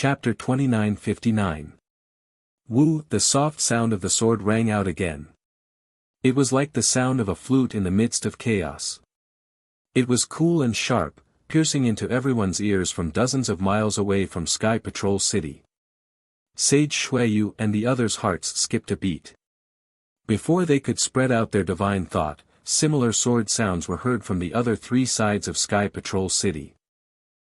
Chapter 2959. Wu, the soft sound of the sword rang out again. It was like the sound of a flute in the midst of chaos. It was cool and sharp, piercing into everyone's ears from dozens of miles away from Sky Patrol City. Sage Xueyu and the others' hearts skipped a beat. Before they could spread out their divine thought, similar sword sounds were heard from the other three sides of Sky Patrol City.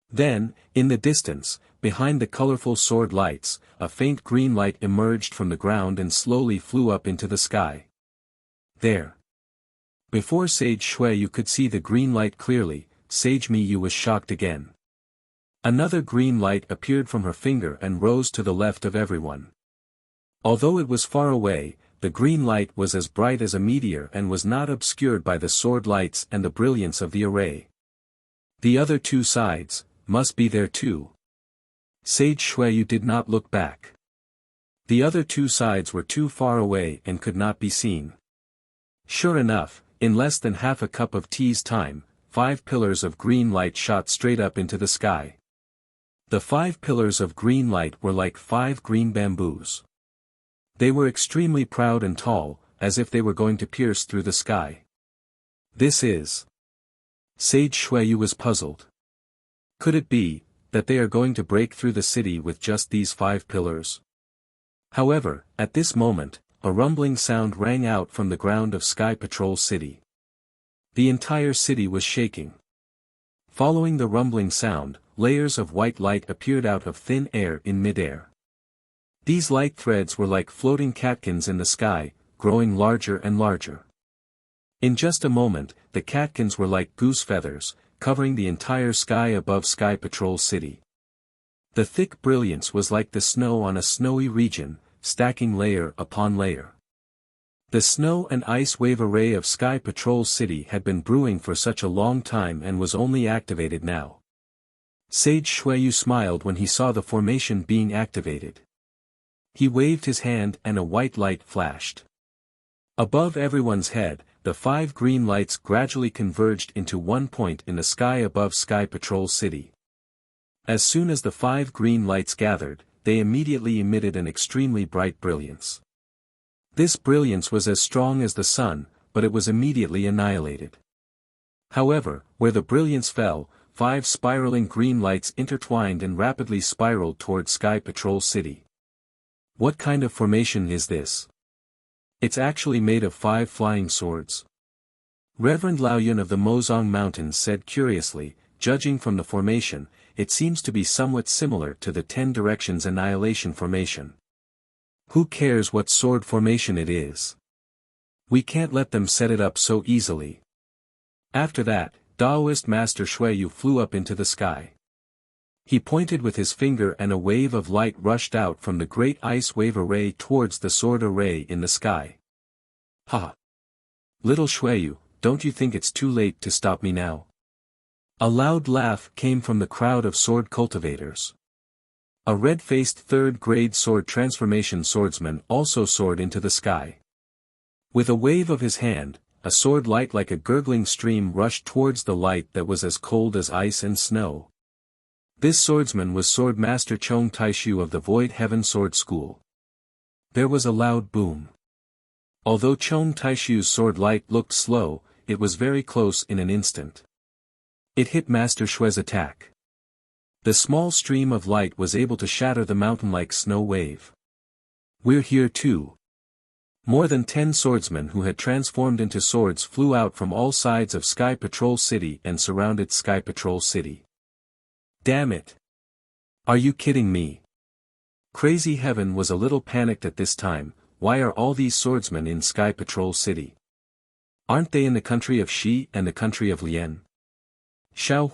Then, in the distance, behind the colorful sword lights, a faint green light emerged from the ground and slowly flew up into the sky. There. Before Sage Xueyu could see the green light clearly, Sage Miyu was shocked again. Another green light appeared from her finger and rose to the left of everyone. Although it was far away, the green light was as bright as a meteor and was not obscured by the sword lights and the brilliance of the array. The other two sides must be there too. Sage Xueyu did not look back. The other two sides were too far away and could not be seen. Sure enough, in less than half a cup of tea's time, 5 pillars of green light shot straight up into the sky. The 5 pillars of green light were like 5 green bamboos. They were extremely proud and tall, as if they were going to pierce through the sky. This is... Sage Xueyu was puzzled. Could it be that they are going to break through the city with just these 5 pillars? However, at this moment, a rumbling sound rang out from the ground of Sky Patrol City. The entire city was shaking. Following the rumbling sound, layers of white light appeared out of thin air in midair. These light threads were like floating catkins in the sky, growing larger and larger. In just a moment, the catkins were like goose feathers, covering the entire sky above Sky Patrol City. The thick brilliance was like the snow on a snowy region, stacking layer upon layer. The snow and ice wave array of Sky Patrol City had been brewing for such a long time and was only activated now. Sage Xueyu smiled when he saw the formation being activated. He waved his hand and a white light flashed. Above everyone's head, the 5 green lights gradually converged into one point in the sky above Sky Patrol City. As soon as the 5 green lights gathered, they immediately emitted an extremely bright brilliance. This brilliance was as strong as the sun, but it was immediately annihilated. However, where the brilliance fell, 5 spiraling green lights intertwined and rapidly spiraled toward Sky Patrol City. What kind of formation is this? It's actually made of 5 flying swords. Reverend Laoyun of the Mozong Mountains said curiously, judging from the formation, it seems to be somewhat similar to the 10 Directions Annihilation formation. Who cares what sword formation it is? We can't let them set it up so easily. After that, Taoist Master Xueyu flew up into the sky. He pointed with his finger and a wave of light rushed out from the great ice wave array towards the sword array in the sky. Ha! Little Xueyu, don't you think it's too late to stop me now? A loud laugh came from the crowd of sword cultivators. A red-faced third-grade sword transformation swordsman also soared into the sky. With a wave of his hand, a sword light like a gurgling stream rushed towards the light that was as cold as ice and snow. This swordsman was Sword Master Chong Taishu of the Void Heaven Sword School. There was a loud boom. Although Chong Taishu's sword light looked slow, it was very close in an instant. It hit Master Xue's attack. The small stream of light was able to shatter the mountain-like snow wave. We're here too. More than 10 swordsmen who had transformed into swords flew out from all sides of Sky Patrol City and surrounded Sky Patrol City. Damn it! Are you kidding me? Crazy Heaven was a little panicked at this time. Why are all these swordsmen in Sky Patrol City? Aren't they in the country of Shi and the country of Lian? Xiao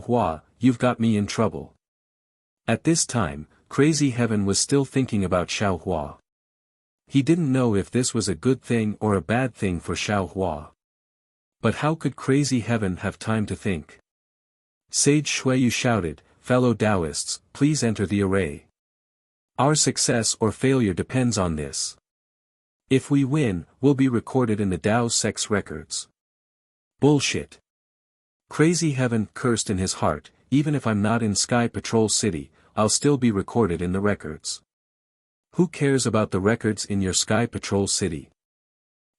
Hua, you've got me in trouble. At this time, Crazy Heaven was still thinking about Xiao Hua. He didn't know if this was a good thing or a bad thing for Xiao Hua. But how could Crazy Heaven have time to think? Sage Xueyu shouted, "Fellow Taoists, please enter the array. Our success or failure depends on this. If we win, we'll be recorded in the Tao Sex records." Bullshit. Crazy Heaven cursed in his heart, even if I'm not in Sky Patrol City, I'll still be recorded in the records. Who cares about the records in your Sky Patrol city?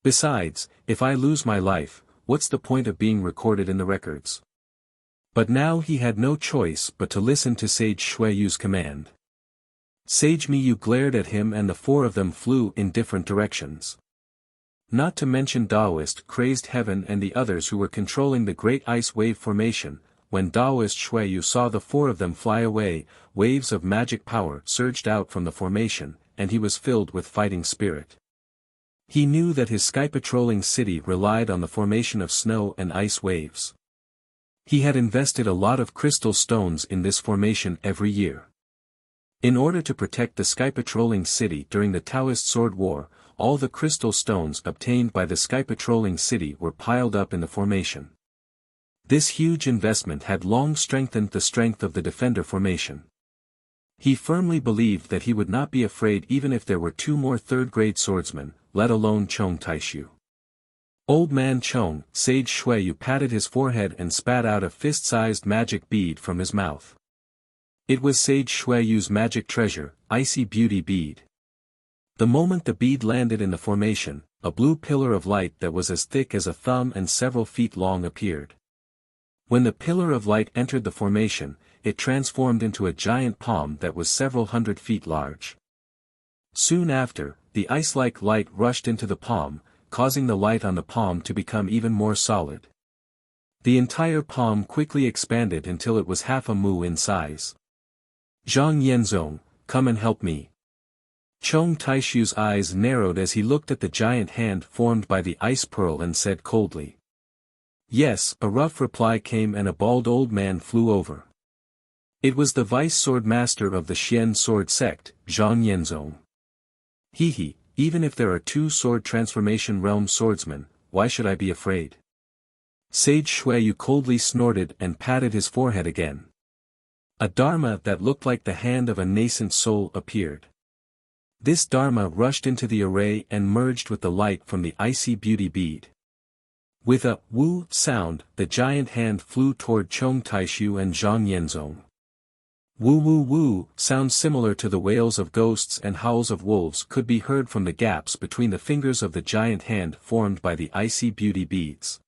Besides, if I lose my life, what's the point of being recorded in the records? But now he had no choice but to listen to Sage Xueyu's command. Sage Miyu glared at him and the four of them flew in different directions. Not to mention Daoist Crazed Heaven and the others who were controlling the great ice wave formation. When Daoist Xueyu saw the four of them fly away, waves of magic power surged out from the formation, and he was filled with fighting spirit. He knew that his sky patrolling city relied on the formation of snow and ice waves. He had invested a lot of crystal stones in this formation every year. In order to protect the sky patrolling city during the Taoist Sword War, all the crystal stones obtained by the sky patrolling city were piled up in the formation. This huge investment had long strengthened the strength of the defender formation. He firmly believed that he would not be afraid even if there were 2 more third-grade swordsmen, let alone Chong Taishu. Old Man Chong, Sage Xueyu patted his forehead and spat out a fist-sized magic bead from his mouth. It was Sage Xueyu's magic treasure, Icy Beauty Bead. The moment the bead landed in the formation, a blue pillar of light that was as thick as a thumb and several feet long appeared. When the pillar of light entered the formation, it transformed into a giant palm that was several hundred feet large. Soon after, the ice-like light rushed into the palm, causing the light on the palm to become even more solid. The entire palm quickly expanded until it was half a mu in size. Zhang Yenzong, come and help me. Chong Taishu's eyes narrowed as he looked at the giant hand formed by the ice pearl and said coldly. Yes, a rough reply came and a bald old man flew over. It was the vice sword master of the Xian sword sect, Zhang Yenzong. He, even if there are 2 sword transformation realm swordsmen, why should I be afraid? Sage Xueyu coldly snorted and patted his forehead again. A dharma that looked like the hand of a nascent soul appeared. This dharma rushed into the array and merged with the light from the icy beauty bead. With a woo sound, the giant hand flew toward Chong Taishu and Zhang Yenzong. Woo woo woo, sounds similar to the wails of ghosts and howls of wolves could be heard from the gaps between the fingers of the giant hand formed by the icy beauty beads.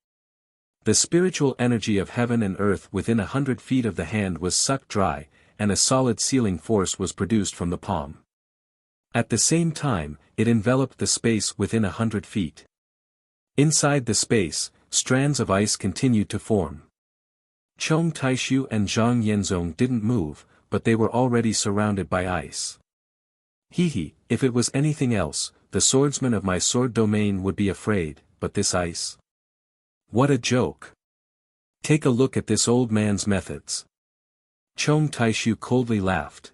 The spiritual energy of heaven and earth within 100 feet of the hand was sucked dry, and a solid sealing force was produced from the palm. At the same time, it enveloped the space within 100 feet. Inside the space, strands of ice continued to form. Chong Taishu and Zhang Yenzong didn't move, but they were already surrounded by ice. If it was anything else, the swordsmen of my sword domain would be afraid, but this ice? What a joke. Take a look at this old man's methods. Chong Taishu coldly laughed.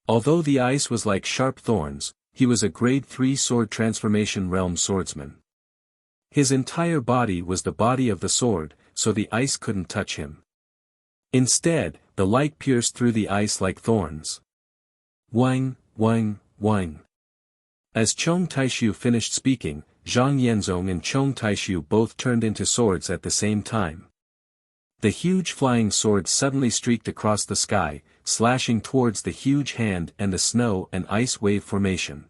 Although the ice was like sharp thorns, he was a grade 3 sword transformation realm swordsman. His entire body was the body of the sword, so the ice couldn't touch him. Instead, the light pierced through the ice like thorns. Whine, whine, whine. As Chong Taishu finished speaking, Zhang Yenzong and Chong Taishu both turned into swords at the same time. The huge flying sword suddenly streaked across the sky, slashing towards the huge hand and the snow and ice wave formation.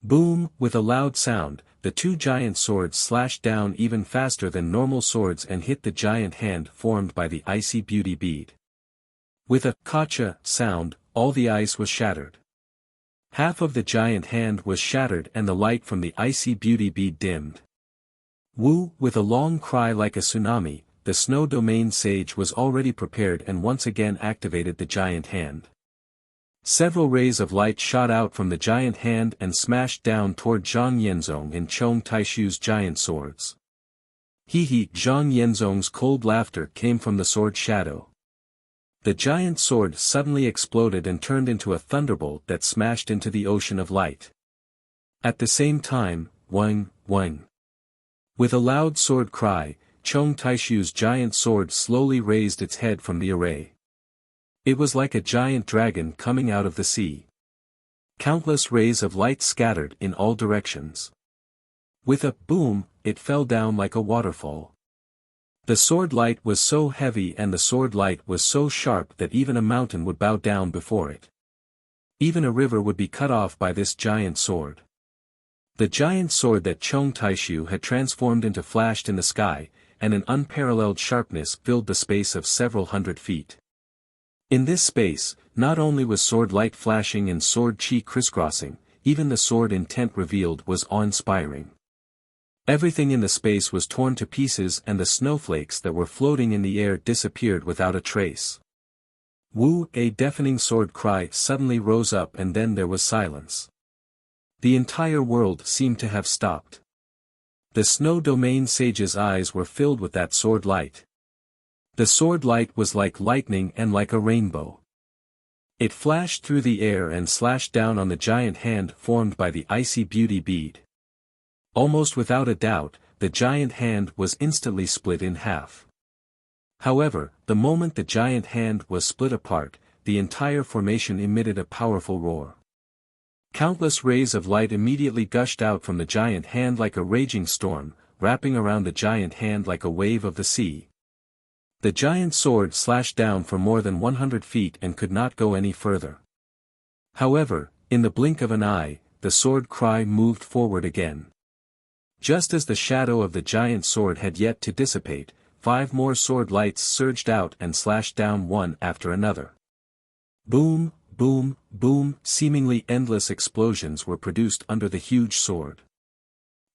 Boom, with a loud sound, the 2 giant swords slashed down even faster than normal swords and hit the giant hand formed by the icy beauty bead. With a "kacha" sound, all the ice was shattered. Half of the giant hand was shattered and the light from the icy beauty bead dimmed. Woo, with a long cry like a tsunami, the snow domain sage was already prepared and once again activated the giant hand. Several rays of light shot out from the giant hand and smashed down toward Zhang Yenzong and Chong Taishu's giant swords. Zhang Yenzong's cold laughter came from the sword shadow. The giant sword suddenly exploded and turned into a thunderbolt that smashed into the ocean of light. At the same time, whine, whine. With a loud sword cry, Chong Taishu's giant sword slowly raised its head from the array. It was like a giant dragon coming out of the sea. Countless rays of light scattered in all directions. With a boom, it fell down like a waterfall. The sword light was so heavy and the sword light was so sharp that even a mountain would bow down before it. Even a river would be cut off by this giant sword. The giant sword that Chong Taishu had transformed into flashed in the sky, and an unparalleled sharpness filled the space of several hundred feet. In this space, not only was sword light flashing and sword chi crisscrossing, even the sword intent revealed was awe-inspiring. Everything in the space was torn to pieces and the snowflakes that were floating in the air disappeared without a trace. Wu, a deafening sword cry suddenly rose up and then there was silence. The entire world seemed to have stopped. The Snow Domain sage's eyes were filled with that sword light. The sword light was like lightning and like a rainbow. It flashed through the air and slashed down on the giant hand formed by the icy beauty bead. Almost without a doubt, the giant hand was instantly split in half. However, the moment the giant hand was split apart, the entire formation emitted a powerful roar. Countless rays of light immediately gushed out from the giant hand like a raging storm, wrapping around the giant hand like a wave of the sea. The giant sword slashed down for more than 100 feet and could not go any further. However, in the blink of an eye, the sword cry moved forward again. Just as the shadow of the giant sword had yet to dissipate, 5 more sword lights surged out and slashed down one after another. Boom, boom, boom, seemingly endless explosions were produced under the huge sword.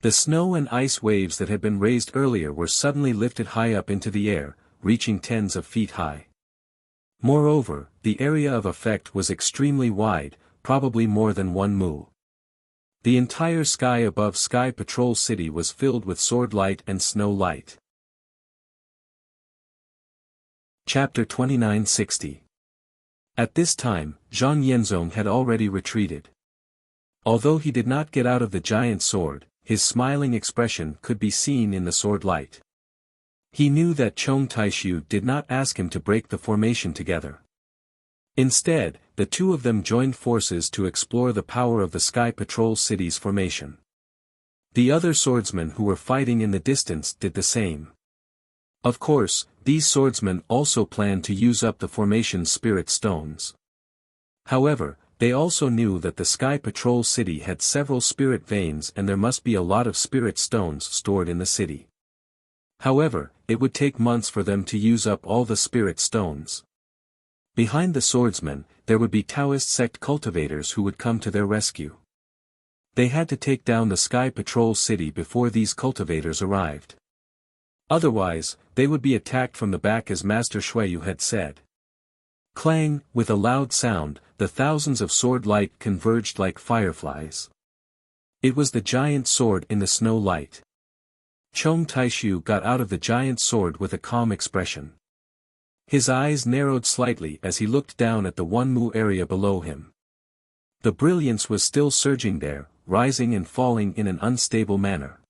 The snow and ice waves that had been raised earlier were suddenly lifted high up into the air, reaching tens of feet high. Moreover, the area of effect was extremely wide, probably more than 1 mu. The entire sky above Sky Patrol City was filled with sword light and snow light. Chapter 2960. At this time, Zhang Yenzong had already retreated. Although he did not get out of the giant sword, his smiling expression could be seen in the sword light. He knew that Chong Taishu did not ask him to break the formation together. Instead, the two of them joined forces to explore the power of the Sky Patrol City's formation. The other swordsmen who were fighting in the distance did the same. Of course, these swordsmen also planned to use up the formation's spirit stones. However, they also knew that the Sky Patrol City had several spirit veins and there must be a lot of spirit stones stored in the city. However, it would take months for them to use up all the spirit stones. Behind the swordsmen, there would be Taoist sect cultivators who would come to their rescue. They had to take down the Sky Patrol City before these cultivators arrived. Otherwise, they would be attacked from the back as Master Shuiyu had said. Clang, with a loud sound, the thousands of sword light converged like fireflies. It was the giant sword in the snow light. Chong Taishu got out of the giant sword with a calm expression. His eyes narrowed slightly as he looked down at the 1 mu area below him. The brilliance was still surging there, rising and falling in an unstable manner.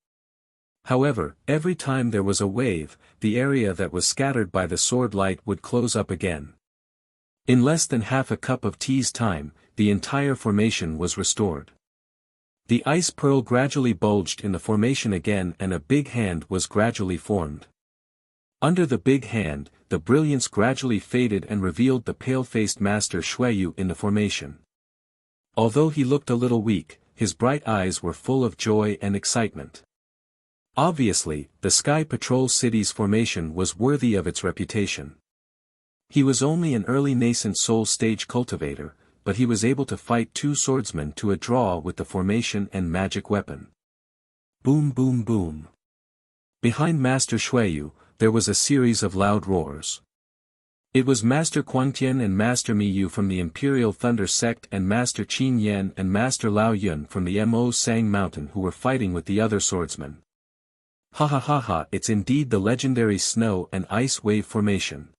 However, every time there was a wave, the area that was scattered by the sword light would close up again. In less than half a cup of tea's time, the entire formation was restored. The ice pearl gradually bulged in the formation again and a big hand was gradually formed. Under the big hand, the brilliance gradually faded and revealed the pale-faced Master Shuiyu in the formation. Although he looked a little weak, his bright eyes were full of joy and excitement. Obviously, the Sky Patrol City's formation was worthy of its reputation. He was only an early nascent soul stage cultivator, but he was able to fight 2 swordsmen to a draw with the formation and magic weapon. Boom boom boom. Behind Master Shuiyu, there was a series of loud roars. It was Master Quangtian and Master Miyu from the Imperial Thunder Sect and Master Qin Yan and Master Lao Yun from the Mo Sang Mountain who were fighting with the other swordsmen. Ha ha ha ha, it's indeed the legendary snow and ice wave formation.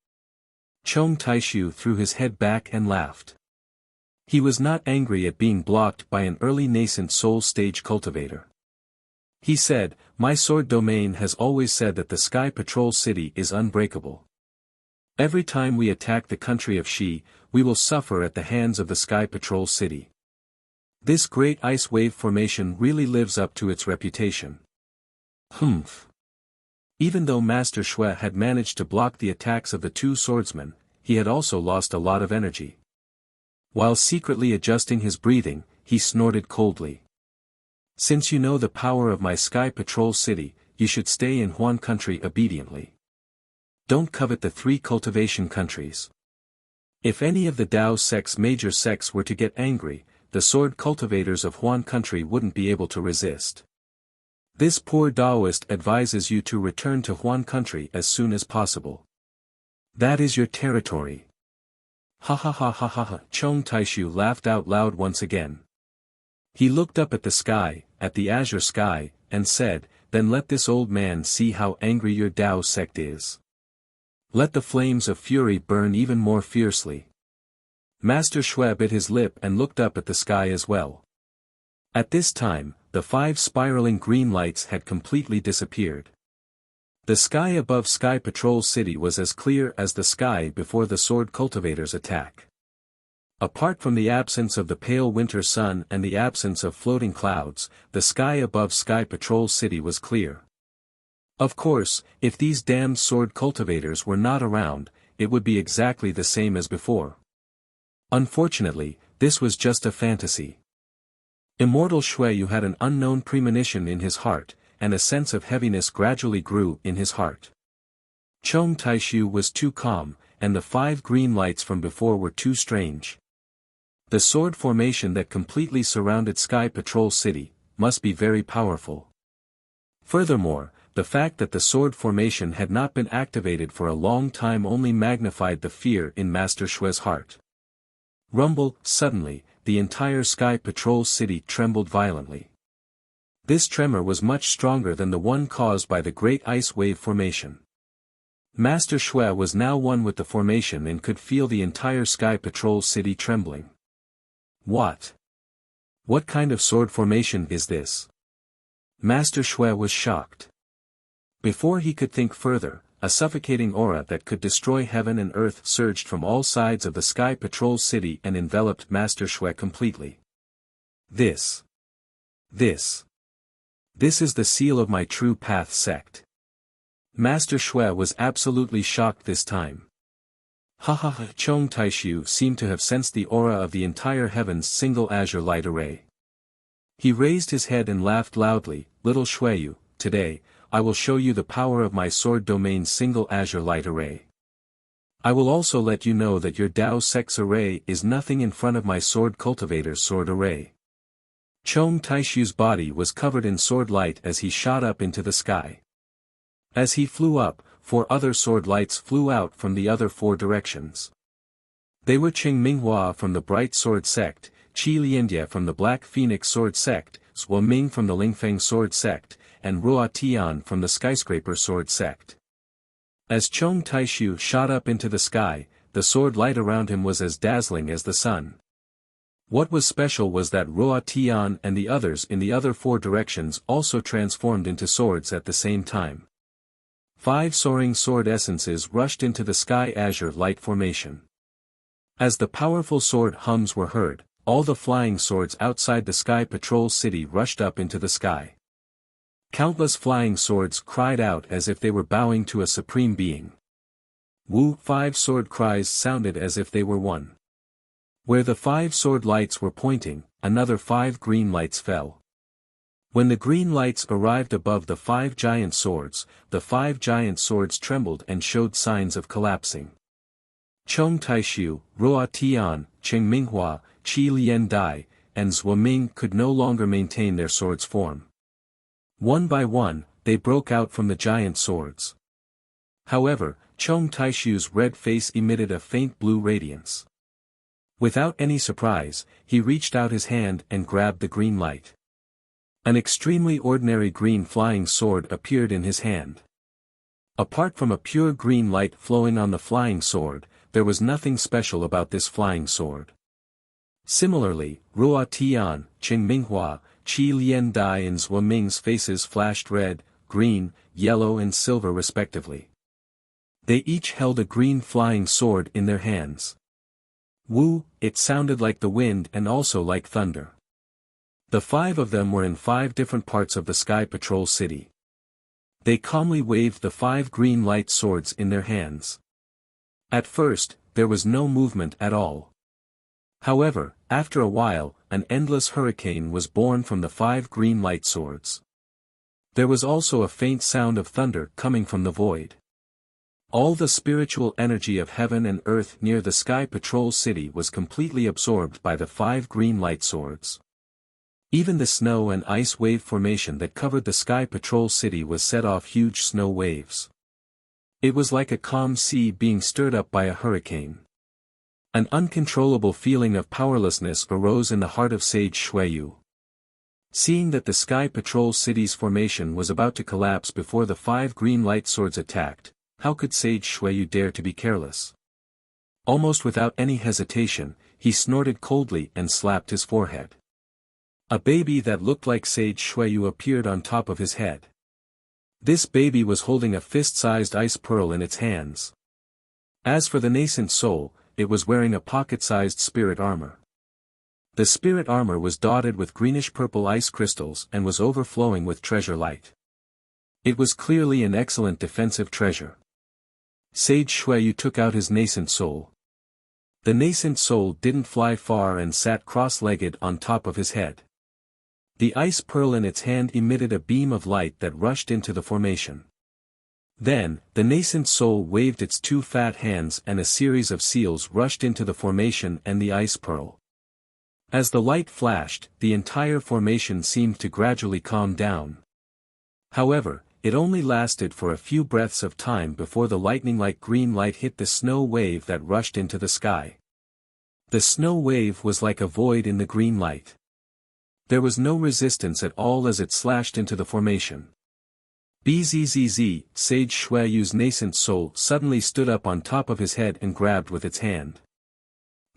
Chong Taishu threw his head back and laughed. He was not angry at being blocked by an early nascent soul stage cultivator. He said, "My sword domain has always said that the Sky Patrol City is unbreakable. Every time we attack the country of Shi, we will suffer at the hands of the Sky Patrol City. This great ice wave formation really lives up to its reputation." Humph. Even though Master Xue had managed to block the attacks of the two swordsmen, he had also lost a lot of energy. While secretly adjusting his breathing, he snorted coldly. Since you know the power of my Sky Patrol City, you should stay in Huan country obediently. Don't covet the 3 cultivation countries. If any of the Dao sect's major sects were to get angry, the sword cultivators of Huan country wouldn't be able to resist. This poor Daoist advises you to return to Huan country as soon as possible. That is your territory. Ha ha ha ha ha ha. Chong Taishu laughed out loud once again. He looked up at the sky, at the azure sky, and said, "Then let this old man see how angry your Dao sect is. Let the flames of fury burn even more fiercely." Master Xue bit his lip and looked up at the sky as well. At this time, the 5 spiraling green lights had completely disappeared. The sky above Sky Patrol City was as clear as the sky before the sword cultivators' attack. Apart from the absence of the pale winter sun and the absence of floating clouds, the sky above Sky Patrol City was clear. Of course, if these damned sword cultivators were not around, it would be exactly the same as before. Unfortunately, this was just a fantasy. Immortal Xueyu had an unknown premonition in his heart, and a sense of heaviness gradually grew in his heart. Chong Taishu was too calm, and the 5 green lights from before were too strange. The sword formation that completely surrounded Sky Patrol City must be very powerful. Furthermore, the fact that the sword formation had not been activated for a long time only magnified the fear in Master Xue's heart. Rumble, suddenly, the entire Sky Patrol City trembled violently. This tremor was much stronger than the one caused by the Great Ice Wave formation. Master Xue was now one with the formation and could feel the entire Sky Patrol City trembling. What? What kind of sword formation is this? Master Xue was shocked. Before he could think further, a suffocating aura that could destroy heaven and earth surged from all sides of the Sky Patrol City and enveloped Master Xue completely. This is the seal of my True Path sect. Master Xue was absolutely shocked this time. Ha ha ha. Chong Taishu seemed to have sensed the aura of the entire heaven's single azure light array. He raised his head and laughed loudly. Little Xueyu, today, I will show you the power of my sword domain's single azure light array. I will also let you know that your Dao sect's array is nothing in front of my sword cultivator's sword array. Chong Taishu's body was covered in sword light as he shot up into the sky. As he flew up, 4 other sword lights flew out from the other 4 directions. They were Qing Minghua from the Bright Sword Sect, Qi Liandia from the Black Phoenix Sword Sect, Zhuo Ming from the Lingfeng Sword Sect, and Ruo Tian from the Skyscraper Sword Sect. As Chong Taishu shot up into the sky, the sword light around him was as dazzling as the sun. What was special was that Ruo Tian and the others in the other 4 directions also transformed into swords at the same time. 5 soaring sword essences rushed into the sky azure light formation. As the powerful sword hums were heard, all the flying swords outside the Sky Patrol City rushed up into the sky. Countless flying swords cried out as if they were bowing to a supreme being. Wu 5 sword cries sounded as if they were one. Where the 5 sword lights were pointing, another 5 green lights fell. When the green lights arrived above the 5 giant swords, the 5 giant swords trembled and showed signs of collapsing. Chong Taishu, Ruo Tian, Qing Minghua, Qi Lian Dai, and Zhuo Ming could no longer maintain their swords' form. One by one, they broke out from the giant swords. However, Chong Taishu's red face emitted a faint blue radiance. Without any surprise, he reached out his hand and grabbed the green light. An extremely ordinary green flying sword appeared in his hand. Apart from a pure green light flowing on the flying sword, there was nothing special about this flying sword. Similarly, Ruo Tian, Qing Minghua, Qi Lian Dai and Zhuo Ming's faces flashed red, green, yellow and silver respectively. They each held a green flying sword in their hands. Woo, it sounded like the wind and also like thunder. The 5 of them were in 5 different parts of the Sky Patrol City. They calmly waved the 5 green light swords in their hands. At first, there was no movement at all. However, after a while, an endless hurricane was born from the 5 green light swords. There was also a faint sound of thunder coming from the void. All the spiritual energy of heaven and earth near the Sky Patrol City was completely absorbed by the 5 green light swords. Even the snow and ice wave formation that covered the Sky Patrol City was set off huge snow waves. It was like a calm sea being stirred up by a hurricane. An uncontrollable feeling of powerlessness arose in the heart of Sage Xueyu. Seeing that the Sky Patrol City's formation was about to collapse before the 5 green light swords attacked, how could Sage Xueyu dare to be careless? Almost without any hesitation, he snorted coldly and slapped his forehead. A baby that looked like Sage Xueyu appeared on top of his head. This baby was holding a fist-sized ice pearl in its hands. As for the nascent soul, it was wearing a pocket-sized spirit armor. The spirit armor was dotted with greenish-purple ice crystals and was overflowing with treasure light. It was clearly an excellent defensive treasure. Sage Xueyu took out his nascent soul. The nascent soul didn't fly far and sat cross-legged on top of his head. The ice pearl in its hand emitted a beam of light that rushed into the formation. Then, the nascent soul waved its 2 fat hands and a series of seals rushed into the formation and the ice pearl. As the light flashed, the entire formation seemed to gradually calm down. However, it only lasted for a few breaths of time before the lightning-like green light hit the snow wave that rushed into the sky. The snow wave was like a void in the green light. There was no resistance at all as it slashed into the formation. Bzzz, Sage Xueyu's nascent soul suddenly stood up on top of his head and grabbed with its hand.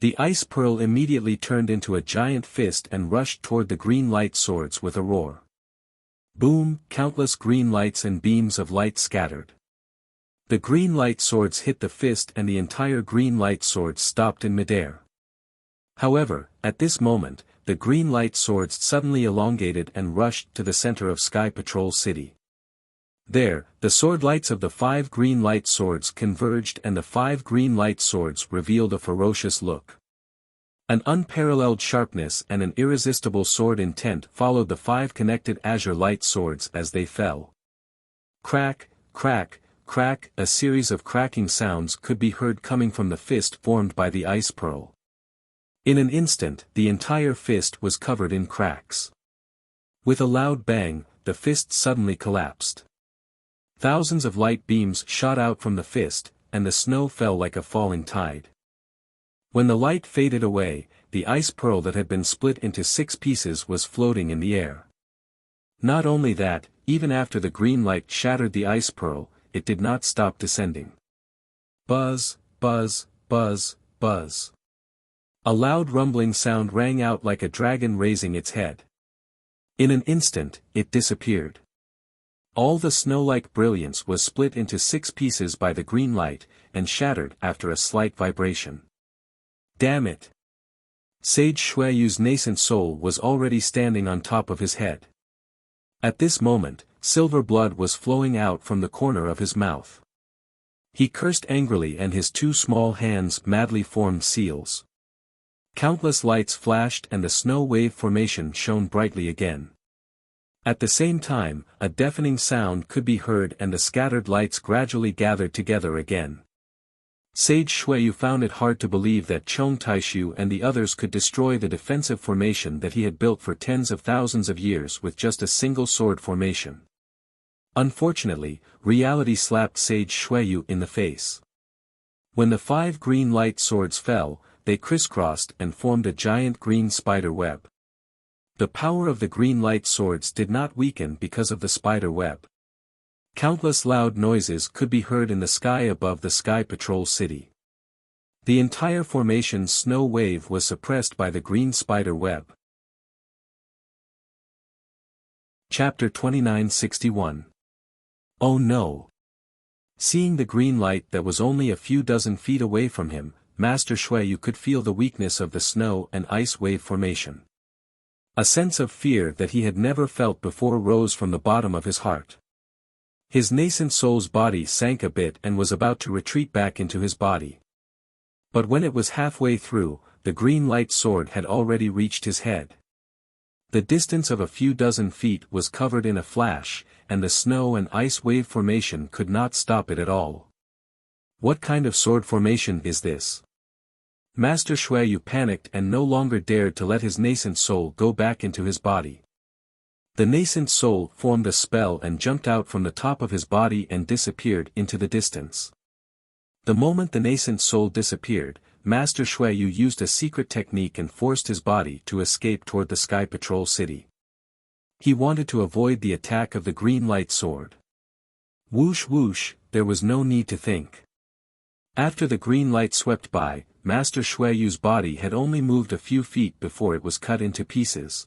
The ice pearl immediately turned into a giant fist and rushed toward the green light swords with a roar. Boom, countless green lights and beams of light scattered. The green light swords hit the fist and the entire green light swords stopped in midair. However, at this moment, the green light swords suddenly elongated and rushed to the center of Sky Patrol City. There, the sword lights of the 5 green light swords converged and the 5 green light swords revealed a ferocious look. An unparalleled sharpness and an irresistible sword intent followed the 5 connected azure light swords as they fell. Crack, crack, crack, a series of cracking sounds could be heard coming from the fist formed by the ice pearl. In an instant, the entire fist was covered in cracks. With a loud bang, the fist suddenly collapsed. Thousands of light beams shot out from the fist, and the snow fell like a falling tide. When the light faded away, the ice pearl that had been split into 6 pieces was floating in the air. Not only that, even after the green light shattered the ice pearl, it did not stop descending. Buzz, buzz, buzz, buzz. A loud rumbling sound rang out like a dragon raising its head. In an instant, it disappeared. All the snow-like brilliance was split into 6 pieces by the green light, and shattered after a slight vibration. Damn it! Sage Xueyu's nascent soul was already standing on top of his head. At this moment, silver blood was flowing out from the corner of his mouth. He cursed angrily and his 2 small hands madly formed seals. Countless lights flashed and the snow wave formation shone brightly again. At the same time, a deafening sound could be heard and the scattered lights gradually gathered together again. Sage Xueyu found it hard to believe that Chong Taishu and the others could destroy the defensive formation that he had built for tens of thousands of years with just a single sword formation. Unfortunately, reality slapped Sage Xueyu in the face. When the 5 green light swords fell, they crisscrossed and formed a giant green spider web. The power of the green light swords did not weaken because of the spider web. Countless loud noises could be heard in the sky above the Sky Patrol City. The entire formation's snow wave was suppressed by the green spider web. Chapter 2961. Oh no! Seeing the green light that was only a few dozen feet away from him, Master Xueyu could feel the weakness of the snow and ice wave formation. A sense of fear that he had never felt before rose from the bottom of his heart. His nascent soul's body sank a bit and was about to retreat back into his body. But when it was halfway through, the green light sword had already reached his head. The distance of a few dozen feet was covered in a flash, and the snow and ice wave formation could not stop it at all. What kind of sword formation is this? Master Xueyu panicked and no longer dared to let his nascent soul go back into his body. The nascent soul formed a spell and jumped out from the top of his body and disappeared into the distance. The moment the nascent soul disappeared, Master Xueyu used a secret technique and forced his body to escape toward the Sky Patrol City. He wanted to avoid the attack of the green light sword. Whoosh whoosh, there was no need to think. After the green light swept by, Master Xueyu's body had only moved a few feet before it was cut into pieces.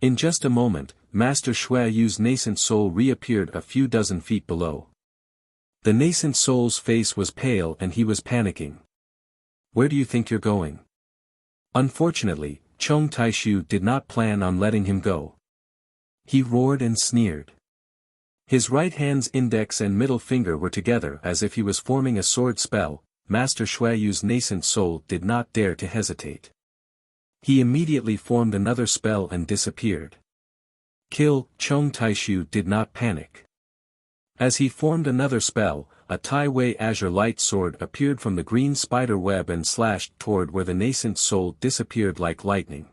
In just a moment, Master Xueyu's nascent soul reappeared a few dozen feet below. The nascent soul's face was pale and he was panicking. Where do you think you're going? Unfortunately, Chong Taishu did not plan on letting him go. He roared and sneered. His right hand's index and middle finger were together as if he was forming a sword spell. Master Xueyu's nascent soul did not dare to hesitate. He immediately formed another spell and disappeared. Kill. Chong Taishu did not panic. As he formed another spell, a Tai Wei azure light sword appeared from the green spider web and slashed toward where the nascent soul disappeared like lightning.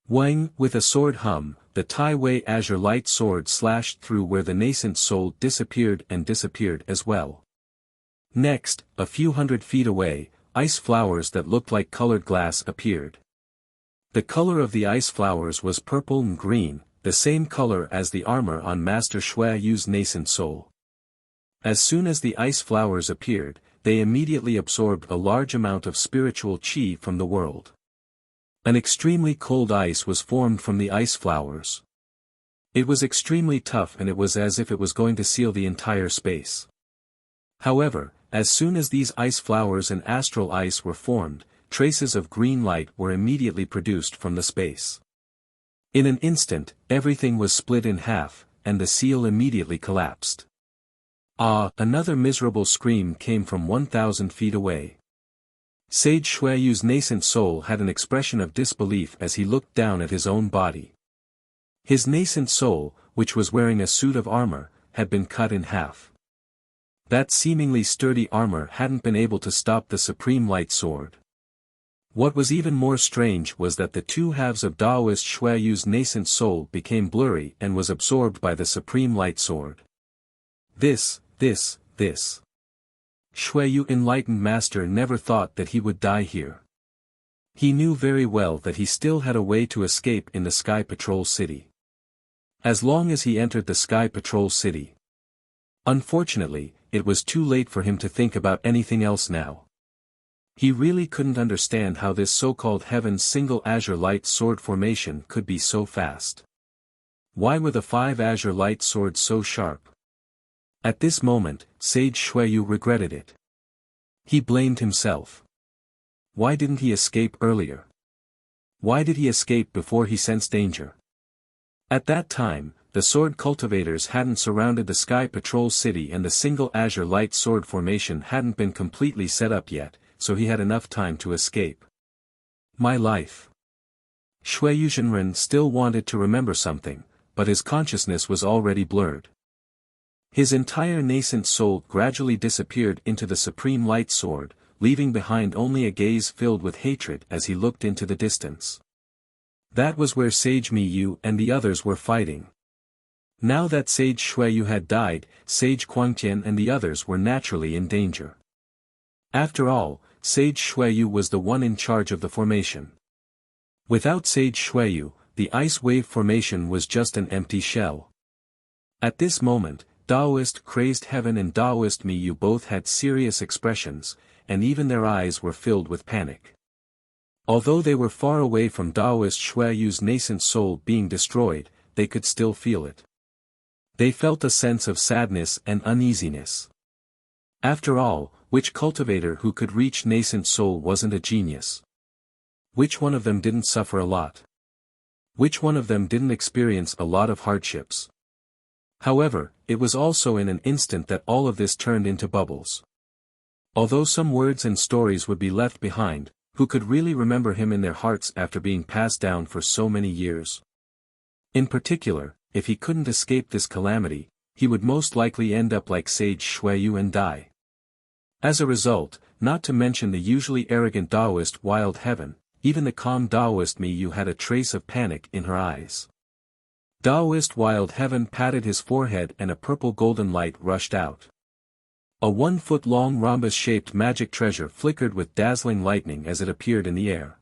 Wang, with a sword hum, the Tai Wei azure light sword slashed through where the nascent soul disappeared and disappeared as well. Next, a few hundred feet away, ice flowers that looked like colored glass appeared. The color of the ice flowers was purple and green, the same color as the armor on Master Xueyu's nascent soul. As soon as the ice flowers appeared, they immediately absorbed a large amount of spiritual qi from the world. An extremely cold ice was formed from the ice flowers. It was extremely tough and it was as if it was going to seal the entire space. However, as soon as these ice flowers and astral ice were formed, traces of green light were immediately produced from the space. In an instant, everything was split in half, and the seal immediately collapsed. Ah! Another miserable scream came from 1,000 feet away. Sage Xueyu's nascent soul had an expression of disbelief as he looked down at his own body. His nascent soul, which was wearing a suit of armor, had been cut in half. That seemingly sturdy armor hadn't been able to stop the supreme light sword. What was even more strange was that the two halves of Taoist Xueyu's nascent soul became blurry and was absorbed by the supreme light sword. This. Xueyu enlightened master never thought that he would die here. He knew very well that he still had a way to escape in the Sky Patrol City. As long as he entered the Sky Patrol City. Unfortunately, it was too late for him to think about anything else now. He really couldn't understand how this so-called Heaven's single azure light sword formation could be so fast. Why were the 5 azure light swords so sharp? At this moment, Sage Xueyu regretted it. He blamed himself. Why didn't he escape earlier? Why did he escape before he sensed danger? At that time, the sword cultivators hadn't surrounded the Sky Patrol City and the single azure light sword formation hadn't been completely set up yet, so he had enough time to escape. My life. Xueyu Zhenren still wanted to remember something, but his consciousness was already blurred. His entire nascent soul gradually disappeared into the supreme light sword, leaving behind only a gaze filled with hatred as he looked into the distance. That was where Sage Miyu and the others were fighting. Now that Sage Xueyu had died, Sage Quangtian and the others were naturally in danger. After all, Sage Xueyu was the one in charge of the formation. Without Sage Xueyu, the ice wave formation was just an empty shell. At this moment, Taoist Crazed Heaven and Taoist Miyu both had serious expressions, and even their eyes were filled with panic. Although they were far away from Taoist Xueyu's nascent soul being destroyed, they could still feel it. They felt a sense of sadness and uneasiness. After all, which cultivator who could reach nascent soul wasn't a genius? Which one of them didn't suffer a lot? Which one of them didn't experience a lot of hardships? However, it was also in an instant that all of this turned into bubbles. Although some words and stories would be left behind, who could really remember him in their hearts after being passed down for so many years? In particular, if he couldn't escape this calamity, he would most likely end up like Sage Xueyu and die. As a result, not to mention the usually arrogant Taoist Wild Heaven, even the calm Taoist Miyu had a trace of panic in her eyes. Taoist Wild Heaven patted his forehead and a purple golden light rushed out. A 1-foot-long rhombus-shaped magic treasure flickered with dazzling lightning as it appeared in the air.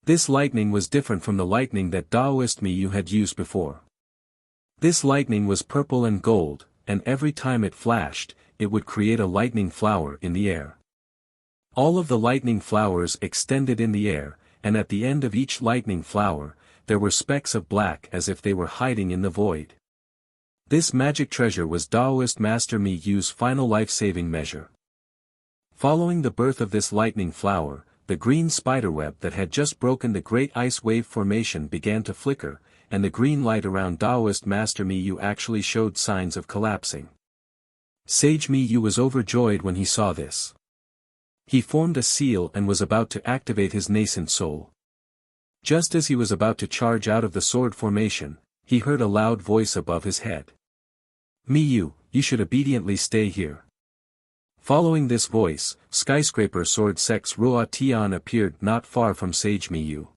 This lightning was different from the lightning that Taoist Miyu had used before. This lightning was purple and gold, and every time it flashed, it would create a lightning flower in the air. All of the lightning flowers extended in the air, and at the end of each lightning flower, there were specks of black as if they were hiding in the void. This magic treasure was Taoist Master Miyu's final life-saving measure. Following the birth of this lightning flower, the green spiderweb that had just broken the great ice wave formation began to flicker, and the green light around Taoist Master Miyu actually showed signs of collapsing. Sage Miyu was overjoyed when he saw this. He formed a seal and was about to activate his nascent soul. Just as he was about to charge out of the sword formation, he heard a loud voice above his head. "Miyu, you should obediently stay here." Following this voice, skyscraper sword Sex Ruo Tian appeared not far from Sage Miyu.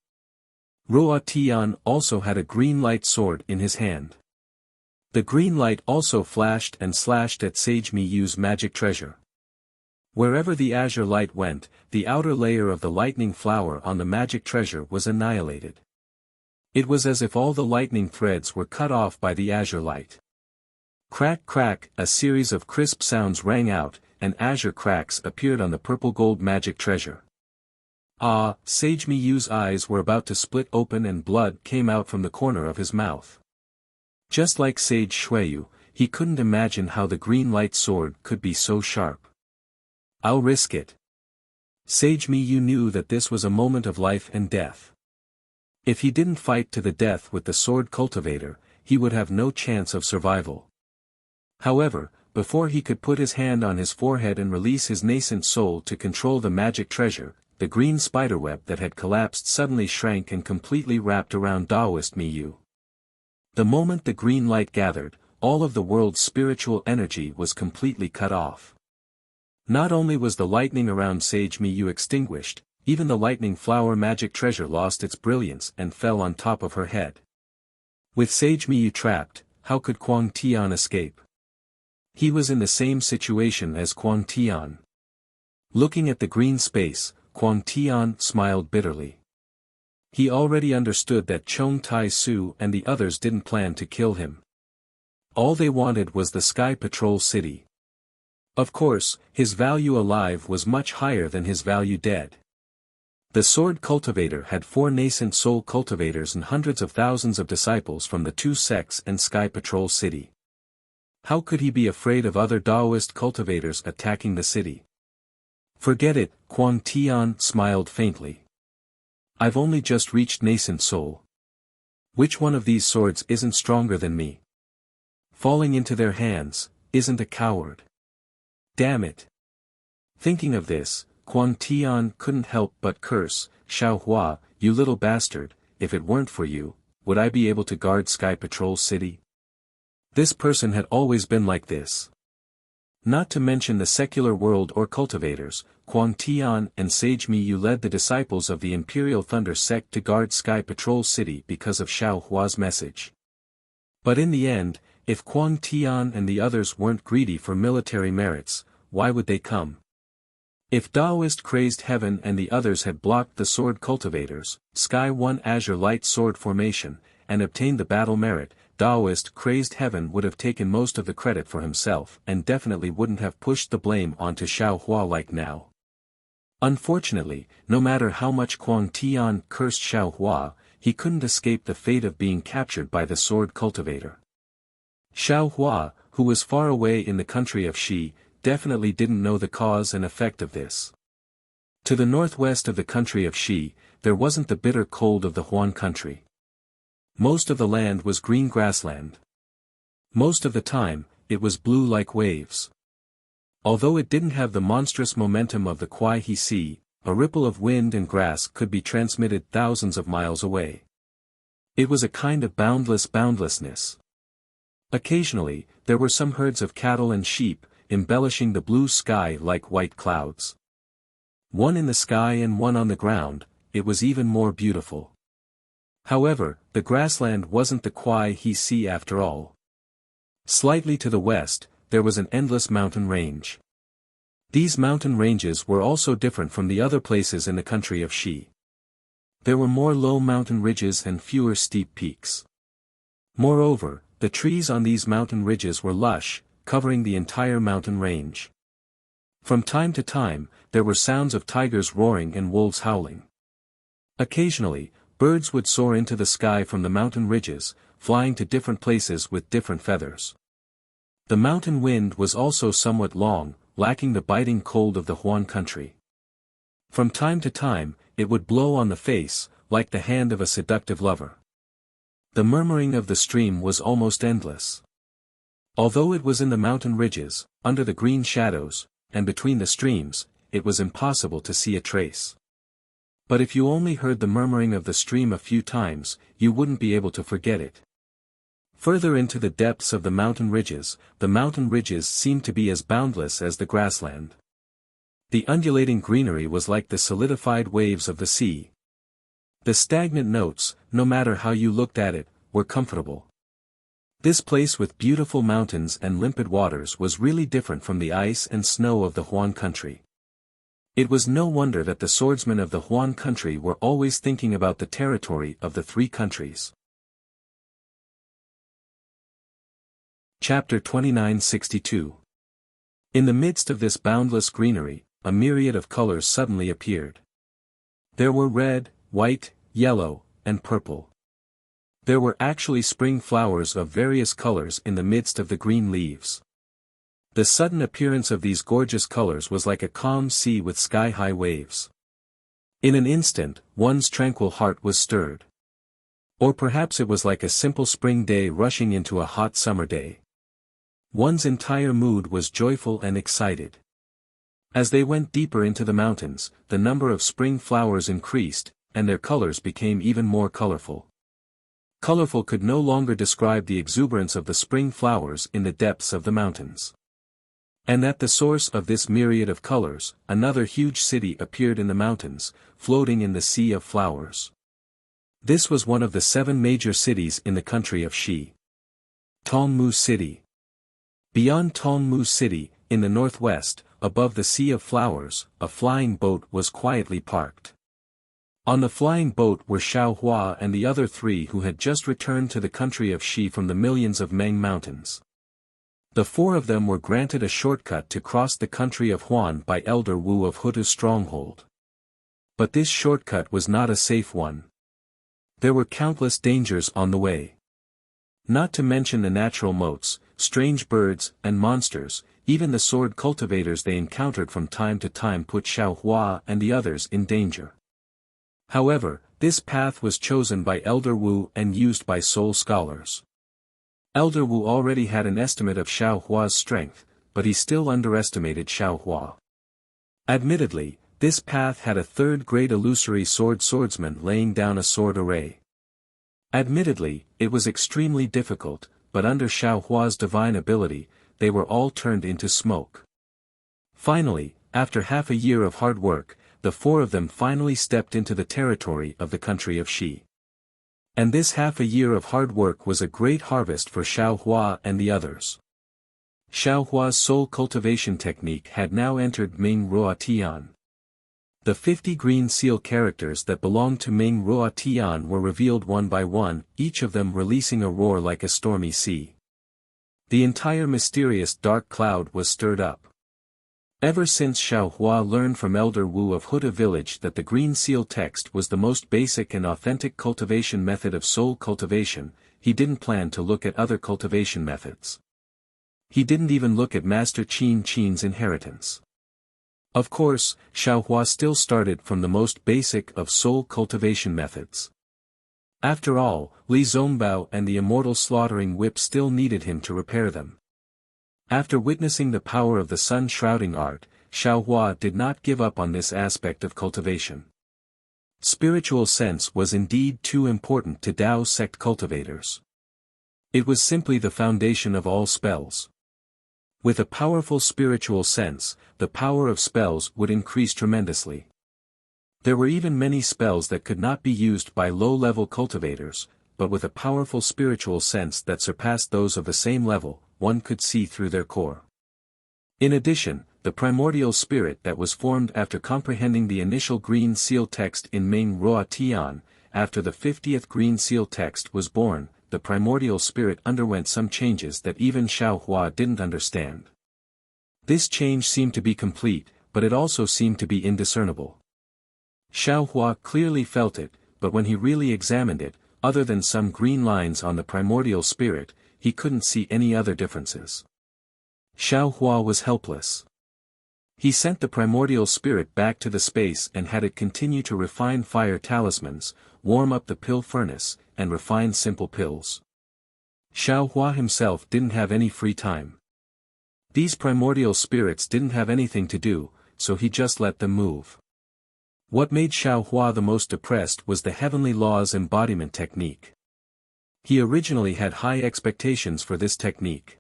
Ruo Tian also had a green light sword in his hand. The green light also flashed and slashed at Sage Miyu's magic treasure. Wherever the azure light went, the outer layer of the lightning flower on the magic treasure was annihilated. It was as if all the lightning threads were cut off by the azure light. Crack crack, a series of crisp sounds rang out, and azure cracks appeared on the purple gold magic treasure. Ah, Sage Miyu's eyes were about to split open and blood came out from the corner of his mouth. Just like Sage Xueyu, he couldn't imagine how the green light sword could be so sharp. "I'll risk it." Sage Miyu knew that this was a moment of life and death. If he didn't fight to the death with the sword cultivator, he would have no chance of survival. However, before he could put his hand on his forehead and release his nascent soul to control the magic treasure, the green spiderweb that had collapsed suddenly shrank and completely wrapped around Taoist Miyu. The moment the green light gathered, all of the world's spiritual energy was completely cut off. Not only was the lightning around Sage Miyu extinguished, even the lightning flower magic treasure lost its brilliance and fell on top of her head. With Sage Miyu trapped, how could Kuang Tian escape? He was in the same situation as Kuang Tian. Looking at the green space, Kuang Tian smiled bitterly. He already understood that Chong Tai Su and the others didn't plan to kill him. All they wanted was the Sky Patrol City. Of course, his value alive was much higher than his value dead. The sword cultivator had 4 nascent soul cultivators and hundreds of thousands of disciples from the 2 sects and Sky Patrol City. How could he be afraid of other Taoist cultivators attacking the city? "Forget it," Kuang Tian smiled faintly. "I've only just reached nascent soul. Which one of these swords isn't stronger than me? Falling into their hands, isn't a coward. Damn it." Thinking of this, Kuang Tian couldn't help but curse, "Xiao Hua, you little bastard, if it weren't for you, would I be able to guard Sky Patrol City?" This person had always been like this. Not to mention the secular world or cultivators, Kuang Tian and Sage Miyu led the disciples of the Imperial Thunder sect to guard Sky Patrol City because of Xiao Hua's message. But in the end, if Kuang Tian and the others weren't greedy for military merits, why would they come? If Taoist Crazed Heaven and the others had blocked the sword cultivators, Sky One Azure Light Sword formation, and obtained the battle merit, Taoist Crazed Heaven would have taken most of the credit for himself and definitely wouldn't have pushed the blame onto Xiao Hua like now. Unfortunately, no matter how much Kuang Tian cursed Xiao Hua, he couldn't escape the fate of being captured by the sword cultivator. Xiao Hua, who was far away in the country of Shi, definitely didn't know the cause and effect of this. To the northwest of the country of Shi, there wasn't the bitter cold of the Huan country. Most of the land was green grassland. Most of the time, it was blue like waves. Although it didn't have the monstrous momentum of the Kwai He Sea, a ripple of wind and grass could be transmitted thousands of miles away. It was a kind of boundlessness. Occasionally, there were some herds of cattle and sheep, embellishing the blue sky like white clouds. One in the sky and one on the ground, it was even more beautiful. However, the grassland wasn't the Kwai He Sea after all. Slightly to the west, there was an endless mountain range. These mountain ranges were also different from the other places in the country of Shi. There were more low mountain ridges and fewer steep peaks. Moreover, the trees on these mountain ridges were lush, covering the entire mountain range. From time to time, there were sounds of tigers roaring and wolves howling. Occasionally, birds would soar into the sky from the mountain ridges, flying to different places with different feathers. The mountain wind was also somewhat long, lacking the biting cold of the Huan country. From time to time, it would blow on the face, like the hand of a seductive lover. The murmuring of the stream was almost endless. Although it was in the mountain ridges, under the green shadows, and between the streams, it was impossible to see a trace. But if you only heard the murmuring of the stream a few times, you wouldn't be able to forget it. Further into the depths of the mountain ridges seemed to be as boundless as the grassland. The undulating greenery was like the solidified waves of the sea. The stagnant notes, no matter how you looked at it, were comfortable. This place with beautiful mountains and limpid waters was really different from the ice and snow of the Huan country. It was no wonder that the swordsmen of the Huan country were always thinking about the territory of the three countries. Chapter 2962. In the midst of this boundless greenery, a myriad of colors suddenly appeared. There were red, white, yellow, and purple. There were actually spring flowers of various colors in the midst of the green leaves. The sudden appearance of these gorgeous colors was like a calm sea with sky-high waves. In an instant, one's tranquil heart was stirred. Or perhaps it was like a simple spring day rushing into a hot summer day. One's entire mood was joyful and excited. As they went deeper into the mountains, the number of spring flowers increased, and their colors became even more colorful. Colorful could no longer describe the exuberance of the spring flowers in the depths of the mountains. And at the source of this myriad of colors, another huge city appeared in the mountains, floating in the sea of flowers. This was one of the 7 major cities in the country of Shi. Tongmu City. Beyond Tongmu City, in the northwest, above the sea of flowers, a flying boat was quietly parked. On the flying boat were Xiao Hua and the other 3 who had just returned to the country of Shi from the millions of Meng mountains. The 4 of them were granted a shortcut to cross the country of Huan by Elder Wu of Hutu's stronghold. But this shortcut was not a safe one. There were countless dangers on the way. Not to mention the natural moats, strange birds, and monsters, even the sword cultivators they encountered from time to time put Xiao Hua and the others in danger. However, this path was chosen by Elder Wu and used by soul scholars. Elder Wu already had an estimate of Xiao Hua's strength, but he still underestimated Xiao Hua. Admittedly, this path had a 3rd-grade illusory swordsman laying down a sword array. Admittedly, it was extremely difficult, but under Xiao Hua's divine ability, they were all turned into smoke. Finally, after half a year of hard work, the 4 of them finally stepped into the territory of the country of Shi. And this half a year of hard work was a great harvest for Xiao Hua and the others. Xiao Hua's soul cultivation technique had now entered Ming Ruo Tian. The 50 green seal characters that belonged to Ming Ruo Tian were revealed one by one, each of them releasing a roar like a stormy sea. The entire mysterious dark cloud was stirred up. Ever since Xiao Hua learned from Elder Wu of Huta village that the green seal text was the most basic and authentic cultivation method of soul cultivation, he didn't plan to look at other cultivation methods. He didn't even look at Master Qin Qin's inheritance. Of course, Xiao Hua still started from the most basic of soul cultivation methods. After all, Li Zongbao and the immortal slaughtering whip still needed him to repair them. After witnessing the power of the sun-shrouding art, Xiaohua did not give up on this aspect of cultivation. Spiritual sense was indeed too important to Dao sect cultivators. It was simply the foundation of all spells. With a powerful spiritual sense, the power of spells would increase tremendously. There were even many spells that could not be used by low-level cultivators, but with a powerful spiritual sense that surpassed those of the same level, one could see through their core. In addition, the primordial spirit that was formed after comprehending the initial green seal text in Ming Ruo Tian, after the 50th green seal text was born, the primordial spirit underwent some changes that even Xiaohua didn't understand. This change seemed to be complete, but it also seemed to be indiscernible. Xiaohua clearly felt it, but when he really examined it, other than some green lines on the primordial spirit, he couldn't see any other differences. Xiaohua was helpless. He sent the primordial spirit back to the space and had it continue to refine fire talismans, warm up the pill furnace, and refine simple pills. Xiaohua himself didn't have any free time. These primordial spirits didn't have anything to do, so he just let them move. What made Xiaohua the most depressed was the heavenly laws embodiment technique. He originally had high expectations for this technique.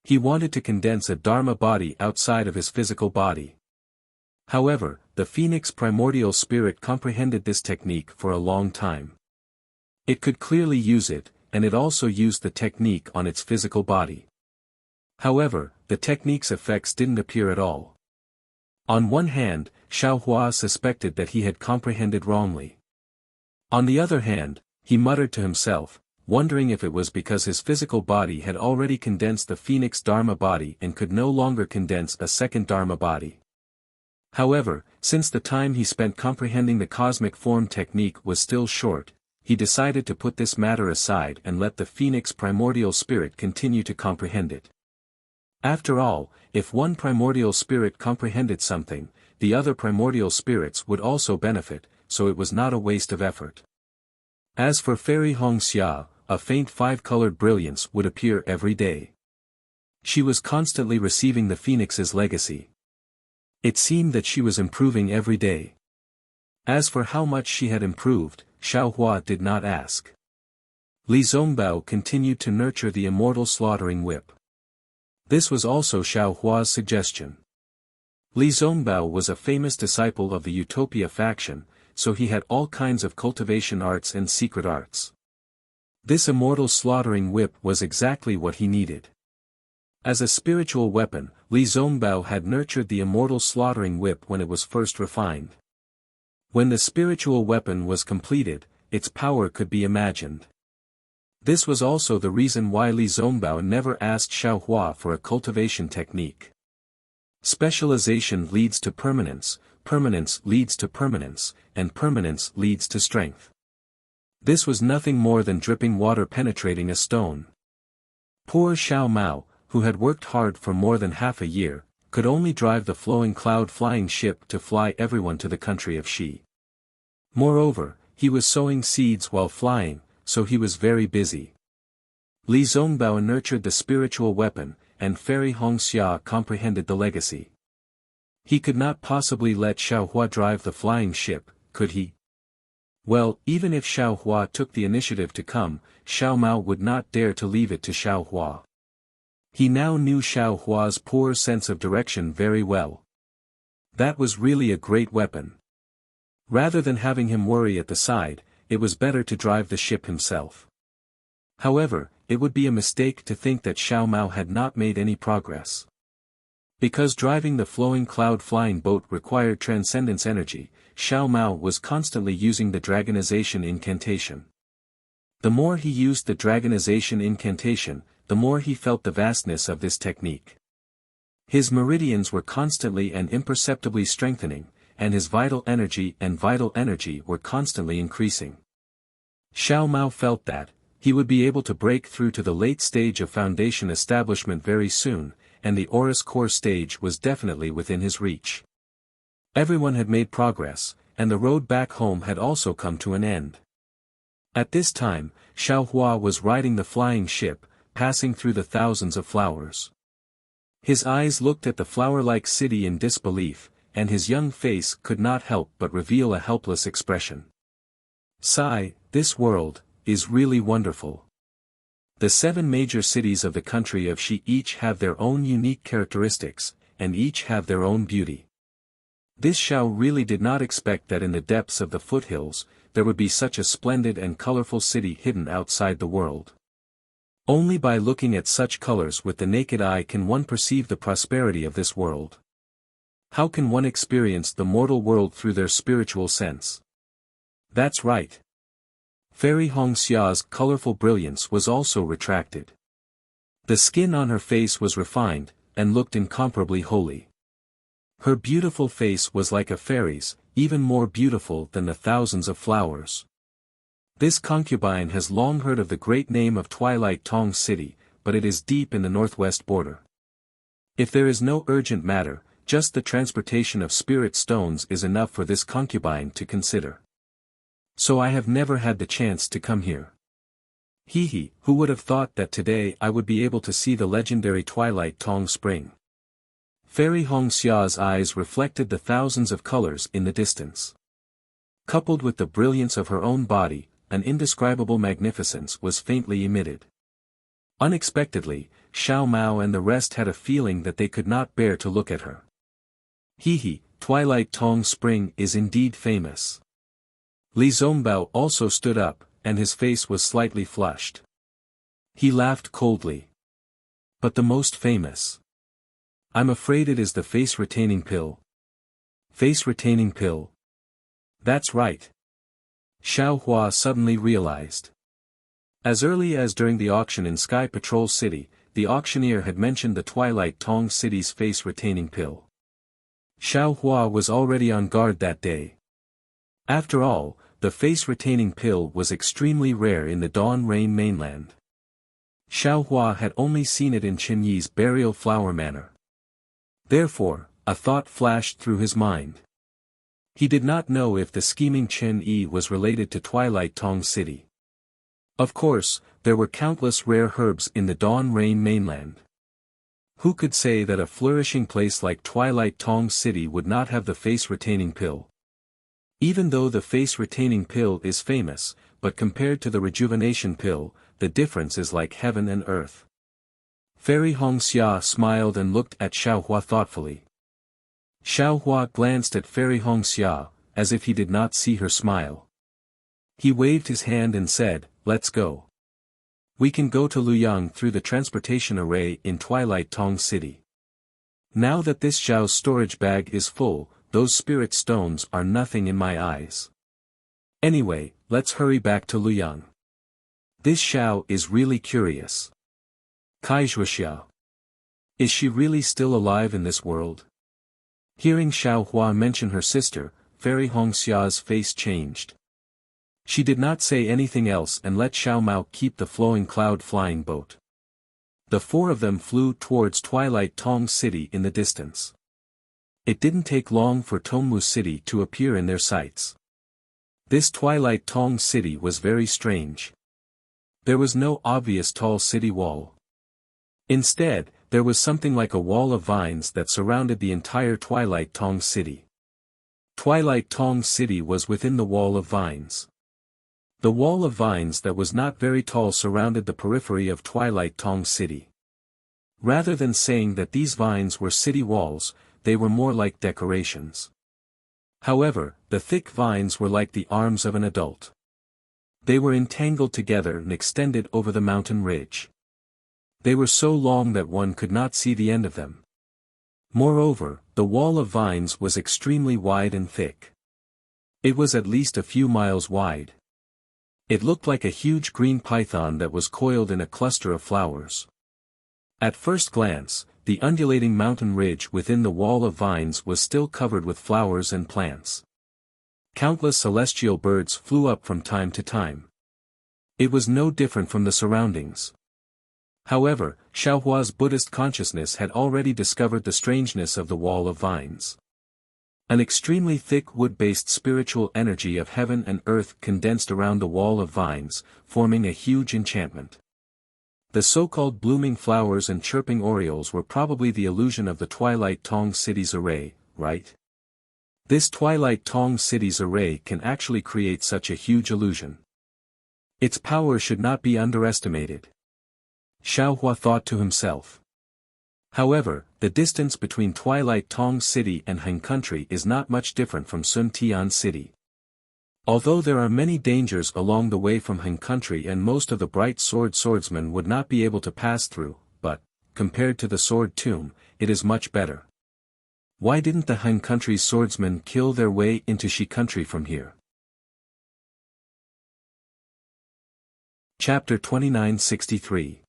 He wanted to condense a Dharma body outside of his physical body. However, the Phoenix primordial spirit comprehended this technique for a long time. It could clearly use it, and it also used the technique on its physical body. However, the technique's effects didn't appear at all. On one hand, Xiaohua suspected that he had comprehended wrongly. On the other hand, he muttered to himself, wondering if it was because his physical body had already condensed the Phoenix Dharma body and could no longer condense a second Dharma body. However, since the time he spent comprehending the cosmic form technique was still short, he decided to put this matter aside and let the Phoenix primordial spirit continue to comprehend it. After all, if one primordial spirit comprehended something, the other primordial spirits would also benefit, so it was not a waste of effort. As for Fairy Hongxia, a faint five-colored brilliance would appear every day. She was constantly receiving the Phoenix's legacy. It seemed that she was improving every day. As for how much she had improved, Xiaohua did not ask. Li Zongbao continued to nurture the immortal slaughtering whip. This was also Xiaohua's suggestion. Li Zongbao was a famous disciple of the Utopia faction, so he had all kinds of cultivation arts and secret arts. This immortal slaughtering whip was exactly what he needed. As a spiritual weapon, Li Zongbao had nurtured the immortal slaughtering whip when it was first refined. When the spiritual weapon was completed, its power could be imagined. This was also the reason why Li Zongbao never asked Xiaohua for a cultivation technique. Specialization leads to permanence, permanence leads to permanence, and permanence leads to strength. This was nothing more than dripping water penetrating a stone. Poor Xiao Mao, who had worked hard for more than half a year, could only drive the flowing cloud flying ship to fly everyone to the country of Xi. Moreover, he was sowing seeds while flying, so he was very busy. Li Zongbao nurtured the spiritual weapon, and Fairy Hongxia comprehended the legacy. He could not possibly let Xiaohua drive the flying ship, could he? Well, even if Xiaohua took the initiative to come, Xiao Mao would not dare to leave it to Xiaohua. He now knew Xiaohua's poor sense of direction very well. That was really a great weapon. Rather than having him worry at the side, it was better to drive the ship himself. However, it would be a mistake to think that Xiao Mao had not made any progress. Because driving the flowing cloud flying boat required transcendence energy, Xiao Mao was constantly using the dragonization incantation. The more he used the dragonization incantation, the more he felt the vastness of this technique. His meridians were constantly and imperceptibly strengthening, and his vital energy were constantly increasing. Xiao Mao felt that he would be able to break through to the late stage of foundation establishment very soon, and the Aurus core stage was definitely within his reach. Everyone had made progress, and the road back home had also come to an end. At this time, Xiaohua was riding the flying ship, passing through the thousands of flowers. His eyes looked at the flower-like city in disbelief, and his young face could not help but reveal a helpless expression. Sigh, this world is really wonderful. The 7 major cities of the country of Xi each have their own unique characteristics, and each have their own beauty. This Xiao really did not expect that in the depths of the foothills, there would be such a splendid and colorful city hidden outside the world. Only by looking at such colors with the naked eye can one perceive the prosperity of this world. How can one experience the mortal world through their spiritual sense? That's right. Fairy Hongxia's colorful brilliance was also retracted. The skin on her face was refined, and looked incomparably holy. Her beautiful face was like a fairy's, even more beautiful than the thousands of flowers. This concubine has long heard of the great name of Twilight Tong City, but it is deep in the northwest border. If there is no urgent matter, just the transportation of spirit stones is enough for this concubine to consider. So I have never had the chance to come here. Hee, who would have thought that today I would be able to see the legendary Twilight Tong Spring? Fairy Hongxia's eyes reflected the thousands of colors in the distance. Coupled with the brilliance of her own body, an indescribable magnificence was faintly emitted. Unexpectedly, Xiao Mao and the rest had a feeling that they could not bear to look at her. Hee, Twilight Tong Spring is indeed famous. Li Zongbao also stood up, and his face was slightly flushed. He laughed coldly. But the most famous. I'm afraid it is the face-retaining pill. Face-retaining pill? That's right. Xiaohua suddenly realized. As early as during the auction in Sky Patrol City, the auctioneer had mentioned the Twilight Tong City's face-retaining pill. Xiaohua was already on guard that day. After all, the face-retaining pill was extremely rare in the Dawn Rain mainland. Xiaohua had only seen it in Qinyi's burial flower manor. Therefore, a thought flashed through his mind. He did not know if the scheming Chen Yi was related to Twilight Tong City. Of course, there were countless rare herbs in the Dawn Rain mainland. Who could say that a flourishing place like Twilight Tong City would not have the face-retaining pill? Even though the face-retaining pill is famous, but compared to the rejuvenation pill, the difference is like heaven and earth. Fairy Hongxia smiled and looked at Xiaohua thoughtfully. Xiaohua glanced at Fairy Hongxia, as if he did not see her smile. He waved his hand and said, "Let's go. We can go to Luoyang through the transportation array in Twilight Tong City. Now that this Xiao's storage bag is full, those spirit stones are nothing in my eyes. Anyway, let's hurry back to Luoyang. This Xiao is really curious. Kaizhuxiao. Is she really still alive in this world?" Hearing Xiaohua mention her sister, Fairy Hongxia's face changed. She did not say anything else and let Xiao Mao keep the flowing cloud flying boat. The 4 of them flew towards Twilight Tong City in the distance. It didn't take long for Tongmu City to appear in their sights. This Twilight Tong City was very strange. There was no obvious tall city wall. Instead, there was something like a wall of vines that surrounded the entire Twilight Tong City. Twilight Tong City was within the wall of vines. The wall of vines that was not very tall surrounded the periphery of Twilight Tong City. Rather than saying that these vines were city walls, they were more like decorations. However, the thick vines were like the arms of an adult. They were entangled together and extended over the mountain ridge. They were so long that one could not see the end of them. Moreover, the wall of vines was extremely wide and thick. It was at least a few miles wide. It looked like a huge green python that was coiled in a cluster of flowers. At first glance, the undulating mountain ridge within the wall of vines was still covered with flowers and plants. Countless celestial birds flew up from time to time. It was no different from the surroundings. However, Xiaohua's Buddhist consciousness had already discovered the strangeness of the wall of vines. An extremely thick wood-based spiritual energy of heaven and earth condensed around the wall of vines, forming a huge enchantment. The so-called blooming flowers and chirping orioles were probably the illusion of the Twilight Tong City's array, right? This Twilight Tong City's array can actually create such a huge illusion. Its power should not be underestimated. Xiaohua thought to himself. However, the distance between Twilight Tong City and Han Country is not much different from Sun Tian City. Although there are many dangers along the way from Han Country and most of the bright swordsmen would not be able to pass through, but, compared to the Sword Tomb, it is much better. Why didn't the Han Country's swordsmen kill their way into Shi Country from here? Chapter 2963.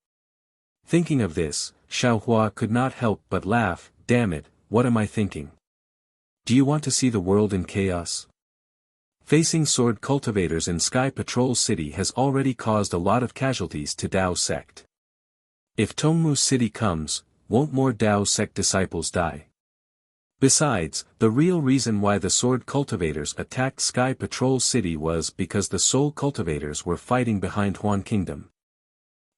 Thinking of this, Xiaohua could not help but laugh. Damn it, what am I thinking? Do you want to see the world in chaos? Facing sword cultivators in Sky Patrol City has already caused a lot of casualties to Dao sect. If Tongmu City comes, won't more Dao sect disciples die? Besides, the real reason why the sword cultivators attacked Sky Patrol City was because the soul cultivators were fighting behind Huan Kingdom.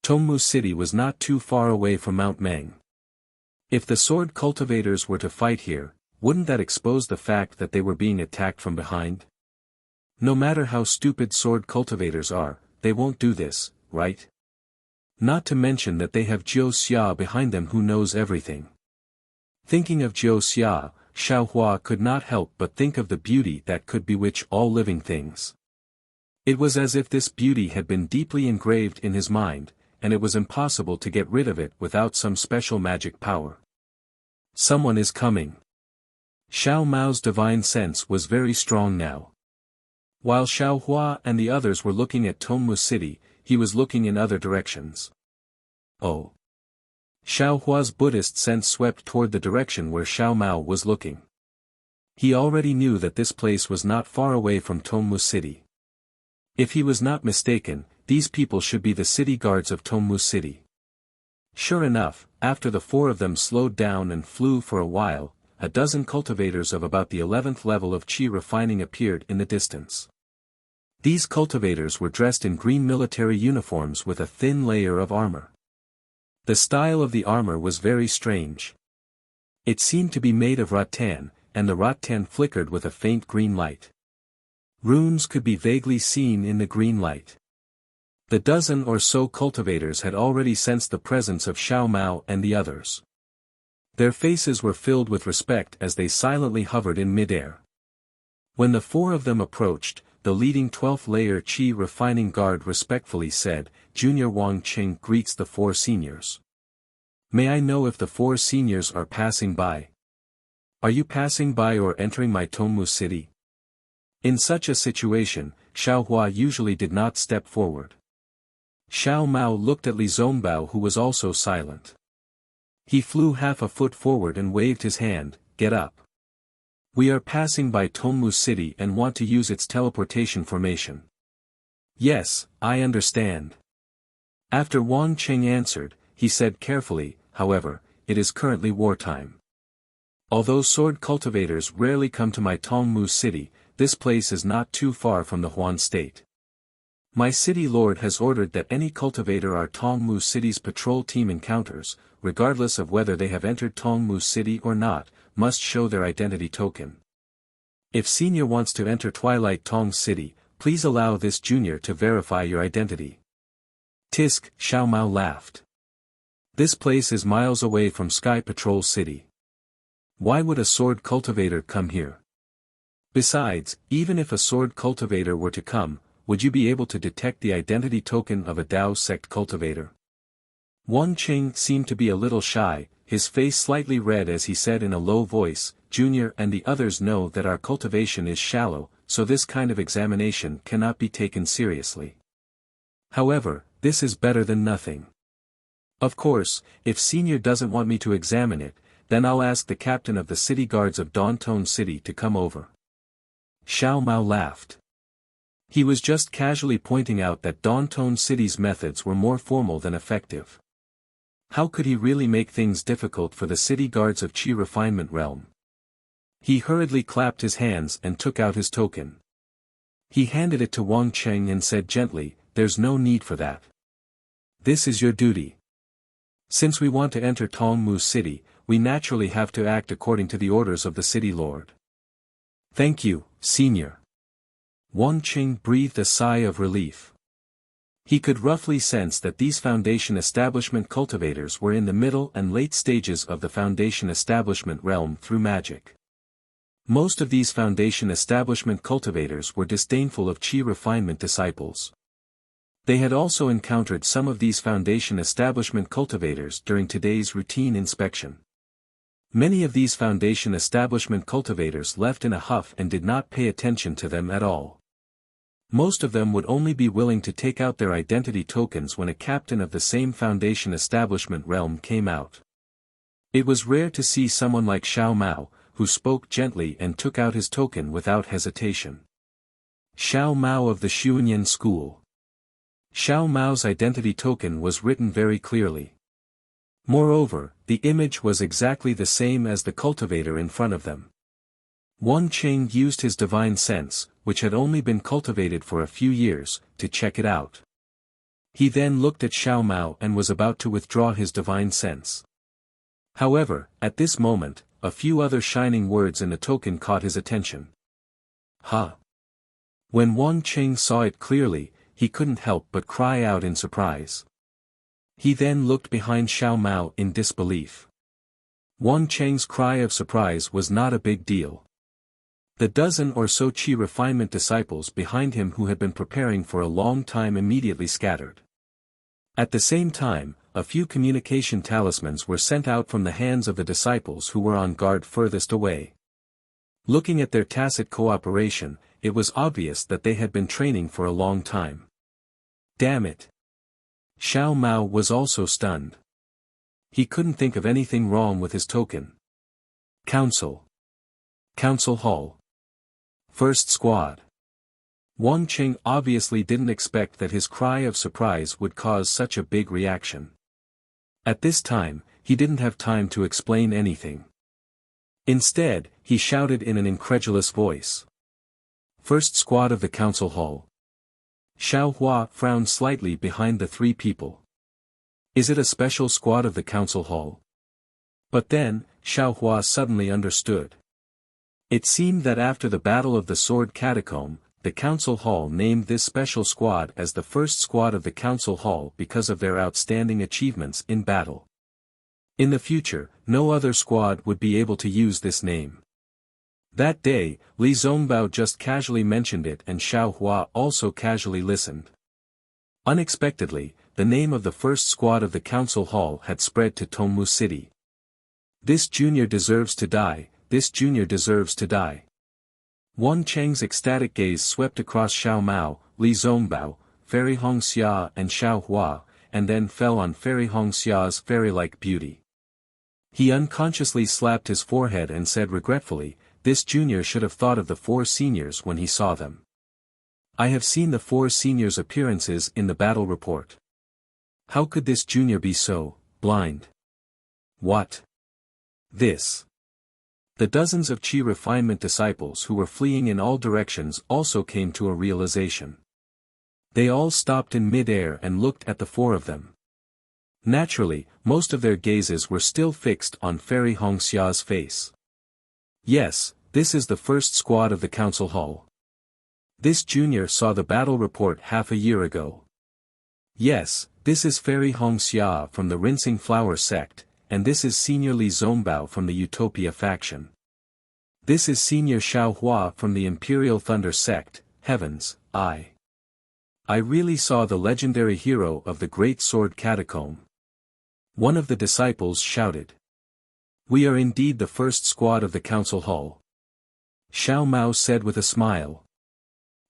Tongmu City was not too far away from Mount Meng. If the sword cultivators were to fight here, wouldn't that expose the fact that they were being attacked from behind? No matter how stupid sword cultivators are, they won't do this, right? Not to mention that they have Jiu Xia behind them who knows everything. Thinking of Jiu Xia, Xiaohua could not help but think of the beauty that could bewitch all living things. It was as if this beauty had been deeply engraved in his mind, and it was impossible to get rid of it without some special magic power. Someone is coming. Xiao Mao's divine sense was very strong now. While Xiaohua and the others were looking at Tongmu City, he was looking in other directions. Oh. Xiaohua's Buddhist sense swept toward the direction where Xiao Mao was looking. He already knew that this place was not far away from Tongmu City. If he was not mistaken, these people should be the city guards of Tongmu City. Sure enough, after the four of them slowed down and flew for a while, a dozen cultivators of about the 11th level of Qi refining appeared in the distance. These cultivators were dressed in green military uniforms with a thin layer of armor. The style of the armor was very strange. It seemed to be made of rattan, and the rattan flickered with a faint green light. Runes could be vaguely seen in the green light. The dozen or so cultivators had already sensed the presence of Xiao Mao and the others. Their faces were filled with respect as they silently hovered in midair. When the four of them approached, the leading 12th layer Qi refining guard respectfully said, Junior Wang Qing greets the four seniors. May I know if the four seniors are passing by? Are you passing by or entering my Tongmu City? In such a situation, Xiaohua usually did not step forward. Xiao Mao looked at Li Zongbao who was also silent. He flew half a foot forward and waved his hand, get up. We are passing by Tongmu City and want to use its teleportation formation. Yes, I understand. After Wang Qing answered, he said carefully, however, it is currently wartime. Although sword cultivators rarely come to my Tongmu City, this place is not too far from the Huan state. My city lord has ordered that any cultivator our Tongmu City's patrol team encounters, regardless of whether they have entered Tongmu City or not, must show their identity token. If senior wants to enter Twilight Tong City, please allow this junior to verify your identity. Tisk, Xiao Mao laughed. This place is miles away from Sky Patrol City. Why would a sword cultivator come here? Besides, even if a sword cultivator were to come, would you be able to detect the identity token of a Dao sect cultivator? Wang Qing seemed to be a little shy, his face slightly red as he said in a low voice, Junior and the others know that our cultivation is shallow, so this kind of examination cannot be taken seriously. However, this is better than nothing. Of course, if Senior doesn't want me to examine it, then I'll ask the captain of the city guards of Dantone City to come over. Xiao Mao laughed. He was just casually pointing out that Dantone City's methods were more formal than effective. How could he really make things difficult for the city guards of Qi Refinement Realm? He hurriedly clapped his hands and took out his token. He handed it to Wang Cheng and said gently, "There's no need for that. This is your duty. Since we want to enter Tongmu City, we naturally have to act according to the orders of the city lord." "Thank you, senior." Wang Cheng breathed a sigh of relief. He could roughly sense that these Foundation Establishment cultivators were in the middle and late stages of the Foundation Establishment realm through magic. Most of these Foundation Establishment cultivators were disdainful of Qi refinement disciples. They had also encountered some of these Foundation Establishment cultivators during today's routine inspection. Many of these Foundation Establishment cultivators left in a huff and did not pay attention to them at all. Most of them would only be willing to take out their identity tokens when a captain of the same Foundation Establishment realm came out. It was rare to see someone like Xiao Mao, who spoke gently and took out his token without hesitation. Xiao Mao of the Xuanyan School. Xiao Mao's identity token was written very clearly. Moreover, the image was exactly the same as the cultivator in front of them. Wang Cheng used his divine sense, which had only been cultivated for a few years, to check it out. He then looked at Xiao Mao and was about to withdraw his divine sense. However, at this moment, a few other shining words in the token caught his attention. "Ha!" When Wang Cheng saw it clearly, he couldn't help but cry out in surprise. He then looked behind Xiao Mao in disbelief. Wang Cheng's cry of surprise was not a big deal. The dozen or so Qi refinement disciples behind him who had been preparing for a long time immediately scattered. At the same time, a few communication talismans were sent out from the hands of the disciples who were on guard furthest away. Looking at their tacit cooperation, it was obvious that they had been training for a long time. Damn it! Xiao Mao was also stunned. He couldn't think of anything wrong with his token. Council Hall. First Squad. Wang Cheng obviously didn't expect that his cry of surprise would cause such a big reaction. At this time, he didn't have time to explain anything. Instead, he shouted in an incredulous voice. "First Squad of the Council Hall." Xiao Hua frowned slightly behind the three people. "Is it a special squad of the Council Hall?" But then, Xiao Hua suddenly understood. It seemed that after the Battle of the Sword Catacomb, the Council Hall named this special squad as the first squad of the Council Hall because of their outstanding achievements in battle. In the future, no other squad would be able to use this name. That day, Li Zongbao just casually mentioned it and Xiao Hua also casually listened. Unexpectedly, the name of the first squad of the Council Hall had spread to Tongmu City. "This junior deserves to die, this junior deserves to die." Wang Cheng's ecstatic gaze swept across Xiao Mao, Li Zongbao, Fairy Hongxia and Xiao Hua, and then fell on Fairy Hongxia's fairy-like beauty. He unconsciously slapped his forehead and said regretfully, "This junior should have thought of the four seniors when he saw them. I have seen the four seniors' appearances in the battle report. How could this junior be so blind? What? This?" The dozens of Qi refinement disciples who were fleeing in all directions also came to a realization. They all stopped in mid-air and looked at the four of them. Naturally, most of their gazes were still fixed on Fairy Hongxia's face. "Yes, this is the first squad of the Council Hall. This junior saw the battle report half a year ago. Yes, this is Fairy Hongxia from the Rinsing Flower sect, and this is Senior Li Zongbao from the Utopia faction. This is Senior Xiao Hua from the Imperial Thunder sect. Heavens, I really saw the legendary hero of the Great Sword Catacomb." One of the disciples shouted. "We are indeed the first squad of the Council Hall," Xiao Mao said with a smile.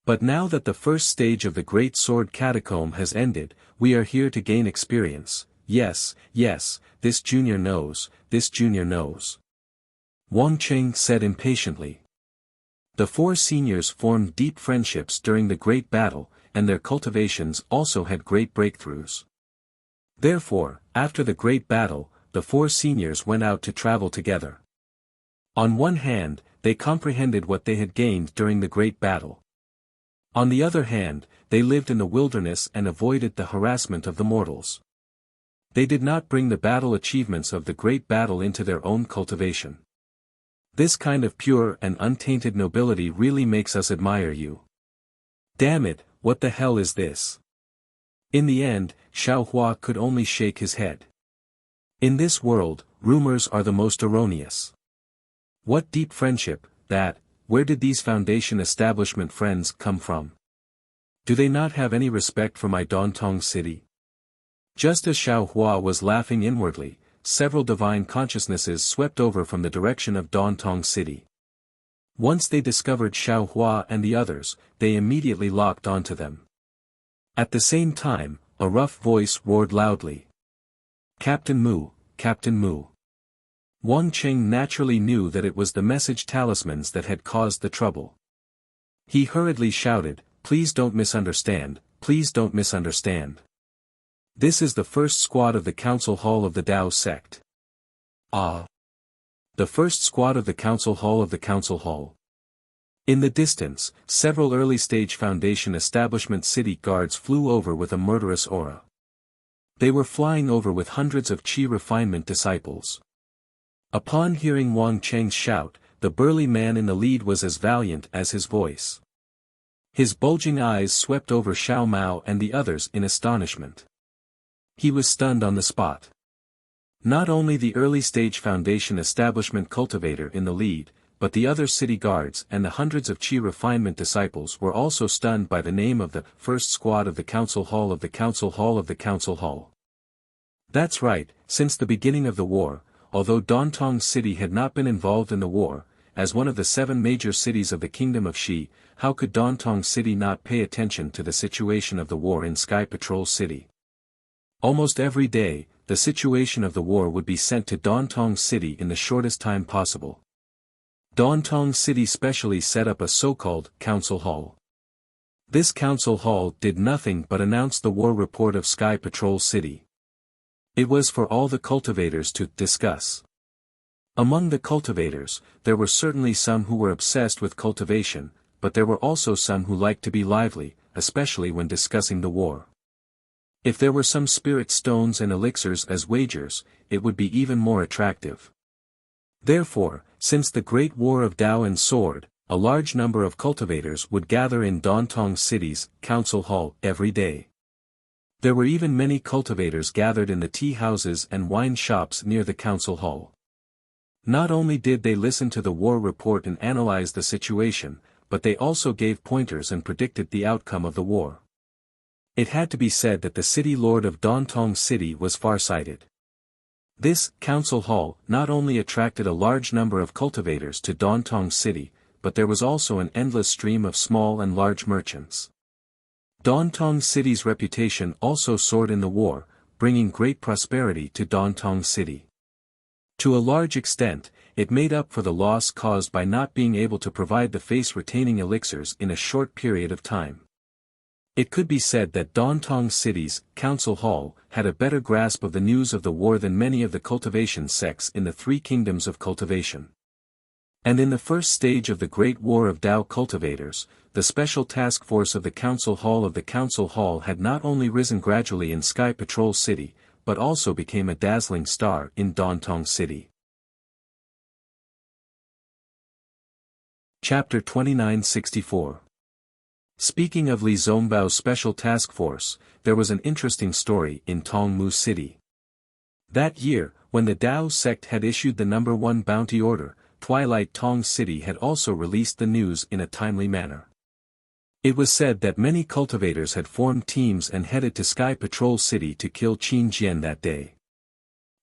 "But now that the first stage of the Great Sword Catacomb has ended, we are here to gain experience. Yes, this junior knows, this junior knows," Wang Cheng said impatiently. The four seniors formed deep friendships during the great battle, and their cultivations also had great breakthroughs. Therefore, after the great battle, the four seniors went out to travel together. On one hand, they comprehended what they had gained during the great battle. On the other hand, they lived in the wilderness and avoided the harassment of the mortals. They did not bring the battle achievements of the great battle into their own cultivation. This kind of pure and untainted nobility really makes us admire you. Damn it, what the hell is this? In the end, Xiaohua could only shake his head. In this world, rumors are the most erroneous. What deep friendship, that, where did these foundation establishment friends come from? Do they not have any respect for my Dantong city? Just as Xiaohua was laughing inwardly, several divine consciousnesses swept over from the direction of Dantong city. Once they discovered Xiaohua and the others, they immediately locked onto them. At the same time, a rough voice roared loudly. Captain Mu, Captain Mu. Wang Qing naturally knew that it was the message talismans that had caused the trouble. He hurriedly shouted, please don't misunderstand, please don't misunderstand. This is the first squad of the council hall of the Dao sect. Ah. The first squad of the council hall of the council hall. In the distance, several early-stage foundation establishment city guards flew over with a murderous aura. They were flying over with hundreds of Qi refinement disciples. Upon hearing Wang Cheng's shout, the burly man in the lead was as valiant as his voice. His bulging eyes swept over Xiao Mao and the others in astonishment. He was stunned on the spot. Not only the early-stage foundation establishment cultivator in the lead, but the other city guards and the hundreds of Qi refinement disciples were also stunned by the name of the first squad of the council hall of the council hall of the council hall. That's right, since the beginning of the war, although Dantong city had not been involved in the war, as one of the 7 major cities of the kingdom of Shi, how could Dantong city not pay attention to the situation of the war in Sky Patrol City? Almost every day, the situation of the war would be sent to Dantong city in the shortest time possible. Dantong city specially set up a so-called council hall. This council hall did nothing but announce the war report of Sky Patrol City. It was for all the cultivators to discuss. Among the cultivators, there were certainly some who were obsessed with cultivation, but there were also some who liked to be lively, especially when discussing the war. If there were some spirit stones and elixirs as wagers, it would be even more attractive. Therefore, since the Great War of Dao and Sword, a large number of cultivators would gather in Dantong City's council hall every day. There were even many cultivators gathered in the tea houses and wine shops near the council hall. Not only did they listen to the war report and analyze the situation, but they also gave pointers and predicted the outcome of the war. It had to be said that the city lord of Dantong City was farsighted. This council hall not only attracted a large number of cultivators to Dantong City, but there was also an endless stream of small and large merchants. Dantong City's reputation also soared in the war, bringing great prosperity to Dantong City. To a large extent, it made up for the loss caused by not being able to provide the face-retaining elixirs in a short period of time. It could be said that Dantong City's council hall had a better grasp of the news of the war than many of the cultivation sects in the 3 kingdoms of cultivation. And in the first stage of the Great War of Dao cultivators, the special task force of the council hall had not only risen gradually in Sky Patrol City, but also became a dazzling star in Dantong City. Chapter 2964. Speaking of Li Zongbao's special task force, there was an interesting story in Tongmu City. That year, when the Dao sect had issued the number 1 bounty order, Twilight Tong City had also released the news in a timely manner. It was said that many cultivators had formed teams and headed to Sky Patrol City to kill Qin Jian that day.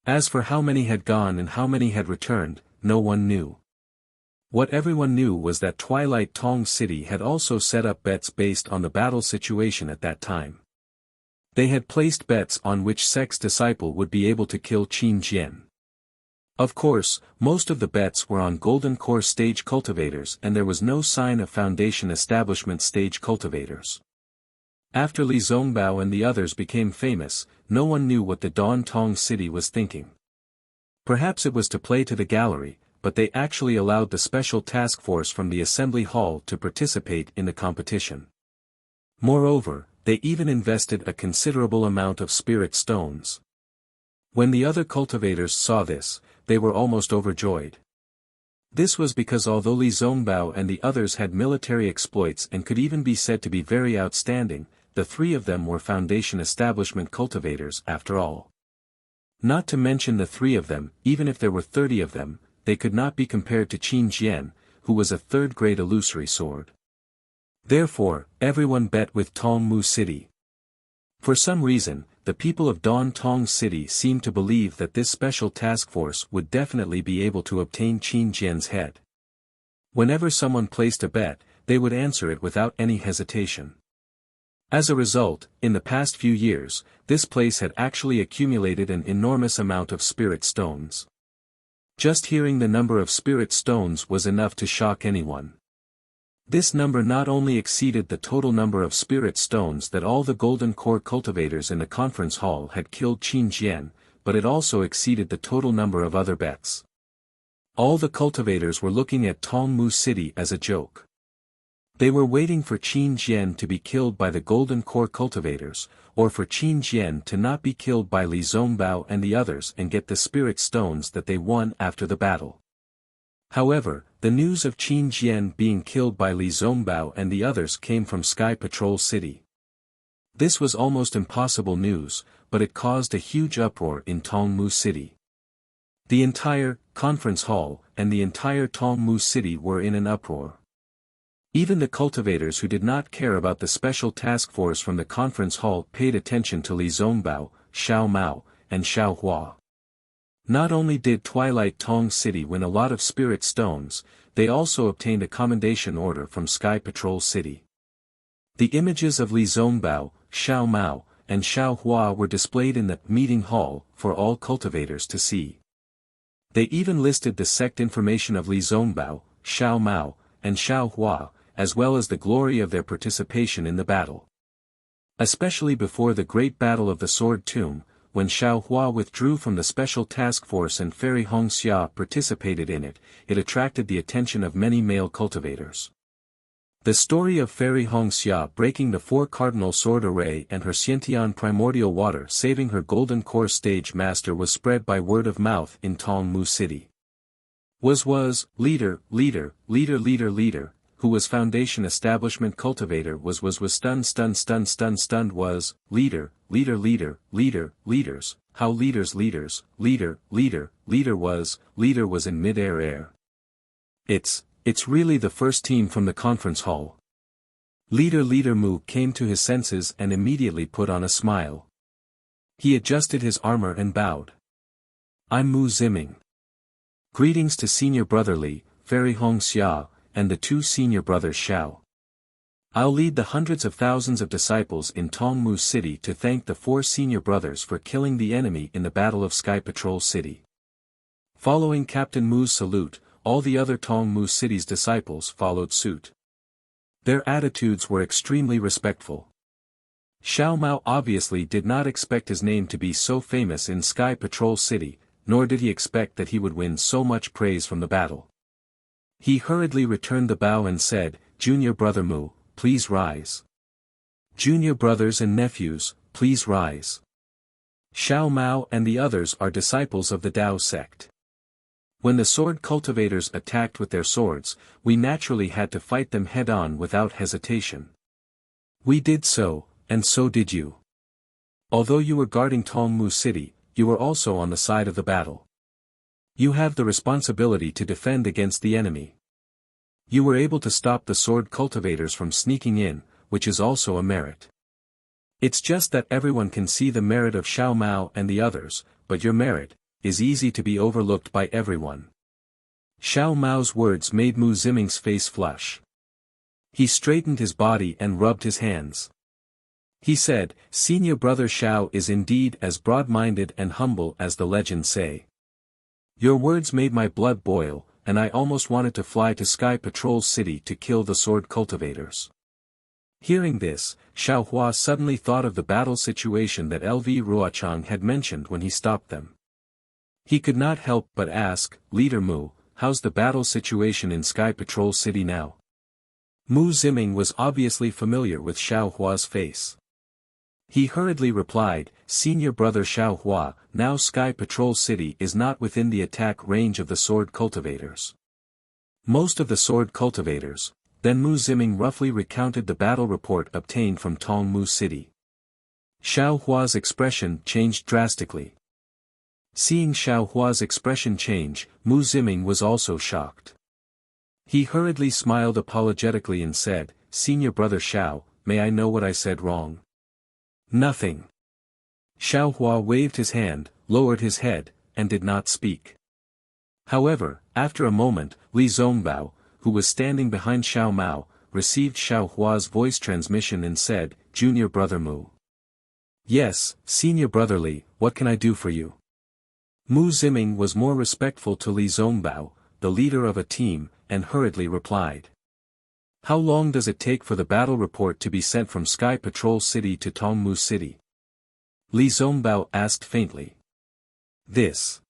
As for how many had gone and how many had returned, no one knew. What everyone knew was that Twilight Tong City had also set up bets based on the battle situation at that time. They had placed bets on which sect's disciple would be able to kill Qin Jian. Of course, most of the bets were on Golden Core stage cultivators and there was no sign of Foundation Establishment stage cultivators. After Li Zongbao and the others became famous, no one knew what the Dantong City was thinking. Perhaps it was to play to the gallery, but they actually allowed the special task force from the assembly hall to participate in the competition. Moreover, they even invested a considerable amount of spirit stones. When the other cultivators saw this, they were almost overjoyed. This was because although Li Zongbao and the others had military exploits and could even be said to be very outstanding, the three of them were Foundation establishment cultivators after all. Not to mention the three of them, even if there were 30 of them, they could not be compared to Qin Jian, who was a third-grade illusory sword. Therefore, everyone bet with Tong Mu City. For some reason, the people of Don Tong City seemed to believe that this special task force would definitely be able to obtain Qin Jian's head. Whenever someone placed a bet, they would answer it without any hesitation. As a result, in the past few years, this place had actually accumulated an enormous amount of spirit stones. Just hearing the number of spirit stones was enough to shock anyone. This number not only exceeded the total number of spirit stones that all the golden core cultivators in the conference hall had killed Qin Jian, but it also exceeded the total number of other bets. All the cultivators were looking at Tong Mu City as a joke. They were waiting for Qin Jian to be killed by the golden core cultivators, or for Qin Jian to not be killed by Li Zongbao and the others and get the spirit stones that they won after the battle. However, the news of Qin Jian being killed by Li Zongbao and the others came from Sky Patrol City. This was almost impossible news, but it caused a huge uproar in Tong Mu City. The entire conference hall and the entire Tong Mu City were in an uproar. Even the cultivators who did not care about the special task force from the conference hall paid attention to Li Zongbao, Xiao Mao, and Xiao Hua. Not only did Twilight Tong City win a lot of spirit stones, they also obtained a commendation order from Sky Patrol City. The images of Li Zongbao, Xiao Mao, and Xiao Hua were displayed in the meeting hall for all cultivators to see. They even listed the sect information of Li Zongbao, Xiao Mao, and Xiao Hua, as well as the glory of their participation in the battle. Especially before the Great Battle of the Sword Tomb, when Xiao Hua withdrew from the Special Task Force and Fairy Hongxia participated in it, it attracted the attention of many male cultivators. The story of Fairy Hongxia breaking the 4 cardinal sword array and her Xiantian primordial water saving her golden core stage master was spread by word of mouth in Tong Mu City. Leader, who was Foundation establishment cultivator was stunned was, leaders, how leader was in mid-air. It's really the first team from the conference hall. Leader Mu came to his senses and immediately put on a smile. He adjusted his armor and bowed. I'm Mu Ziming. Greetings to Senior Brother Li, Fairy Hongxia, and the 2 senior brothers Xiao. I'll lead the hundreds of thousands of disciples in Tong Mu City to thank the 4 senior brothers for killing the enemy in the Battle of Sky Patrol City. Following Captain Mu's salute, all the other Tong Mu City's disciples followed suit. Their attitudes were extremely respectful. Xiao Mao obviously did not expect his name to be so famous in Sky Patrol City, nor did he expect that he would win so much praise from the battle. He hurriedly returned the bow and said, Junior Brother Mu, please rise. Junior brothers and nephews, please rise. Xiao Mao and the others are disciples of the Dao sect. When the sword cultivators attacked with their swords, we naturally had to fight them head-on without hesitation. We did so, and so did you. Although you were guarding Tong Mu City, you were also on the side of the battle. You have the responsibility to defend against the enemy. You were able to stop the sword cultivators from sneaking in, which is also a merit. It's just that everyone can see the merit of Xiao Mao and the others, but your merit is easy to be overlooked by everyone. Xiao Mao's words made Mu Ziming's face flush. He straightened his body and rubbed his hands. He said, Senior Brother Xiao is indeed as broad-minded and humble as the legends say. Your words made my blood boil, and I almost wanted to fly to Sky Patrol City to kill the sword cultivators. Hearing this, Xiao Hua suddenly thought of the battle situation that LV Ruochang had mentioned when he stopped them. He could not help but ask, Leader Mu, how's the battle situation in Sky Patrol City now? Mu Ziming was obviously familiar with Xiao Hua's face. He hurriedly replied, Senior Brother Xiao Hua, now Sky Patrol City is not within the attack range of the sword cultivators. Most of the sword cultivators. Then Mu Ziming roughly recounted the battle report obtained from Tongmu City. Xiao Hua's expression changed drastically. Seeing Xiao Hua's expression change, Mu Ziming was also shocked. He hurriedly smiled apologetically and said, Senior Brother Xiao, may I know what I said wrong? Nothing. Xiao Hua waved his hand, lowered his head, and did not speak. However, after a moment, Li Zongbao, who was standing behind Xiao Mao, received Xiao Hua's voice transmission and said, Junior Brother Mu. Yes, Senior Brother Li, what can I do for you? Mu Ziming was more respectful to Li Zongbao, the leader of a team, and hurriedly replied. How long does it take for the battle report to be sent from Sky Patrol City to Tongmu City? Li Zongbao asked faintly. This.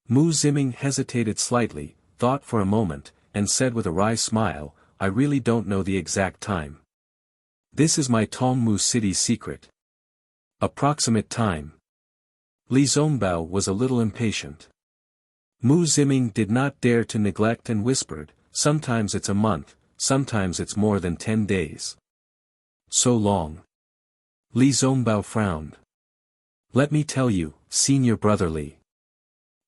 Mu Ziming hesitated slightly, thought for a moment, and said with a wry smile, I really don't know the exact time. This is my Tongmu City secret. Approximate time. Li Zongbao was a little impatient. Mu Ziming did not dare to neglect and whispered, sometimes it's a month, sometimes it's more than 10 days. So long. Li Zongbao frowned. Let me tell you, Senior Brother Li.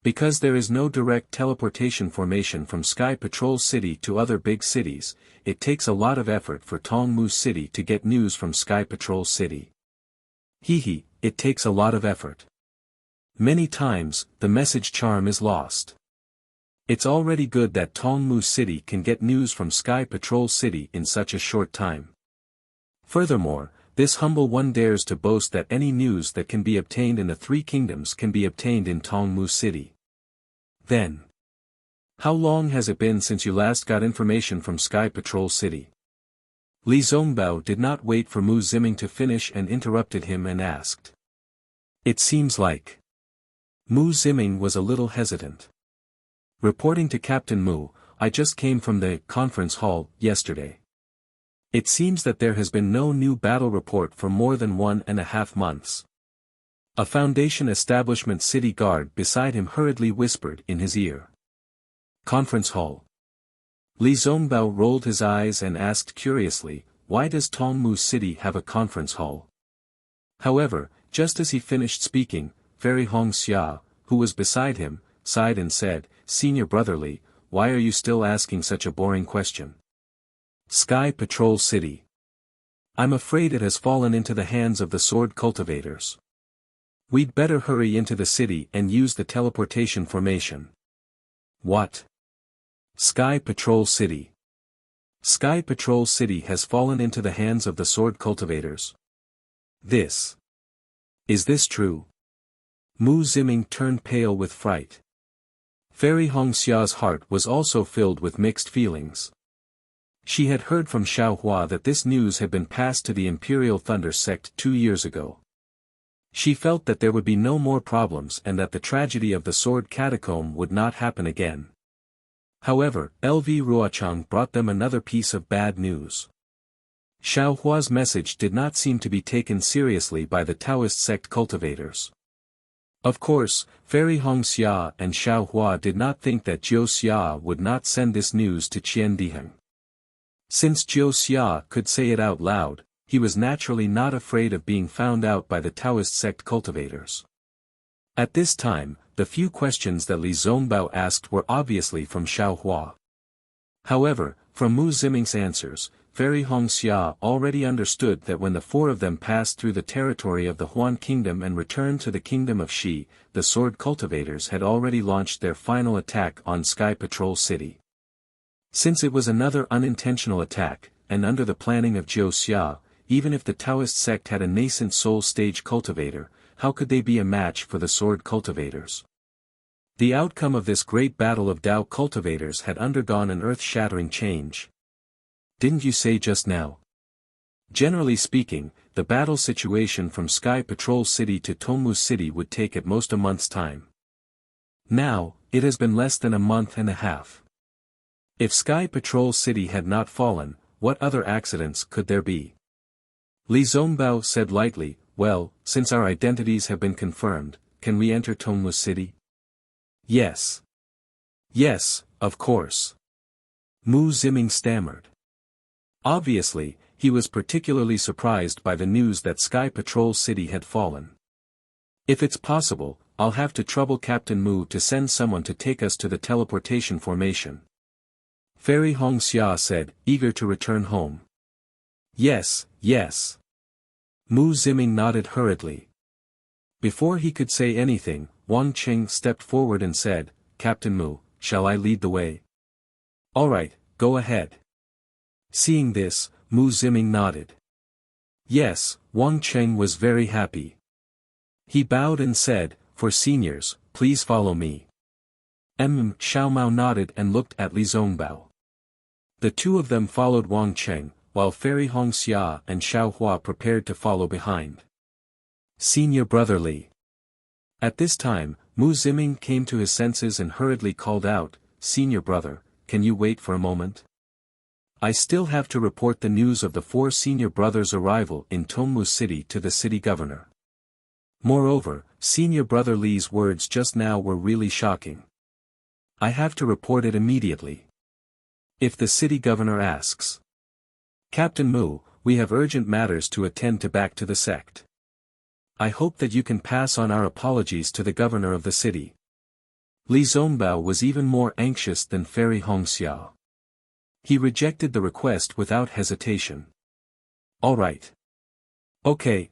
Because there is no direct teleportation formation from Sky Patrol City to other big cities, it takes a lot of effort for Tongmu City to get news from Sky Patrol City. Hehe, it takes a lot of effort. Many times, the message charm is lost. It's already good that Tongmu City can get news from Sky Patrol City in such a short time. Furthermore, this humble one dares to boast that any news that can be obtained in the Three Kingdoms can be obtained in Tongmu City. Then. How long has it been since you last got information from Sky Patrol City? Li Zongbao did not wait for Mu Ziming to finish and interrupted him and asked. It seems like. Mu Ziming was a little hesitant. Reporting to Captain Mu, I just came from the conference hall yesterday. It seems that there has been no new battle report for more than 1.5 months. A Foundation establishment city guard beside him hurriedly whispered in his ear. Conference hall. Li Zongbao rolled his eyes and asked curiously, why does Tongmu City have a conference hall? However, just as he finished speaking, Fairy Hong Xia, who was beside him, sighed and said, Senior Brother Li, why are you still asking such a boring question? Sky Patrol City. I'm afraid it has fallen into the hands of the sword cultivators. We'd better hurry into the city and use the teleportation formation. What? Sky Patrol City. Sky Patrol City has fallen into the hands of the sword cultivators. This. Is this true? Mu Ziming turned pale with fright. Fairy Hongxia's heart was also filled with mixed feelings. She had heard from Xiao Hua that this news had been passed to the Imperial Thunder Sect 2 years ago. She felt that there would be no more problems and that the tragedy of the Sword Catacomb would not happen again. However, LV Ruochang brought them another piece of bad news. Xiao Hua's message did not seem to be taken seriously by the Taoist sect cultivators. Of course, Fairy Hongxia and Xiao Hua did not think that Jiu Xia would not send this news to Qian Diheng. Since Jiu Xia could say it out loud, he was naturally not afraid of being found out by the Taoist sect cultivators. At this time, the few questions that Li Zongbao asked were obviously from Xiao Hua. However, from Mu Ziming's answers, Fairy Hongxia already understood that when the four of them passed through the territory of the Huan Kingdom and returned to the Kingdom of Shi, the sword cultivators had already launched their final attack on Sky Patrol City. Since it was another unintentional attack, and under the planning of Jiu Xia, even if the Taoist sect had a nascent soul stage cultivator, how could they be a match for the sword cultivators? The outcome of this great battle of Dao cultivators had undergone an earth-shattering change. Didn't you say just now? Generally speaking, the battle situation from Sky Patrol City to Tongmu City would take at most a month's time. Now, It has been less than a month and a half. If Sky Patrol City had not fallen, what other accidents could there be? Li Zongbao said lightly, well, since our identities have been confirmed, can we enter Tongmu City? Yes. Yes, of course. Mu Ziming stammered. Obviously, he was particularly surprised by the news that Sky Patrol City had fallen. If it's possible, I'll have to trouble Captain Mu to send someone to take us to the teleportation formation. Fairy Hongxia said, eager to return home. Yes, yes. Mu Ziming nodded hurriedly. Before he could say anything, Wang Qing stepped forward and said, Captain Mu, shall I lead the way? All right, go ahead. Seeing this, Mu Ziming nodded. Yes, Wang Qing was very happy. He bowed and said, for seniors, please follow me. Xiaomao nodded and looked at Li Zongbao. The two of them followed Wang Qing, while Fairy Hongxia and Xiaohua prepared to follow behind. Senior brother Li. At this time, Mu Ziming came to his senses and hurriedly called out, Senior brother, can you wait for a moment? I still have to report the news of the 4 senior brothers' arrival in Tongmu City to the city governor. Moreover, senior brother Li's words just now were really shocking. I have to report it immediately. If the city governor asks. Captain Mu, we have urgent matters to attend to back to the sect. I hope that you can pass on our apologies to the governor of the city. Li Zongbao was even more anxious than Fairy Hongxia. He rejected the request without hesitation. All right. Okay.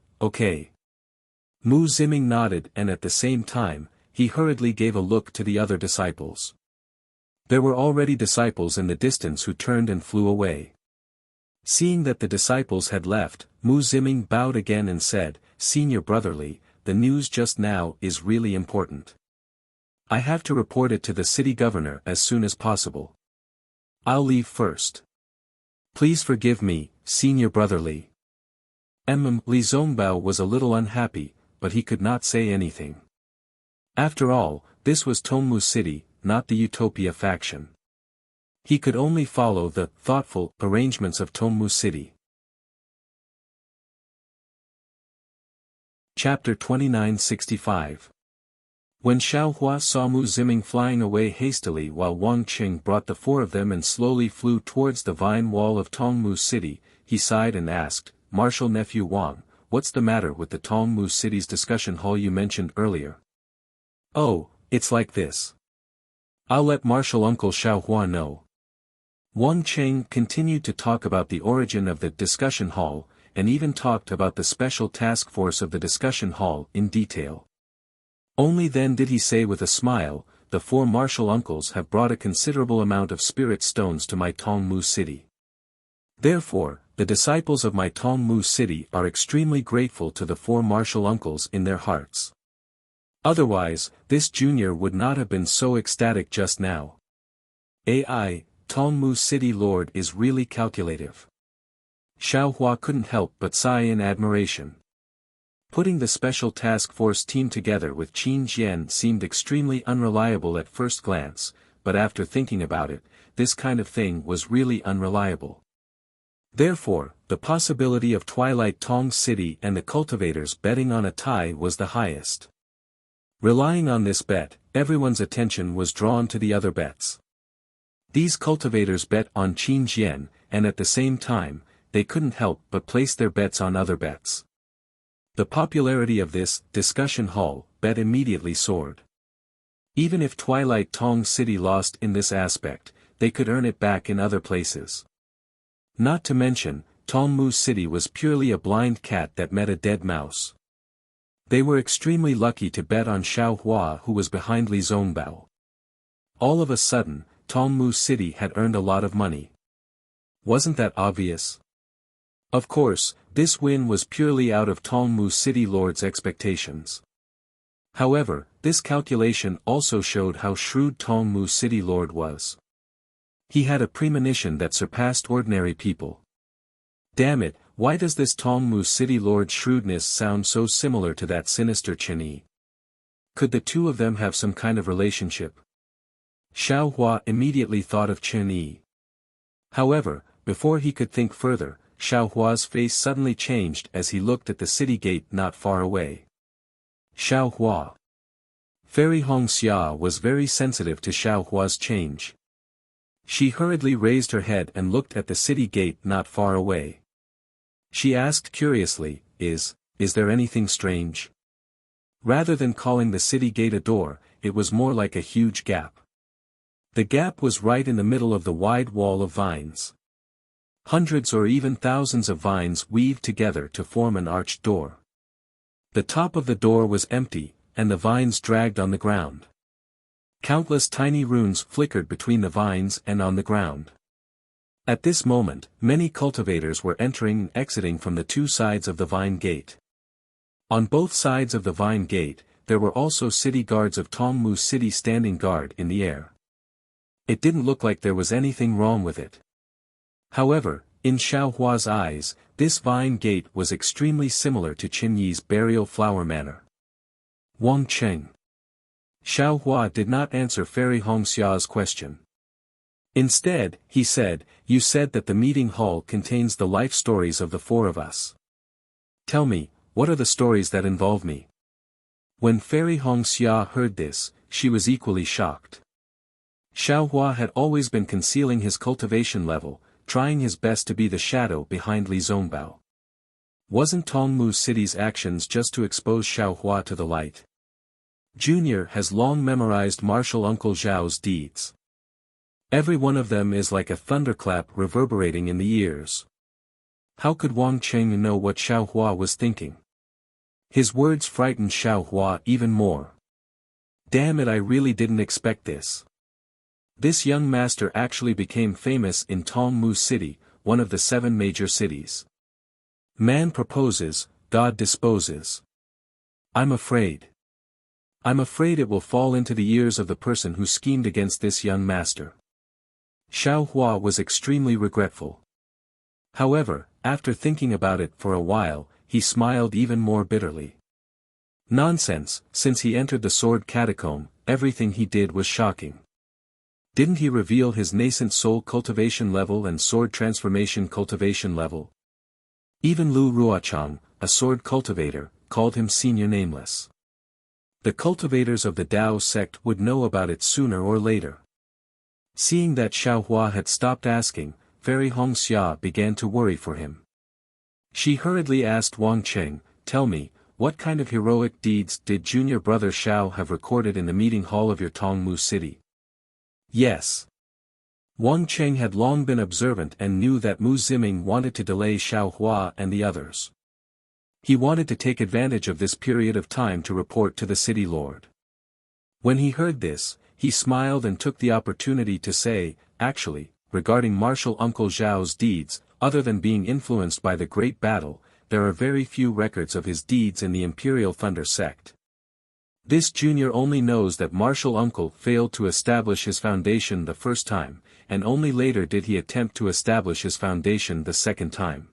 Mu Ziming nodded and at the same time, he hurriedly gave a look to the other disciples. There were already disciples in the distance who turned and flew away. Seeing that the disciples had left, Mu Ziming bowed again and said, Senior brother Li, the news just now is really important. I have to report it to the city governor as soon as possible. I'll leave first. Please forgive me, senior brother Li. Li Zongbao was a little unhappy, but he could not say anything. After all, this was Tongmu City, not the Utopia faction. He could only follow the thoughtful arrangements of Tongmu City. Chapter 2965. When Xiaohua saw Mu Ziming flying away hastily while Wang Qing brought the 4 of them and slowly flew towards the vine wall of Tongmu City, he sighed and asked, Marshal Nephew Wang, what's the matter with the Tongmu City's discussion hall you mentioned earlier? Oh, it's like this. I'll let Marshal Uncle Xiaohua know. Wang Qing continued to talk about the origin of the discussion hall, and even talked about the special task force of the discussion hall in detail. Only then did he say with a smile, the 4 martial uncles have brought a considerable amount of spirit stones to my Tongmu City. Therefore, the disciples of my Tongmu City are extremely grateful to the 4 martial uncles in their hearts. Otherwise, this junior would not have been so ecstatic just now. AI, Tongmu City Lord is really calculative. Xiaohua couldn't help but sigh in admiration. Putting the special task force team together with Qin Jian seemed extremely unreliable at first glance, but after thinking about it, this kind of thing was really unreliable. Therefore, the possibility of Twilight Tong City and the cultivators betting on a tie was the highest. Relying on this bet, everyone's attention was drawn to the other bets. These cultivators bet on Qin Jian, and at the same time, they couldn't help but place their bets on other bets. The popularity of this discussion hall bet immediately soared. Even if Twilight Tong City lost in this aspect, they could earn it back in other places. Not to mention, Tongmu City was purely a blind cat that met a dead mouse. They were extremely lucky to bet on Xiaohua who was behind Li Zongbao. All of a sudden, Tongmu City had earned a lot of money. Wasn't that obvious? Of course, this win was purely out of Tongmu City Lord's expectations. However, this calculation also showed how shrewd Tongmu City Lord was. He had a premonition that surpassed ordinary people. Damn it, why does this Tongmu City Lord's shrewdness sound so similar to that sinister Chinese? Could the two of them have some kind of relationship? Xiao Hua immediately thought of Chen Yi. However, before he could think further, Xiao Hua's face suddenly changed as he looked at the city gate not far away. Xiao Hua. Fairy Hongxia was very sensitive to Xiao Hua's change. She hurriedly raised her head and looked at the city gate not far away. She asked curiously, Is there anything strange? Rather than calling the city gate a door, it was more like a huge gap. The gap was right in the middle of the wide wall of vines. Hundreds or even thousands of vines weaved together to form an arched door. The top of the door was empty, and the vines dragged on the ground. Countless tiny runes flickered between the vines and on the ground. At this moment, many cultivators were entering and exiting from the two sides of the vine gate. On both sides of the vine gate, there were also city guards of Tongmu City standing guard in the air. It didn't look like there was anything wrong with it. However, in Xiao Hua's eyes, this vine gate was extremely similar to Qin Yi's burial flower manor. Wang Cheng. Xiao Hua did not answer Fairy Hongxia's question. Instead, he said, You said that the meeting hall contains the life stories of the four of us. Tell me, what are the stories that involve me? When Fairy Hongxia heard this, she was equally shocked. Xiao Hua had always been concealing his cultivation level, trying his best to be the shadow behind Li Zongbao. Wasn't Tongmu City's actions just to expose Xiao Hua to the light? Junior has long memorized Martial Uncle Zhao's deeds. Every one of them is like a thunderclap reverberating in the ears. How could Wang Cheng know what Xiao Hua was thinking? His words frightened Xiao Hua even more. Damn it, I really didn't expect this. This young master actually became famous in Tongmu City, one of the 7 major cities. Man proposes, God disposes. I'm afraid. I'm afraid it will fall into the ears of the person who schemed against this young master. Xiao Hua was extremely regretful. However, after thinking about it for a while, he smiled even more bitterly. Nonsense, since he entered the sword catacomb, everything he did was shocking. Didn't he reveal his nascent soul cultivation level and sword transformation cultivation level? Even Lu Ruochang, a sword cultivator, called him Senior Nameless. The cultivators of the Dao sect would know about it sooner or later. Seeing that Xiao Hua had stopped asking, Fairy Hongxia began to worry for him. She hurriedly asked Wang Cheng, Tell me, what kind of heroic deeds did junior brother Xiao have recorded in the meeting hall of your Tongmu City? Yes. Wang Cheng had long been observant and knew that Mu Ziming wanted to delay Xiao Hua and the others. He wanted to take advantage of this period of time to report to the city lord. When he heard this, he smiled and took the opportunity to say, Actually, regarding Martial Uncle Zhao's deeds, other than being influenced by the Great Battle, there are very few records of his deeds in the Imperial Thunder sect. This junior only knows that Martial Uncle failed to establish his foundation the first time, and only later did he attempt to establish his foundation the second time.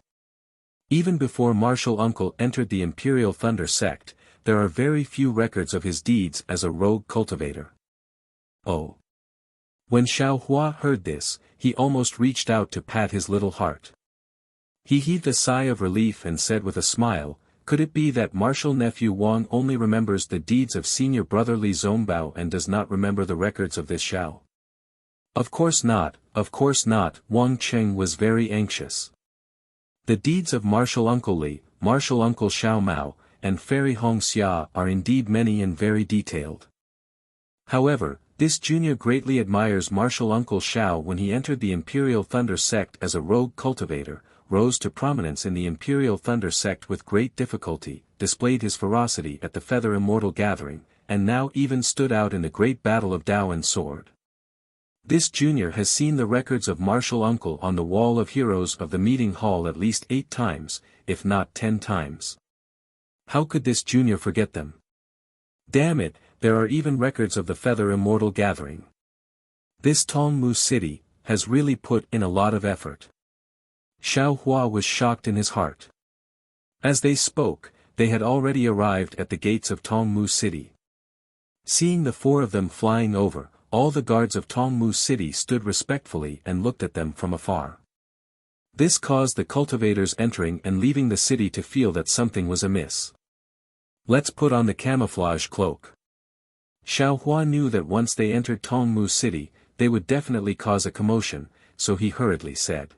Even before Martial Uncle entered the Imperial Thunder sect, there are very few records of his deeds as a rogue cultivator. Oh. When Xiao Hua heard this, he almost reached out to pat his little heart. He heaved a sigh of relief and said with a smile, Could it be that martial nephew Wang only remembers the deeds of senior brother Li Zongbao and does not remember the records of this Xiao? Of course not, Wang Cheng was very anxious. The deeds of Martial Uncle Li, Martial Uncle Xiao Mao, and Fairy Hongxia are indeed many and very detailed. However, this junior greatly admires Martial Uncle Xiao when he entered the Imperial Thunder sect as a rogue cultivator, rose to prominence in the Imperial Thunder sect with great difficulty, displayed his ferocity at the Feather Immortal Gathering, and now even stood out in the great battle of Dao and Sword. This junior has seen the records of Martial Uncle on the wall of heroes of the meeting hall at least 8 times, if not 10 times. How could this junior forget them? Damn it, there are even records of the Feather Immortal Gathering. This Tongmu City has really put in a lot of effort. Xiao Hua was shocked in his heart. As they spoke, they had already arrived at the gates of Tongmu City. Seeing the 4 of them flying over, all the guards of Tongmu City stood respectfully and looked at them from afar. This caused the cultivators entering and leaving the city to feel that something was amiss. Let's put on the camouflage cloak. Xiaohua knew that once they entered Tongmu City, they would definitely cause a commotion, so he hurriedly said.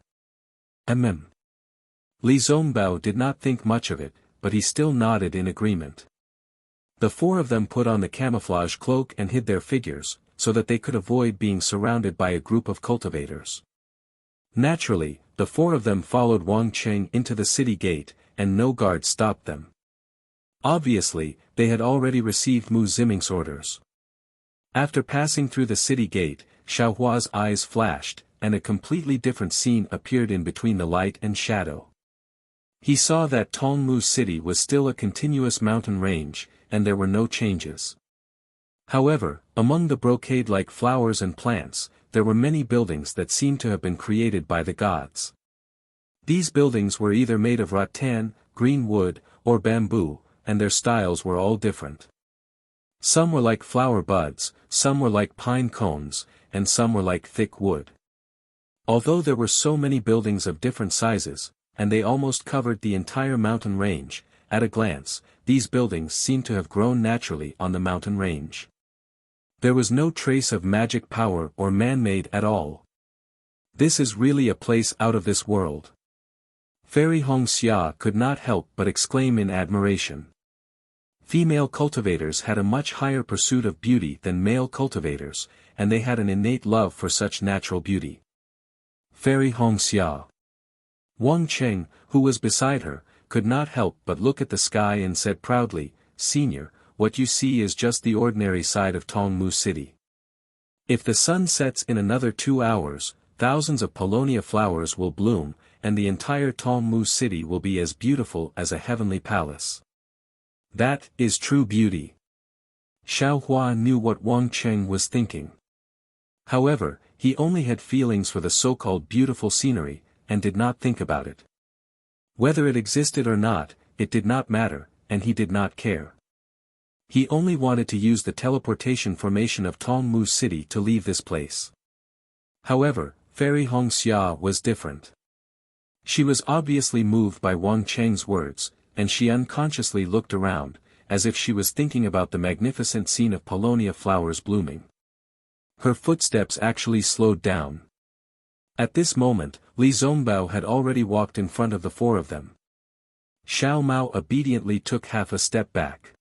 Li Zongbao did not think much of it, but he still nodded in agreement. The four of them put on the camouflage cloak and hid their figures, so that they could avoid being surrounded by a group of cultivators. Naturally, the four of them followed Wang Cheng into the city gate, and no guard stopped them. Obviously, they had already received Mu Ziming's orders. After passing through the city gate, Xiaohua's eyes flashed, and a completely different scene appeared in between the light and shadow. He saw that Tongmu City was still a continuous mountain range, and there were no changes. However, among the brocade-like flowers and plants, there were many buildings that seemed to have been created by the gods. These buildings were either made of rattan, green wood, or bamboo, and their styles were all different. Some were like flower buds, some were like pine cones, and some were like thick wood. Although there were so many buildings of different sizes, and they almost covered the entire mountain range, at a glance, these buildings seemed to have grown naturally on the mountain range. There was no trace of magic power or man-made at all. This is really a place out of this world. Fairy Hongxia could not help but exclaim in admiration. Female cultivators had a much higher pursuit of beauty than male cultivators, and they had an innate love for such natural beauty. Fairy Hongxia. Wang Cheng, who was beside her, could not help but look at the sky and said proudly, "Senior, what you see is just the ordinary side of Tongmu City. If the sun sets in another 2 hours, thousands of Paulownia flowers will bloom, and the entire Tongmu City will be as beautiful as a heavenly palace. That is true beauty." Xiaohua knew what Wang Cheng was thinking. However, he only had feelings for the so-called beautiful scenery, and did not think about it. Whether it existed or not, it did not matter, and he did not care. He only wanted to use the teleportation formation of Tongmu City to leave this place. However, Fairy Hongxia was different. She was obviously moved by Wang Cheng's words, and she unconsciously looked around, as if she was thinking about the magnificent scene of Paulownia flowers blooming. Her footsteps actually slowed down. At this moment, Li Zongbao had already walked in front of the four of them. Xiao Mao obediently took half a step back.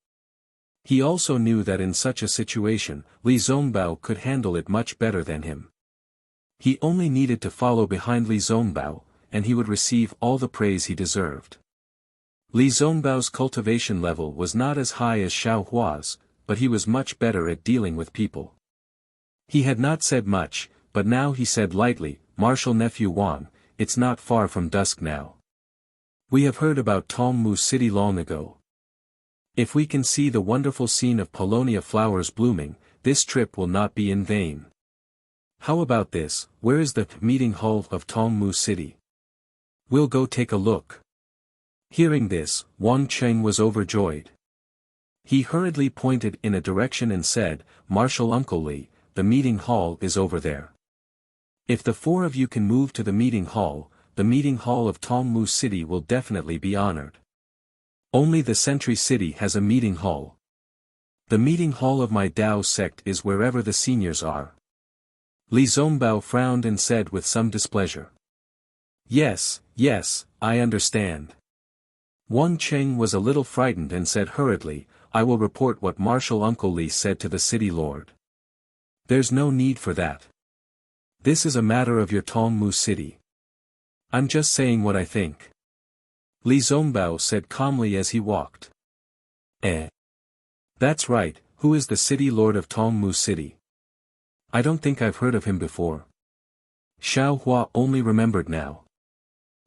He also knew that in such a situation, Li Zongbao could handle it much better than him. He only needed to follow behind Li Zongbao, and he would receive all the praise he deserved. Li Zongbao's cultivation level was not as high as Xiaohua's, but he was much better at dealing with people. He had not said much, but now he said lightly, "Martial nephew Wang, it's not far from dusk now. We have heard about Tongmu City long ago. If we can see the wonderful scene of Paulownia flowers blooming, this trip will not be in vain. How about this, where is the meeting hall of Tongmu City? We'll go take a look." Hearing this, Wang Cheng was overjoyed. He hurriedly pointed in a direction and said, "Martial Uncle Li, the meeting hall is over there. If the four of you can move to the meeting hall of Tongmu City will definitely be honored. Only the Sentry City has a meeting hall. The meeting hall of my Dao sect is wherever the seniors are." Li Zongbao frowned and said with some displeasure. Yes, I understand." Wang Cheng was a little frightened and said hurriedly, "I will report what Martial Uncle Li said to the city lord." "There's no need for that. This is a matter of your Tongmu City. I'm just saying what I think." Li Zongbao said calmly as he walked. That's right, who is the city lord of Tongmu City? I don't think I've heard of him before." Xiaohua only remembered now.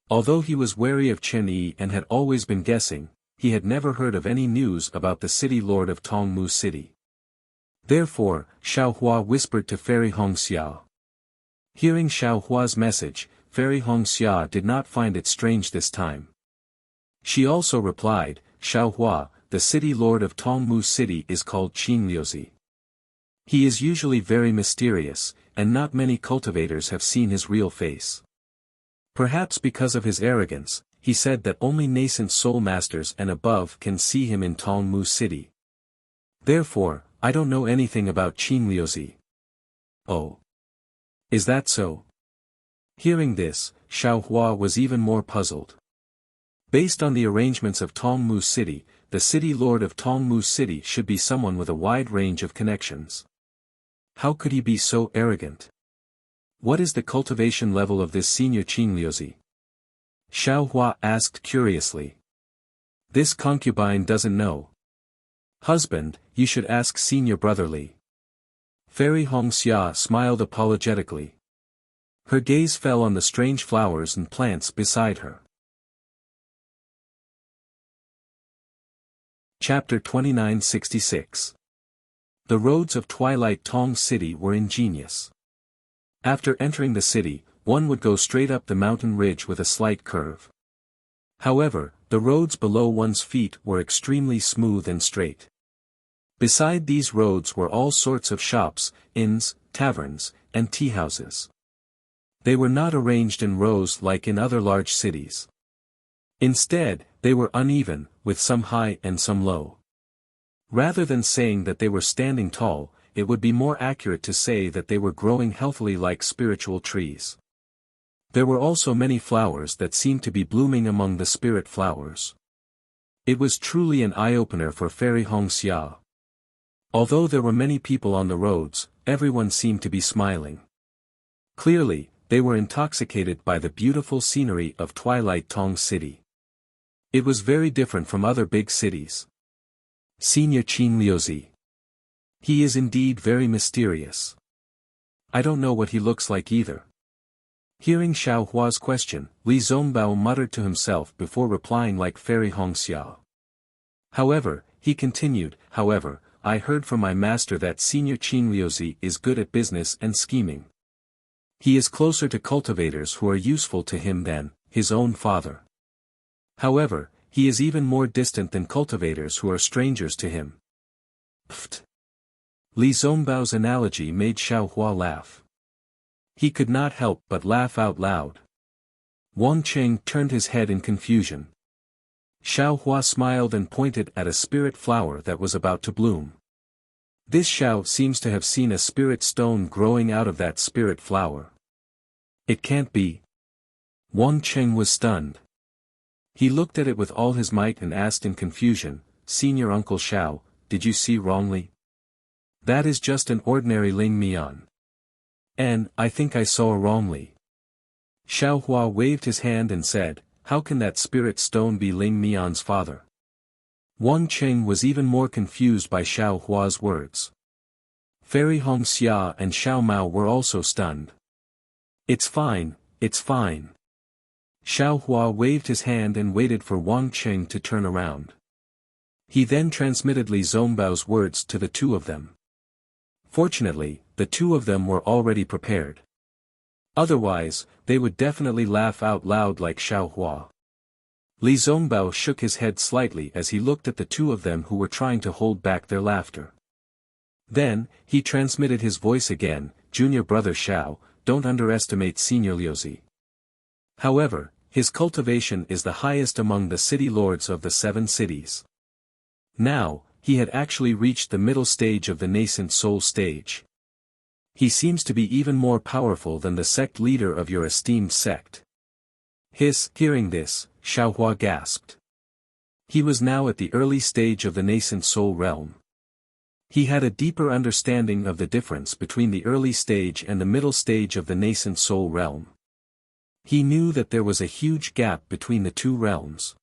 Although he was wary of Chen Yi and had always been guessing, he had never heard of any news about the city lord of Tongmu City. Therefore, Xiaohua whispered to Fairy Hongxia. Hearing Xiaohua's message, Fairy Hongxia did not find it strange this time. She also replied, "Xiaohua, the city lord of Tongmu City is called Qin Liuzi. He is usually very mysterious, and not many cultivators have seen his real face. Perhaps because of his arrogance, he said that only nascent soul masters and above can see him in Tongmu City. Therefore, I don't know anything about Qingliuzi. Oh. Is that so? Hearing this, Xiaohua was even more puzzled. Based on the arrangements of Tongmu City, the city lord of Tongmu City should be someone with a wide range of connections. How could he be so arrogant? What is the cultivation level of this senior Qingliuzi? Xiaohua asked curiously. This concubine doesn't know. Husband, you should ask senior brother Li. Fairy Hongxia smiled apologetically. Her gaze fell on the strange flowers and plants beside her. Chapter 2966. The roads of Twilight Tong City were ingenious. After entering the city, one would go straight up the mountain ridge with a slight curve. However, the roads below one's feet were extremely smooth and straight. Beside these roads were all sorts of shops, inns, taverns, and tea-houses. They were not arranged in rows like in other large cities. Instead, they were uneven, with some high and some low. Rather than saying that they were standing tall, it would be more accurate to say that they were growing healthily like spiritual trees. There were also many flowers that seemed to be blooming among the spirit flowers. It was truly an eye-opener for Fairy Hongxia. Although there were many people on the roads, everyone seemed to be smiling. Clearly, they were intoxicated by the beautiful scenery of Twilight Tong City. It was very different from other big cities. Senior Qingliuzi. He is indeed very mysterious. I don't know what he looks like either. Hearing Xiaohua's question, Li Zongbao muttered to himself before replying like Fairy Hongxia. However, he continued, I heard from my master that Senior Qingliuzi is good at business and scheming. He is closer to cultivators who are useful to him than his own father. However, he is even more distant than cultivators who are strangers to him. Pfft. Li Zongbao's analogy made Xiaohua laugh. He could not help but laugh out loud. Wang Cheng turned his head in confusion. Xiaohua smiled and pointed at a spirit flower that was about to bloom. This Xiao seems to have seen a spirit stone growing out of that spirit flower. It can't be. Wang Cheng was stunned. He looked at it with all his might and asked in confusion, Senior Uncle Xiao, did you see wrongly? That is just an ordinary Ling Mian. And, I think I saw wrongly. Xiaohua waved his hand and said, how can that spirit stone be Ling Mian's father? Wang Cheng was even more confused by Xiaohua's words. Fairy Hongxia and Xiao Mao were also stunned. It's fine, it's fine. Xiaohua waved his hand and waited for Wang Cheng to turn around. He then transmitted Li Zongbao's words to the two of them. Fortunately, the two of them were already prepared. Otherwise, they would definitely laugh out loud like Xiaohua. Li Zongbao shook his head slightly as he looked at the two of them who were trying to hold back their laughter. Then, he transmitted his voice again, Junior brother Xiao, don't underestimate Senior Liuzi. However, his cultivation is the highest among the city lords of the 7 cities. Now, he had actually reached the middle stage of the nascent soul stage. He seems to be even more powerful than the sect leader of your esteemed sect. Hearing this, Xiaohua gasped. He was now at the early stage of the nascent soul realm. He had a deeper understanding of the difference between the early stage and the middle stage of the nascent soul realm. He knew that there was a huge gap between the two realms.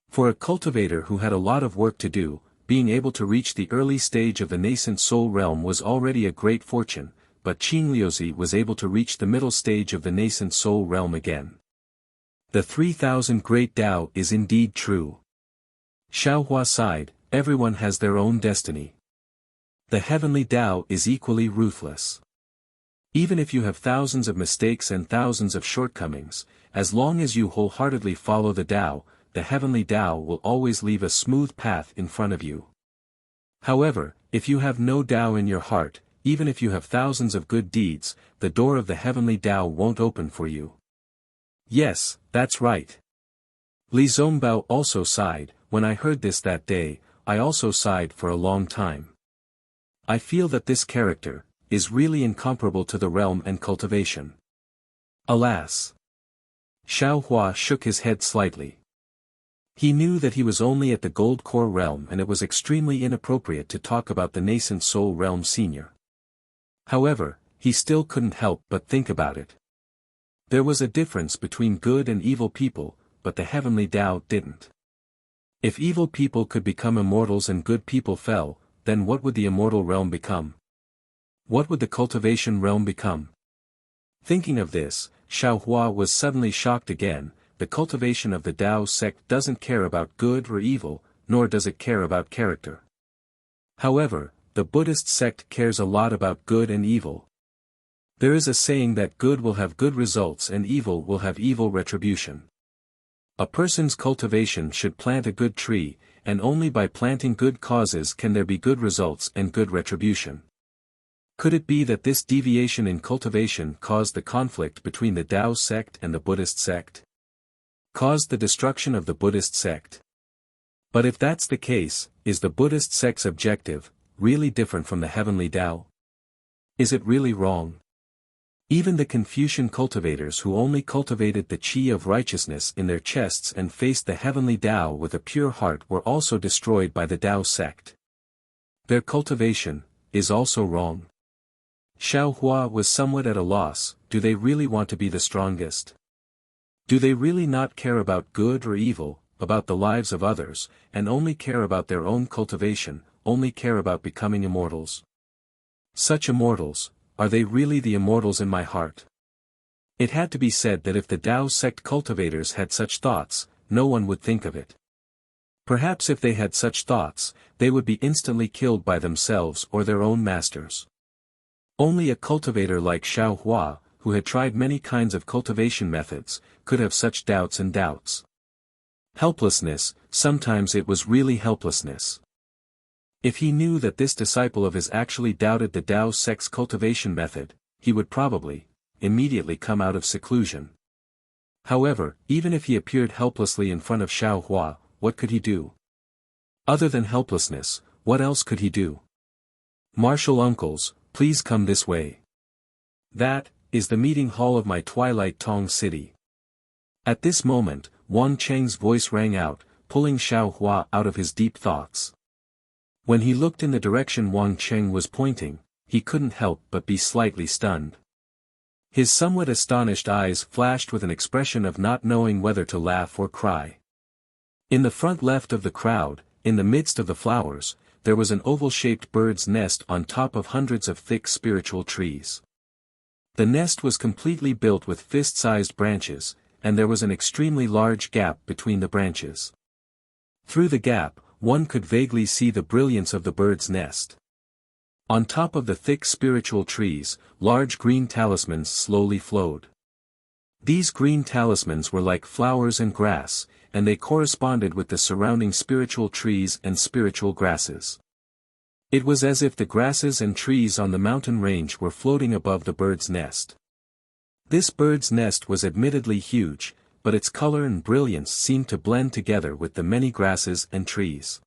For a cultivator who had a lot of work to do, being able to reach the early stage of the nascent soul realm was already a great fortune, but Qingliuzi was able to reach the middle stage of the nascent soul realm again. The 3000 Great Tao is indeed true. Xiaohua sighed, everyone has their own destiny. The heavenly Tao is equally ruthless. Even if you have thousands of mistakes and thousands of shortcomings, as long as you wholeheartedly follow the Tao, the heavenly Tao will always leave a smooth path in front of you. However, If you have no Tao in your heart, even if you have thousands of good deeds, the door of the heavenly Tao won't open for you. Yes, that's right. Li Zongbao also sighed. When I heard this that day, I also sighed for a long time. I feel that this character is really incomparable to the realm and cultivation. Alas! Xiao Hua shook his head slightly. He knew that he was only at the Gold Core realm and it was extremely inappropriate to talk about the nascent Soul realm senior. However, he still couldn't help but think about it. There was a difference between good and evil people, but the heavenly Tao didn't. If evil people could become immortals and good people fell, then what would the immortal realm become? What would the cultivation realm become? Thinking of this, Xiao Hua was suddenly shocked again. The cultivation of the Tao sect doesn't care about good or evil, nor does it care about character. However, the Buddhist sect cares a lot about good and evil. There is a saying that good will have good results and evil will have evil retribution. A person's cultivation should plant a good tree, and only by planting good causes can there be good results and good retribution. Could it be that this deviation in cultivation caused the conflict between the Tao sect and the Buddhist sect? Caused the destruction of the Buddhist sect? But if that's the case, is the Buddhist sect's objective really different from the heavenly Tao? Is it really wrong? Even the Confucian cultivators who only cultivated the qi of righteousness in their chests and faced the heavenly Tao with a pure heart were also destroyed by the Tao sect. Their cultivation is also wrong. Xiao Hua was somewhat at a loss. Do they really want to be the strongest? Do they really not care about good or evil, about the lives of others, and only care about their own cultivation, only care about becoming immortals? Such immortals, are they really the immortals in my heart? It had to be said that if the Tao sect cultivators had such thoughts, no one would think of it. Perhaps if they had such thoughts, they would be instantly killed by themselves or their own masters. Only a cultivator like Xiao Hua, who had tried many kinds of cultivation methods, could have such doubts and doubts. Helplessness, sometimes it was really helplessness. If he knew that this disciple of his actually doubted the Tao sect's cultivation method, he would probably, immediately come out of seclusion. However, even if he appeared helplessly in front of Xiao Hua, what could he do? Other than helplessness, what else could he do? Martial uncles, please come this way. That is the meeting hall of my Twilight Tong city. At this moment, Wang Cheng's voice rang out, pulling Xiao Hua out of his deep thoughts. When he looked in the direction Wang Cheng was pointing, he couldn't help but be slightly stunned. His somewhat astonished eyes flashed with an expression of not knowing whether to laugh or cry. In the front left of the crowd, in the midst of the flowers, there was an oval-shaped bird's nest on top of hundreds of thick spiritual trees. The nest was completely built with fist-sized branches, and there was an extremely large gap between the branches. Through the gap, one could vaguely see the brilliance of the bird's nest. On top of the thick spiritual trees, large green talismans slowly flowed. These green talismans were like flowers and grass, and they corresponded with the surrounding spiritual trees and spiritual grasses. It was as if the grasses and trees on the mountain range were floating above the bird's nest. This bird's nest was admittedly huge, but its color and brilliance seemed to blend together with the many grasses and trees.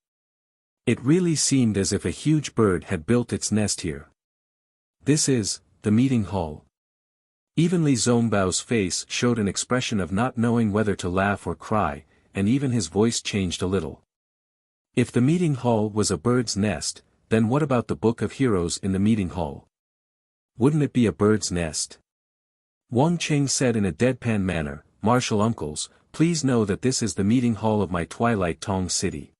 It really seemed as if a huge bird had built its nest here. This is the meeting hall. Even Li Zongbao's face showed an expression of not knowing whether to laugh or cry, and even his voice changed a little. If the meeting hall was a bird's nest, then what about the Book of Heroes in the meeting hall? Wouldn't it be a bird's nest? Wang Cheng said in a deadpan manner, "Martial uncles, please know that this is the meeting hall of my Twilight Tong city.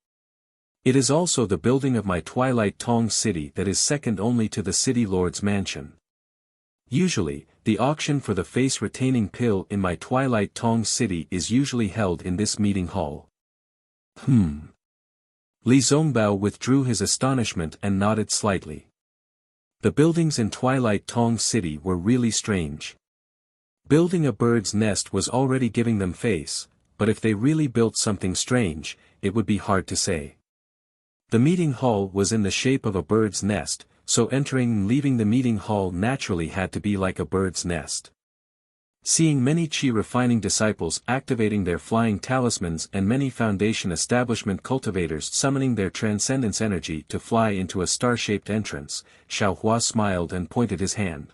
It is also the building of my Twilight Tong city that is second only to the city lord's mansion. Usually, the auction for the face-retaining pill in my Twilight Tong city is usually held in this meeting hall." Li Zongbao withdrew his astonishment and nodded slightly. The buildings in Twilight Tong city were really strange. Building a bird's nest was already giving them face, but if they really built something strange, it would be hard to say. The meeting hall was in the shape of a bird's nest, so entering and leaving the meeting hall naturally had to be like a bird's nest. Seeing many chi refining disciples activating their flying talismans and many foundation establishment cultivators summoning their transcendence energy to fly into a star-shaped entrance, Xiaohua smiled and pointed his hand.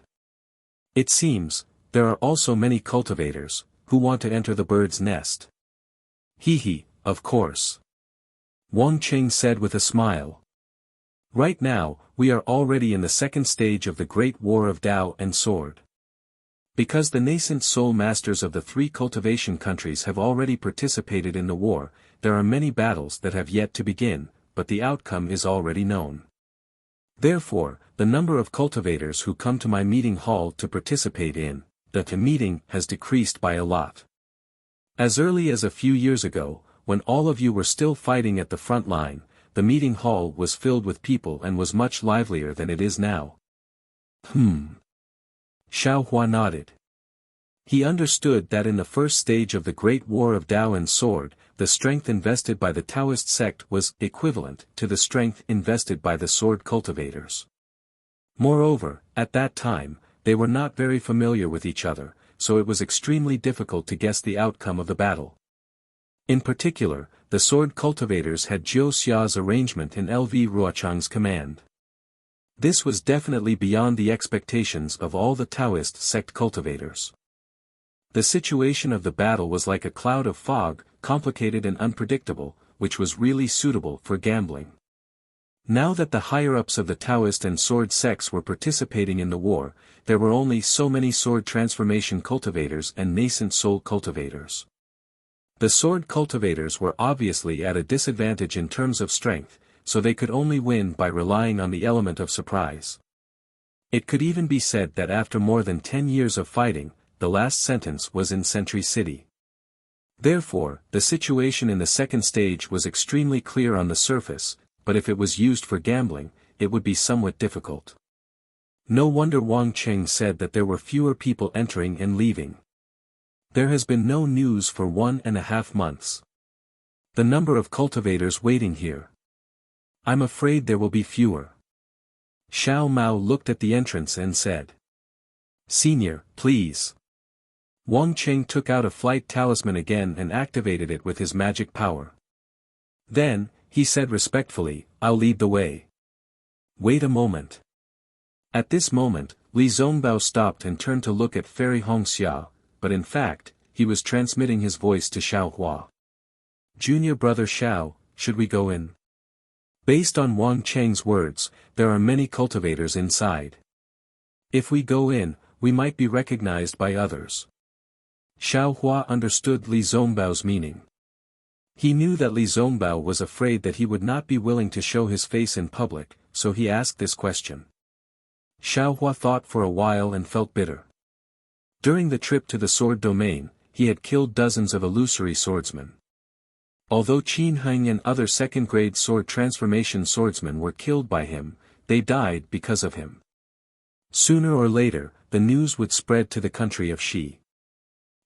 It seems, there are also many cultivators, who want to enter the bird's nest. Hee, of course. Wang Qing said with a smile. Right now, we are already in the second stage of the Great War of Tao and Sword. Because the nascent soul masters of the three cultivation countries have already participated in the war, there are many battles that have yet to begin, but the outcome is already known. Therefore, the number of cultivators who come to my meeting hall to participate in the meeting has decreased by a lot. As early as a few years ago, when all of you were still fighting at the front line, the meeting hall was filled with people and was much livelier than it is now. Xiaohua nodded. He understood that in the first stage of the Great War of Tao and Sword, the strength invested by the Taoist sect was equivalent to the strength invested by the sword cultivators. Moreover, at that time, they were not very familiar with each other, so it was extremely difficult to guess the outcome of the battle. In particular, the sword cultivators had Jiu Xia's arrangement in LV Ruochang's command. This was definitely beyond the expectations of all the Taoist sect cultivators. The situation of the battle was like a cloud of fog, complicated and unpredictable, which was really suitable for gambling. Now that the higher-ups of the Taoist and sword sects were participating in the war, there were only so many sword transformation cultivators and nascent soul cultivators. The sword cultivators were obviously at a disadvantage in terms of strength, so they could only win by relying on the element of surprise. It could even be said that after more than 10 years of fighting, the last sentence was in Sentry City. Therefore, the situation in the second stage was extremely clear on the surface, but if it was used for gambling, it would be somewhat difficult. No wonder Wang Qing said that there were fewer people entering and leaving. There has been no news for 1.5 months. The number of cultivators waiting here. I'm afraid there will be fewer. Xiao Mao looked at the entrance and said. Senior, please. Wang Qing took out a flight talisman again and activated it with his magic power. Then, he said respectfully, I'll lead the way. Wait a moment. At this moment, Li Zongbao stopped and turned to look at Fairy Hongxia, but in fact, he was transmitting his voice to Xiaohua. Junior brother Xiao, should we go in? Based on Wang Qing's words, there are many cultivators inside. If we go in, we might be recognized by others. Xiaohua understood Li Zongbao's meaning. He knew that Li Zongbao was afraid that he would not be willing to show his face in public, so he asked this question. Xiaohua thought for a while and felt bitter. During the trip to the sword domain, he had killed dozens of illusory swordsmen. Although Qin Heng and other second-grade sword transformation swordsmen were killed by him, they died because of him. Sooner or later, the news would spread to the country of Shi.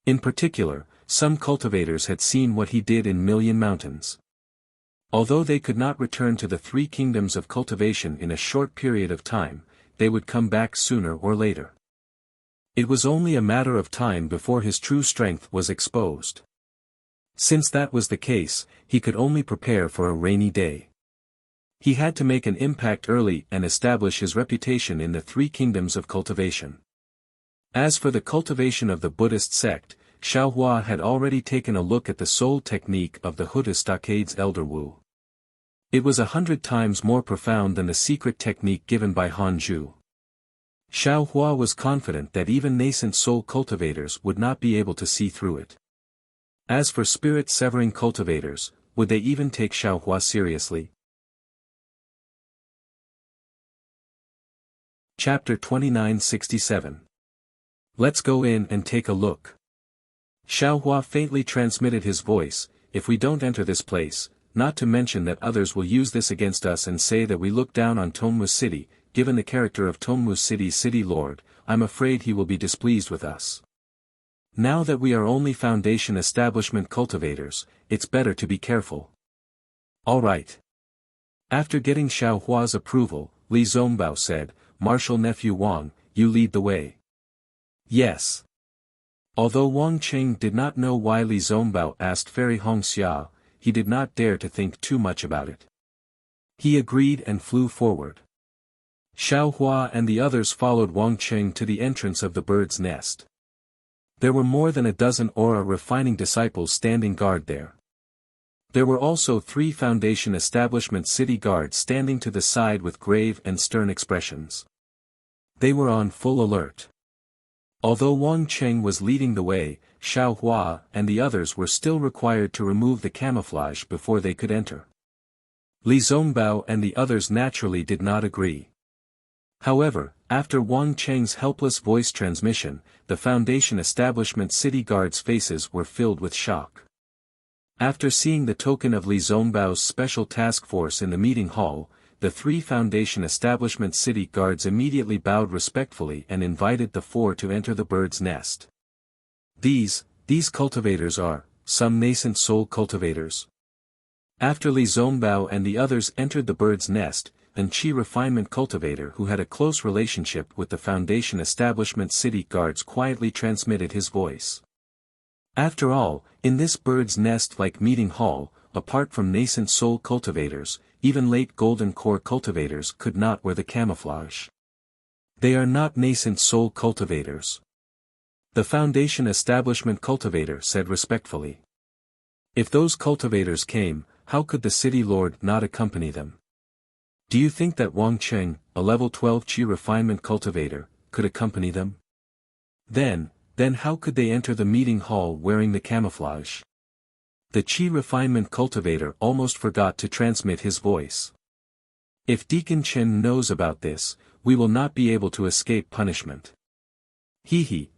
In particular, some cultivators had seen what he did in Million Mountains. Although they could not return to the three kingdoms of cultivation in a short period of time, they would come back sooner or later. It was only a matter of time before his true strength was exposed. Since that was the case, he could only prepare for a rainy day. He had to make an impact early and establish his reputation in the three kingdoms of cultivation. As for the cultivation of the Buddhist sect, Xiaohua had already taken a look at the soul technique of the Huda Stockade's Elder Wu. It was 100 times more profound than the secret technique given by Han Zhu. Xiaohua was confident that even nascent soul cultivators would not be able to see through it. As for spirit-severing cultivators, would they even take Xiaohua seriously? Chapter 2967. Let's go in and take a look. Xiaohua faintly transmitted his voice, if we don't enter this place, not to mention that others will use this against us and say that we look down on Tongmu City, given the character of Tongmu City's city lord, I'm afraid he will be displeased with us. Now that we are only foundation establishment cultivators, it's better to be careful. All right. After getting Xiao Hua's approval, Li Zongbao said, "Martial nephew Wang, you lead the way." Yes. Although Wang Qing did not know why Li Zongbao asked Fairy Hongxia, he did not dare to think too much about it. He agreed and flew forward. Xiao Hua and the others followed Wang Qing to the entrance of the bird's nest. There were more than a dozen aura refining disciples standing guard there. There were also 3 Foundation establishment city guards standing to the side with grave and stern expressions. They were on full alert. Although Wang Qing was leading the way, Xiao Hua and the others were still required to remove the camouflage before they could enter. Li Zongbao and the others naturally did not agree. However, after Wang Qing's helpless voice transmission, the Foundation establishment city guards' faces were filled with shock. After seeing the token of Li Zongbao's special task force in the meeting hall, the 3 Foundation establishment city guards immediately bowed respectfully and invited the 4 to enter the bird's nest. These cultivators are, some nascent soul cultivators. After Li Zongbao and the others entered the bird's nest, an Qi refinement cultivator who had a close relationship with the Foundation establishment city guards quietly transmitted his voice. After all, in this bird's nest-like meeting hall, apart from nascent soul cultivators, even late golden core cultivators could not wear the camouflage. They are not nascent soul cultivators. The Foundation establishment cultivator said respectfully. If those cultivators came, how could the city lord not accompany them? Do you think that Wang Qing, a level 12 Qi refinement cultivator, could accompany them? Then how could they enter the meeting hall wearing the camouflage? The Qi refinement cultivator almost forgot to transmit his voice. If Deacon Chen knows about this, we will not be able to escape punishment.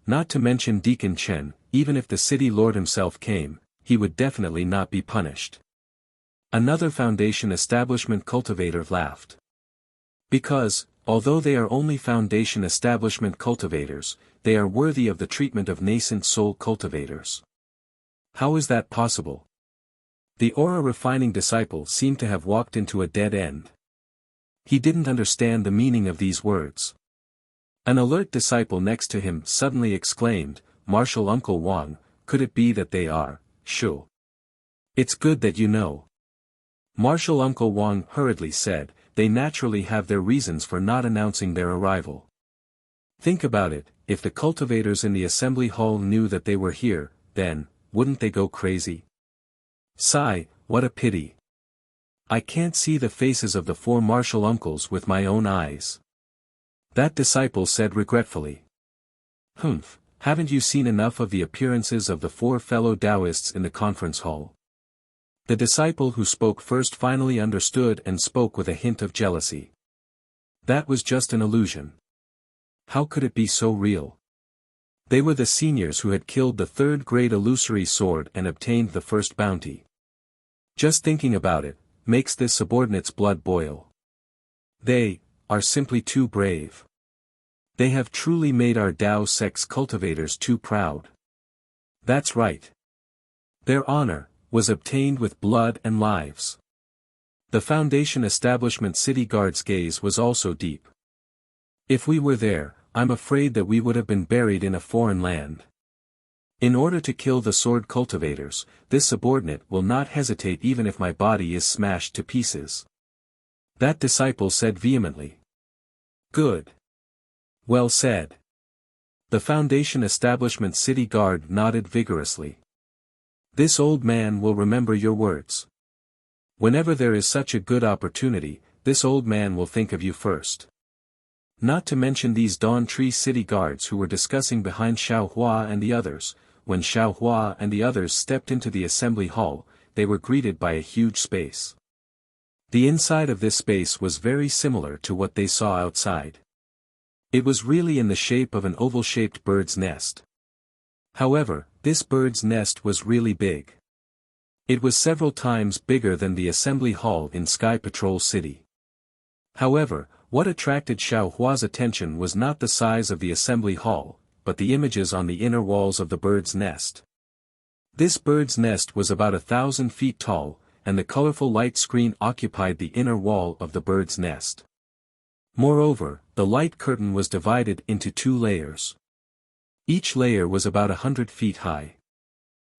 Not to mention Deacon Chen, even if the city lord himself came, he would definitely not be punished. Another Foundation establishment cultivator laughed. Because, although they are only Foundation establishment cultivators, they are worthy of the treatment of nascent soul cultivators. How is that possible? The aura refining disciple seemed to have walked into a dead end. He didn't understand the meaning of these words. An alert disciple next to him suddenly exclaimed, "Martial Uncle Wang, could it be that they are, Shu? It's good that you know." Martial Uncle Wang hurriedly said, "They naturally have their reasons for not announcing their arrival. Think about it, if the cultivators in the assembly hall knew that they were here, then, wouldn't they go crazy? Sigh, what a pity. I can't see the faces of the 4 martial uncles with my own eyes." That disciple said regretfully. Haven't you seen enough of the appearances of the 4 fellow Taoists in the conference hall? The disciple who spoke first finally understood and spoke with a hint of jealousy. That was just an illusion. How could it be so real? They were the seniors who had killed the 3rd-grade illusory sword and obtained the first bounty. Just thinking about it, makes this subordinate's blood boil. They are simply too brave. They have truly made our Tao sex cultivators too proud. That's right. Their honor was obtained with blood and lives. The Foundation establishment city guard's gaze was also deep. If we were there, I'm afraid that we would have been buried in a foreign land. In order to kill the sword cultivators, this subordinate will not hesitate even if my body is smashed to pieces. That disciple said vehemently. Good. Well said. The Foundation establishment city guard nodded vigorously. This old man will remember your words. Whenever there is such a good opportunity, this old man will think of you first. Not to mention these Dawn Tree city guards who were discussing behind Xiao Hua and the others. When Xiao Hua and the others stepped into the assembly hall, they were greeted by a huge space. The inside of this space was very similar to what they saw outside. It was really in the shape of an oval-shaped bird's nest. However, this bird's nest was really big. It was several times bigger than the assembly hall in Sky Patrol City. However, what attracted Xiao Hua's attention was not the size of the assembly hall, but the images on the inner walls of the bird's nest. This bird's nest was about 1,000 feet tall, and the colorful light screen occupied the inner wall of the bird's nest. Moreover, the light curtain was divided into 2 layers. Each layer was about 100 feet high.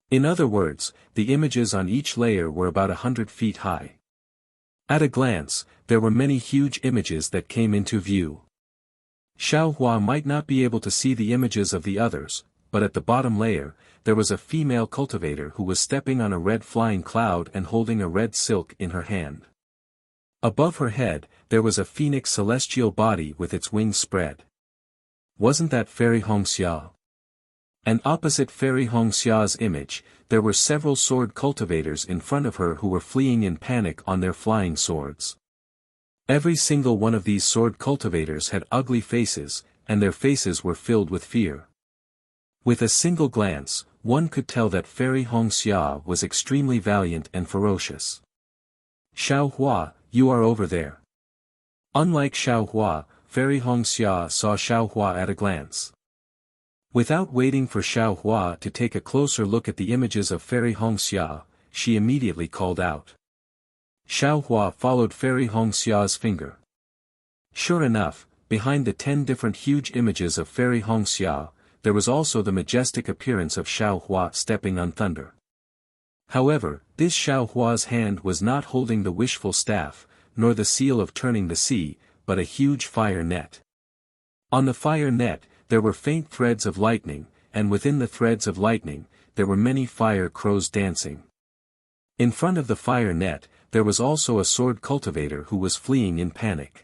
In other words, the images on each layer were about 100 feet high. At a glance, there were many huge images that came into view. Xiao Hua might not be able to see the images of the others, but at the bottom layer, there was a female cultivator who was stepping on a red flying cloud and holding a red silk in her hand. Above her head, there was a phoenix celestial body with its wings spread. Wasn't that Fairy Hongxia? And opposite Fairy Hongxia's image, there were several sword cultivators in front of her who were fleeing in panic on their flying swords. Every single one of these sword cultivators had ugly faces, and their faces were filled with fear. With a single glance, one could tell that Fairy Hongxia was extremely valiant and ferocious. Xiao Hua, you are over there. Unlike Xiao Hua, Fairy Hongxia saw Xiao Hua at a glance. Without waiting for Xiao Hua to take a closer look at the images of Fairy Hongxia, she immediately called out. Xiao Hua followed Fairy Hongxia's finger. Sure enough, behind the 10 different huge images of Fairy Hongxia, there was also the majestic appearance of Xiao Hua stepping on thunder. However, this Xiao Hua's hand was not holding the wishful staff, nor the seal of turning the sea, but a huge fire net. On the fire net, there were faint threads of lightning, and within the threads of lightning, there were many fire crows dancing. In front of the fire net, there was also a sword cultivator who was fleeing in panic.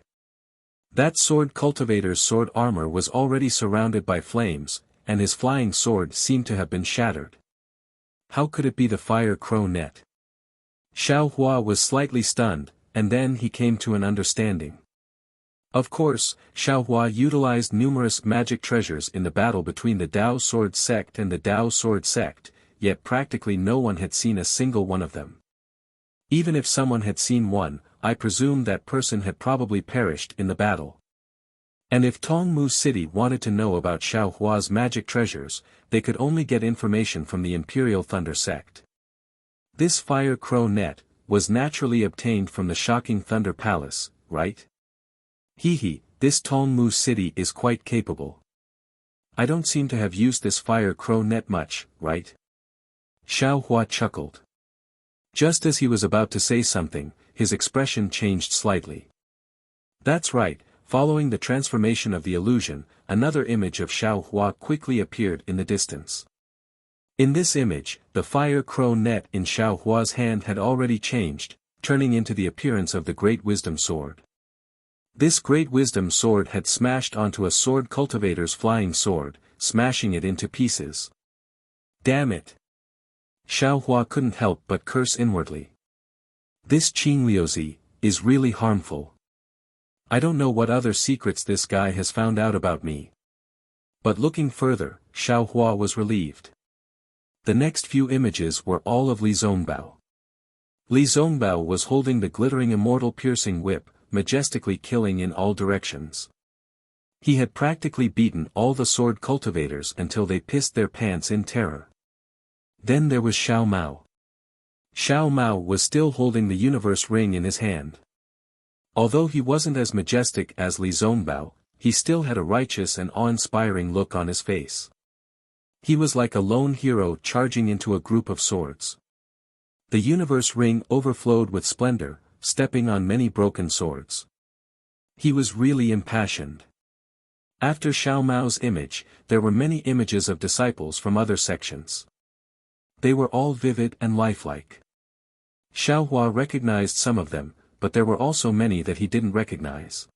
That sword cultivator's sword armor was already surrounded by flames, and his flying sword seemed to have been shattered. How could it be the fire crow net? Xiao Hua was slightly stunned, and then he came to an understanding. Of course, Xiao Hua utilized numerous magic treasures in the battle between the Dao Sword Sect and the Dao Sword Sect, yet practically no one had seen a single one of them. Even if someone had seen one, I presume that person had probably perished in the battle. And if Tongmu City wanted to know about Xiao Hua's magic treasures, they could only get information from the Imperial Thunder Sect. This fire crow net was naturally obtained from the Shocking Thunder Palace, right? Hehe, this Tongmu City is quite capable. I don't seem to have used this fire crow net much, right? Xiao Hua chuckled. Just as he was about to say something, his expression changed slightly. That's right, following the transformation of the illusion, another image of Xiao Hua quickly appeared in the distance. In this image, the fire crow net in Xiao Hua's hand had already changed, turning into the appearance of the Great Wisdom Sword. This Great Wisdom Sword had smashed onto a sword cultivator's flying sword, smashing it into pieces. Damn it! Xiao Hua couldn't help but curse inwardly. This Qing Liuzi is really harmful. I don't know what other secrets this guy has found out about me. But looking further, Xiao Hua was relieved. The next few images were all of Li Zongbao. Li Zongbao was holding the glittering immortal piercing whip, majestically killing in all directions. He had practically beaten all the sword cultivators until they pissed their pants in terror. Then there was Xiao Mao. Xiao Mao was still holding the universe ring in his hand. Although he wasn't as majestic as Li Zongbao, he still had a righteous and awe-inspiring look on his face. He was like a lone hero charging into a group of swords. The universe ring overflowed with splendor, stepping on many broken swords. He was really impassioned. After Xiao Mao's image, there were many images of disciples from other sections. They were all vivid and lifelike. Xiao Hua recognized some of them, but there were also many that he didn't recognize.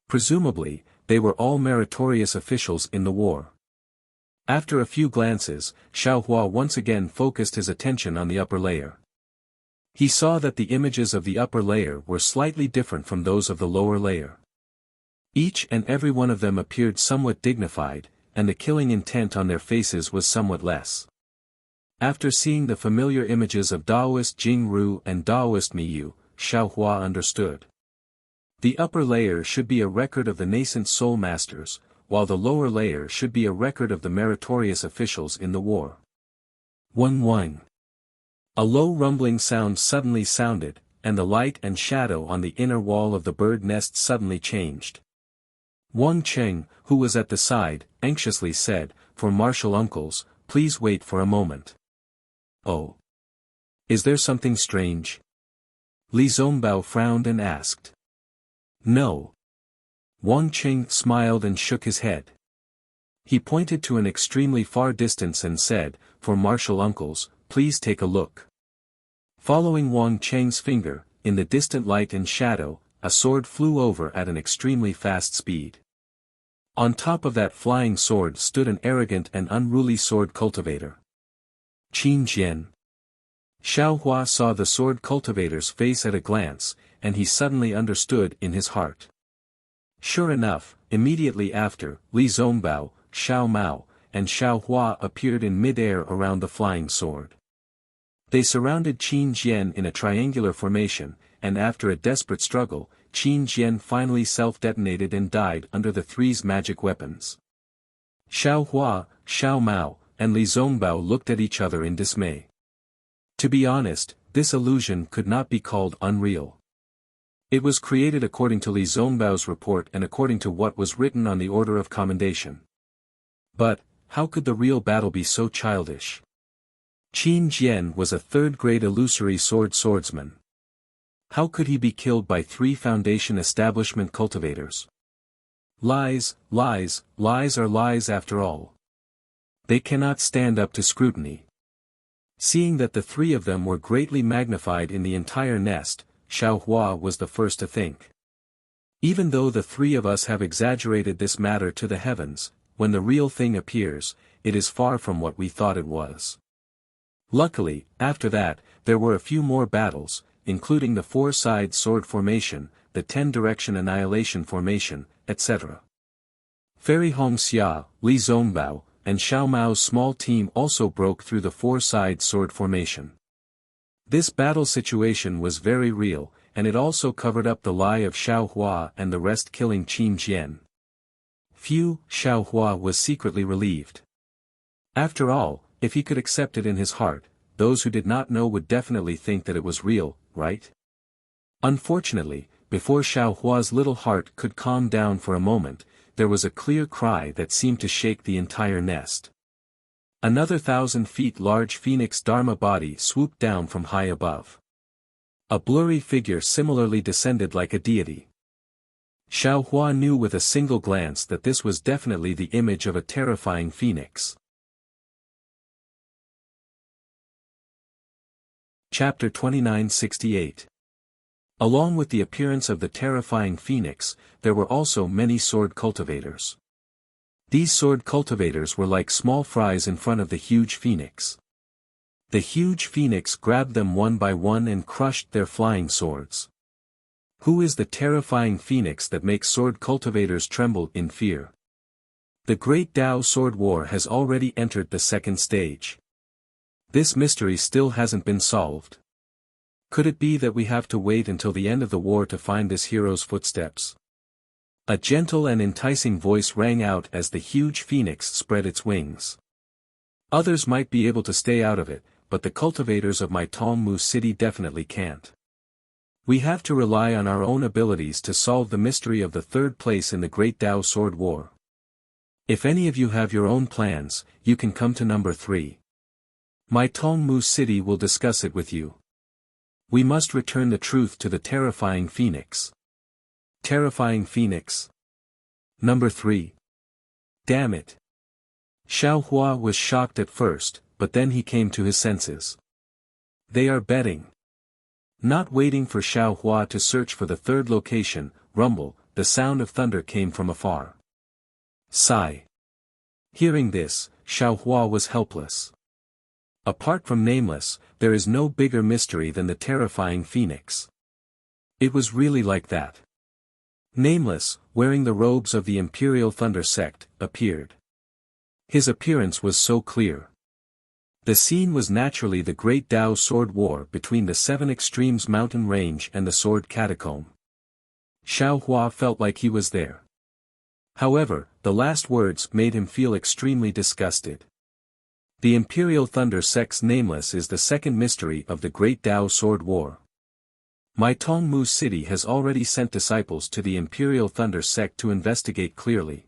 Presumably, they were all meritorious officials in the war. After a few glances, Xiao Hua once again focused his attention on the upper layer. He saw that the images of the upper layer were slightly different from those of the lower layer. Each and every one of them appeared somewhat dignified, and the killing intent on their faces was somewhat less. After seeing the familiar images of Daoist Jing Ru and Daoist Miyu, Xiao Hua understood. The upper layer should be a record of the nascent soul masters, while the lower layer should be a record of the meritorious officials in the war. 1-1. A low rumbling sound suddenly sounded, and the light and shadow on the inner wall of the bird nest suddenly changed. Wang Cheng, who was at the side, anxiously said, "For martial uncles, please wait for a moment." "Oh. Is there something strange?" Li Zongbao frowned and asked. "No." Wang Cheng smiled and shook his head. He pointed to an extremely far distance and said, "For martial uncles, please take a look." Following Wang Cheng's finger, in the distant light and shadow, a sword flew over at an extremely fast speed. On top of that flying sword stood an arrogant and unruly sword cultivator. Qin Jian. Xiao Hua saw the sword cultivator's face at a glance, and he suddenly understood in his heart. Sure enough, immediately after, Li Zongbao, Xiao Mao, and Xiao Hua appeared in mid-air around the flying sword. They surrounded Qin Jian in a triangular formation, and after a desperate struggle, Qin Jian finally self-detonated and died under the three's magic weapons. Xiao Hua, Xiao Mao, and Li Zongbao looked at each other in dismay. To be honest, this illusion could not be called unreal. It was created according to Li Zongbao's report and according to what was written on the order of commendation. But, how could the real battle be so childish? Qin Jian was a third-grade illusory swordsman. How could he be killed by 3 Foundation establishment cultivators? Lies, lies, lies are lies after all. They cannot stand up to scrutiny. Seeing that the 3 of them were greatly magnified in the entire nest, Xiao Hua was the first to think. Even though the 3 of us have exaggerated this matter to the heavens, when the real thing appears, it is far from what we thought it was. Luckily, after that, there were a few more battles, including the 4-side sword formation, the 10-direction annihilation formation, etc. Fairy Hongxia, Li Zongbao, and Xiao Mao's small team also broke through the 4-side sword formation. This battle situation was very real, and it also covered up the lie of Xiao Hua and the rest killing Qin Jian. Phew, Xiao Hua was secretly relieved. After all, if he could accept it in his heart, those who did not know would definitely think that it was real, right? Unfortunately, before Xiao Hua's little heart could calm down for a moment, there was a clear cry that seemed to shake the entire nest. Another 1,000 feet large phoenix Dharma body swooped down from high above. A blurry figure similarly descended like a deity. Xiao Hua knew with a single glance that this was definitely the image of a terrifying phoenix. Chapter 2968. Along with the appearance of the terrifying phoenix, there were also many sword cultivators. These sword cultivators were like small fries in front of the huge phoenix. The huge phoenix grabbed them one by one and crushed their flying swords. Who is the terrifying phoenix that makes sword cultivators tremble in fear? The Great Tao Sword War has already entered the second stage. This mystery still hasn't been solved. Could it be that we have to wait until the end of the war to find this hero's footsteps? A gentle and enticing voice rang out as the huge phoenix spread its wings. Others might be able to stay out of it, but the cultivators of my Tongmu city definitely can't. We have to rely on our own abilities to solve the mystery of the third place in the Great Tao Sword War. If any of you have your own plans, you can come to number 3. My Tongmu city will discuss it with you. We must return the truth to the terrifying phoenix. Terrifying phoenix. Number 3. Damn it. Xiao Hua was shocked at first, but then he came to his senses. They are betting. Not waiting for Xiao Hua to search for the third location, rumble, the sound of thunder came from afar. Sigh. Hearing this, Xiao Hua was helpless. Apart from Nameless, there is no bigger mystery than the terrifying phoenix. It was really like that. Nameless, wearing the robes of the Imperial Thunder Sect, appeared. His appearance was so clear. The scene was naturally the Great Tao Sword War between the 7 Extremes mountain range and the Sword Catacomb. Xiao Hua felt like he was there. However, the last words made him feel extremely disgusted. The Imperial Thunder Sect's Nameless is the second mystery of the Great Tao Sword War. My Tongmu City has already sent disciples to the Imperial Thunder Sect to investigate clearly.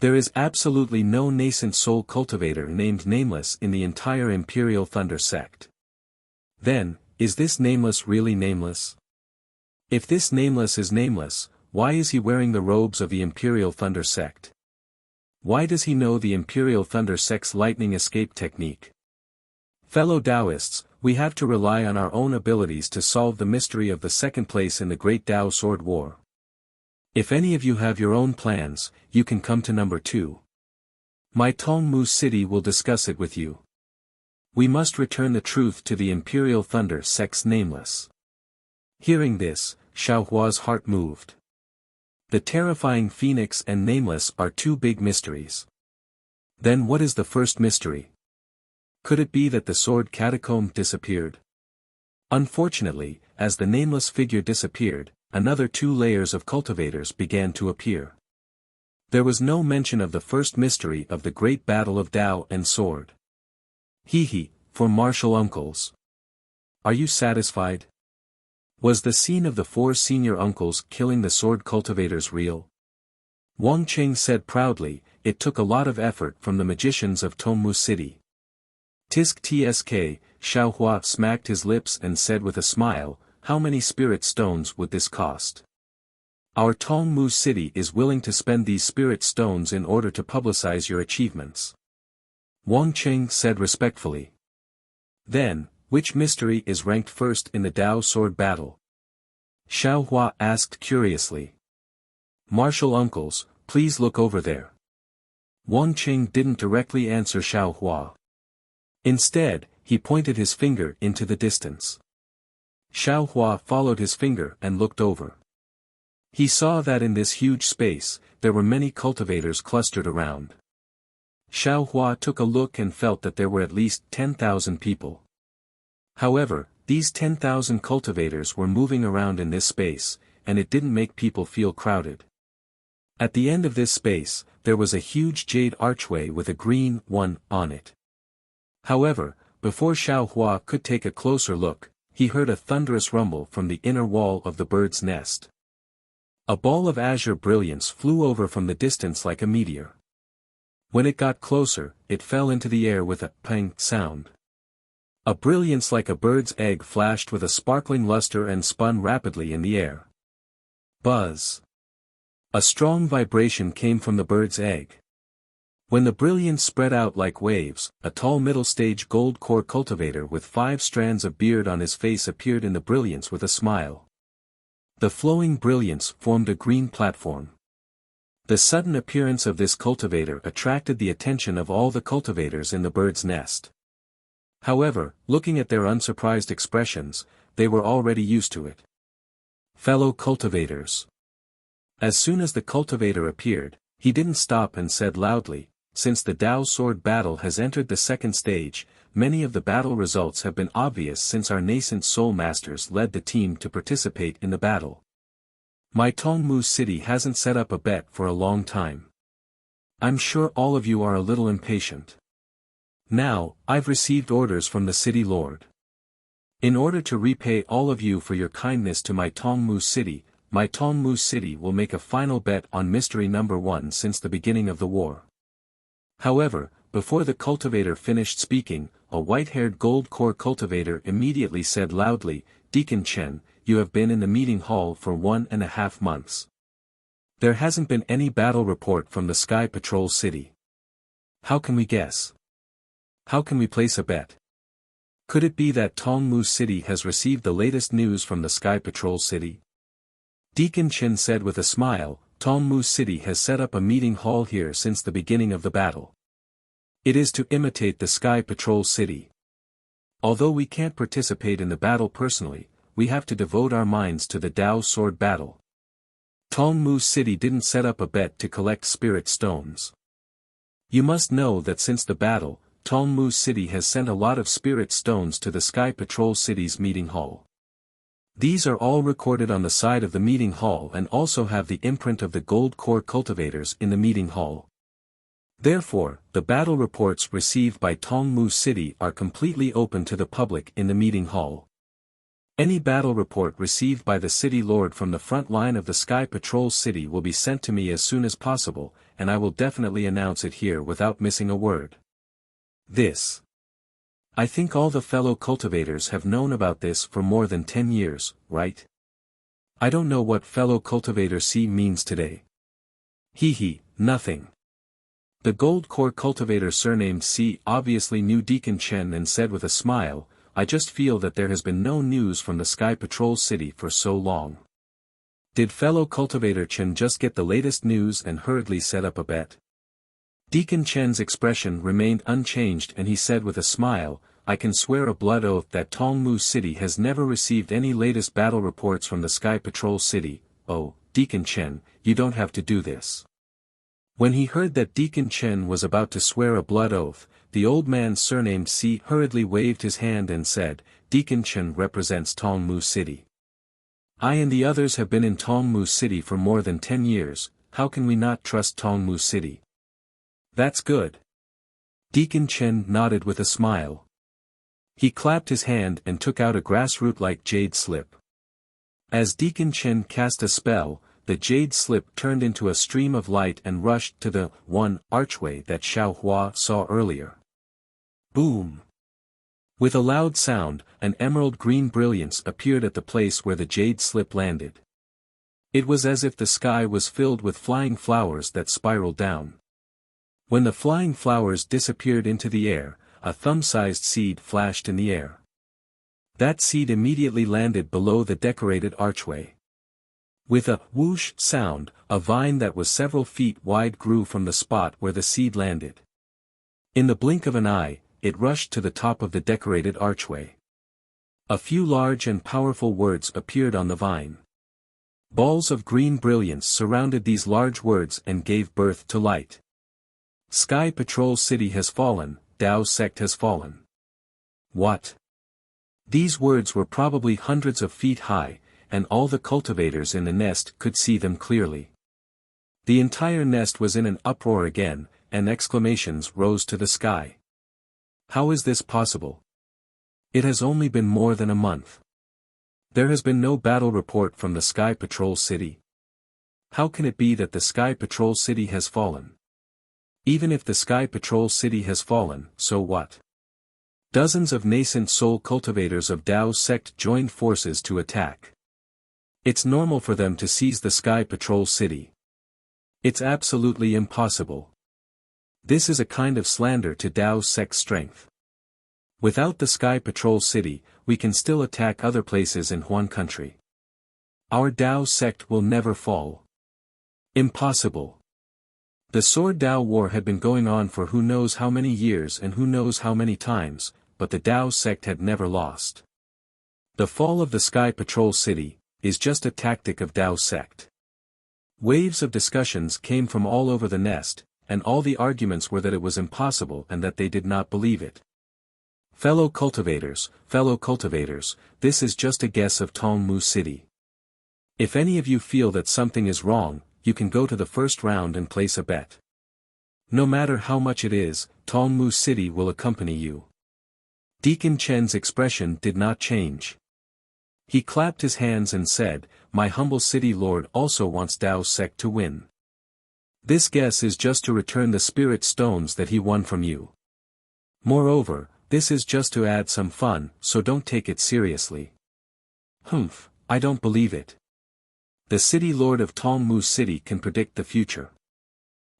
There is absolutely no nascent soul cultivator named Nameless in the entire Imperial Thunder Sect. Then, is this Nameless really nameless? If this Nameless is nameless, why is he wearing the robes of the Imperial Thunder Sect? Why does he know the Imperial Thunder Sect's lightning escape technique? Fellow Taoists, we have to rely on our own abilities to solve the mystery of the second place in the Great Tao Sword War. If any of you have your own plans, you can come to number 2. My Tongmu City will discuss it with you. We must return the truth to the Imperial Thunder Sect's Nameless. Hearing this, Xiaohua's heart moved. The terrifying Phoenix and Nameless are two big mysteries. Then what is the first mystery? Could it be that the sword catacomb disappeared? Unfortunately, as the Nameless figure disappeared, another 2 layers of cultivators began to appear. There was no mention of the first mystery of the great battle of Tao and sword. Hee, for martial uncles. Are you satisfied? Was the scene of the 4 senior uncles killing the sword cultivators real? Wang Qing said proudly, it took a lot of effort from the magicians of Tongmu City. Tisk tsk, Xiaohua smacked his lips and said with a smile, how many spirit stones would this cost? Our Tongmu City is willing to spend these spirit stones in order to publicize your achievements. Wang Qing said respectfully. Then, which mystery is ranked first in the Tao sword battle? Xiaohua asked curiously. Martial uncles, please look over there. Wang Qing didn't directly answer Xiaohua. Instead, he pointed his finger into the distance. Xiaohua followed his finger and looked over. He saw that in this huge space, there were many cultivators clustered around. Xiaohua took a look and felt that there were at least 10,000 people. However, these 10,000 cultivators were moving around in this space, and it didn't make people feel crowded. At the end of this space, there was a huge jade archway with a green one on it. However, before Xiaohua could take a closer look, he heard a thunderous rumble from the inner wall of the bird's nest. A ball of azure brilliance flew over from the distance like a meteor. When it got closer, it fell into the air with a pang sound. A brilliance like a bird's egg flashed with a sparkling luster and spun rapidly in the air. Buzz! A strong vibration came from the bird's egg. When the brilliance spread out like waves, a tall middle-stage gold core cultivator with 5 strands of beard on his face appeared in the brilliance with a smile. The flowing brilliance formed a green platform. The sudden appearance of this cultivator attracted the attention of all the cultivators in the bird's nest. However, looking at their unsurprised expressions, they were already used to it. Fellow cultivators. As soon as the cultivator appeared, he didn't stop and said loudly, since the Tao sword battle has entered the second stage, many of the battle results have been obvious since our nascent soul masters led the team to participate in the battle. My Tongmu City hasn't set up a bet for a long time. I'm sure all of you are a little impatient. Now, I've received orders from the city lord. In order to repay all of you for your kindness to my Tongmu City will make a final bet on mystery number 1 since the beginning of the war. However, before the cultivator finished speaking, a white-haired gold core cultivator immediately said loudly, Deacon Chen, you have been in the meeting hall for 1.5 months. There hasn't been any battle report from the Sky Patrol City. How can we guess? How can we place a bet? Could it be that Tongmu City has received the latest news from the Sky Patrol City? Deacon Chen said with a smile, Tongmu City has set up a meeting hall here since the beginning of the battle. It is to imitate the Sky Patrol City. Although we can't participate in the battle personally, we have to devote our minds to the Tao sword battle. Tongmu City didn't set up a bet to collect spirit stones. You must know that since the battle, Tongmu City has sent a lot of spirit stones to the Sky Patrol City's meeting hall. These are all recorded on the side of the meeting hall and also have the imprint of the gold core cultivators in the meeting hall. Therefore, the battle reports received by Tongmu City are completely open to the public in the meeting hall. Any battle report received by the City Lord from the front line of the Sky Patrol City will be sent to me as soon as possible, and I will definitely announce it here without missing a word. This. I think all the fellow cultivators have known about this for more than 10 years, right? I don't know what fellow cultivator C means today. Nothing. The Gold Core cultivator surnamed C obviously knew Deacon Chen and said with a smile, I just feel that there has been no news from the Sky Patrol City for so long. Did fellow cultivator Chen just get the latest news and hurriedly set up a bet? Deacon Chen's expression remained unchanged and he said with a smile, I can swear a blood oath that Tongmu City has never received any latest battle reports from the Sky Patrol City. Oh, Deacon Chen, you don't have to do this. When he heard that Deacon Chen was about to swear a blood oath, the old man surnamed C hurriedly waved his hand and said, Deacon Chen represents Tongmu City. I and the others have been in Tongmu City for more than 10 years, how can we not trust Tongmu City? That's good. Deacon Chen nodded with a smile. He clapped his hand and took out a grassroot-like jade slip. As Deacon Chen cast a spell, the jade slip turned into a stream of light and rushed to the archway that Xiao Hua saw earlier. Boom! With a loud sound, an emerald green brilliance appeared at the place where the jade slip landed. It was as if the sky was filled with flying flowers that spiraled down. When the flying flowers disappeared into the air, a thumb-sized seed flashed in the air. That seed immediately landed below the decorated archway. With a whoosh sound, a vine that was several feet wide grew from the spot where the seed landed. In the blink of an eye, it rushed to the top of the decorated archway. A few large and powerful words appeared on the vine. Balls of green brilliance surrounded these large words and gave birth to light. Sky Patrol City has fallen, Dao Sect has fallen. What? These words were probably hundreds of feet high, and all the cultivators in the nest could see them clearly. The entire nest was in an uproar again, and exclamations rose to the sky. How is this possible? It has only been more than a month. There has been no battle report from the Sky Patrol City. How can it be that the Sky Patrol City has fallen? Even if the Sky Patrol City has fallen, so what? Dozens of nascent soul cultivators of Dao Sect joined forces to attack. It's normal for them to seize the Sky Patrol City. It's absolutely impossible. This is a kind of slander to Dao Sect's strength. Without the Sky Patrol City, we can still attack other places in Huan country. Our Dao Sect will never fall. Impossible. The Sword Dao War had been going on for who knows how many years and who knows how many times, but the Dao Sect had never lost. The fall of the Sky Patrol City is just a tactic of Dao Sect. Waves of discussions came from all over the nest, and all the arguments were that it was impossible and that they did not believe it. Fellow cultivators, this is just a guess of Tongmu City. If any of you feel that something is wrong, you can go to the first round and place a bet. No matter how much it is, Tongmu City will accompany you. Deacon Chen's expression did not change. He clapped his hands and said, my humble city lord also wants Dao Sect to win. This guess is just to return the spirit stones that he won from you. Moreover, this is just to add some fun, so don't take it seriously. Humph, I don't believe it. The city lord of Tongmu City can predict the future.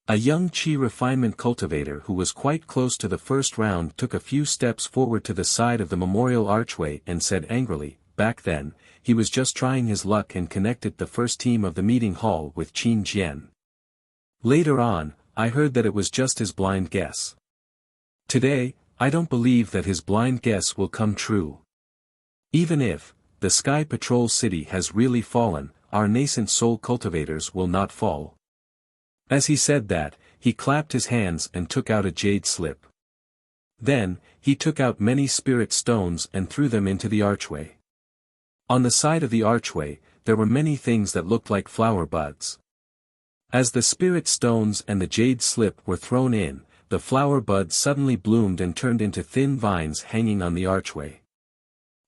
A young Qi refinement cultivator who was quite close to the first round took a few steps forward to the side of the memorial archway and said angrily, back then, he was just trying his luck and connected the first team of the meeting hall with Qin Jian. Later on, I heard that it was just his blind guess. Today, I don't believe that his blind guess will come true. Even if the Sky Patrol City has really fallen, our nascent soul cultivators will not fall. As he said that, he clapped his hands and took out a jade slip. Then, he took out many spirit stones and threw them into the archway. On the side of the archway, there were many things that looked like flower buds. As the spirit stones and the jade slip were thrown in, the flower bud suddenly bloomed and turned into thin vines hanging on the archway.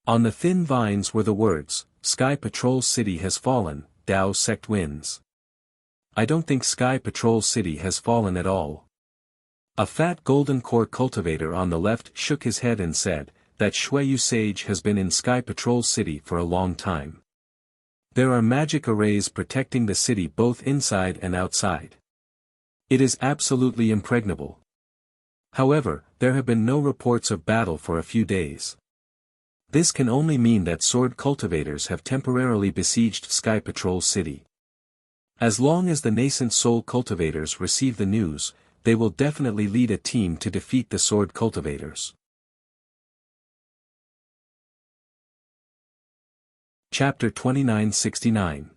On the thin vines were the words, "Sky Patrol City has fallen, Dao sect wins." I don't think Sky Patrol City has fallen at all. A fat golden core cultivator on the left shook his head and said, "That Shueyu sage has been in Sky Patrol City for a long time. There are magic arrays protecting the city both inside and outside. It is absolutely impregnable. However, there have been no reports of battle for a few days. This can only mean that sword cultivators have temporarily besieged Sky Patrol City. As long as the nascent soul cultivators receive the news, they will definitely lead a team to defeat the sword cultivators." Chapter 2969.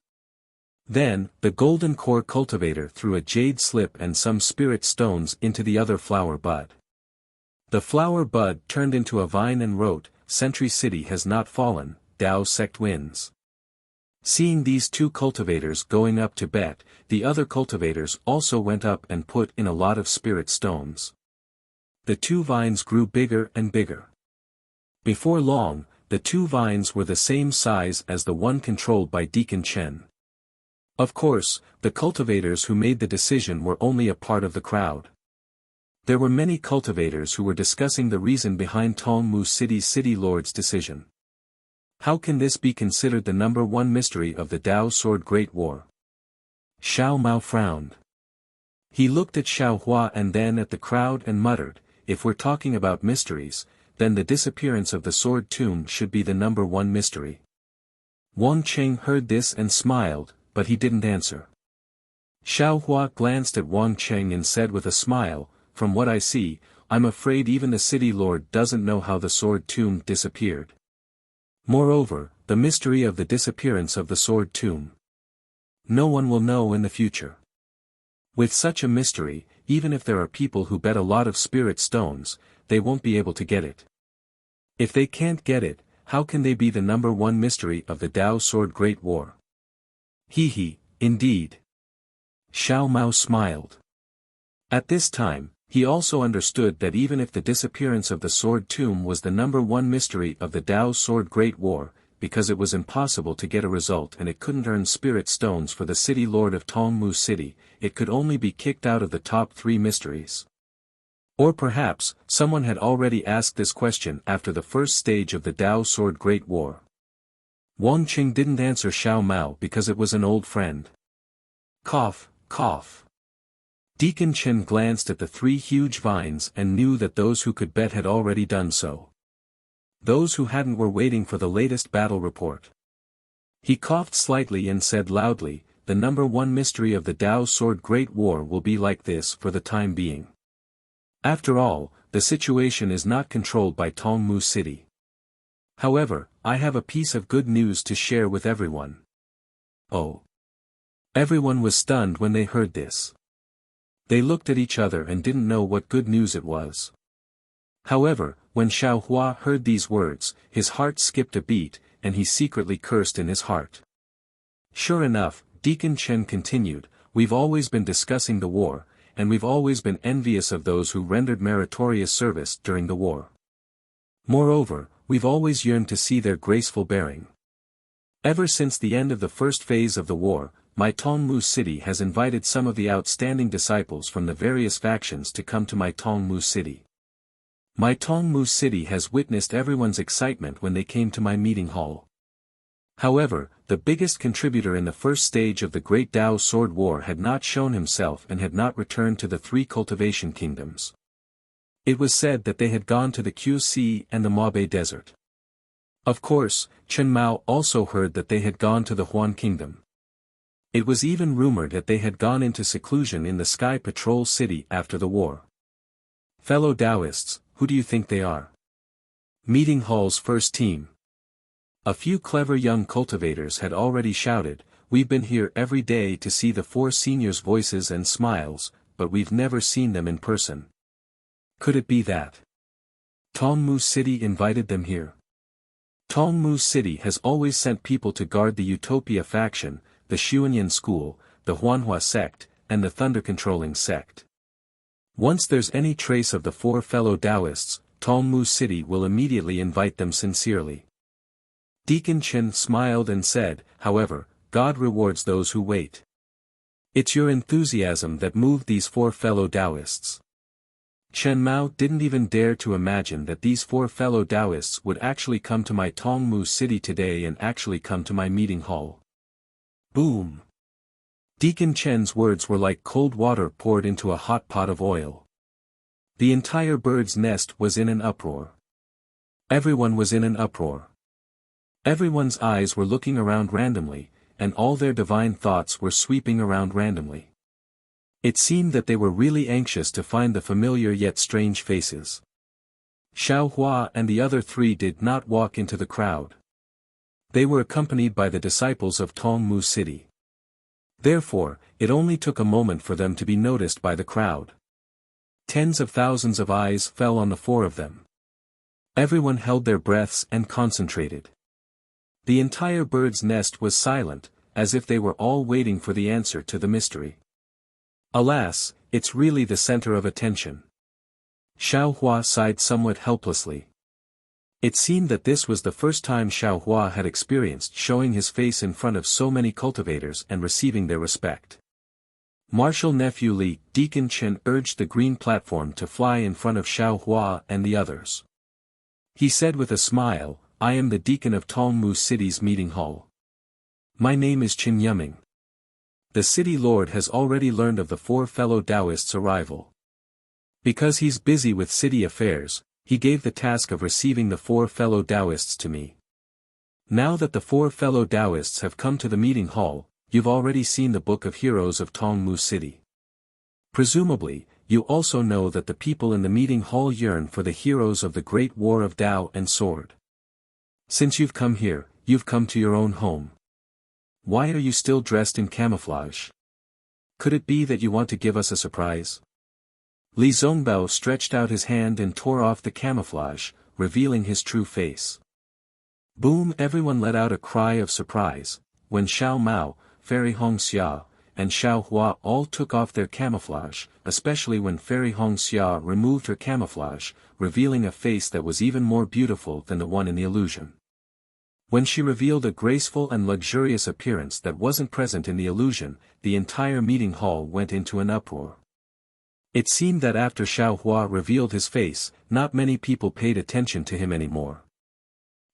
Then, the golden core cultivator threw a jade slip and some spirit stones into the other flower bud. The flower bud turned into a vine and wrote, "Sentry City has not fallen, Dao sect wins." Seeing these two cultivators going up to bet, the other cultivators also went up and put in a lot of spirit stones. The two vines grew bigger and bigger. Before long, the two vines were the same size as the one controlled by Deacon Chen. Of course, the cultivators who made the decision were only a part of the crowd. There were many cultivators who were discussing the reason behind Tongmu City's city lord's decision. How can this be considered the number one mystery of the Dao Sword Great War? Xiao Mao frowned. He looked at Xiao Hua and then at the crowd and muttered, "If we're talking about mysteries, then the disappearance of the sword tomb should be the number one mystery." Wang Cheng heard this and smiled, but he didn't answer. Xiao Hua glanced at Wang Cheng and said with a smile, "From what I see, I'm afraid even the city lord doesn't know how the sword tomb disappeared. Moreover, the mystery of the disappearance of the sword tomb. No one will know in the future. With such a mystery, even if there are people who bet a lot of spirit stones, they won't be able to get it. If they can't get it, how can they be the number one mystery of the Dao Sword Great War?" He, indeed. Xiao Mao smiled. At this time, he also understood that even if the disappearance of the sword tomb was the number one mystery of the Dao Sword Great War, because it was impossible to get a result and it couldn't earn spirit stones for the city lord of Tongmu City, it could only be kicked out of the top three mysteries. Or perhaps, someone had already asked this question after the first stage of the Dao Sword Great War. Wang Qing didn't answer Xiao Mao because it was an old friend. Cough, cough. Deacon Chen glanced at the three huge vines and knew that those who could bet had already done so. Those who hadn't were waiting for the latest battle report. He coughed slightly and said loudly, "The number one mystery of the Dao Sword Great War will be like this for the time being. After all, the situation is not controlled by Tongmu City. However, I have a piece of good news to share with everyone." Oh. Everyone was stunned when they heard this. They looked at each other and didn't know what good news it was. However, when Xiao Hua heard these words, his heart skipped a beat, and he secretly cursed in his heart. Sure enough, Deacon Chen continued, "We've always been discussing the war, and we've always been envious of those who rendered meritorious service during the war. Moreover, we've always yearned to see their graceful bearing. Ever since the end of the first phase of the war, my Tongmu City has invited some of the outstanding disciples from the various factions to come to my Tongmu City. My Tongmu City has witnessed everyone's excitement when they came to my meeting hall. However, the biggest contributor in the first stage of the Great Dao Sword War had not shown himself and had not returned to the three cultivation kingdoms. It was said that they had gone to the Qiu Sea and the Mabe Desert. Of course, Chen Mao also heard that they had gone to the Huan Kingdom. It was even rumored that they had gone into seclusion in the Sky Patrol City after the war. Fellow Taoists, who do you think they are? Meeting Hall's first team. A few clever young cultivators had already shouted, "We've been here every day to see the four seniors' voices and smiles, but we've never seen them in person. Could it be that Tongmu City invited them here?" Tongmu City has always sent people to guard the Utopia faction, the Xuanyan school, the Huanhua sect, and the thunder-controlling sect. Once there's any trace of the four fellow Taoists, Tongmu City will immediately invite them sincerely. Deacon Chen smiled and said, however, God rewards those who wait. It's your enthusiasm that moved these four fellow Taoists. Chen Mao didn't even dare to imagine that these four fellow Taoists would actually come to my Tongmu City today and actually come to my meeting hall. Boom! Deacon Chen's words were like cold water poured into a hot pot of oil. The entire bird's nest was in an uproar. Everyone was in an uproar. Everyone's eyes were looking around randomly, and all their divine thoughts were sweeping around randomly. It seemed that they were really anxious to find the familiar yet strange faces. Xiao Hua and the other three did not walk into the crowd. They were accompanied by the disciples of Tongmu City. Therefore, it only took a moment for them to be noticed by the crowd. Tens of thousands of eyes fell on the four of them. Everyone held their breaths and concentrated. The entire bird's nest was silent, as if they were all waiting for the answer to the mystery. Alas, it's really the center of attention. Xiao Hua sighed somewhat helplessly. It seemed that this was the first time Xiao Hua had experienced showing his face in front of so many cultivators and receiving their respect. Martial nephew Li, Deacon Chen urged the green platform to fly in front of Xiao Hua and the others. He said with a smile, I am the deacon of Tongmu City's meeting hall. My name is Qin Yuming. The city lord has already learned of the four fellow Taoists' arrival. Because he's busy with city affairs, he gave the task of receiving the four fellow Taoists to me. Now that the four fellow Taoists have come to the meeting hall, you've already seen the Book of Heroes of Tongmu City. Presumably, you also know that the people in the meeting hall yearn for the heroes of the Great War of Tao and Sword. Since you've come here, you've come to your own home. Why are you still dressed in camouflage? Could it be that you want to give us a surprise? Li Zongbao stretched out his hand and tore off the camouflage, revealing his true face. Boom! Everyone let out a cry of surprise, when Xiao Mao, Fairy Hongxia, and Xiao Hua all took off their camouflage, especially when Fairy Hongxia removed her camouflage, revealing a face that was even more beautiful than the one in the illusion. When she revealed a graceful and luxurious appearance that wasn't present in the illusion, the entire meeting hall went into an uproar. It seemed that after Xiao Hua revealed his face, not many people paid attention to him anymore.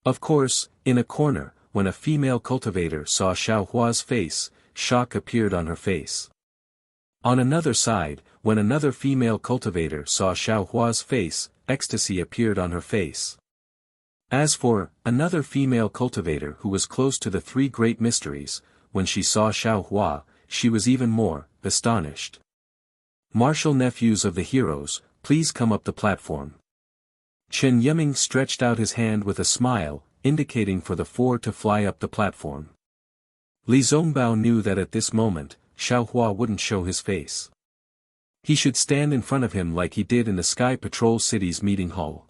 Of course, in a corner, when a female cultivator saw Xiao Hua's face, shock appeared on her face. On another side, when another female cultivator saw Xiao Hua's face, ecstasy appeared on her face. As for another female cultivator who was close to the three great mysteries, when she saw Xiao Hua, she was even more astonished. Martial nephews of the heroes, please come up the platform. Chen Yuming stretched out his hand with a smile, indicating for the four to fly up the platform. Li Zongbao knew that at this moment, Xiao Hua wouldn't show his face. He should stand in front of him like he did in the Sky Patrol City's meeting hall.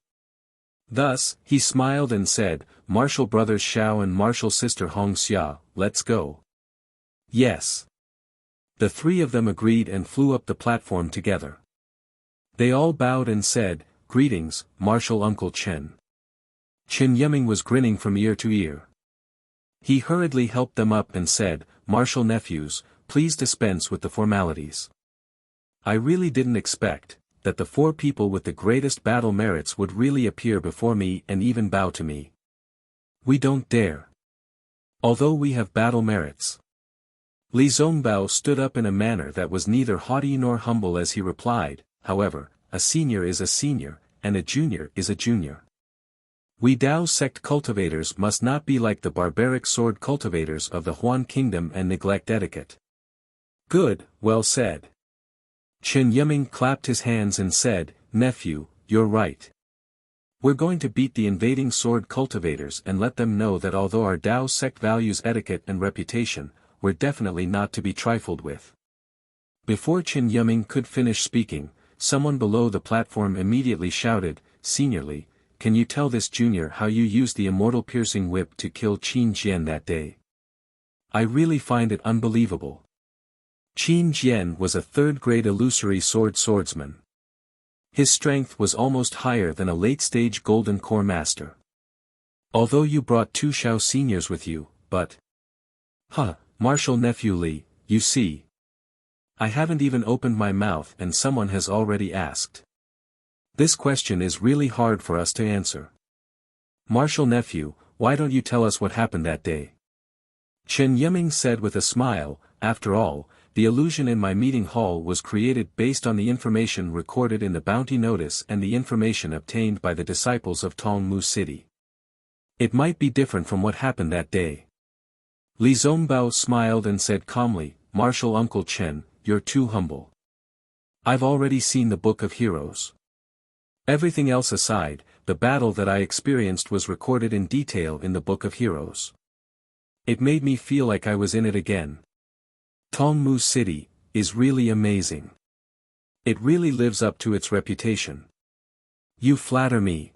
Thus, he smiled and said, Martial brothers Xiao and martial sister Hongxia, let's go. Yes. The three of them agreed and flew up the platform together. They all bowed and said, Greetings, martial Uncle Chen. Chen Yuming was grinning from ear to ear. He hurriedly helped them up and said, Martial nephews, please dispense with the formalities. I really didn't expect that the four people with the greatest battle merits would really appear before me and even bow to me. We don't dare. Although we have battle merits. Li Zongbao stood up in a manner that was neither haughty nor humble as he replied, however, a senior is a senior, and a junior is a junior. We Dao sect cultivators must not be like the barbaric sword cultivators of the Huan Kingdom and neglect etiquette. Good, well said. Chen Yuming clapped his hands and said, Nephew, you're right. We're going to beat the invading sword cultivators and let them know that although our Dao sect values etiquette and reputation, we're definitely not to be trifled with. Before Chen Yuming could finish speaking, someone below the platform immediately shouted, Seniorly, can you tell this junior how you used the immortal piercing whip to kill Qin Jian that day? I really find it unbelievable. Qin Jian was a third-grade illusory swordsman. His strength was almost higher than a late-stage Golden Core master. Although you brought 2 Shao seniors with you, but... Martial nephew Li, you see. I haven't even opened my mouth and someone has already asked. This question is really hard for us to answer. Martial nephew, why don't you tell us what happened that day? Chen Yiming said with a smile, after all, the illusion in my meeting hall was created based on the information recorded in the bounty notice and the information obtained by the disciples of Tongmu City. It might be different from what happened that day. Li Zongbao smiled and said calmly, Martial Uncle Chen, you're too humble. I've already seen the Book of Heroes. Everything else aside, the battle that I experienced was recorded in detail in the Book of Heroes. It made me feel like I was in it again. Tongmu City is really amazing. It really lives up to its reputation. You flatter me.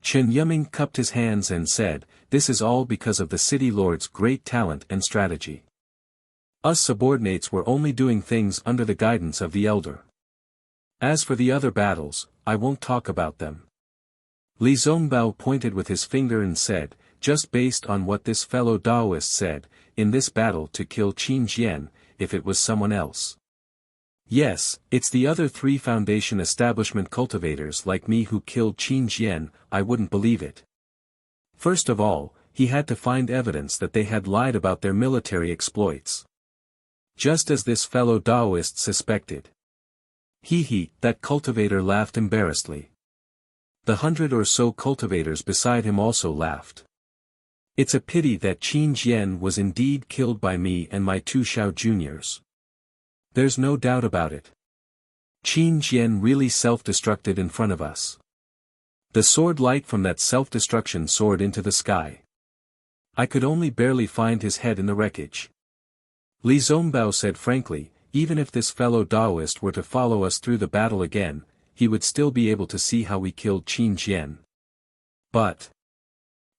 Chen Yiming cupped his hands and said, this is all because of the city lord's great talent and strategy. Us subordinates were only doing things under the guidance of the elder. As for the other battles, I won't talk about them. Li Zongbao pointed with his finger and said, just based on what this fellow Daoist said, in this battle to kill Qin Jian, if it was someone else. Yes, it's the other 3 Foundation establishment cultivators like me who killed Qin Jian, I wouldn't believe it. First of all, he had to find evidence that they had lied about their military exploits. Just as this fellow Daoist suspected. That cultivator laughed embarrassedly. The 100 or so cultivators beside him also laughed. It's a pity that Qin Jian was indeed killed by me and my 2 Shao juniors. There's no doubt about it. Qin Jian really self-destructed in front of us. The sword light from that self-destruction soared into the sky. I could only barely find his head in the wreckage. Li Zongbao said frankly, even if this fellow Daoist were to follow us through the battle again, he would still be able to see how we killed Qin Jian. But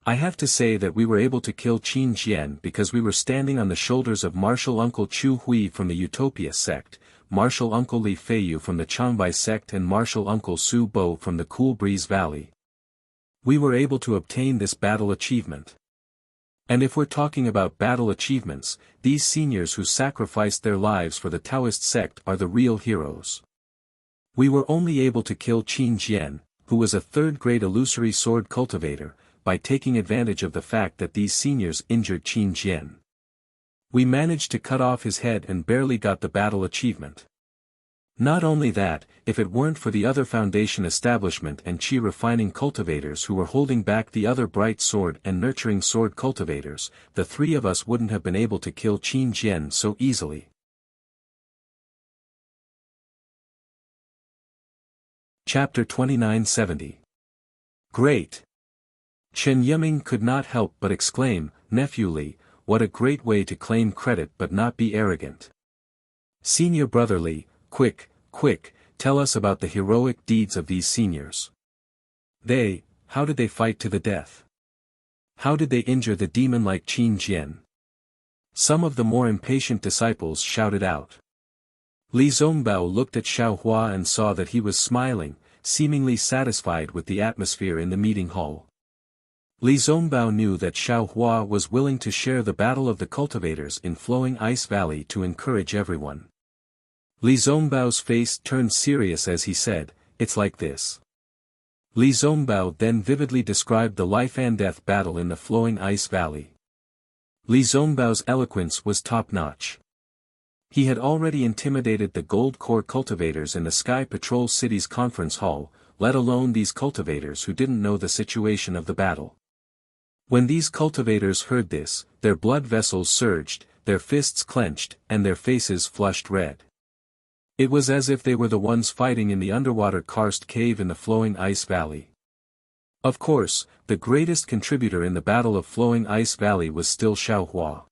I have to say that we were able to kill Qin Jian because we were standing on the shoulders of Martial Uncle Chu Hui from the Utopia sect, Martial Uncle Li Feiyu from the Changbai sect and Martial Uncle Su Bo from the Cool Breeze Valley. We were able to obtain this battle achievement. And if we're talking about battle achievements, these seniors who sacrificed their lives for the Taoist sect are the real heroes. We were only able to kill Qin Jian, who was a third-grade illusory sword cultivator, by taking advantage of the fact that these seniors injured Qin Jian. We managed to cut off his head and barely got the battle achievement. Not only that, if it weren't for the other Foundation establishment and Qi refining cultivators who were holding back the other bright sword and nurturing sword cultivators, the 3 of us wouldn't have been able to kill Qin Jian so easily. Chapter 2970. Great! Chen Yiming could not help but exclaim, Nephew Li, what a great way to claim credit but not be arrogant. Senior brother Li, quick, tell us about the heroic deeds of these seniors. How did they fight to the death? How did they injure the demon like Qin Jian? Some of the more impatient disciples shouted out. Li Zongbao looked at Xiao Hua and saw that he was smiling, seemingly satisfied with the atmosphere in the meeting hall. Li Zongbao knew that Xiao Hua was willing to share the battle of the cultivators in Flowing Ice Valley to encourage everyone. Li Zongbao's face turned serious as he said, it's like this. Li Zongbao then vividly described the life-and-death battle in the Flowing Ice Valley. Li Zongbao's eloquence was top-notch. He had already intimidated the Gold Core cultivators in the Sky Patrol City's conference hall, let alone these cultivators who didn't know the situation of the battle. When these cultivators heard this, their blood vessels surged, their fists clenched, and their faces flushed red. It was as if they were the ones fighting in the underwater karst cave in the Flowing Ice Valley. Of course, the greatest contributor in the Battle of Flowing Ice Valley was still Xiao Hua.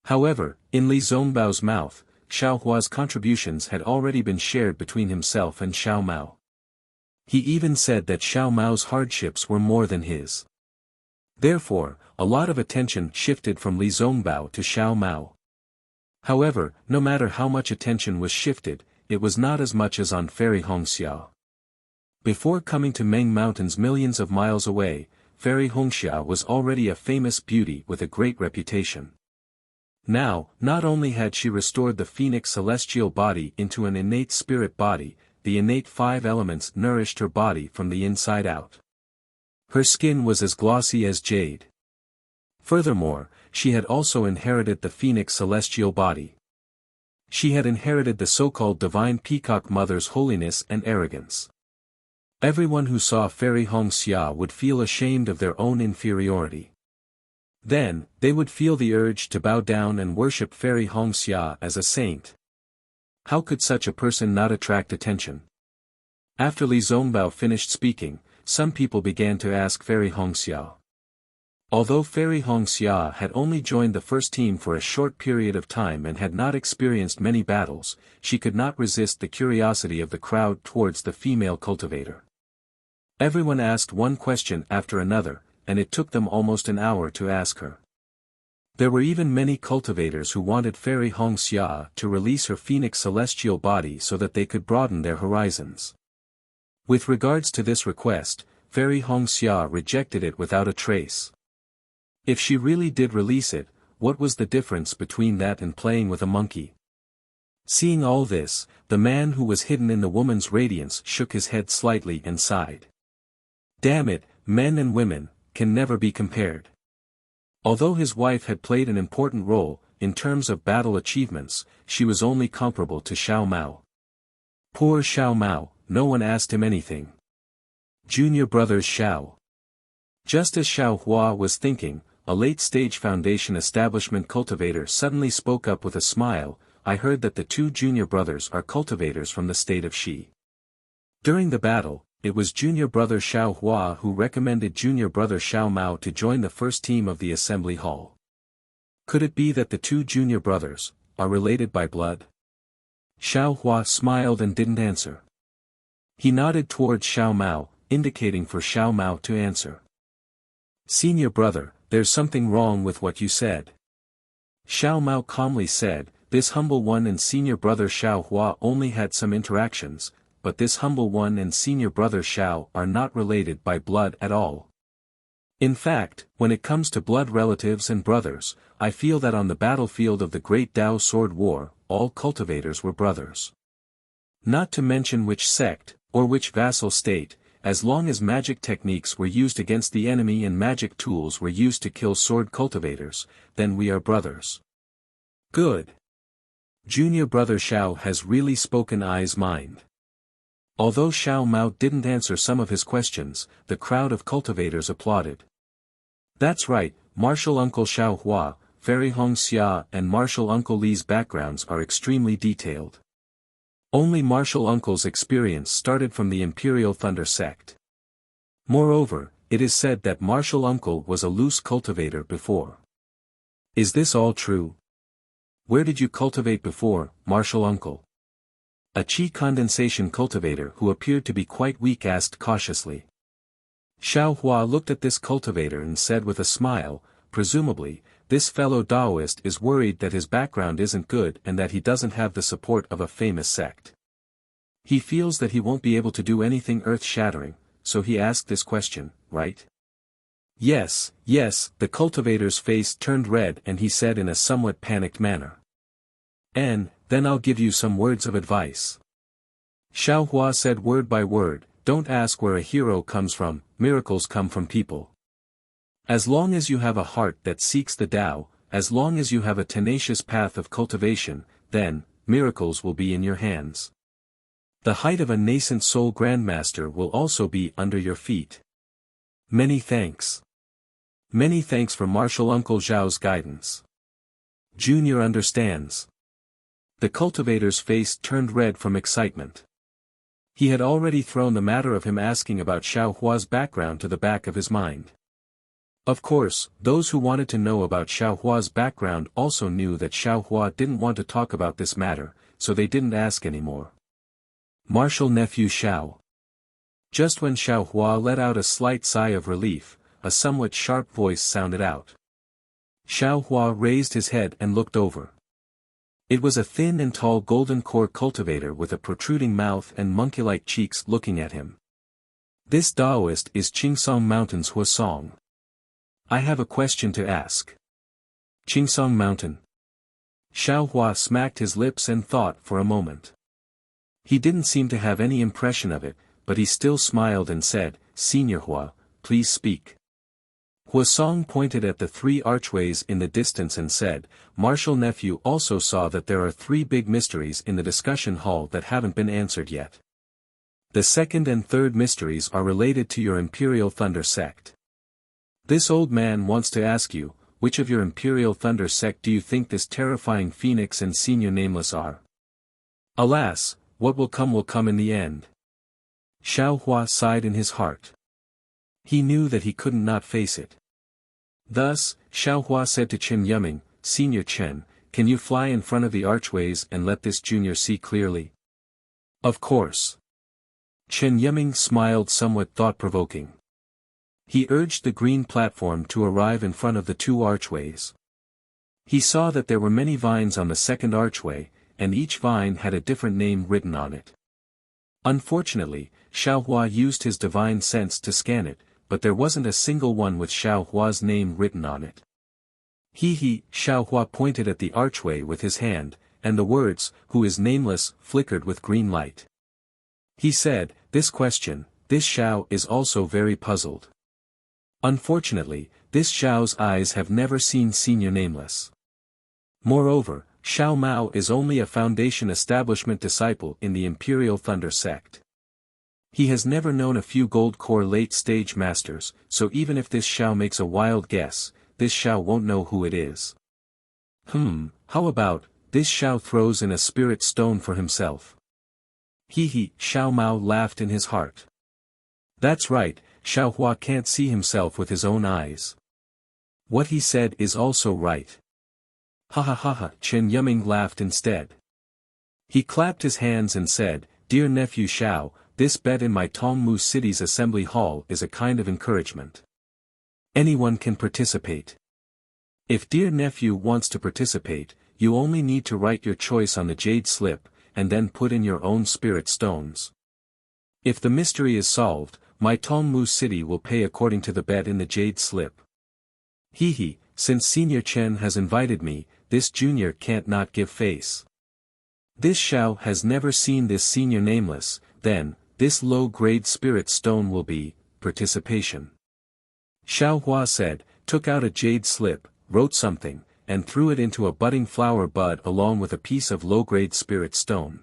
However, in Li Zongbao's mouth, Xiao Hua's contributions had already been shared between himself and Xiao Mao. He even said that Xiao Mao's hardships were more than his. Therefore, a lot of attention shifted from Li Zongbao to Xiao Mao. However, no matter how much attention was shifted, it was not as much as on Fairy Hongxia. Before coming to Meng Mountains millions of miles away, Fairy Hongxia was already a famous beauty with a great reputation. Now, not only had she restored the phoenix celestial body into an innate spirit body, the innate 5 elements nourished her body from the inside out. Her skin was as glossy as jade. Furthermore, she had also inherited the phoenix celestial body. She had inherited the so-called divine peacock mother's holiness and arrogance. Everyone who saw Fairy Hongxia would feel ashamed of their own inferiority. Then, they would feel the urge to bow down and worship Fairy Hongxia as a saint. How could such a person not attract attention? After Li Zongbao finished speaking, some people began to ask Fairy Hongxia. Although Fairy Hongxia had only joined the first team for a short period of time and had not experienced many battles, she could not resist the curiosity of the crowd towards the female cultivator. Everyone asked one question after another, and it took them almost an hour to ask her. There were even many cultivators who wanted Fairy Hongxia to release her phoenix celestial body so that they could broaden their horizons. With regards to this request, Fairy Hongxia rejected it without a trace. If she really did release it, what was the difference between that and playing with a monkey? Seeing all this, the man who was hidden in the woman's radiance shook his head slightly and sighed. Damn it, men and women can never be compared. Although his wife had played an important role, in terms of battle achievements, she was only comparable to Xiao Mao. Poor Xiao Mao, no one asked him anything. Junior brothers Xiao. Just as Xiao Hua was thinking, a late-stage foundation establishment cultivator suddenly spoke up with a smile. I heard that the 2 junior brothers are cultivators from the state of Xi. During the battle, it was junior brother Xiao Hua who recommended junior brother Xiao Mao to join the first team of the assembly hall. Could it be that the 2 junior brothers are related by blood? Xiao Hua smiled and didn't answer. He nodded towards Xiao Mao, indicating for Xiao Mao to answer. Senior brother, there's something wrong with what you said. Xiao Mao calmly said, this humble one and senior brother Xiao Hua only had some interactions, but this humble one and senior brother Xiao are not related by blood at all. In fact, when it comes to blood relatives and brothers, I feel that on the battlefield of the Great Tao Sword War, all cultivators were brothers. Not to mention which sect, or which vassal state, as long as magic techniques were used against the enemy and magic tools were used to kill sword cultivators, then we are brothers. Good. Junior brother Xiao has really spoken I's mind. Although Xiao Mao didn't answer some of his questions, the crowd of cultivators applauded. That's right, Martial Uncle Xiao Hua, Fairy Hongxia and Martial Uncle Li's backgrounds are extremely detailed. Only Martial Uncle's experience started from the Imperial Thunder sect. Moreover, it is said that Martial Uncle was a loose cultivator before. Is this all true? Where did you cultivate before, Martial Uncle? A qi condensation cultivator who appeared to be quite weak asked cautiously. Xiao Hua looked at this cultivator and said with a smile, presumably, this fellow Taoist is worried that his background isn't good and that he doesn't have the support of a famous sect. He feels that he won't be able to do anything earth-shattering, so he asked this question, right? Yes, the cultivator's face turned red and he said in a somewhat panicked manner. And, then I'll give you some words of advice. Xiao Hua said word by word, don't ask where a hero comes from, miracles come from people. As long as you have a heart that seeks the Tao, as long as you have a tenacious path of cultivation, then, miracles will be in your hands. The height of a nascent soul grandmaster will also be under your feet. Many thanks. Many thanks for Martial Uncle Zhao's guidance. Junior understands. The cultivator's face turned red from excitement. He had already thrown the matter of him asking about Xiao Hua's background to the back of his mind. Of course, those who wanted to know about Xiao Hua's background also knew that Xiao Hua didn't want to talk about this matter, so they didn't ask anymore. Martial nephew Xiao. Just when Xiao Hua let out a slight sigh of relief, a somewhat sharp voice sounded out. Xiao Hua raised his head and looked over. It was a thin and tall golden core cultivator with a protruding mouth and monkey-like cheeks looking at him. This Taoist is Qingsong Mountain's Huasong. I have a question to ask. Qingsong Mountain. Xiao Hua smacked his lips and thought for a moment. He didn't seem to have any impression of it, but he still smiled and said, Senior Hua, please speak. Huasong pointed at the 3 archways in the distance and said, Marshal Nephew also saw that there are 3 big mysteries in the discussion hall that haven't been answered yet. The second and third mysteries are related to your Imperial Thunder sect. This old man wants to ask you, which of your Imperial Thunder sect do you think this terrifying Phoenix and Senior Nameless are? Alas, what will come in the end. Xiao Hua sighed in his heart. He knew that he couldn't not face it. Thus, Xiao Hua said to Chen Yuming, Senior Chen, can you fly in front of the archways and let this junior see clearly? Of course. Chen Yuming smiled somewhat thought-provoking. He urged the green platform to arrive in front of the 2 archways. He saw that there were many vines on the second archway, and each vine had a different name written on it. Unfortunately, Xiao Hua used his divine sense to scan it, but there wasn't a single one with Xiao Hua's name written on it. Xiao Hua pointed at the archway with his hand, and the words, who is nameless, flickered with green light. He said, this Xiao is also very puzzled. Unfortunately, this Xiao's eyes have never seen Senior Nameless. Moreover, Xiao Mao is only a Foundation Establishment disciple in the Imperial Thunder sect. He has never known a few gold core late-stage masters, so even if this Xiao makes a wild guess, this Xiao won't know who it is. How about, this Xiao throws in a spirit stone for himself? Xiao Mao laughed in his heart. That's right, Xiao Hua can't see himself with his own eyes. What he said is also right. Ha, Chen Yuming laughed instead. He clapped his hands and said, Dear nephew Xiao, this bet in my Tongmu City's assembly hall is a kind of encouragement. Anyone can participate. If dear nephew wants to participate, you only need to write your choice on the jade slip, and then put in your own spirit stones. If the mystery is solved, my Tongmu City will pay according to the bet in the jade slip. Since Senior Chen has invited me, this junior can't not give face. This Xiao has never seen this Senior Nameless, then, this low-grade spirit stone will be, participation. Xiao Hua said, took out a jade slip, wrote something, and threw it into a budding flower bud along with a piece of low-grade spirit stone.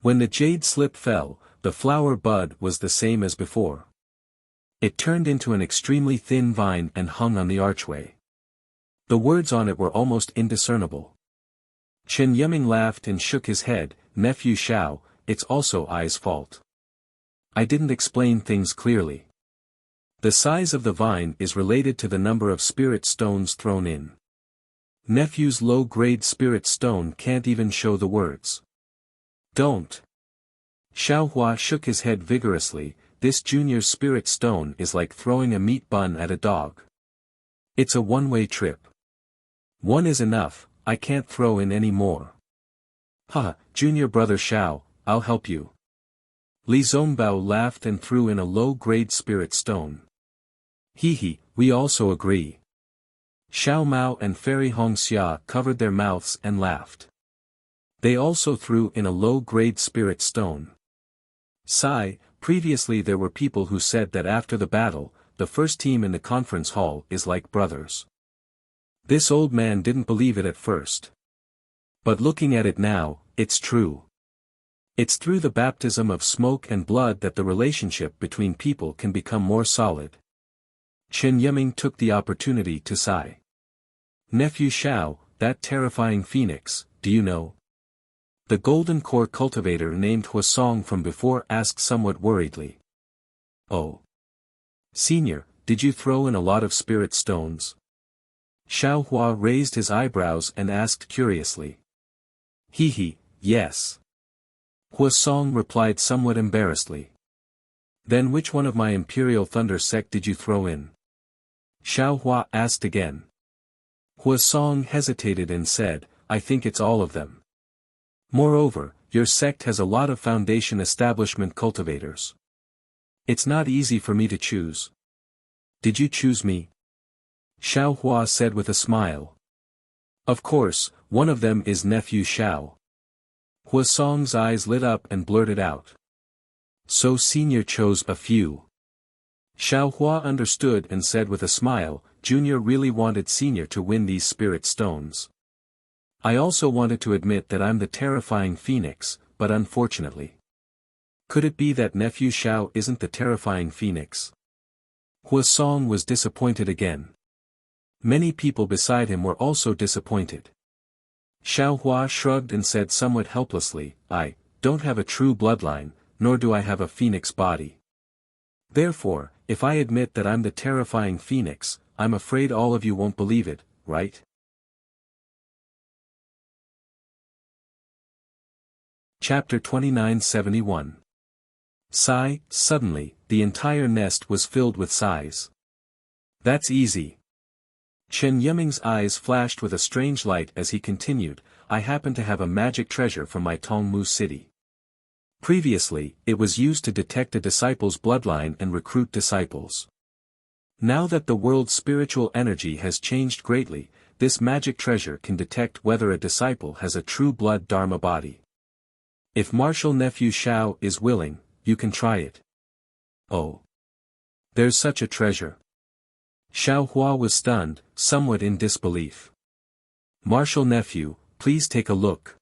When the jade slip fell, the flower bud was the same as before. It turned into an extremely thin vine and hung on the archway. The words on it were almost indiscernible. Chen Yuming laughed and shook his head, Nephew Xiao, it's also I's fault. I didn't explain things clearly. The size of the vine is related to the number of spirit stones thrown in. Nephew's low-grade spirit stone can't even show the words. Don't. Xiao Hua shook his head vigorously, this junior's spirit stone is like throwing a meat bun at a dog. It's a one-way trip. One is enough, I can't throw in any more. Junior brother Xiao, I'll help you. Li Zongbao laughed and threw in a low-grade spirit stone. We also agree. Xiao Mao and Fairy Hongxia covered their mouths and laughed. They also threw in a low-grade spirit stone. Previously there were people who said that after the battle, the first team in the conference hall is like brothers. This old man didn't believe it at first. But looking at it now, it's true. It's through the baptism of smoke and blood that the relationship between people can become more solid. Chen Yuming took the opportunity to sigh. Nephew Xiao, that terrifying phoenix, do you know? The golden core cultivator named Huasong from before asked somewhat worriedly. Oh. Senior, did you throw in a lot of spirit stones? Xiao Hua raised his eyebrows and asked curiously. Yes. Huasong replied somewhat embarrassedly. Then which one of my Imperial Thunder sect did you throw in? Xiao Hua asked again. Huasong hesitated and said, I think it's all of them. Moreover, your sect has a lot of foundation establishment cultivators. It's not easy for me to choose. Did you choose me? Xiao Hua said with a smile. Of course, one of them is nephew Xiao. Hua Song's eyes lit up and blurted out. So Senior chose a few. Xiao Hua understood and said with a smile, Junior really wanted Senior to win these spirit stones. I also wanted to admit that I'm the terrifying phoenix, but unfortunately. Could it be that nephew Xiao isn't the terrifying phoenix? Hua Song was disappointed again. Many people beside him were also disappointed. Xiao Hua shrugged and said somewhat helplessly, I don't have a true bloodline, nor do I have a phoenix body. Therefore, if I admit that I'm the terrifying phoenix, I'm afraid all of you won't believe it, right? Chapter 2971. Sigh. Suddenly, the entire nest was filled with sighs. That's easy. Chen Yiming's eyes flashed with a strange light as he continued, I happen to have a magic treasure from my Tongmu city. Previously, it was used to detect a disciple's bloodline and recruit disciples. Now that the world's spiritual energy has changed greatly, this magic treasure can detect whether a disciple has a true blood dharma body. If martial nephew Xiao is willing, you can try it. Oh. There's such a treasure. Xiao Hua was stunned, somewhat in disbelief. Martial nephew, please take a look.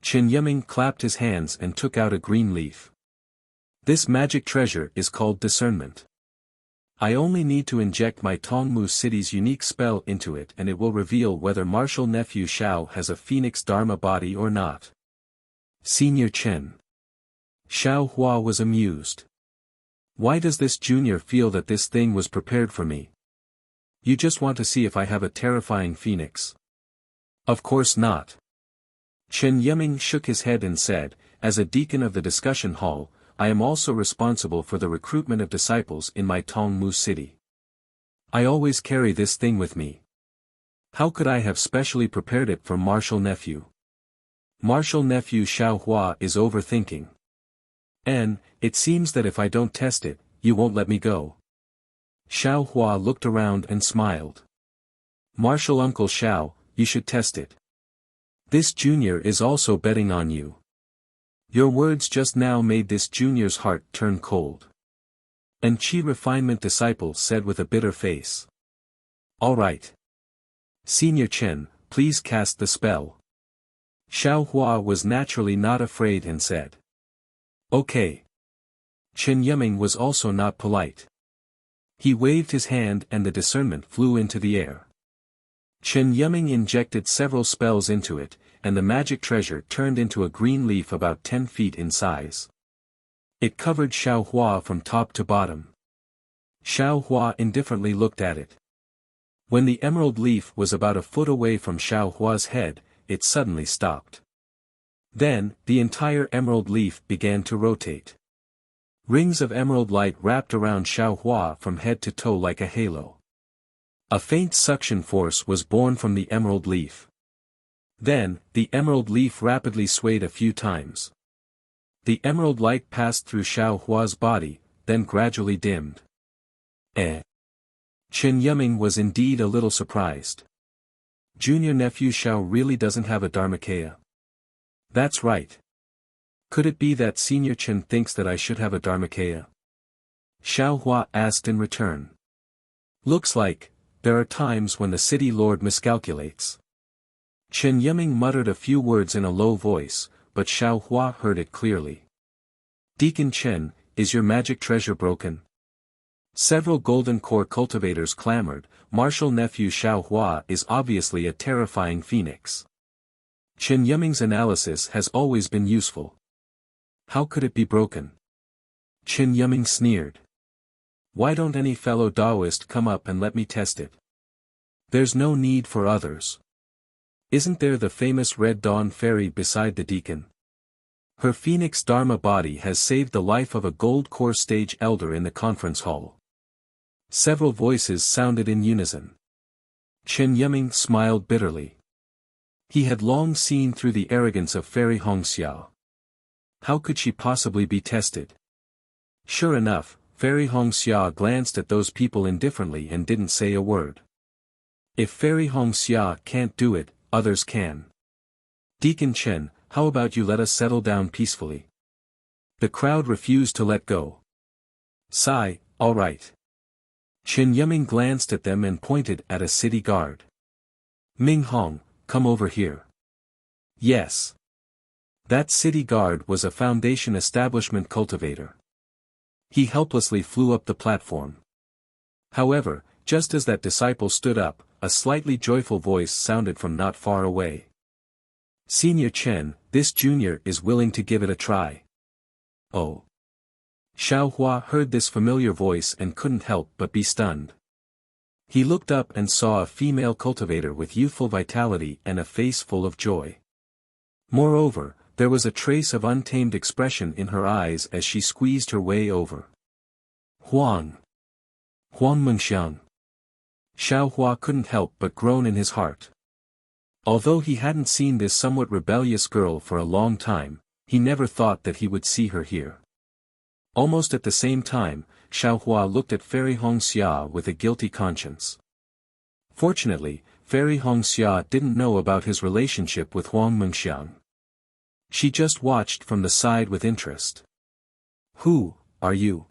Chen Yiming clapped his hands and took out a green leaf. This magic treasure is called discernment. I only need to inject my Tongmu city's unique spell into it and it will reveal whether martial nephew Xiao has a phoenix dharma body or not. Senior Chen. Xiao Hua was amused. Why does this junior feel that this thing was prepared for me? You just want to see if I have a terrifying phoenix. Of course not. Chen Yiming shook his head and said, as a deacon of the discussion hall, I am also responsible for the recruitment of disciples in my Tongmu city. I always carry this thing with me. How could I have specially prepared it for martial nephew? Martial nephew Xiao Hua is overthinking. It seems that if I don't test it, you won't let me go. Xiao Hua looked around and smiled. Martial Uncle Xiao, you should test it. This junior is also betting on you. Your words just now made this junior's heart turn cold. And Qi refinement disciple said with a bitter face. All right. Senior Chen, please cast the spell. Xiao Hua was naturally not afraid and said. Okay. Chen Yiming was also not polite. He waved his hand and the discernment flew into the air. Chen Yiming injected several spells into it, and the magic treasure turned into a green leaf about 10 feet in size. It covered Xiao Hua from top to bottom. Xiao Hua indifferently looked at it. When the emerald leaf was about a foot away from Xiao Hua's head, it suddenly stopped. Then, the entire emerald leaf began to rotate. Rings of emerald light wrapped around Xiao Hua from head to toe like a halo. A faint suction force was born from the emerald leaf. Then, the emerald leaf rapidly swayed a few times. The emerald light passed through Xiao Hua's body, then gradually dimmed. Chen Yiming was indeed a little surprised. Junior nephew Xiao really doesn't have a Dharmakaya. That's right. Could it be that Senior Chen thinks that I should have a Dharmakaya? Xiao Hua asked in return. Looks like, there are times when the city lord miscalculates. Chen Yiming muttered a few words in a low voice, but Xiao Hua heard it clearly. Deacon Chen, is your magic treasure broken? Several golden core cultivators clamored, martial nephew Xiao Hua is obviously a terrifying phoenix. Chen Yiming's analysis has always been useful. How could it be broken? Chen Yiming sneered. Why don't any fellow Taoist come up and let me test it? There's no need for others. Isn't there the famous Red Dawn fairy beside the deacon? Her phoenix dharma body has saved the life of a gold core stage elder in the conference hall. Several voices sounded in unison. Chen Yiming smiled bitterly. He had long seen through the arrogance of Fairy Hongxia. How could she possibly be tested? Sure enough, Fairy Hongxia glanced at those people indifferently and didn't say a word. If Fairy Hongxia can't do it, others can. Deacon Chen, how about you let us settle down peacefully? The crowd refused to let go. Sigh, all right. Chen Yiming glanced at them and pointed at a city guard. Ming Hong, come over here. Yes. That city guard was a Foundation establishment cultivator. He helplessly flew up the platform. However, just as that disciple stood up, a slightly joyful voice sounded from not far away. Senior Chen, this junior is willing to give it a try. Oh. Xiao Hua heard this familiar voice and couldn't help but be stunned. He looked up and saw a female cultivator with youthful vitality and a face full of joy. Moreover, there was a trace of untamed expression in her eyes as she squeezed her way over. Huang Mengxiang. Xiao Hua couldn't help but groan in his heart. Although he hadn't seen this somewhat rebellious girl for a long time, he never thought that he would see her here. Almost at the same time, Xiao Hua looked at Fairy Hongxia with a guilty conscience. Fortunately, Fairy Hongxia didn't know about his relationship with Huang Mengxiang. She just watched from the side with interest. Who are you?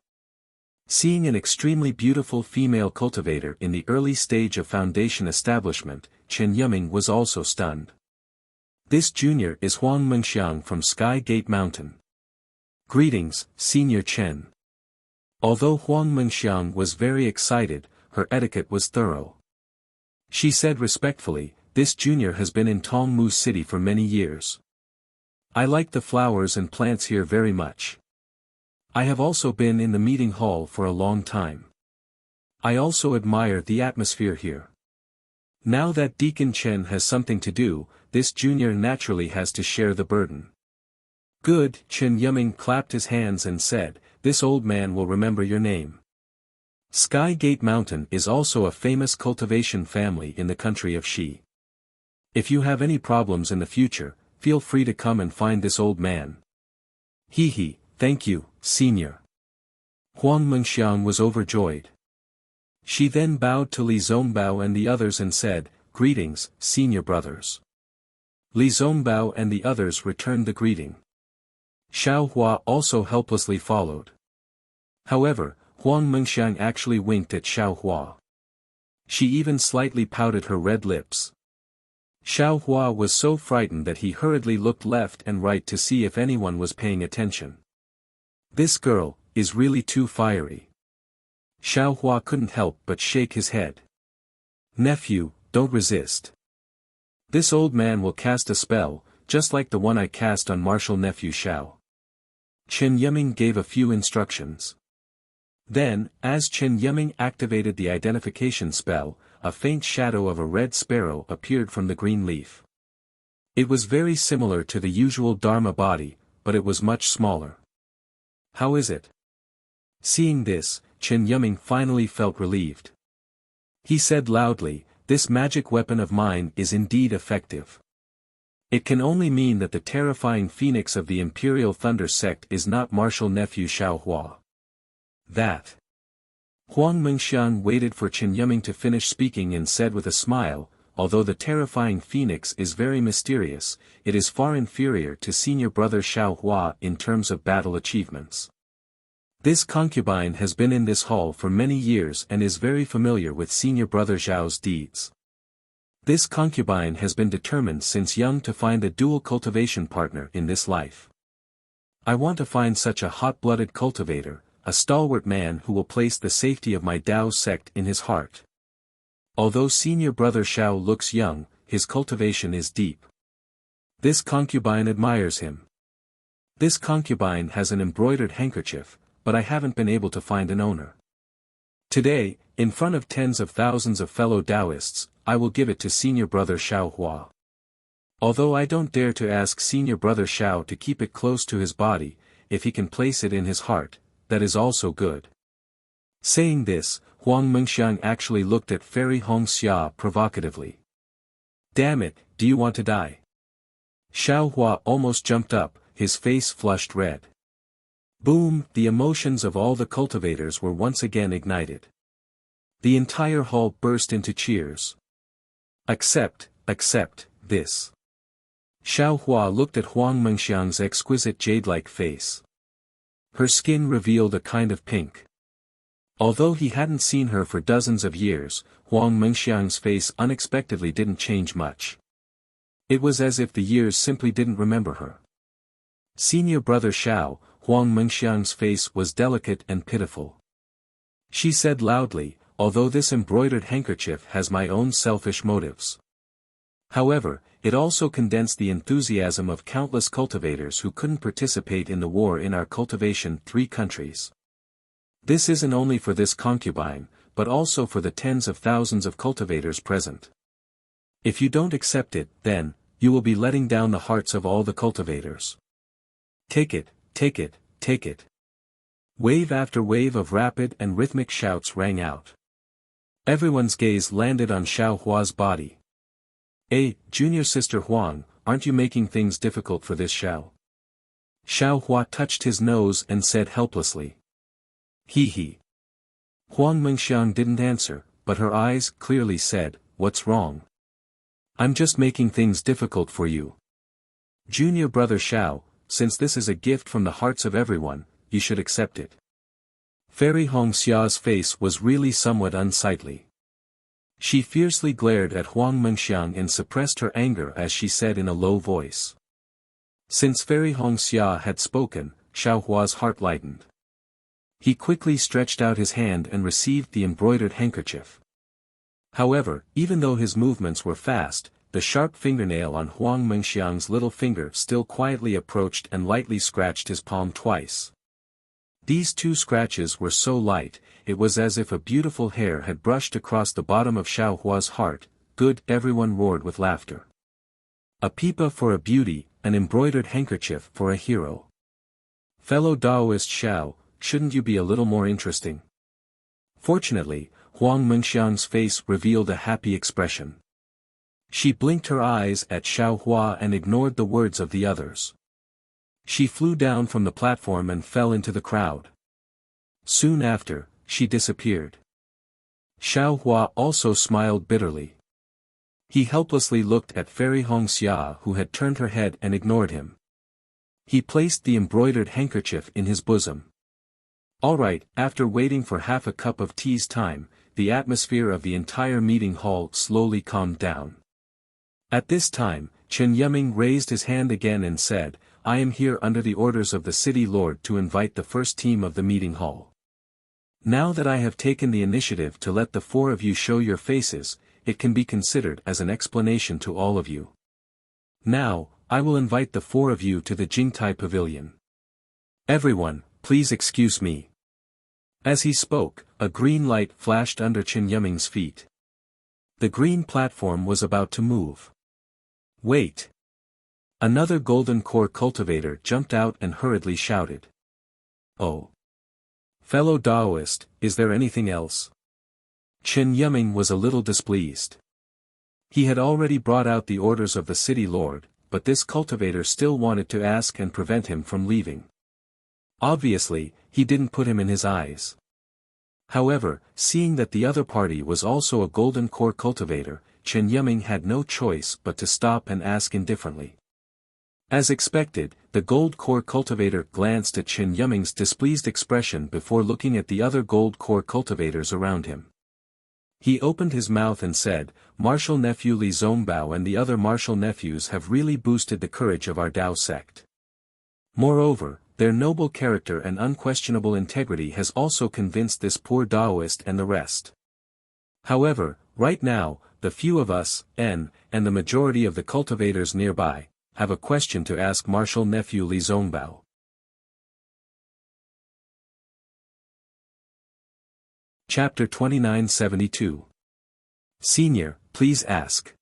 Seeing an extremely beautiful female cultivator in the early stage of Foundation establishment, Chen Yiming was also stunned. This junior is Huang Mengxiang from Sky Gate Mountain. Greetings, Senior Chen. Although Huang Mengxiang was very excited, her etiquette was thorough. She said respectfully, this junior has been in Tongmu City for many years. I like the flowers and plants here very much. I have also been in the meeting hall for a long time. I also admire the atmosphere here. Now that Deacon Chen has something to do, this junior naturally has to share the burden. Good, Chen Yiming clapped his hands and said, this old man will remember your name. Sky Gate Mountain is also a famous cultivation family in the country of Xi. If you have any problems in the future, feel free to come and find this old man. Hee, thank you, senior. Huang Mengxiang was overjoyed. She then bowed to Li Zongbao and the others and said, greetings, senior brothers. Li Zongbao and the others returned the greeting. Xiao Hua also helplessly followed. However, Huang Mengxiang actually winked at Xiao Hua. She even slightly pouted her red lips. Xiao Hua was so frightened that he hurriedly looked left and right to see if anyone was paying attention. This girl is really too fiery. Xiao Hua couldn't help but shake his head. Nephew, don't resist. This old man will cast a spell, just like the one I cast on Martial Nephew Xiao. Chen Yiming gave a few instructions. Then, as Chen Yiming activated the identification spell, a faint shadow of a red sparrow appeared from the green leaf. It was very similar to the usual Dharma body, but it was much smaller. How is it? Seeing this, Chen Yiming finally felt relieved. He said loudly, this magic weapon of mine is indeed effective. It can only mean that the terrifying phoenix of the Imperial Thunder sect is not Martial Nephew Xiao Hua. That. Huang Mengxiang waited for Chen Yiming to finish speaking and said with a smile, although the terrifying phoenix is very mysterious, it is far inferior to senior brother Xiao Hua in terms of battle achievements. This concubine has been in this hall for many years and is very familiar with senior brother Zhao's deeds. This concubine has been determined since young to find a dual cultivation partner in this life. I want to find such a hot-blooded cultivator, a stalwart man who will place the safety of my Dao sect in his heart. Although senior brother Xiao looks young, his cultivation is deep. This concubine admires him. This concubine has an embroidered handkerchief, but I haven't been able to find an owner. Today, in front of tens of thousands of fellow Taoists, I will give it to senior brother Xiao Hua. Although I don't dare to ask senior brother Xiao to keep it close to his body, if he can place it in his heart, that is also good. Saying this, Huang Mengxiang actually looked at Fairy Hongxia provocatively. Damn it, do you want to die? Xiao Hua almost jumped up, his face flushed red. Boom, the emotions of all the cultivators were once again ignited. The entire hall burst into cheers. Accept this. Xiao Hua looked at Huang Mengxiang's exquisite jade-like face. Her skin revealed a kind of pink. Although he hadn't seen her for dozens of years, Huang Mengxiang's face unexpectedly didn't change much. It was as if the years simply didn't remember her. Senior brother Xiao, Huang Mengxiang's face was delicate and pitiful. She said loudly, although this embroidered handkerchief has my own selfish motives. However, it also condensed the enthusiasm of countless cultivators who couldn't participate in the war in our cultivation 3 countries. This isn't only for this concubine, but also for the tens of thousands of cultivators present. If you don't accept it, then, you will be letting down the hearts of all the cultivators. Take it, take it, take it. Wave after wave of rapid and rhythmic shouts rang out. Everyone's gaze landed on Xiao Hua's body. Junior sister Huang, aren't you making things difficult for this Xiao? Xiao Hua touched his nose and said helplessly. He. Huang Mengxiang didn't answer, but her eyes clearly said, what's wrong? I'm just making things difficult for you. Junior brother Xiao, since this is a gift from the hearts of everyone, you should accept it. Fairy Hongxia's face was really somewhat unsightly. She fiercely glared at Huang Mengxiang and suppressed her anger as she said in a low voice. Since Fairy Hongxia had spoken, Xiao Hua's heart lightened. He quickly stretched out his hand and received the embroidered handkerchief. However, even though his movements were fast, the sharp fingernail on Huang Mengxiang's little finger still quietly approached and lightly scratched his palm twice. These 2 scratches were so light, it was as if a beautiful hair had brushed across the bottom of Xiao Hua's heart. Good, everyone roared with laughter. A pipa for a beauty, an embroidered handkerchief for a hero. Fellow Daoist Xiao, shouldn't you be a little more interesting? Fortunately, Huang Mengxiang's face revealed a happy expression. She blinked her eyes at Xiao Hua and ignored the words of the others. She flew down from the platform and fell into the crowd. Soon after, she disappeared. Xiao Hua also smiled bitterly. He helplessly looked at Fairy Hongxia who had turned her head and ignored him. He placed the embroidered handkerchief in his bosom. Alright, after waiting for half a cup of tea's time, the atmosphere of the entire meeting hall slowly calmed down. At this time, Chen Yiming raised his hand again and said, I am here under the orders of the city lord to invite the first team of the meeting hall. Now that I have taken the initiative to let the 4 of you show your faces, it can be considered as an explanation to all of you. Now, I will invite the 4 of you to the Jingtai Pavilion. Everyone, please excuse me. As he spoke, a green light flashed under Chen Yiming's feet. The green platform was about to move. Wait! Another golden core cultivator jumped out and hurriedly shouted. Oh! Fellow Daoist, is there anything else? Chen Yiming was a little displeased. He had already brought out the orders of the city lord, but this cultivator still wanted to ask and prevent him from leaving. Obviously, he didn't put him in his eyes. However, seeing that the other party was also a golden core cultivator, Chen Yiming had no choice but to stop and ask indifferently. As expected, the gold core cultivator glanced at Chen Yiming's displeased expression before looking at the other gold core cultivators around him. He opened his mouth and said, Martial nephew Li Zongbao and the other martial nephews have really boosted the courage of our Dao sect. Moreover, their noble character and unquestionable integrity has also convinced this poor Daoist and the rest. However, right now, the few of us, and the majority of the cultivators nearby, have a question to ask martial nephew Li Zongbao. Chapter 2972. Senior, please ask.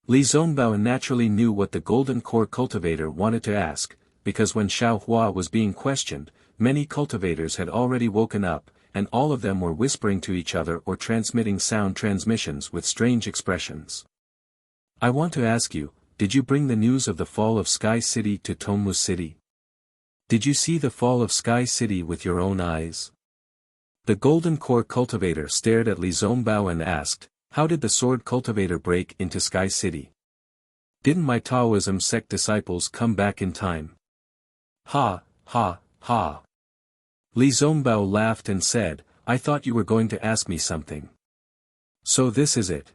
Li Zongbao naturally knew what the golden core cultivator wanted to ask, because when Xiao Hua was being questioned, many cultivators had already woken up, and all of them were whispering to each other or transmitting sound transmissions with strange expressions. I want to ask you, did you bring the news of the fall of Sky City to Tonmu City? Did you see the fall of Sky City with your own eyes? The Golden Core Cultivator stared at Li Zongbao and asked, how did the Sword Cultivator break into Sky City? Didn't my Taoism sect disciples come back in time? Ha, ha, ha. Li Zongbao laughed and said, I thought you were going to ask me something. So this is it.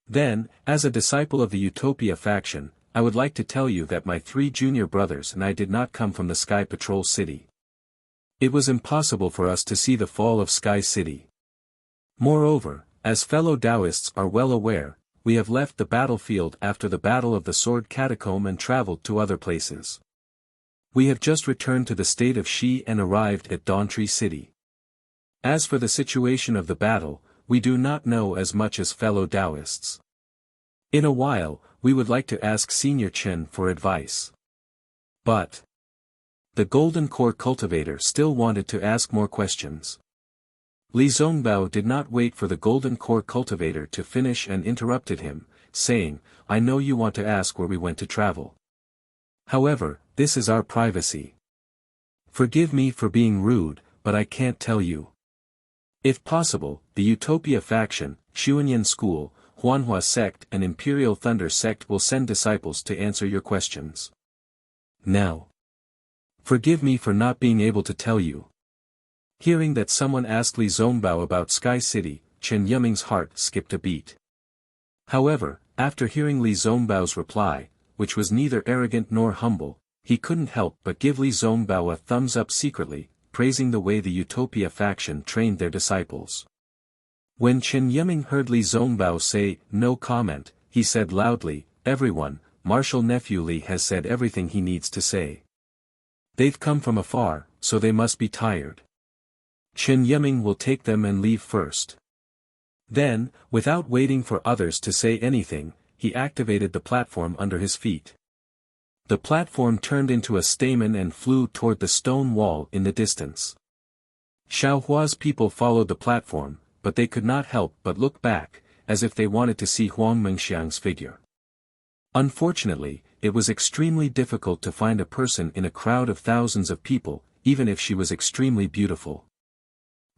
Then, as a disciple of the Utopia faction, I would like to tell you that my 3 junior brothers and I did not come from the Sky Patrol City. It was impossible for us to see the fall of Sky City. Moreover, as fellow Taoists are well aware, we have left the battlefield after the Battle of the Sword Catacomb and traveled to other places. We have just returned to the state of Shi and arrived at Dawntree City. As for the situation of the battle, we do not know as much as fellow Taoists. In a while, we would like to ask Senior Chen for advice. But the Golden Core Cultivator still wanted to ask more questions. Li Zongbao did not wait for the Golden Core Cultivator to finish and interrupted him, saying, I know you want to ask where we went to travel. However, this is our privacy. Forgive me for being rude, but I can't tell you. If possible, the Utopia faction, Xuanyan School, Huanhua sect and Imperial Thunder sect will send disciples to answer your questions. Now, forgive me for not being able to tell you. Hearing that someone asked Li Zongbao about Sky City, Chen Yuming's heart skipped a beat. However, after hearing Li Zongbao's reply, which was neither arrogant nor humble, he couldn't help but give Li Zongbao a thumbs up secretly, praising the way the Utopia faction trained their disciples. When Chen Yuming heard Li Zongbao say, no comment, he said loudly, everyone, Marshal Nephew Li has said everything he needs to say. They've come from afar, so they must be tired. Chen Yuming will take them and leave first. Then, without waiting for others to say anything, he activated the platform under his feet. The platform turned into a stamen and flew toward the stone wall in the distance. Xiaohua's people followed the platform, but they could not help but look back, as if they wanted to see Huang Mengxiang's figure. Unfortunately, it was extremely difficult to find a person in a crowd of thousands of people, even if she was extremely beautiful.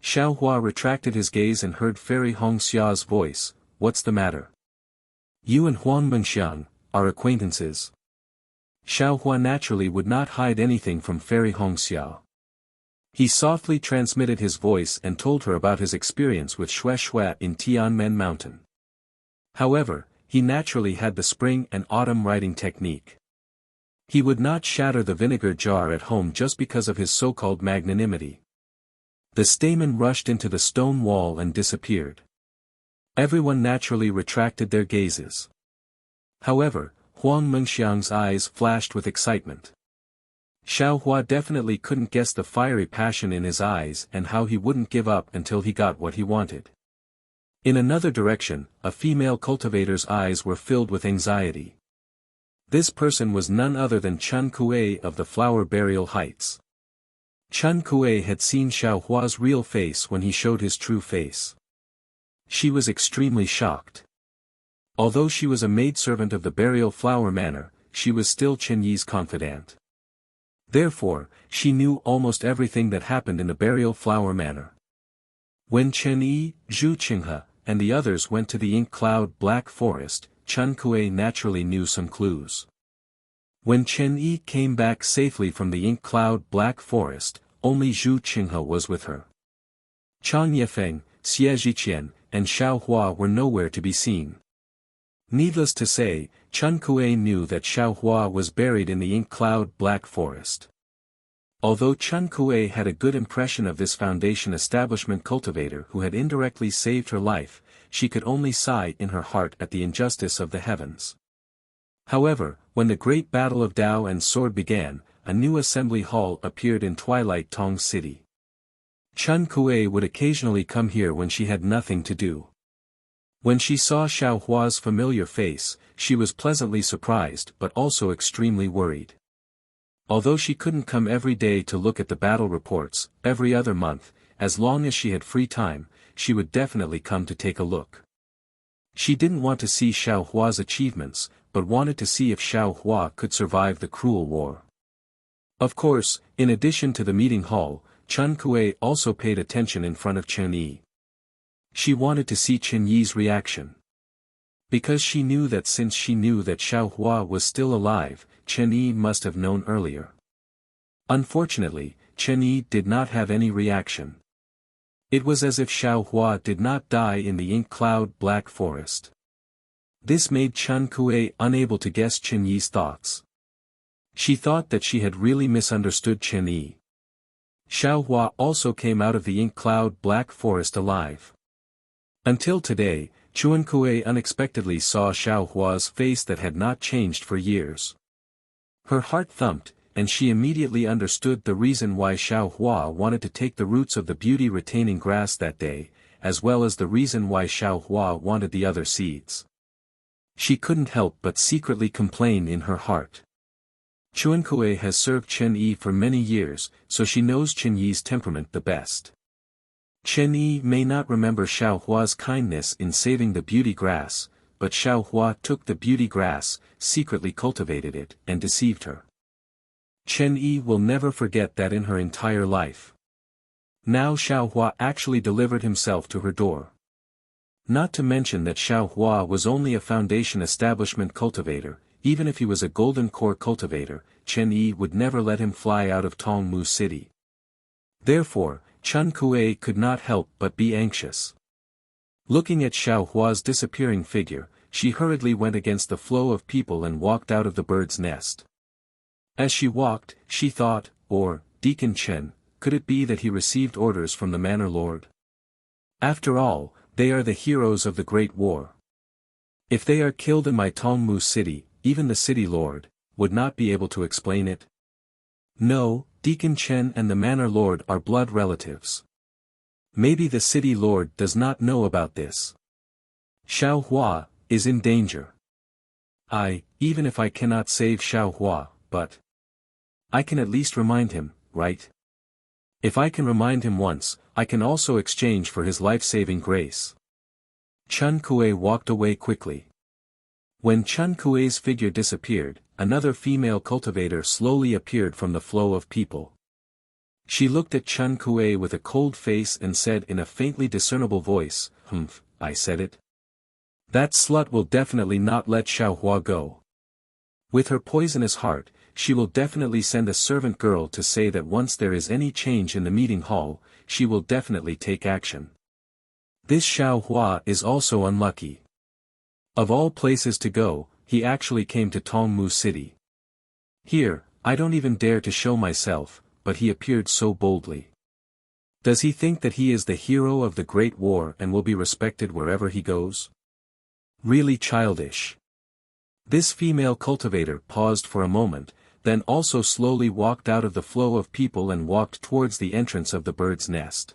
Xiaohua retracted his gaze and heard Fairy Hongxia's voice, what's the matter? You and Huang Mengxiang are acquaintances. Xiaohua naturally would not hide anything from Fairy Hongxia. He softly transmitted his voice and told her about his experience with Xue Xue in Tianmen Mountain. However, he naturally had the spring and autumn writing technique. He would not shatter the vinegar jar at home just because of his so-called magnanimity. The stamen rushed into the stone wall and disappeared. Everyone naturally retracted their gazes. However, Huang Mengxiang's eyes flashed with excitement. Xiaohua definitely couldn't guess the fiery passion in his eyes and how he wouldn't give up until he got what he wanted. In another direction, a female cultivator's eyes were filled with anxiety. This person was none other than Chun Kuei of the Flower Burial Heights. Chun Kuei had seen Xiaohua's real face when he showed his true face. She was extremely shocked. Although she was a maidservant of the Burial Flower Manor, she was still Chen Yi's confidant. Therefore, she knew almost everything that happened in the Burial Flower Manor. When Chen Yi, Zhu Qinghe, and the others went to the Ink Cloud Black Forest, Chun Kuei naturally knew some clues. When Chen Yi came back safely from the Ink Cloud Black Forest, only Zhu Qinghe was with her. Chang Yefeng, Xie Zhiqian, and Xiaohua were nowhere to be seen. Needless to say, Chun Kuei knew that Xiaohua was buried in the Ink Cloud Black Forest. Although Chun Kuei had a good impression of this Foundation establishment cultivator who had indirectly saved her life, she could only sigh in her heart at the injustice of the heavens. However, when the great battle of Dao and Sword began, a new assembly hall appeared in Twilight Tong City. Chun Kuei would occasionally come here when she had nothing to do. When she saw Xiaohua's familiar face, she was pleasantly surprised but also extremely worried. Although she couldn't come every day to look at the battle reports, every other month, as long as she had free time, she would definitely come to take a look. She didn't want to see Xiao Hua's achievements, but wanted to see if Xiao Hua could survive the cruel war. Of course, in addition to the meeting hall, Chen Kuei also paid attention in front of Chen Yi. She wanted to see Chen Yi's reaction. Because she knew that since she knew that Xiao Hua was still alive, Chen Yi must have known earlier. Unfortunately, Chen Yi did not have any reaction. It was as if Xiao Hua did not die in the ink cloud black forest. This made Chen Kuei unable to guess Chen Yi's thoughts. She thought that she had really misunderstood Chen Yi. Xiao Hua also came out of the ink cloud black forest alive. Until today, Chen Kuei unexpectedly saw Xiao Hua's face that had not changed for years. Her heart thumped, and she immediately understood the reason why Xiao Hua wanted to take the roots of the beauty-retaining grass that day, as well as the reason why Xiao Hua wanted the other seeds. She couldn't help but secretly complain in her heart. Chen Kuei has served Chen Yi for many years, so she knows Chen Yi's temperament the best. Chen Yi may not remember Xiao Hua's kindness in saving the beauty grass, but Xiao Hua took the beauty grass, secretly cultivated it, and deceived her. Chen Yi will never forget that in her entire life. Now Xiao Hua actually delivered himself to her door. Not to mention that Xiao Hua was only a foundation establishment cultivator. Even if he was a golden core cultivator, Chen Yi would never let him fly out of Tongmu City. Therefore, Chen Kuei could not help but be anxious. Looking at Xiao Hua's disappearing figure, she hurriedly went against the flow of people and walked out of the bird's nest. As she walked, she thought, Deacon Chen, could it be that he received orders from the Manor Lord? After all, they are the heroes of the Great War. If they are killed in my Tongmu City, even the city lord would not be able to explain it. No, Deacon Chen and the Manor Lord are blood relatives. Maybe the city lord does not know about this. Xiao Hua is in danger. Even if I cannot save Xiao Hua, but I can at least remind him, right? If I can remind him once, I can also exchange for his life-saving grace. Chen Kuei walked away quickly. When Chen Kuei's figure disappeared, another female cultivator slowly appeared from the flow of people. She looked at Chen Kuei with a cold face and said in a faintly discernible voice, I said it. That slut will definitely not let Xiao Hua go. With her poisonous heart, she will definitely send a servant girl to say that once there is any change in the meeting hall, she will definitely take action. This Xiao Hua is also unlucky. Of all places to go, he actually came to Tongmu City. Here, I don't even dare to show myself, but he appeared so boldly. Does he think that he is the hero of the Great War and will be respected wherever he goes? Really childish. This female cultivator paused for a moment, then also slowly walked out of the flow of people and walked towards the entrance of the bird's nest.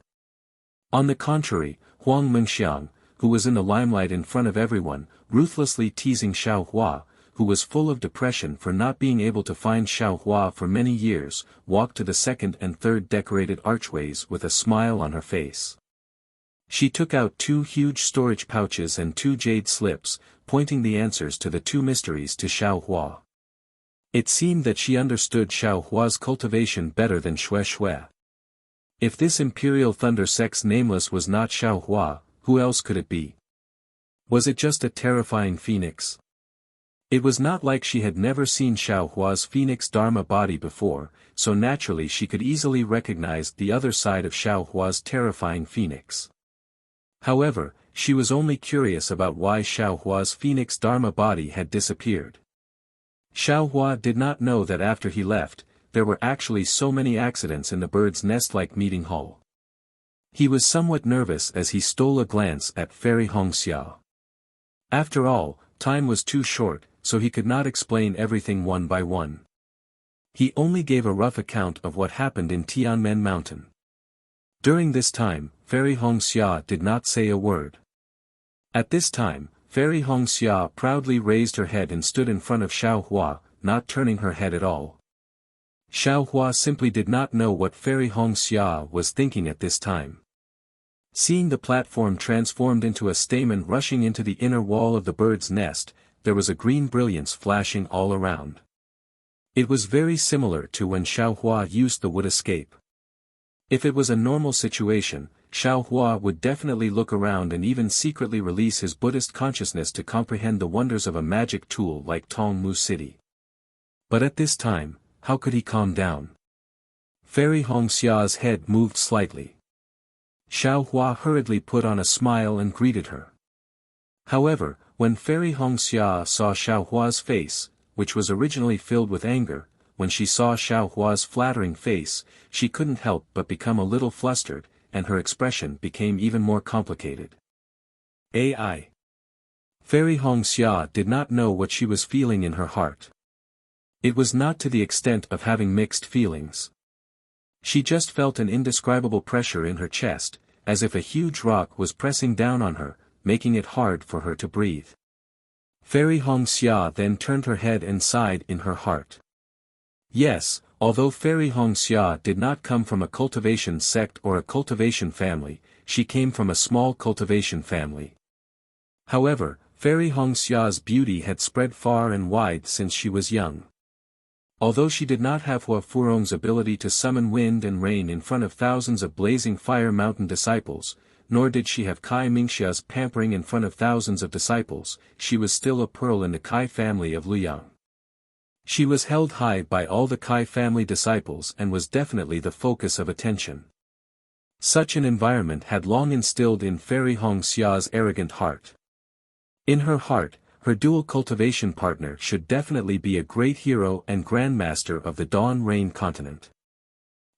On the contrary, Huang Mengxiang, who was in the limelight in front of everyone, ruthlessly teasing Xiao Hua, who was full of depression for not being able to find Xiao Hua for many years, walked to the second and third decorated archways with a smile on her face. She took out 2 huge storage pouches and 2 jade slips, pointing the answers to the 2 mysteries to Xiao Hua. It seemed that she understood Xiao Hua's cultivation better than Xue Xue. If this imperial thunder sex nameless was not Xiao Hua, who else could it be? Was it just a terrifying phoenix? It was not like she had never seen Xiao Hua's phoenix Dharma body before, so naturally she could easily recognize the other side of Xiao Hua's terrifying phoenix. However, she was only curious about why Xiao Hua's phoenix Dharma body had disappeared. Xiao Hua did not know that after he left, there were actually so many accidents in the bird's nest-like meeting hall. He was somewhat nervous as he stole a glance at Fairy Hongxia. After all, time was too short, so he could not explain everything one by one. He only gave a rough account of what happened in Tianmen Mountain. During this time, Fairy Hongxia did not say a word. At this time, Fairy Hongxia proudly raised her head and stood in front of Xiao Hua, not turning her head at all. Xiao Hua simply did not know what Fairy Hongxia was thinking at this time. Seeing the platform transformed into a stamen rushing into the inner wall of the bird's nest, there was a green brilliance flashing all around. It was very similar to when Xiaohua used the wood escape. If it was a normal situation, Xiaohua would definitely look around and even secretly release his Buddhist consciousness to comprehend the wonders of a magic tool like Tongmu City. But at this time, how could he calm down? Fairy Hongxia's head moved slightly. Xiaohua hurriedly put on a smile and greeted her. However, when Fairy Hongxia saw Xiaohua's face, which was originally filled with anger, when she saw Xiaohua's flattering face, she couldn't help but become a little flustered, and her expression became even more complicated. AI. Fairy Hongxia did not know what she was feeling in her heart. It was not to the extent of having mixed feelings. She just felt an indescribable pressure in her chest, as if a huge rock was pressing down on her, making it hard for her to breathe. Fairy Hongxia then turned her head and sighed in her heart. Yes, although Fairy Hongxia did not come from a cultivation sect or a cultivation family, she came from a small cultivation family. However, Fairy Hongxia's beauty had spread far and wide since she was young. Although she did not have Hua Furong's ability to summon wind and rain in front of thousands of blazing fire mountain disciples, nor did she have Kai Mingxia's pampering in front of thousands of disciples, she was still a pearl in the Kai family of Luyang. She was held high by all the Kai family disciples and was definitely the focus of attention. Such an environment had long instilled in Fairy Hongxia's arrogant heart. In her heart, her dual cultivation partner should definitely be a great hero and grandmaster of the Dawn Rain continent.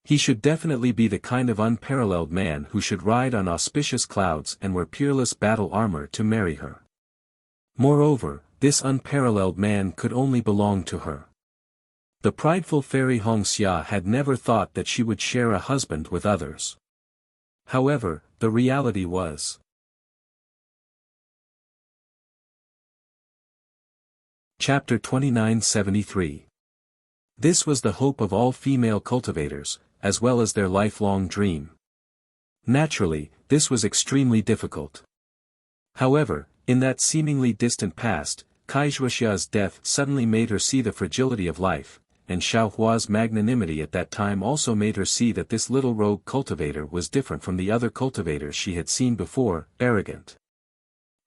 He should definitely be the kind of unparalleled man who should ride on auspicious clouds and wear peerless battle armor to marry her. Moreover, this unparalleled man could only belong to her. The prideful Fairy Hongxia had never thought that she would share a husband with others. However, the reality was. Chapter 2973. This was the hope of all female cultivators, as well as their lifelong dream. Naturally, this was extremely difficult. However, in that seemingly distant past, Kai Zhuoxia's death suddenly made her see the fragility of life, and Xiaohua's magnanimity at that time also made her see that this little rogue cultivator was different from the other cultivators she had seen before, arrogant.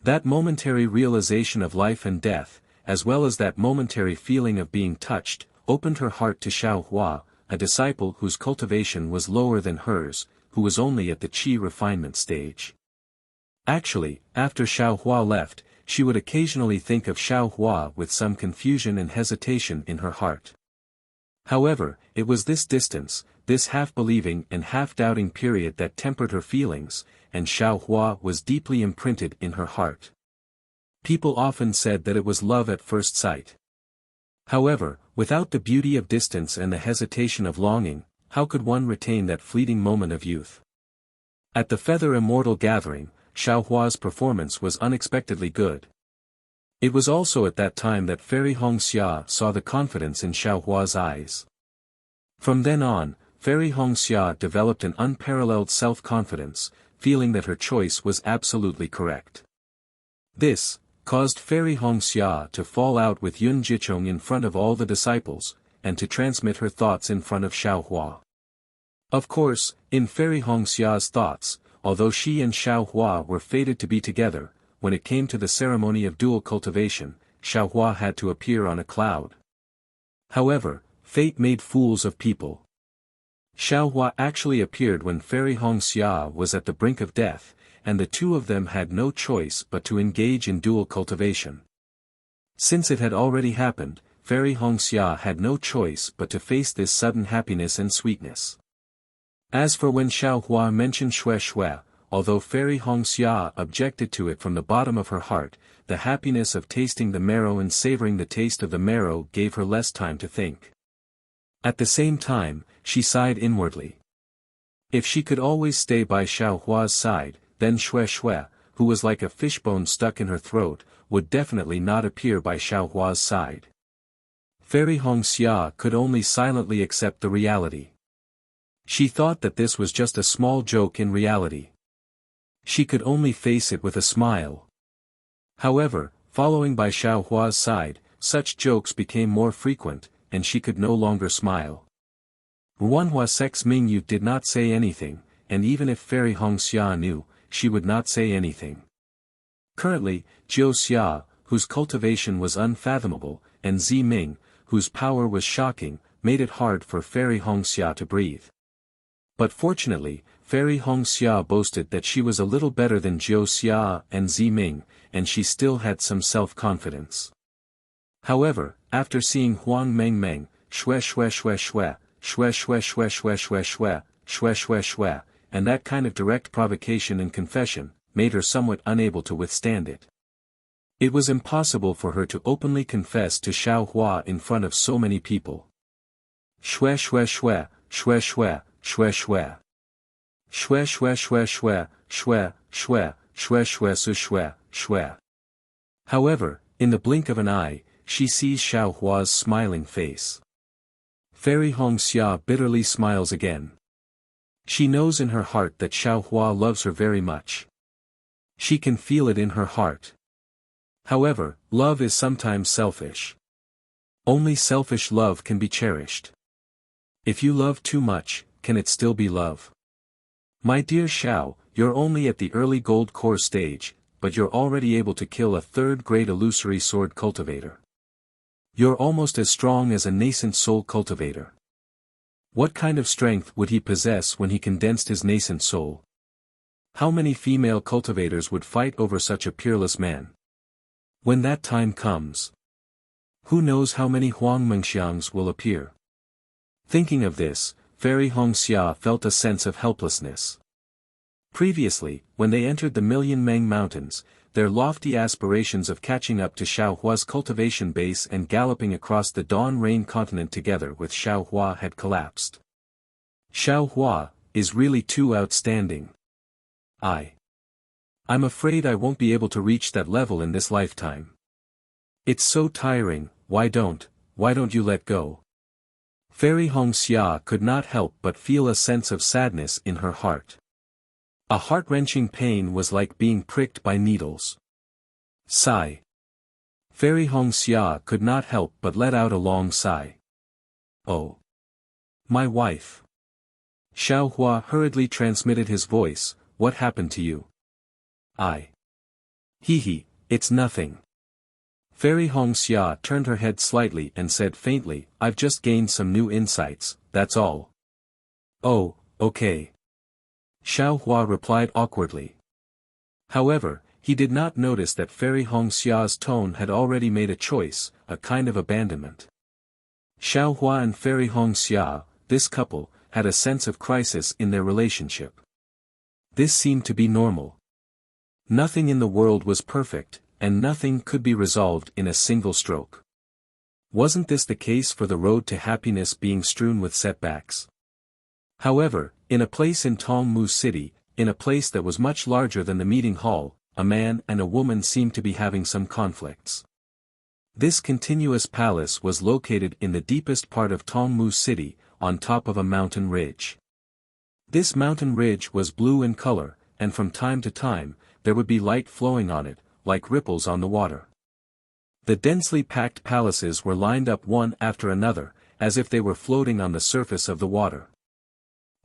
That momentary realization of life and death, as well as that momentary feeling of being touched, opened her heart to Xiaohua, a disciple whose cultivation was lower than hers, who was only at the qi refinement stage. Actually, after Xiaohua left, she would occasionally think of Xiaohua with some confusion and hesitation in her heart. However, it was this distance, this half-believing and half-doubting period that tempered her feelings, and Xiaohua was deeply imprinted in her heart. People often said that it was love at first sight. However, without the beauty of distance and the hesitation of longing, how could one retain that fleeting moment of youth? At the Feather Immortal Gathering, Xiaohua's performance was unexpectedly good. It was also at that time that Fairy Hongxia saw the confidence in Xiaohua's eyes. From then on, Fairy Hongxia developed an unparalleled self-confidence, feeling that her choice was absolutely correct. This caused Fairy Hongxia to fall out with Yun Jichong in front of all the disciples, and to transmit her thoughts in front of Xiaohua. Of course, in Fairy Hongxia's thoughts, although she and Xiaohua were fated to be together, when it came to the ceremony of dual cultivation, Xiaohua had to appear on a cloud. However, fate made fools of people. Xiaohua actually appeared when Fairy Hongxia was at the brink of death, and the two of them had no choice but to engage in dual cultivation. Since it had already happened, Fairy Hongxia had no choice but to face this sudden happiness and sweetness. As for when Xiaohua mentioned Xue Xue, although Fairy Hongxia objected to it from the bottom of her heart, the happiness of tasting the marrow and savoring the taste of the marrow gave her less time to think. At the same time, she sighed inwardly. If she could always stay by Xiaohua's side, then Xue Xue, who was like a fishbone stuck in her throat, would definitely not appear by Xiaohua's side. Fairy Hongxia could only silently accept the reality. She thought that this was just a small joke in reality. She could only face it with a smile. However, following by Xiao Hua's side, such jokes became more frequent, and she could no longer smile. Ruanhua Sex Mingyu did not say anything, and even if Fairy Hongxia knew, she would not say anything. Currently, Jiu Xia, whose cultivation was unfathomable, and Zi Ming, whose power was shocking, made it hard for Fairy Hongxia to breathe. But fortunately, Fairy Hongxia boasted that she was a little better than Jiu Xia and Zi Ming, and she still had some self-confidence. However, after seeing Huang Meng Meng, shue shue shue shue, shue shue shue shue shue shue, shue shue shue, and that kind of direct provocation and confession, made her somewhat unable to withstand it. It was impossible for her to openly confess to Xiao Hua in front of so many people. Shue shue shue, shue shue, shue shue. Shue shue shue shue, shue, shue, shue shue su shue, shue. However, in the blink of an eye, she sees Xiao Hua's smiling face. Fairy Hongxia bitterly smiles again. She knows in her heart that Xiao Hua loves her very much. She can feel it in her heart. However, love is sometimes selfish. Only selfish love can be cherished. If you love too much, can it still be love? My dear Xiao, you're only at the early gold core stage, but you're already able to kill a third-grade illusory sword cultivator. You're almost as strong as a nascent soul cultivator. What kind of strength would he possess when he condensed his nascent soul? How many female cultivators would fight over such a peerless man? When that time comes, who knows how many Huang Mengxiangs will appear? Thinking of this, Fairy Hongxia felt a sense of helplessness. Previously, when they entered the Million Meng Mountains, their lofty aspirations of catching up to Xiao Hua's cultivation base and galloping across the Dawn Rain continent together with Xiao Hua had collapsed. Xiao Hua is really too outstanding. I'm afraid I won't be able to reach that level in this lifetime. It's so tiring, why don't you let go? Fairy Hongxia could not help but feel a sense of sadness in her heart. A heart-wrenching pain was like being pricked by needles. Sigh. Fairy Hongxia could not help but let out a long sigh. Oh. My wife. Xiao Hua hurriedly transmitted his voice, what happened to you? Hee, it's nothing. Fairy Hongxia turned her head slightly and said faintly, I've just gained some new insights, that's all. Oh, okay. Xiao Hua replied awkwardly. However, he did not notice that Fairy Hongxia's tone had already made a choice, a kind of abandonment. Xiao Hua and Fairy Hongxia, this couple, had a sense of crisis in their relationship. This seemed to be normal. Nothing in the world was perfect, and nothing could be resolved in a single stroke. Wasn't this the case for the road to happiness being strewn with setbacks? However, in a place in Tongmu City, in a place that was much larger than the meeting hall, a man and a woman seemed to be having some conflicts. This continuous palace was located in the deepest part of Tongmu City, on top of a mountain ridge. This mountain ridge was blue in color, and from time to time, there would be light flowing on it, like ripples on the water. The densely packed palaces were lined up one after another, as if they were floating on the surface of the water.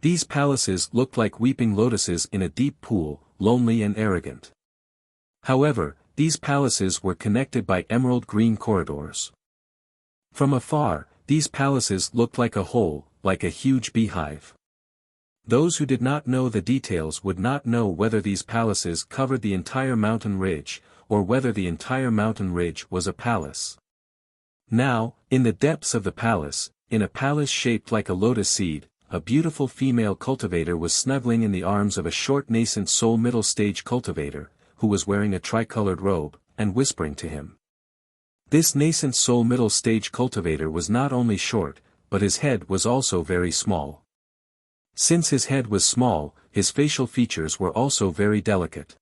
These palaces looked like weeping lotuses in a deep pool, lonely and arrogant. However, these palaces were connected by emerald green corridors. From afar, these palaces looked like a whole, like a huge beehive. Those who did not know the details would not know whether these palaces covered the entire mountain ridge, or whether the entire mountain ridge was a palace. Now, in the depths of the palace, in a palace shaped like a lotus seed, a beautiful female cultivator was snuggling in the arms of a short nascent soul middle stage cultivator, who was wearing a tricolored robe, and whispering to him. This nascent soul middle stage cultivator was not only short, but his head was also very small. Since his head was small, his facial features were also very delicate.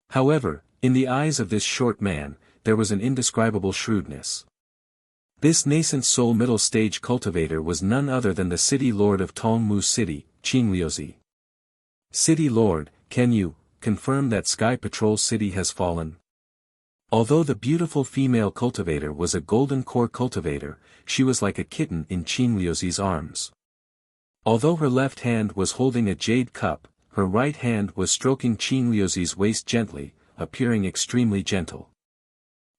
However, in the eyes of this short man, there was an indescribable shrewdness. This nascent soul middle stage cultivator was none other than the city lord of Tongmu City, Qingliuzi. City lord, can you, confirm that Sky Patrol City has fallen? Although the beautiful female cultivator was a golden core cultivator, she was like a kitten in Qin Liuzi's arms. Although her left hand was holding a jade cup, her right hand was stroking Qin Liuzi's waist gently, appearing extremely gentle.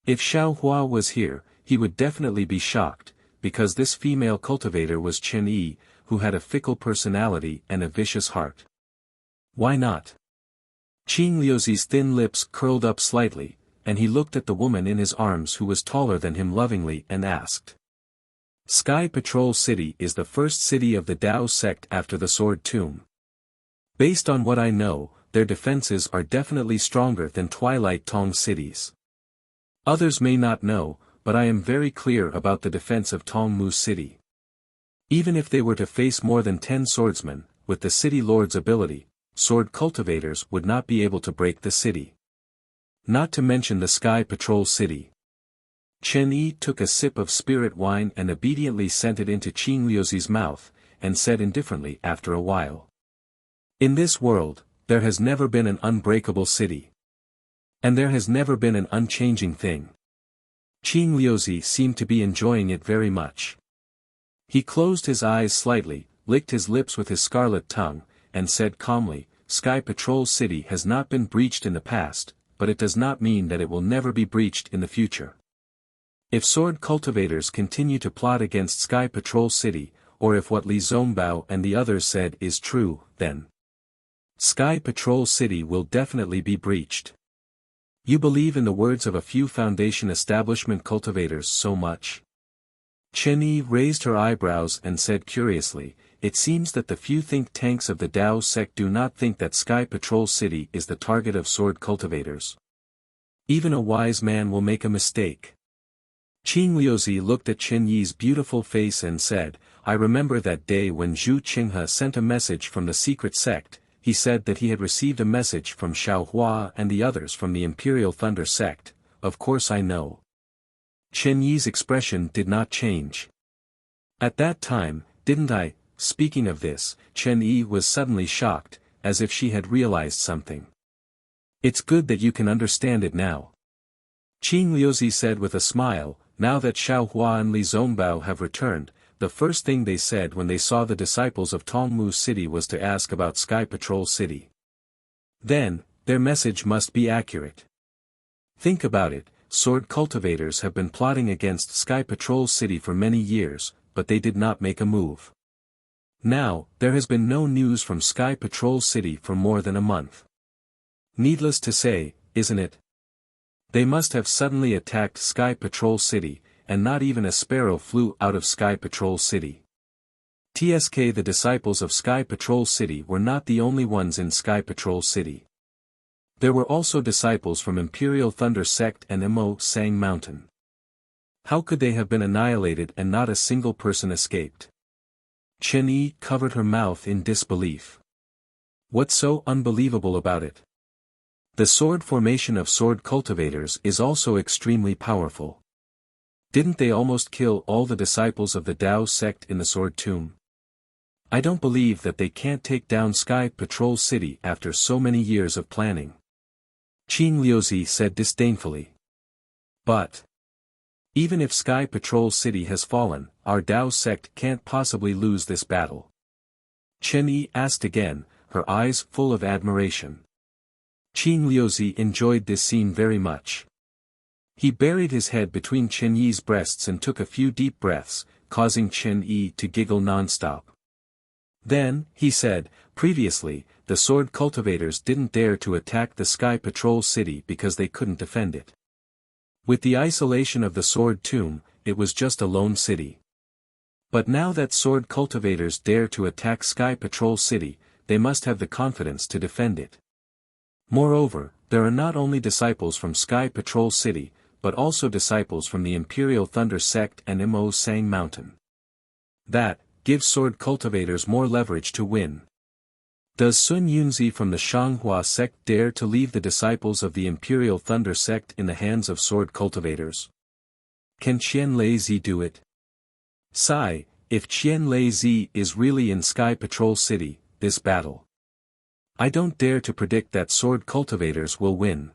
If Xiao Hua was here, he would definitely be shocked, because this female cultivator was Chen Yi, who had a fickle personality and a vicious heart. Why not? Qin Liuzi's thin lips curled up slightly, and he looked at the woman in his arms who was taller than him lovingly and asked. Sky Patrol City is the first city of the Dao sect after the Sword Tomb. Based on what I know, their defenses are definitely stronger than Twilight Tong cities. Others may not know, but I am very clear about the defense of Tongmu City. Even if they were to face more than 10 swordsmen, with the city lord's ability, sword cultivators would not be able to break the city. Not to mention the Sky Patrol City. Chen Yi took a sip of spirit wine and obediently sent it into Qin Liuzi's mouth, and said indifferently after a while. In this world, there has never been an unbreakable city. And there has never been an unchanging thing. Qin Liuzi seemed to be enjoying it very much. He closed his eyes slightly, licked his lips with his scarlet tongue, and said calmly, Sky Patrol City has not been breached in the past, but it does not mean that it will never be breached in the future. If sword cultivators continue to plot against Sky Patrol City, or if what Li Zongbao and the others said is true, then Sky Patrol City will definitely be breached. You believe in the words of a few Foundation establishment cultivators so much? Chen Yi raised her eyebrows and said curiously, it seems that the few think tanks of the Dao sect do not think that Sky Patrol City is the target of sword cultivators. Even a wise man will make a mistake. Qin Liuzi looked at Chen Yi's beautiful face and said, I remember that day when Zhu Qinghe sent a message from the secret sect. He said that he had received a message from Xiao Hua and the others from the Imperial Thunder sect. Of course I know. Chen Yi's expression did not change. At that time, didn't I? Speaking of this, Chen Yi was suddenly shocked, as if she had realized something. It's good that you can understand it now. Qin Liuzi said with a smile, now that Xiao Hua and Li Zongbao have returned, the first thing they said when they saw the disciples of Tongmu City was to ask about Sky Patrol City. Then, their message must be accurate. Think about it, sword cultivators have been plotting against Sky Patrol City for many years, but they did not make a move. Now, there has been no news from Sky Patrol City for more than a month. Needless to say, isn't it? They must have suddenly attacked Sky Patrol City, and not even a sparrow flew out of Sky Patrol City. TSK The disciples of Sky Patrol City were not the only ones in Sky Patrol City. There were also disciples from Imperial Thunder Sect and Mo Sang Mountain. How could they have been annihilated and not a single person escaped? Chen Yi covered her mouth in disbelief. What's so unbelievable about it? The sword formation of sword cultivators is also extremely powerful. Didn't they almost kill all the disciples of the Dao sect in the Sword Tomb? I don't believe that they can't take down Sky Patrol City after so many years of planning. Qin Liuzi said disdainfully. But even if Sky Patrol City has fallen, our Dao sect can't possibly lose this battle. Chen Yi asked again, her eyes full of admiration. Qin Liuzi enjoyed this scene very much. He buried his head between Chen Yi's breasts and took a few deep breaths, causing Chen Yi to giggle non-stop. Then, he said, previously, the sword cultivators didn't dare to attack the Sky Patrol City because they couldn't defend it. With the isolation of the Sword Tomb, it was just a lone city. But now that sword cultivators dare to attack Sky Patrol City, they must have the confidence to defend it. Moreover, there are not only disciples from Sky Patrol City, but also disciples from the Imperial Thunder Sect and Mo Sang Mountain. That gives sword cultivators more leverage to win. Does Sun Yunzi from the Shanghua sect dare to leave the disciples of the Imperial Thunder sect in the hands of sword cultivators? Can Qian Lei do it? Sigh, if Qian Lei is really in Sky Patrol City, this battle I don't dare to predict that sword cultivators will win.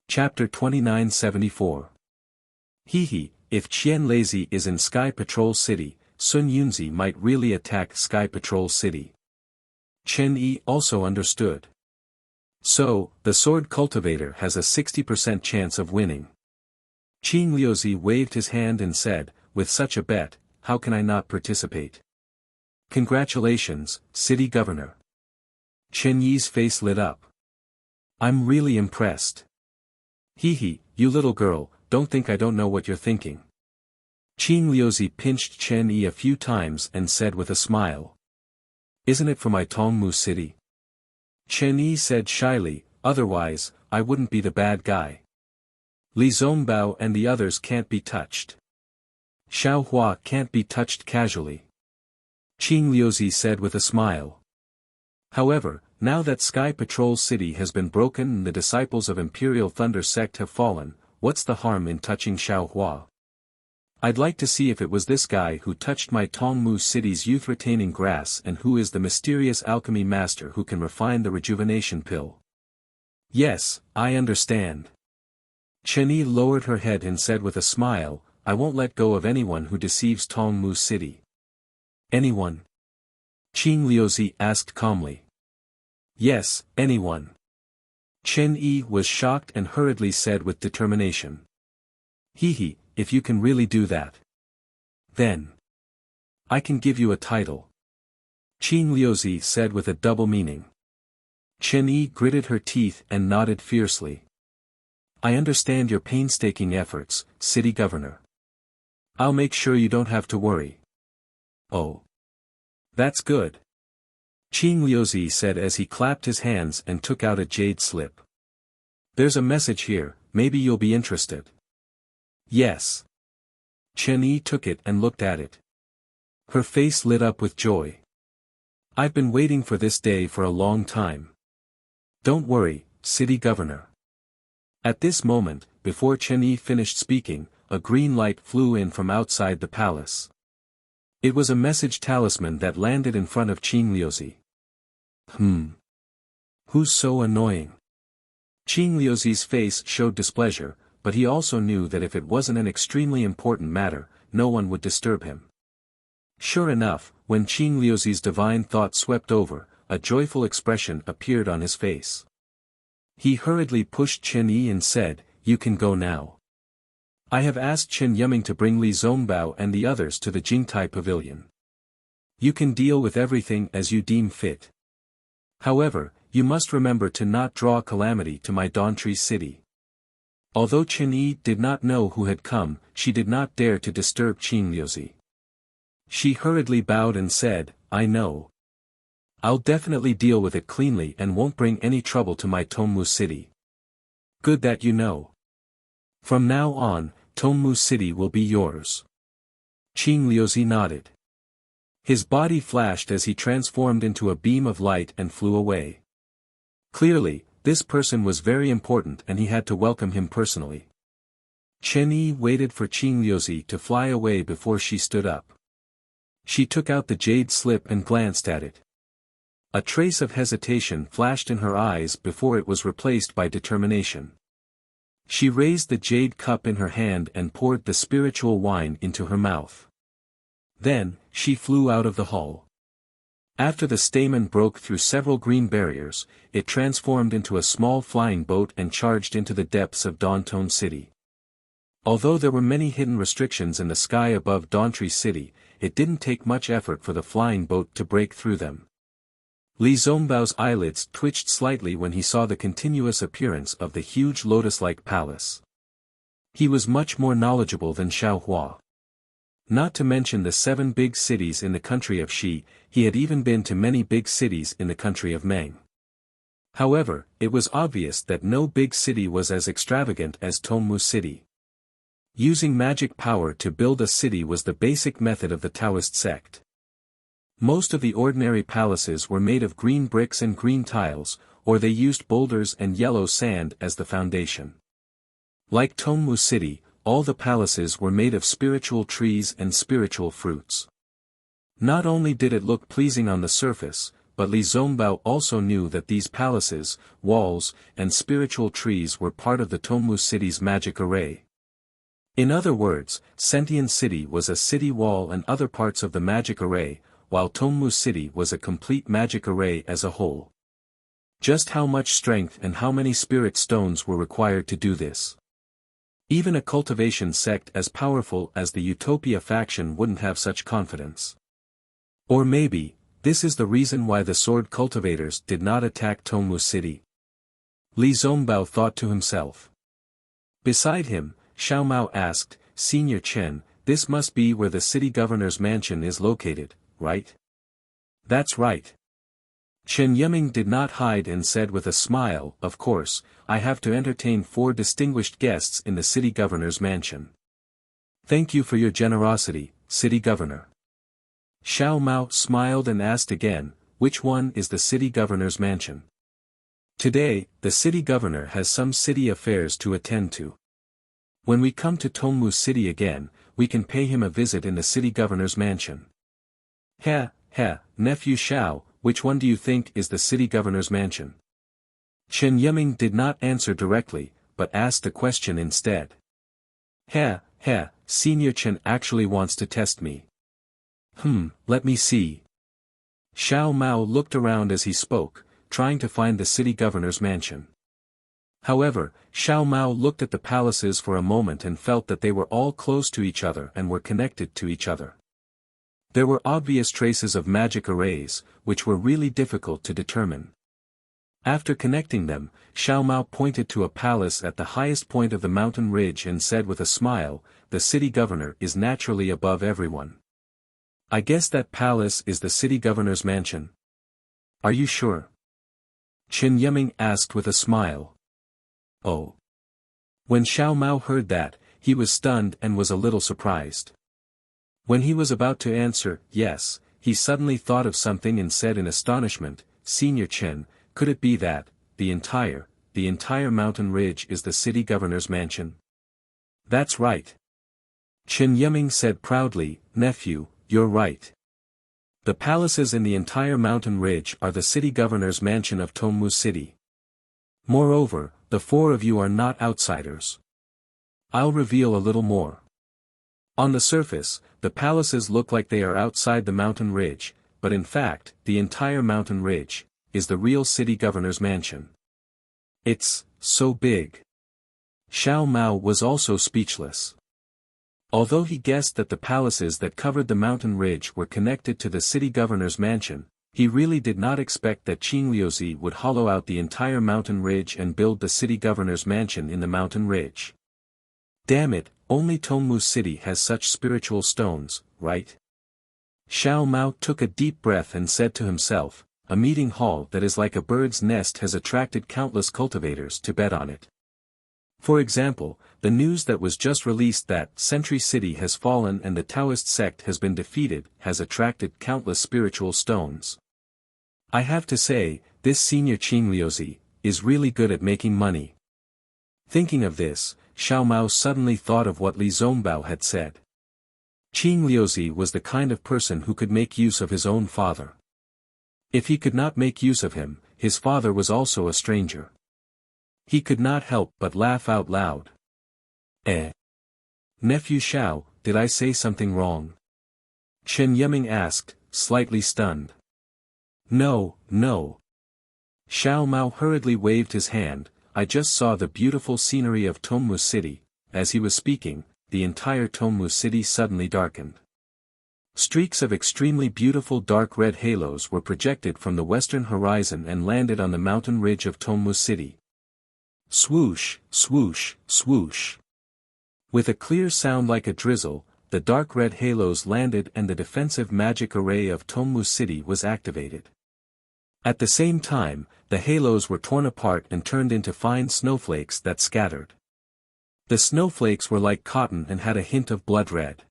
Chapter 2974. Hehe, if Qian Lazy is in Sky Patrol City, Sun Yunzi might really attack Sky Patrol City. Chen Yi also understood. So, the sword cultivator has a 60% chance of winning. Qing Liuzi waved his hand and said, with such a bet, how can I not participate? Congratulations, City Governor. Chen Yi's face lit up. I'm really impressed. Hehe, you little girl, don't think I don't know what you're thinking. Qing Liuzi pinched Chen Yi a few times and said with a smile. Isn't it for my Tongmu city? Chen Yi said shyly, otherwise, I wouldn't be the bad guy. Li Zongbao and the others can't be touched. Xiao Hua can't be touched casually. Qing Liuzi said with a smile. However, now that Sky Patrol City has been broken and the disciples of Imperial Thunder Sect have fallen, what's the harm in touching Xiao Hua? I'd like to see if it was this guy who touched my Tongmu city's youth-retaining grass and who is the mysterious alchemy master who can refine the rejuvenation pill. Yes, I understand. Chen Yi lowered her head and said with a smile, I won't let go of anyone who deceives Tongmu city. Anyone? Qing Liuzi asked calmly. Yes, anyone. Chen Yi was shocked and hurriedly said with determination. Hehe, if you can really do that. Then. I can give you a title. Qing Liuzi said with a double meaning. Chen Yi gritted her teeth and nodded fiercely. I understand your painstaking efforts, City Governor. I'll make sure you don't have to worry. Oh. That's good. Qing Liuzi said as he clapped his hands and took out a jade slip. There's a message here, maybe you'll be interested. Yes. Chen Yi took it and looked at it. Her face lit up with joy. I've been waiting for this day for a long time. Don't worry, City Governor. At this moment, before Chen Yi finished speaking, a green light flew in from outside the palace. It was a message talisman that landed in front of Qing Liuzi. Who's so annoying? Qing Liuzi's face showed displeasure, but he also knew that if it wasn't an extremely important matter, no one would disturb him. Sure enough, when Qing Liuzi's divine thought swept over, a joyful expression appeared on his face. He hurriedly pushed Chen Yi and said, You can go now. I have asked Chen Yiming to bring Li Zongbao and the others to the Jingtai Pavilion. You can deal with everything as you deem fit. However, you must remember to not draw calamity to my Dawntree city. Although Chen Yi did not know who had come, she did not dare to disturb Qing Liuzi. She hurriedly bowed and said, I know. I'll definitely deal with it cleanly and won't bring any trouble to my Tongmu city. Good that you know. From now on, Tongmu city will be yours. Qing Liuzi nodded. His body flashed as he transformed into a beam of light and flew away. Clearly, this person was very important and he had to welcome him personally. Chen Yi waited for Qing Liuzi to fly away before she stood up. She took out the jade slip and glanced at it. A trace of hesitation flashed in her eyes before it was replaced by determination. She raised the jade cup in her hand and poured the spiritual wine into her mouth. Then, she flew out of the hall. After the stamen broke through several green barriers, it transformed into a small flying boat and charged into the depths of Dawntone City. Although there were many hidden restrictions in the sky above Dawntree City, it didn't take much effort for the flying boat to break through them. Li Zongbao's eyelids twitched slightly when he saw the continuous appearance of the huge lotus-like palace. He was much more knowledgeable than Xiao Hua. Not to mention the 7 big cities in the country of Shi, he had even been to many big cities in the country of Meng. However, it was obvious that no big city was as extravagant as Tongmu City. Using magic power to build a city was the basic method of the Taoist sect. Most of the ordinary palaces were made of green bricks and green tiles, or they used boulders and yellow sand as the foundation. Like Tongmu City, all the palaces were made of spiritual trees and spiritual fruits. Not only did it look pleasing on the surface, but Li Zongbao also knew that these palaces, walls, and spiritual trees were part of the Tongmu city's magic array. In other words, Sentient City was a city wall and other parts of the magic array, while Tongmu City was a complete magic array as a whole. Just how much strength and how many spirit stones were required to do this? Even a cultivation sect as powerful as the Utopia faction wouldn't have such confidence. Or maybe, this is the reason why the sword cultivators did not attack Tongmu City. Li Zongbao thought to himself. Beside him, Xiao Mao asked, Senior Chen, this must be where the city governor's mansion is located, right? That's right. Chen Yiming did not hide and said with a smile, of course, I have to entertain 4 distinguished guests in the city governor's mansion. Thank you for your generosity, city governor. Xiao Mao smiled and asked again, which one is the city governor's mansion? Today, the city governor has some city affairs to attend to. When we come to Tongmu City again, we can pay him a visit in the city governor's mansion. Nephew Xiao, which one do you think is the city governor's mansion? Chen Yiming did not answer directly, but asked a question instead. Senior Chen actually wants to test me. Let me see. Xiao Mao looked around as he spoke, trying to find the city governor's mansion. However, Xiao Mao looked at the palaces for a moment and felt that they were all close to each other and were connected to each other. There were obvious traces of magic arrays, which were really difficult to determine. After connecting them, Xiao Mao pointed to a palace at the highest point of the mountain ridge and said with a smile, the city governor is naturally above everyone. I guess that palace is the city governor's mansion. Are you sure? Chen Yiming asked with a smile. Oh. When Xiao Mao heard that, he was stunned and was a little surprised. When he was about to answer, yes, he suddenly thought of something and said in astonishment, Senior Chen, could it be that, the entire mountain ridge is the city governor's mansion? That's right. Chen Yiming said proudly, nephew, you're right. The palaces in the entire mountain ridge are the city governor's mansion of Tongmu City. Moreover, the 4 of you are not outsiders. I'll reveal a little more. On the surface, the palaces look like they are outside the mountain ridge, but in fact, the entire mountain ridge is the real city governor's mansion. It's so big. Xiao Mao was also speechless. Although he guessed that the palaces that covered the mountain ridge were connected to the city governor's mansion, he really did not expect that Qing Liuzi would hollow out the entire mountain ridge and build the city governor's mansion in the mountain ridge. Damn it, only Tongmu City has such spiritual stones, right? Xiao Mao took a deep breath and said to himself, a meeting hall that is like a bird's nest has attracted countless cultivators to bet on it. For example, the news that was just released that Century City has fallen and the Taoist sect has been defeated has attracted countless spiritual stones. I have to say, this senior Qing Liuzi is really good at making money. Thinking of this, Xiao Mao suddenly thought of what Li Zongbao had said. Qing Liuzi was the kind of person who could make use of his own father. If he could not make use of him, his father was also a stranger. He could not help but laugh out loud. Nephew Xiao, did I say something wrong? Chen Yiming asked, slightly stunned. No. Xiao Mao hurriedly waved his hand, I just saw the beautiful scenery of Tongmu City. As he was speaking, the entire Tongmu City suddenly darkened. Streaks of extremely beautiful dark red halos were projected from the western horizon and landed on the mountain ridge of Tongmu City. Swoosh, swoosh, swoosh. With a clear sound like a drizzle, the dark red halos landed and the defensive magic array of Tongmu City was activated. At the same time, the halos were torn apart and turned into fine snowflakes that scattered. The snowflakes were like cotton and had a hint of blood red.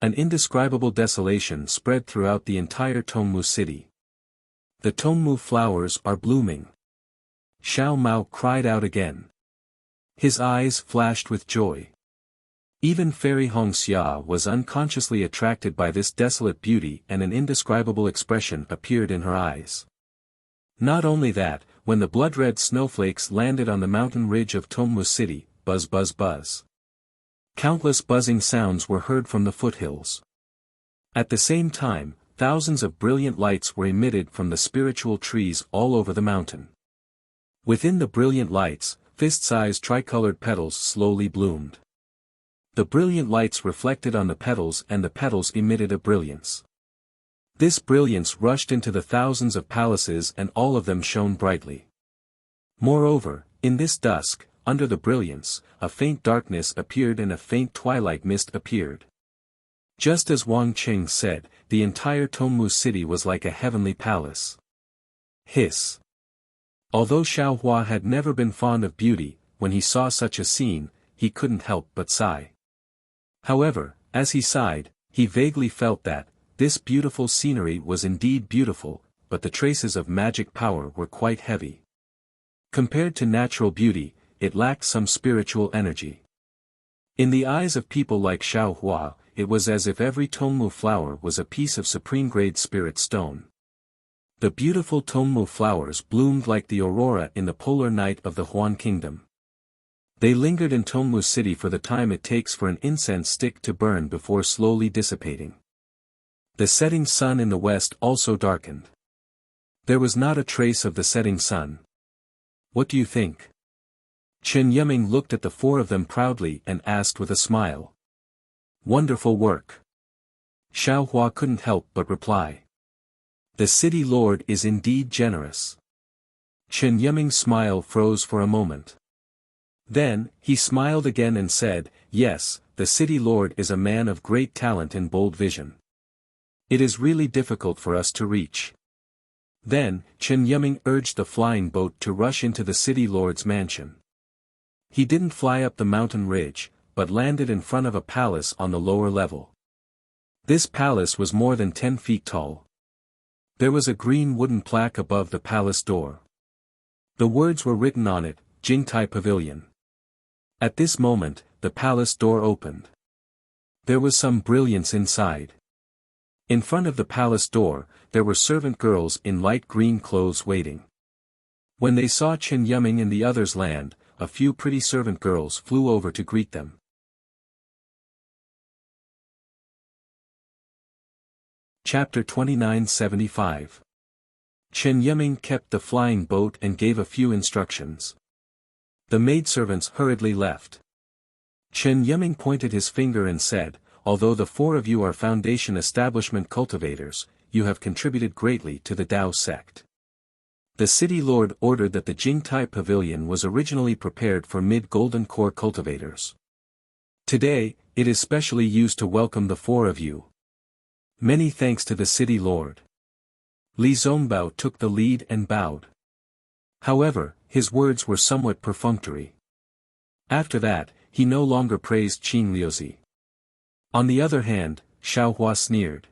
An indescribable desolation spread throughout the entire Tongmu City. The Tongmu flowers are blooming. Xiao Mao cried out again. His eyes flashed with joy. Even Fairy Hongxia was unconsciously attracted by this desolate beauty, and an indescribable expression appeared in her eyes. Not only that, when the blood-red snowflakes landed on the mountain ridge of Tongmu City, buzz buzz buzz. Countless buzzing sounds were heard from the foothills. At the same time, thousands of brilliant lights were emitted from the spiritual trees all over the mountain. Within the brilliant lights, fist-sized tricolored petals slowly bloomed. The brilliant lights reflected on the petals, and the petals emitted a brilliance. This brilliance rushed into the thousands of palaces, and all of them shone brightly. Moreover, in this dusk, under the brilliance, a faint darkness appeared and a faint twilight mist appeared. Just as Wang Qing said, the entire Tongmu city was like a heavenly palace. Hiss. Although Xiao Hua had never been fond of beauty, when he saw such a scene, he couldn't help but sigh. However, as he sighed, he vaguely felt that, this beautiful scenery was indeed beautiful, but the traces of magic power were quite heavy. Compared to natural beauty, it lacked some spiritual energy. In the eyes of people like Xiao Hua, it was as if every Tongmu flower was a piece of supreme-grade spirit stone. The beautiful Tongmu flowers bloomed like the aurora in the polar night of the Huan Kingdom. They lingered in Tongmu City for the time it takes for an incense stick to burn before slowly dissipating. The setting sun in the west also darkened. There was not a trace of the setting sun. What do you think? Chen Yiming looked at the four of them proudly and asked with a smile. Wonderful work. Xiao Hua couldn't help but reply. The city lord is indeed generous. Chen Yiming's smile froze for a moment. Then, he smiled again and said, yes, the city lord is a man of great talent and bold vision. It is really difficult for us to reach. Then, Chen Yiming urged the flying boat to rush into the city lord's mansion. He didn't fly up the mountain ridge, but landed in front of a palace on the lower level. This palace was more than 10 feet tall. There was a green wooden plaque above the palace door. The words were written on it, Jingtai Pavilion. At this moment, the palace door opened. There was some brilliance inside. In front of the palace door, there were servant girls in light green clothes waiting. When they saw Chen Yiming and the others land, a few pretty servant girls flew over to greet them. Chapter 2975. Chen Yiming kept the flying boat and gave a few instructions. The maidservants hurriedly left. Chen Yiming pointed his finger and said, although the four of you are foundation establishment cultivators, you have contributed greatly to the Dao sect. The city lord ordered that the Jingtai Pavilion was originally prepared for mid-golden core cultivators. Today, it is specially used to welcome the four of you. Many thanks to the city lord. Li Zongbao took the lead and bowed. However, his words were somewhat perfunctory. After that, he no longer praised Qin Liuzi. On the other hand, Xiao Hua sneered.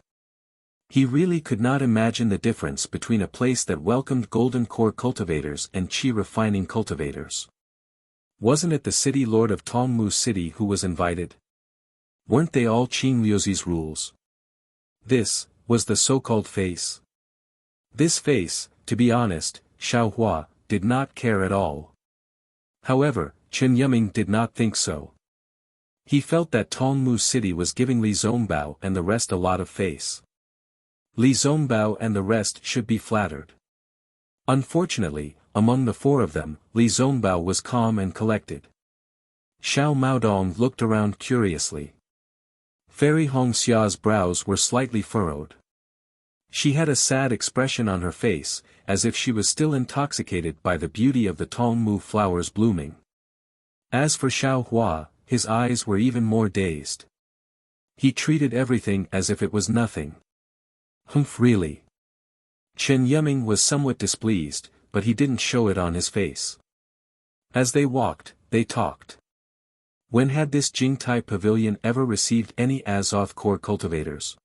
He really could not imagine the difference between a place that welcomed golden core cultivators and qi refining cultivators. Wasn't it the city lord of Tongmu City who was invited? Weren't they all Qin Liuzi's rules? This was the so-called face. This face, to be honest, Xiao Hua did not care at all. However, Chen Yiming did not think so. He felt that Tongmu City was giving Li Zongbao and the rest a lot of face. Li Zongbao and the rest should be flattered. Unfortunately, among the four of them, Li Zongbao was calm and collected. Xiao Maodong looked around curiously. Fairy Hongxia's brows were slightly furrowed. She had a sad expression on her face, as if she was still intoxicated by the beauty of the Tongmu flowers blooming. As for Xiao Hua, his eyes were even more dazed. He treated everything as if it was nothing. Humph, really? Chen Yiming was somewhat displeased, but he didn't show it on his face. As they walked, they talked. When had this Jingtai Pavilion ever received any Azoth core cultivators?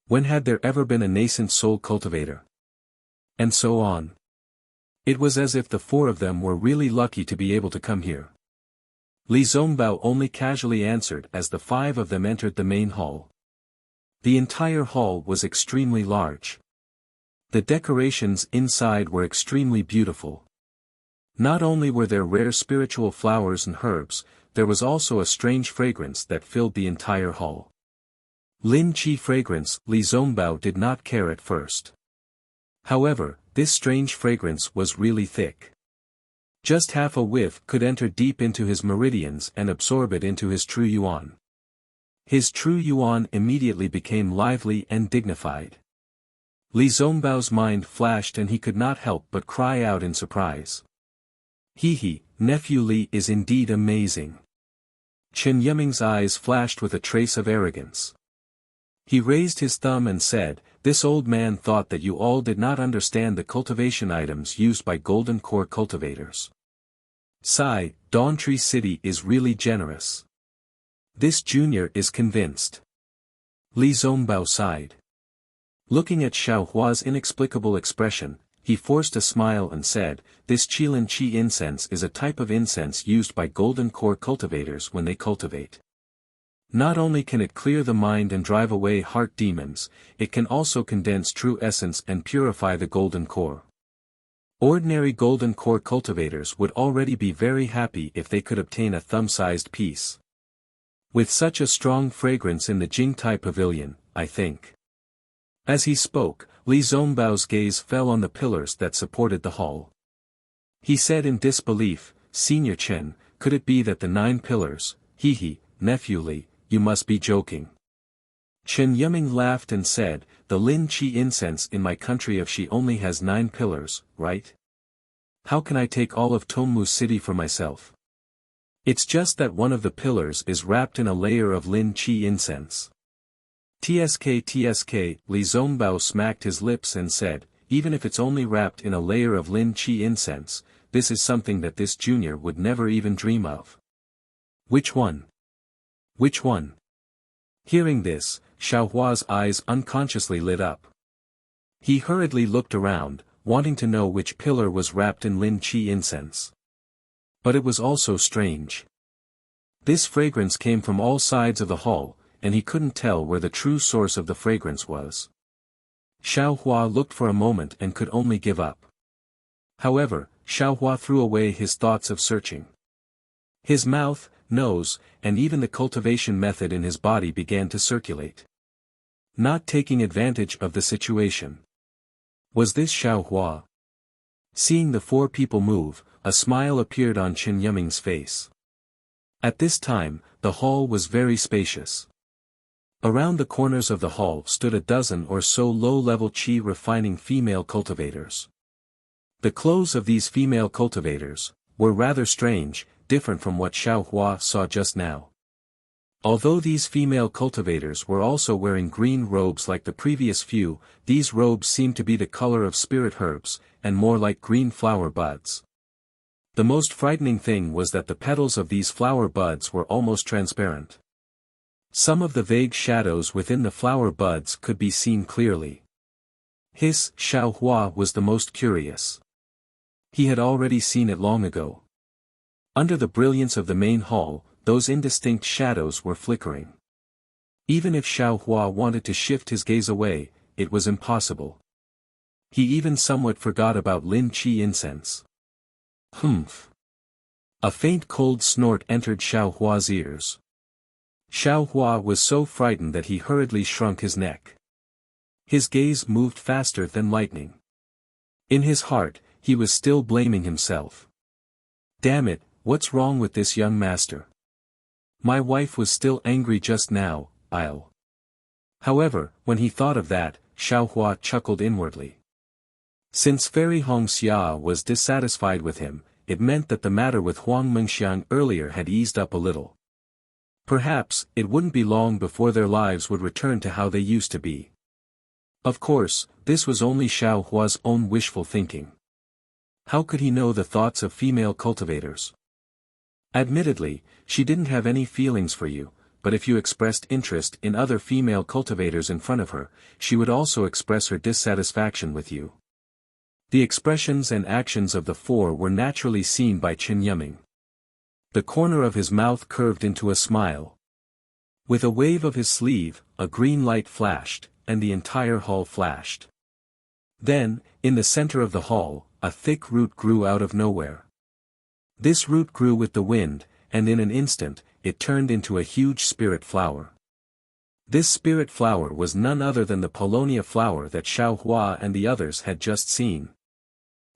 When had there ever been a nascent soul cultivator? And so on. It was as if the four of them were really lucky to be able to come here. Li Zongbao only casually answered as the five of them entered the main hall. The entire hall was extremely large. The decorations inside were extremely beautiful. Not only were there rare spiritual flowers and herbs, there was also a strange fragrance that filled the entire hall. Lin Qi fragrance. Li Zongbao did not care at first. However, this strange fragrance was really thick. Just half a whiff could enter deep into his meridians and absorb it into his true yuan. His true yuan immediately became lively and dignified. Li Zongbao's mind flashed and he could not help but cry out in surprise. He, nephew Li is indeed amazing. Chen Yiming's eyes flashed with a trace of arrogance. He raised his thumb and said, "This old man thought that you all did not understand the cultivation items used by golden core cultivators. Sigh, Dawn Tree City is really generous. This junior is convinced." Li Zongbao sighed. Looking at Xiaohua's inexplicable expression, he forced a smile and said, "This Qilin Qi incense is a type of incense used by golden core cultivators when they cultivate. Not only can it clear the mind and drive away heart demons, it can also condense true essence and purify the golden core. Ordinary golden core cultivators would already be very happy if they could obtain a thumb-sized piece. With such a strong fragrance in the Jingtai Pavilion, I think." As he spoke, Li Zongbao's gaze fell on the pillars that supported the hall. He said in disbelief, "Senior Chen, could it be that the 9 pillars, nephew Li, you must be joking." Chen Yiming laughed and said, "The Lin Qi incense in my country of Shi only has 9 pillars, right? How can I take all of Tongmu City for myself? It's just that one of the pillars is wrapped in a layer of Lin Qi incense." TSK, Li Zongbao smacked his lips and said, "Even if it's only wrapped in a layer of Lin Qi incense, this is something that this junior would never even dream of." "Which one? Which one?" Hearing this, Xiaohua's eyes unconsciously lit up. He hurriedly looked around, wanting to know which pillar was wrapped in Lin Qi incense. But it was also strange. This fragrance came from all sides of the hall, and he couldn't tell where the true source of the fragrance was. Xiaohua looked for a moment and could only give up. However, Xiaohua threw away his thoughts of searching. His mouth, nose, and even the cultivation method in his body began to circulate. Not taking advantage of the situation. Was this Xiaohua? Seeing the 4 people move, a smile appeared on Chen Yiming's face. At this time, the hall was very spacious. Around the corners of the hall stood a dozen or so low-level qi refining female cultivators. The clothes of these female cultivators were rather strange, different from what Xiaohua saw just now. Although these female cultivators were also wearing green robes like the previous few, these robes seemed to be the color of spirit herbs, and more like green flower buds. The most frightening thing was that the petals of these flower buds were almost transparent. Some of the vague shadows within the flower buds could be seen clearly. Xiaohua was the most curious. He had already seen it long ago. Under the brilliance of the main hall, those indistinct shadows were flickering. Even if Xiaohua wanted to shift his gaze away, it was impossible. He even somewhat forgot about Lin Qi incense. Humph. A faint cold snort entered Xiaohua's ears. Xiaohua was so frightened that he hurriedly shrunk his neck. His gaze moved faster than lightning. In his heart, he was still blaming himself. Damn it, what's wrong with this young master? My wife was still angry just now, However, when he thought of that, Xiaohua chuckled inwardly. Since Fairy Hongxia was dissatisfied with him, it meant that the matter with Huang Mengxiang earlier had eased up a little. Perhaps, it wouldn't be long before their lives would return to how they used to be. Of course, this was only Xiaohua's own wishful thinking. How could he know the thoughts of female cultivators? Admittedly, she didn't have any feelings for you, but if you expressed interest in other female cultivators in front of her, she would also express her dissatisfaction with you. The expressions and actions of the 4 were naturally seen by Chen Yiming. The corner of his mouth curved into a smile. With a wave of his sleeve, a green light flashed, and the entire hall flashed. Then, in the center of the hall, a thick root grew out of nowhere. This root grew with the wind, and in an instant, it turned into a huge spirit flower. This spirit flower was none other than the Paulownia flower that Xiao Hua and the others had just seen.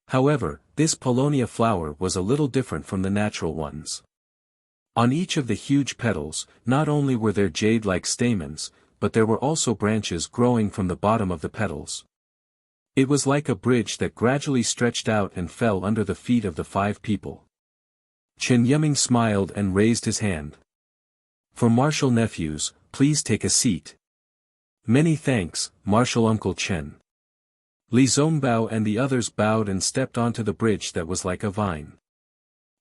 However, this Paulownia flower was a little different from the natural ones. On each of the huge petals, not only were there jade-like stamens, but there were also branches growing from the bottom of the petals. It was like a bridge that gradually stretched out and fell under the feet of the 5 people. Chen Yiming smiled and raised his hand. For Martial nephews, please take a seat. Many thanks, Martial Uncle Chen. Li Zongbao and the others bowed and stepped onto the bridge that was like a vine.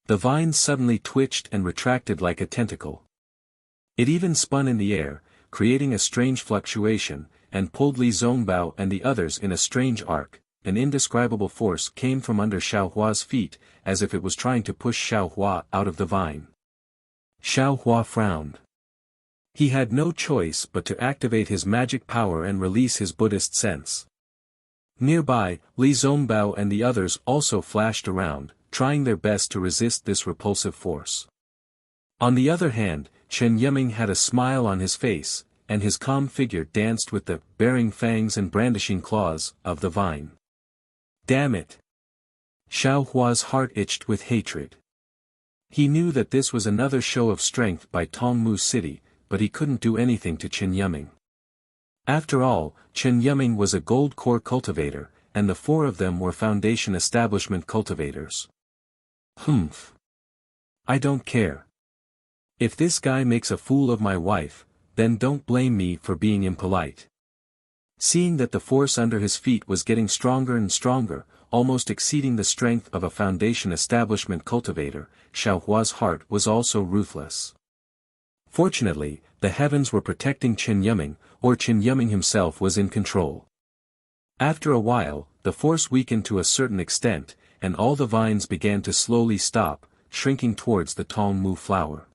The vine suddenly twitched and retracted like a tentacle. It even spun in the air, creating a strange fluctuation, and pulled Li Zongbao and the others in a strange arc. An indescribable force came from under Xiao Hua's feet, as if it was trying to push Xiao Hua out of the vine. Xiao Hua frowned. He had no choice but to activate his magic power and release his Buddhist sense. Nearby, Li Zongbao and the others also flashed around, trying their best to resist this repulsive force. On the other hand, Chen Yiming had a smile on his face, and his calm figure danced with the bearing fangs and brandishing claws of the vine. Damn it! Xiao Hua's heart itched with hatred. He knew that this was another show of strength by Tongmu City, but he couldn't do anything to Chen Yiming. After all, Chen Yiming was a gold core cultivator, and the 4 of them were foundation establishment cultivators. Humph. I don't care. If this guy makes a fool of my wife, then don't blame me for being impolite. Seeing that the force under his feet was getting stronger and stronger, almost exceeding the strength of a foundation establishment cultivator, Xiao Hua's heart was also ruthless. Fortunately, the heavens were protecting Chen Yiming, or Chen Yiming himself was in control. After a while, the force weakened to a certain extent, and all the vines began to slowly stop, shrinking towards the Tongmu flower.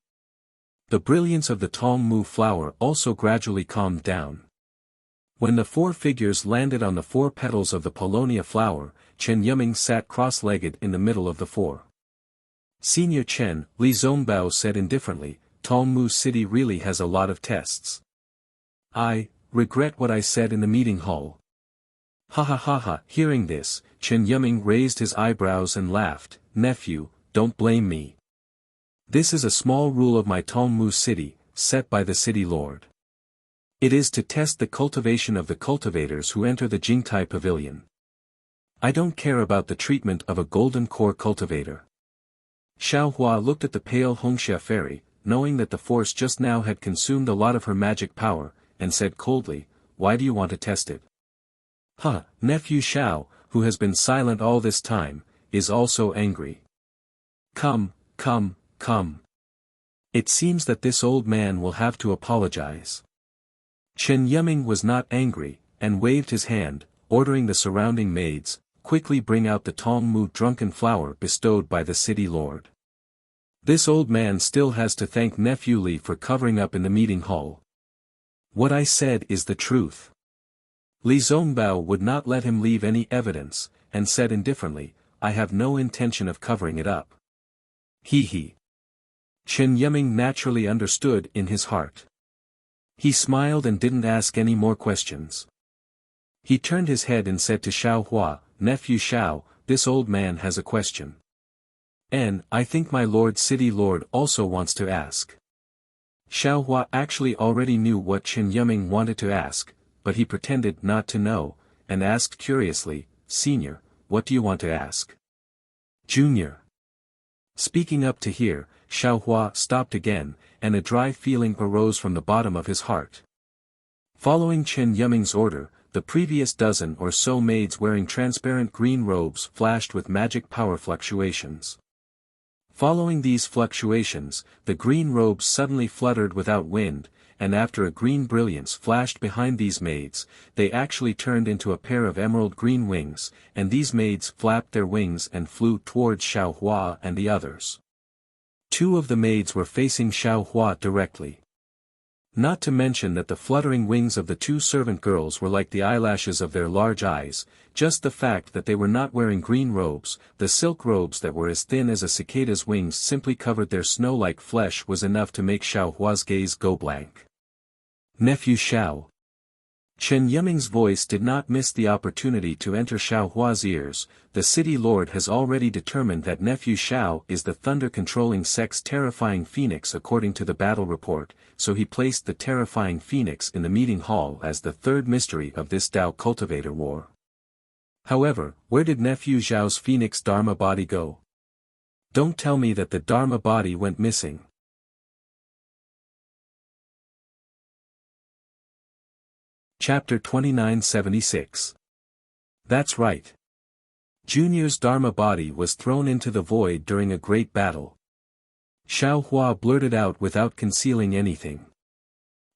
The brilliance of the Tongmu flower also gradually calmed down. When the 4 figures landed on the 4 petals of the Paulownia flower, Chen Yiming sat cross-legged in the middle of the 4. Senior Chen, Li Zongbao said indifferently, Tongmu City really has a lot of tests. I regret what I said in the meeting hall. Ha ha ha ha. Hearing this, Chen Yiming raised his eyebrows and laughed. Nephew, don't blame me. This is a small rule of my Tongmu City, set by the city lord. It is to test the cultivation of the cultivators who enter the Jingtai Pavilion. I don't care about the treatment of a golden core cultivator. Xiao Hua looked at the pale Hongxia fairy, knowing that the force just now had consumed a lot of her magic power, and said coldly, why do you want to test it? Huh, nephew Xiao, who has been silent all this time, is also angry. Come, come, come. It seems that this old man will have to apologize. Chen Yiming was not angry, and waved his hand, ordering the surrounding maids, quickly bring out the Tongmu drunken flower bestowed by the city lord. This old man still has to thank nephew Li for covering up in the meeting hall. What I said is the truth. Li Zongbao would not let him leave any evidence, and said indifferently, I have no intention of covering it up. He he. Chen Yiming naturally understood in his heart. He smiled and didn't ask any more questions. He turned his head and said to Xiao Hua, Nephew Xiao, this old man has a question. And I think my lord city lord also wants to ask. Xiao Hua actually already knew what Chen Yiming wanted to ask, but he pretended not to know, and asked curiously, Senior, what do you want to ask? Junior. Speaking up to hear, Xiao Hua stopped again, and a dry feeling arose from the bottom of his heart. Following Chen Yiming's order, the previous dozen or so maids wearing transparent green robes flashed with magic power fluctuations. Following these fluctuations, the green robes suddenly fluttered without wind, and after a green brilliance flashed behind these maids, they actually turned into a pair of emerald green wings, and these maids flapped their wings and flew towards Xiao Hua and the others. Two of the maids were facing Xiao Hua directly. Not to mention that the fluttering wings of the two servant girls were like the eyelashes of their large eyes. Just the fact that they were not wearing green robes, the silk robes that were as thin as a cicada's wings simply covered their snow-like flesh, was enough to make Xiao Hua's gaze go blank. Nephew Xiao. Chen Yiming's voice did not miss the opportunity to enter Xiao Hua's ears. The city lord has already determined that nephew Xiao is the thunder-controlling sex terrifying phoenix according to the battle report, so he placed the terrifying phoenix in the meeting hall as the third mystery of this Dao cultivator war. However, where did nephew Xiao's phoenix Dharma body go? Don't tell me that the Dharma body went missing. Chapter 2976. That's right. Junior's Dharma body was thrown into the void during a great battle. Xiao Hua blurted out without concealing anything.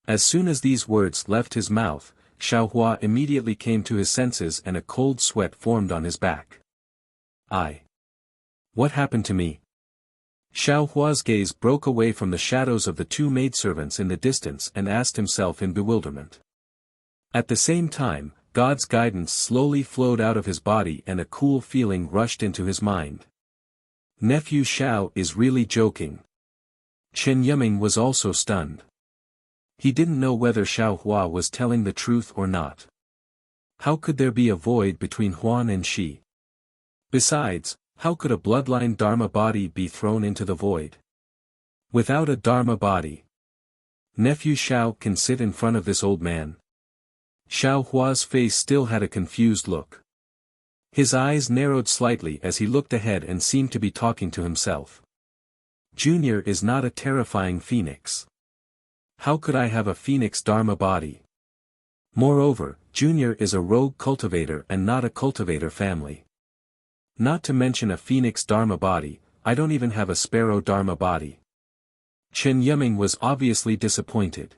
As soon as these words left his mouth, Xiao Hua immediately came to his senses and a cold sweat formed on his back. What happened to me? Xiao Hua's gaze broke away from the shadows of the two maidservants in the distance and asked himself in bewilderment. At the same time, God's guidance slowly flowed out of his body and a cool feeling rushed into his mind. Nephew Xiao is really joking. Chen Yiming was also stunned. He didn't know whether Xiao Hua was telling the truth or not. How could there be a void between Huan and Shi? Besides, how could a bloodline Dharma body be thrown into the void? Without a Dharma body, nephew Xiao can sit in front of this old man. Xiao Hua's face still had a confused look. His eyes narrowed slightly as he looked ahead and seemed to be talking to himself. Junior is not a terrifying phoenix. How could I have a phoenix Dharma body? Moreover, Junior is a rogue cultivator and not a cultivator family. Not to mention a phoenix Dharma body, I don't even have a sparrow Dharma body. Chen Yiming was obviously disappointed.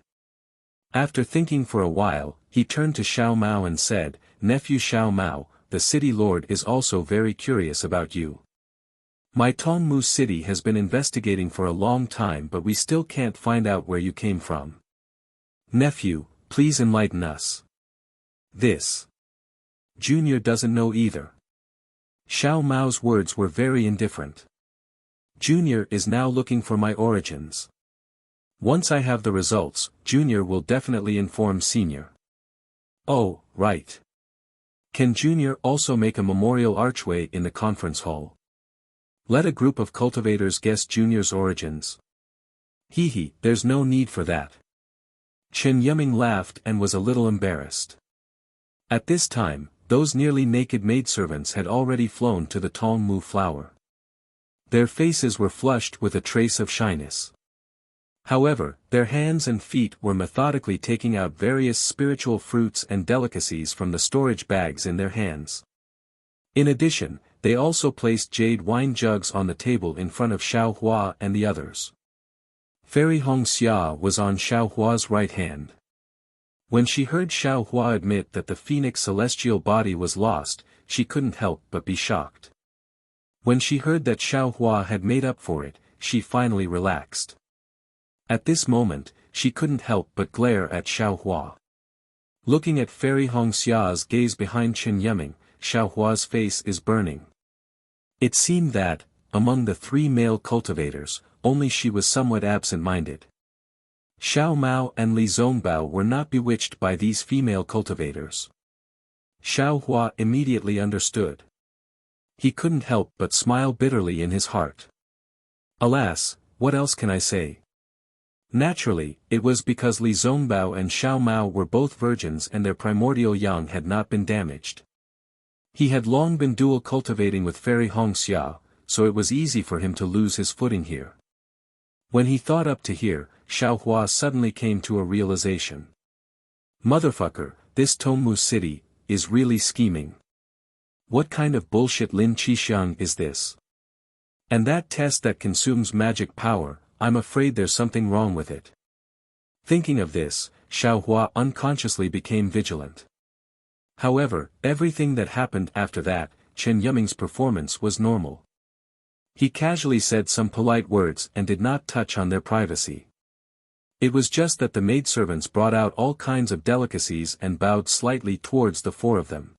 After thinking for a while, he turned to Xiao Mao and said, Nephew Xiao Mao, the city lord is also very curious about you. My Tongmu city has been investigating for a long time, but we still can't find out where you came from. Nephew, please enlighten us. This. Junior doesn't know either. Xiao Mao's words were very indifferent. Junior is now looking for my origins. Once I have the results, Junior will definitely inform Senior. Oh, right. Can Junior also make a memorial archway in the conference hall? Let a group of cultivators guess Junior's origins. There's no need for that. Chen Yiming laughed and was a little embarrassed. At this time, those nearly naked maidservants had already flown to the Tongmu flower. Their faces were flushed with a trace of shyness. However, their hands and feet were methodically taking out various spiritual fruits and delicacies from the storage bags in their hands. In addition, they also placed jade wine jugs on the table in front of Xiao Hua and the others. Fairy Hongxia was on Xiao Hua's right hand. When she heard Xiao Hua admit that the phoenix celestial body was lost, she couldn't help but be shocked. When she heard that Xiao Hua had made up for it, she finally relaxed. At this moment, she couldn't help but glare at Xiao Hua. Looking at Fairy Hongxia's gaze behind Chen Yiming, Xiao Hua's face is burning. It seemed that, among the three male cultivators, only she was somewhat absent-minded. Xiao Mao and Li Zongbao were not bewitched by these female cultivators. Xiao Hua immediately understood. He couldn't help but smile bitterly in his heart. Alas, what else can I say? Naturally, it was because Li Zongbao and Xiao Mao were both virgins and their primordial young had not been damaged. He had long been dual cultivating with Fairy Hongxia, so it was easy for him to lose his footing here. When he thought up to here, Xiao Hua suddenly came to a realization. Motherfucker, this Tongmu city is really scheming. What kind of bullshit Lin Qishan is this? And that test that consumes magic power, I'm afraid there's something wrong with it. Thinking of this, Xiao Hua unconsciously became vigilant. However, everything that happened after that, Chen Yiming's performance was normal. He casually said some polite words and did not touch on their privacy. It was just that the maidservants brought out all kinds of delicacies and bowed slightly towards the four of them.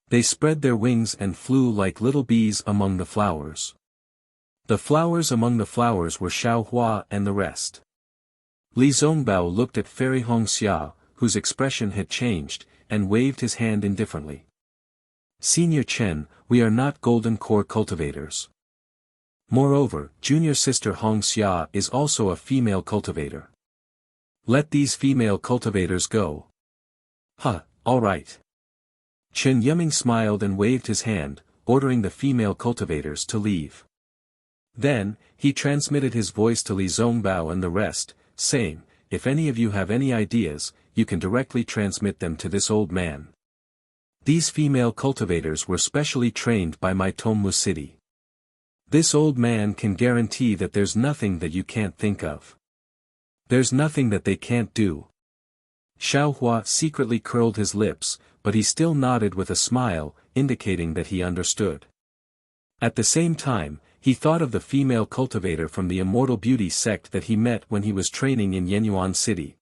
They spread their wings and flew like little bees among the flowers. The flowers among the flowers were Xiaohua and the rest. Li Zongbao looked at Fairy Hongxia, whose expression had changed, and waved his hand indifferently. Senior Chen, we are not golden core cultivators. Moreover, junior sister Hongxia is also a female cultivator. Let these female cultivators go. Huh, all right. Chen Yiming smiled and waved his hand, ordering the female cultivators to leave. Then, he transmitted his voice to Li Zongbao and the rest, saying, if any of you have any ideas, you can directly transmit them to this old man. These female cultivators were specially trained by my Tongmu city. This old man can guarantee that there's nothing that you can't think of. There's nothing that they can't do. Xiaohua secretly curled his lips, but he still nodded with a smile, indicating that he understood. At the same time, he thought of the female cultivator from the Immortal Beauty sect that he met when he was training in Yenyuan City.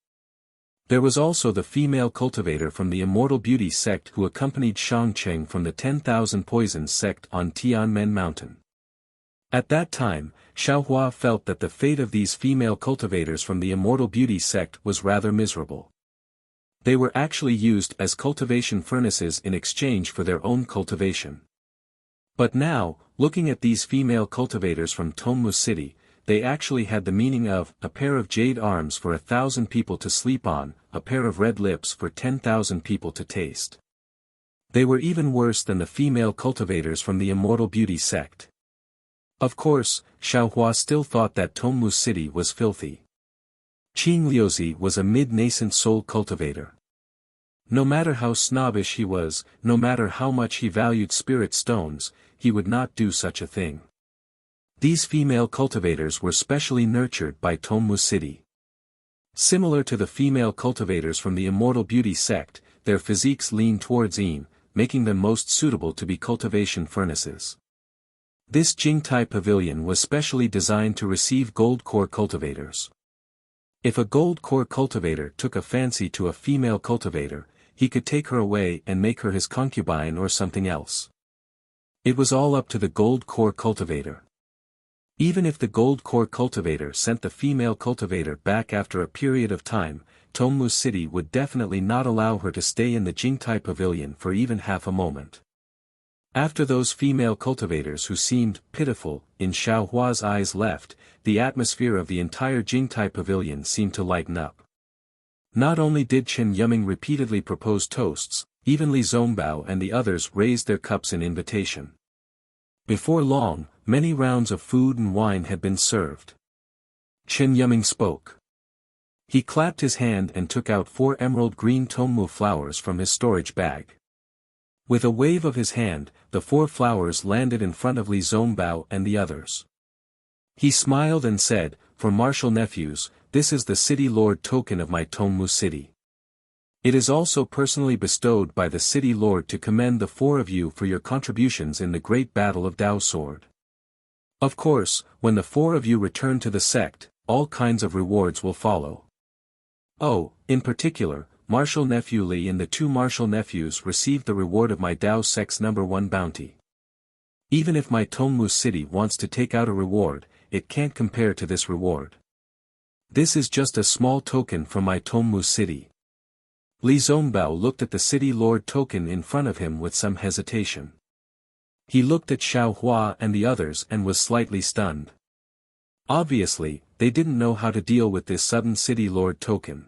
There was also the female cultivator from the Immortal Beauty sect who accompanied Shangcheng from the 10,000 Poisons sect on Tianmen Mountain. At that time, Xiaohua felt that the fate of these female cultivators from the Immortal Beauty sect was rather miserable. They were actually used as cultivation furnaces in exchange for their own cultivation. But now, looking at these female cultivators from Tongmu City, they actually had the meaning of a pair of jade arms for 1,000 people to sleep on, a pair of red lips for 10,000 people to taste. They were even worse than the female cultivators from the Immortal Beauty sect. Of course, Xiaohua still thought that Tongmu City was filthy. Qing Liuzi was a mid-nascent soul cultivator. No matter how snobbish he was, no matter how much he valued spirit stones, he would not do such a thing. These female cultivators were specially nurtured by Tongmu City. Similar to the female cultivators from the Immortal Beauty sect, their physiques lean towards Yin, making them most suitable to be cultivation furnaces. This Jingtai pavilion was specially designed to receive gold core cultivators. If a gold core cultivator took a fancy to a female cultivator, he could take her away and make her his concubine or something else. It was all up to the gold core cultivator. Even if the gold core cultivator sent the female cultivator back after a period of time, Tongmu City would definitely not allow her to stay in the Jingtai pavilion for even half a moment. After those female cultivators who seemed pitiful in Xiaohua's eyes left, the atmosphere of the entire Jingtai pavilion seemed to lighten up. Not only did Chen Yiming repeatedly propose toasts, even Li Zongbao and the others raised their cups in invitation. Before long, many rounds of food and wine had been served. Chen Yiming spoke. He clapped his hand and took out 4 emerald green Tongmu flowers from his storage bag. With a wave of his hand, the 4 flowers landed in front of Li Zongbao and the others. He smiled and said, "For martial nephews, this is the city lord token of my Tongmu city. It is also personally bestowed by the city lord to commend the 4 of you for your contributions in the great battle of Dao Sword. Of course, when the 4 of you return to the sect, all kinds of rewards will follow. Oh, in particular, Martial Nephew Li and the 2 martial nephews received the reward of my Dao Sect's #1 bounty. Even if my Tongmu city wants to take out a reward, it can't compare to this reward. This is just a small token from my Tongmu city." Li Zongbao looked at the city lord token in front of him with some hesitation. He looked at Xiaohua and the others and was slightly stunned. Obviously, they didn't know how to deal with this sudden city lord token.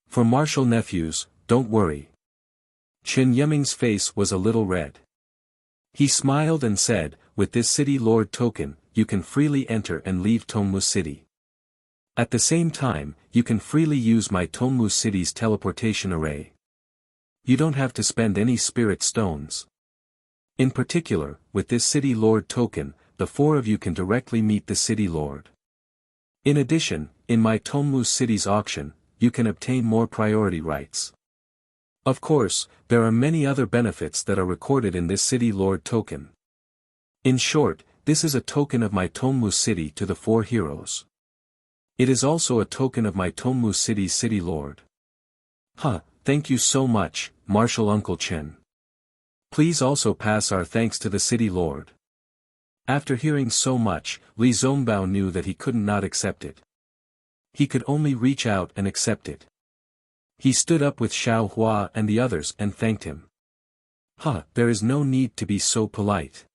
For martial nephews, don't worry. Chen Yiming's face was a little red. He smiled and said, with this city lord token, you can freely enter and leave Tongmu City. At the same time, you can freely use my Tongmu City's teleportation array. You don't have to spend any spirit stones. In particular, with this city lord token, the 4 of you can directly meet the city lord. In addition, in my Tongmu City's auction, you can obtain more priority rights. Of course, there are many other benefits that are recorded in this city lord token. In short, this is a token of my Tongmu city to the four heroes. It is also a token of my Tongmu city's city lord. Thank you so much, Marshal Uncle Chen. Please also pass our thanks to the city lord. After hearing so much, Li Zongbao knew that he couldn't not accept it. He could only reach out and accept it. He stood up with Xiao Hua and the others and thanked him. There is no need to be so polite.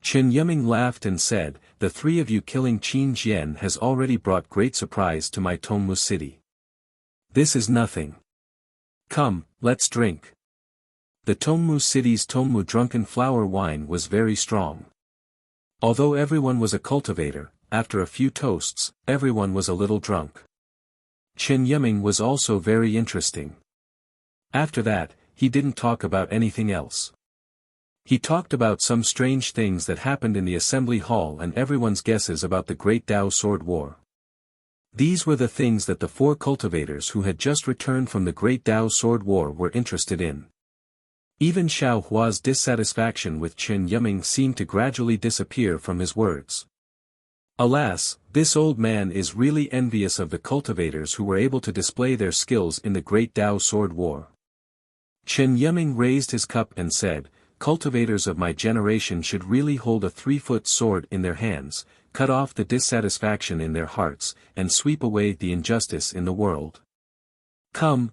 Chen Yiming laughed and said, the three of you killing Qin Jian has already brought great surprise to my Tongmu city. This is nothing. Come, let's drink. The Tongmu city's Tongmu drunken flower wine was very strong. Although everyone was a cultivator, after a few toasts, everyone was a little drunk. Chen Yiming was also very interesting. After that, he didn't talk about anything else. He talked about some strange things that happened in the assembly hall and everyone's guesses about the Great Tao Sword War. These were the things that the four cultivators who had just returned from the Great Tao Sword War were interested in. Even Xiao Hua's dissatisfaction with Chen Yiming seemed to gradually disappear from his words. Alas, this old man is really envious of the cultivators who were able to display their skills in the Great Tao Sword War. Chen Yiming raised his cup and said, cultivators of my generation should really hold a 3-foot sword in their hands, cut off the dissatisfaction in their hearts, and sweep away the injustice in the world. Come,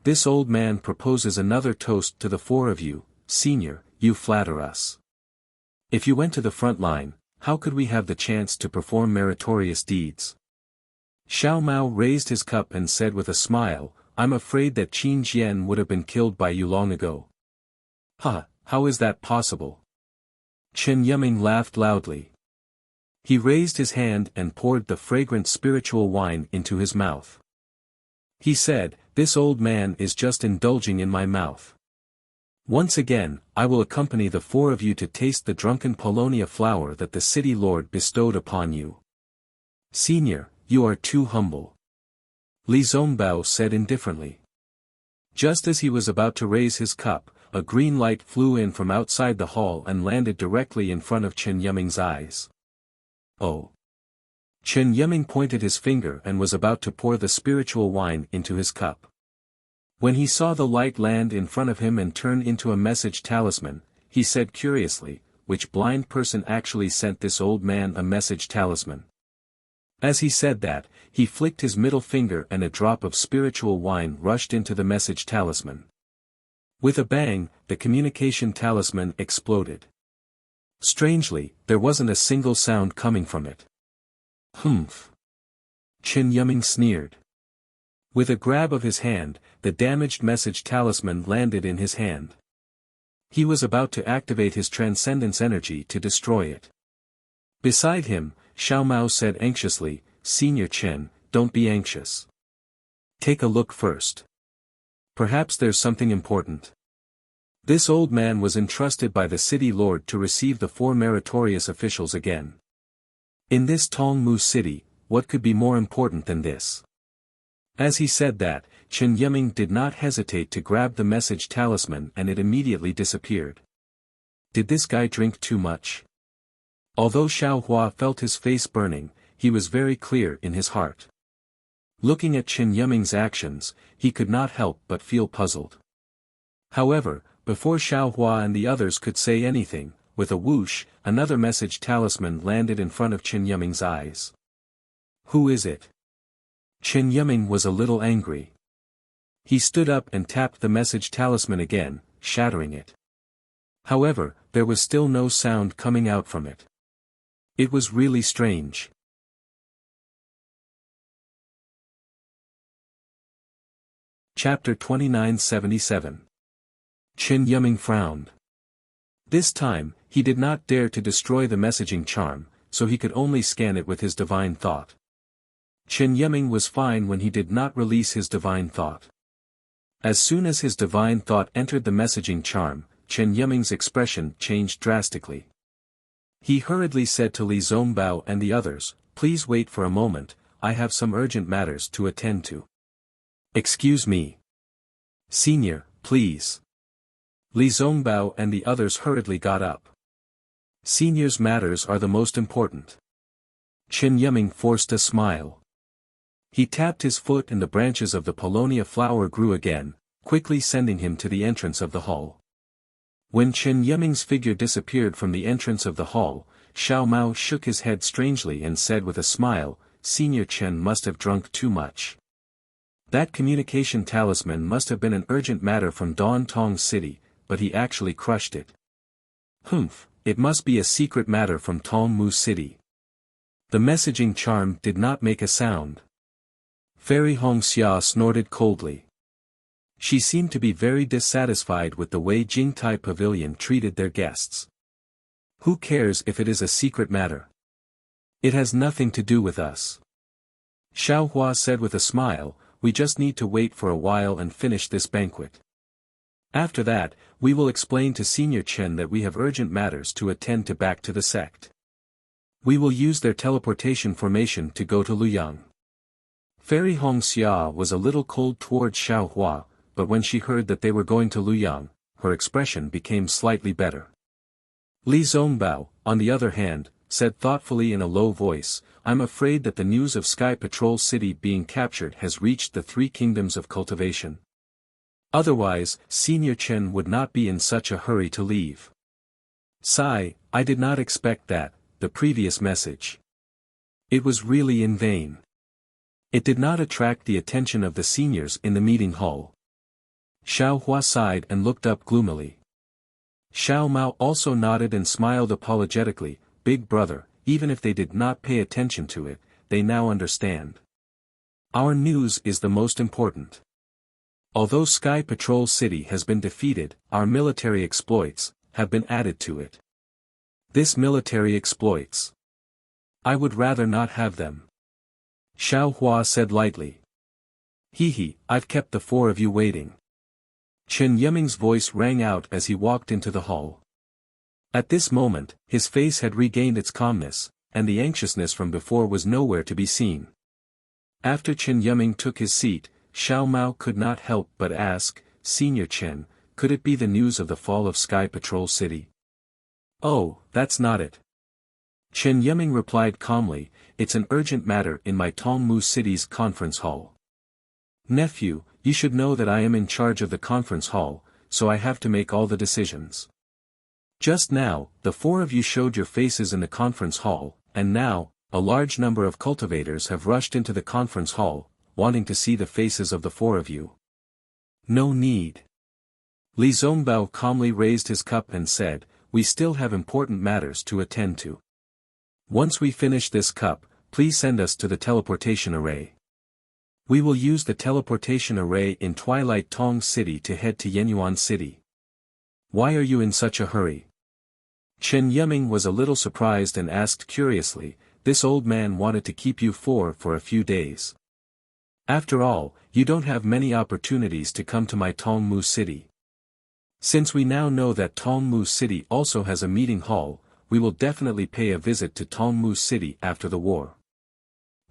this old man proposes another toast to the four of you, senior, you flatter us. If you went to the front line, how could we have the chance to perform meritorious deeds? Xiao Mao raised his cup and said with a smile, I'm afraid that Qin Jian would have been killed by you long ago. How is that possible? Chen Yiming laughed loudly. He raised his hand and poured the fragrant spiritual wine into his mouth. He said, this old man is just indulging in my mouth. Once again, I will accompany the four of you to taste the drunken Polonia flower that the city lord bestowed upon you. Senior, you are too humble. Li Zongbao said indifferently. Just as he was about to raise his cup, a green light flew in from outside the hall and landed directly in front of Chen Yiming's eyes. Oh! Chen Yiming pointed his finger and was about to pour the spiritual wine into his cup. When he saw the light land in front of him and turn into a message talisman, he said curiously, which blind person actually sent this old man a message talisman? As he said that, he flicked his middle finger and a drop of spiritual wine rushed into the message talisman. With a bang, the communication talisman exploded. Strangely, there wasn't a single sound coming from it. Humph! Chen Yiming sneered. With a grab of his hand, the damaged message talisman landed in his hand. He was about to activate his transcendence energy to destroy it. Beside him, Xiao Mao said anxiously, Senior Chen, don't be anxious. Take a look first. Perhaps there's something important. This old man was entrusted by the city lord to receive the four meritorious officials again. In this Tongmu city, what could be more important than this? As he said that, Chen Yiming did not hesitate to grab the message talisman and it immediately disappeared. Did this guy drink too much? Although Xiao Hua felt his face burning, he was very clear in his heart. Looking at Chen Yiming's actions, he could not help but feel puzzled. However, before Xiao Hua and the others could say anything, with a whoosh, another message talisman landed in front of Chen Yiming's eyes. Who is it? Chen Yiming was a little angry. He stood up and tapped the message talisman again, shattering it. However, there was still no sound coming out from it. It was really strange. Chapter 2977. Chen Yiming frowned. This time, he did not dare to destroy the messaging charm, so he could only scan it with his divine thought. Chen Yiming was fine when he did not release his divine thought. As soon as his divine thought entered the messaging charm, Chen Yiming's expression changed drastically. He hurriedly said to Li Zongbao and the others, please wait for a moment, I have some urgent matters to attend to. Excuse me. Senior, please. Li Zongbao and the others hurriedly got up. Seniors' matters are the most important. Chen Yiming forced a smile. He tapped his foot and the branches of the Polonia flower grew again, quickly sending him to the entrance of the hall. When Chen Yiming's figure disappeared from the entrance of the hall, Xiao Mao shook his head strangely and said with a smile, Senior Chen must have drunk too much. That communication talisman must have been an urgent matter from Dan Tong City, but he actually crushed it. Humph, it must be a secret matter from Tong Mu City. The messaging charm did not make a sound. Fairy Hong Xia snorted coldly. She seemed to be very dissatisfied with the way Jingtai Pavilion treated their guests. Who cares if it is a secret matter? It has nothing to do with us. Xiao Hua said with a smile, we just need to wait for a while and finish this banquet. After that, we will explain to Senior Chen that we have urgent matters to attend to back to the sect. We will use their teleportation formation to go to Luyang. Fairy Hong Xia was a little cold towards Xiao Hua, but when she heard that they were going to Luyang, her expression became slightly better. Li Zongbao, on the other hand, said thoughtfully in a low voice, I'm afraid that the news of Sky Patrol City being captured has reached the three kingdoms of cultivation. Otherwise, Senior Chen would not be in such a hurry to leave. Sigh, I did not expect that, the previous message. It was really in vain. It did not attract the attention of the seniors in the meeting hall. Xiao Hua sighed and looked up gloomily. Xiao Mao also nodded and smiled apologetically, Big brother, even if they did not pay attention to it, they now understand. Our news is the most important. Although Sky Patrol City has been defeated, our military exploits have been added to it. This military exploits. I would rather not have them. Xiao Hua said lightly. Hee, I've kept the four of you waiting. Chen Yiming's voice rang out as he walked into the hall. At this moment, his face had regained its calmness, and the anxiousness from before was nowhere to be seen. After Chen Yiming took his seat, Xiao Mao could not help but ask, Senior Chen, could it be the news of the fall of Sky Patrol City? Oh, that's not it. Chen Yiming replied calmly, it's an urgent matter in my Tongmu City's conference hall. Nephew, you should know that I am in charge of the conference hall, so I have to make all the decisions. Just now, the four of you showed your faces in the conference hall, and now, a large number of cultivators have rushed into the conference hall, wanting to see the faces of the four of you. No need. Li Zongbao calmly raised his cup and said, we still have important matters to attend to. Once we finish this cup, please send us to the teleportation array. We will use the teleportation array in Twilight Tong City to head to Yenyuan City. Why are you in such a hurry? Chen Yiming was a little surprised and asked curiously, this old man wanted to keep you for a few days. After all, you don't have many opportunities to come to my Tongmu City. Since we now know that Tongmu City also has a meeting hall, we will definitely pay a visit to Tongmu City after the war.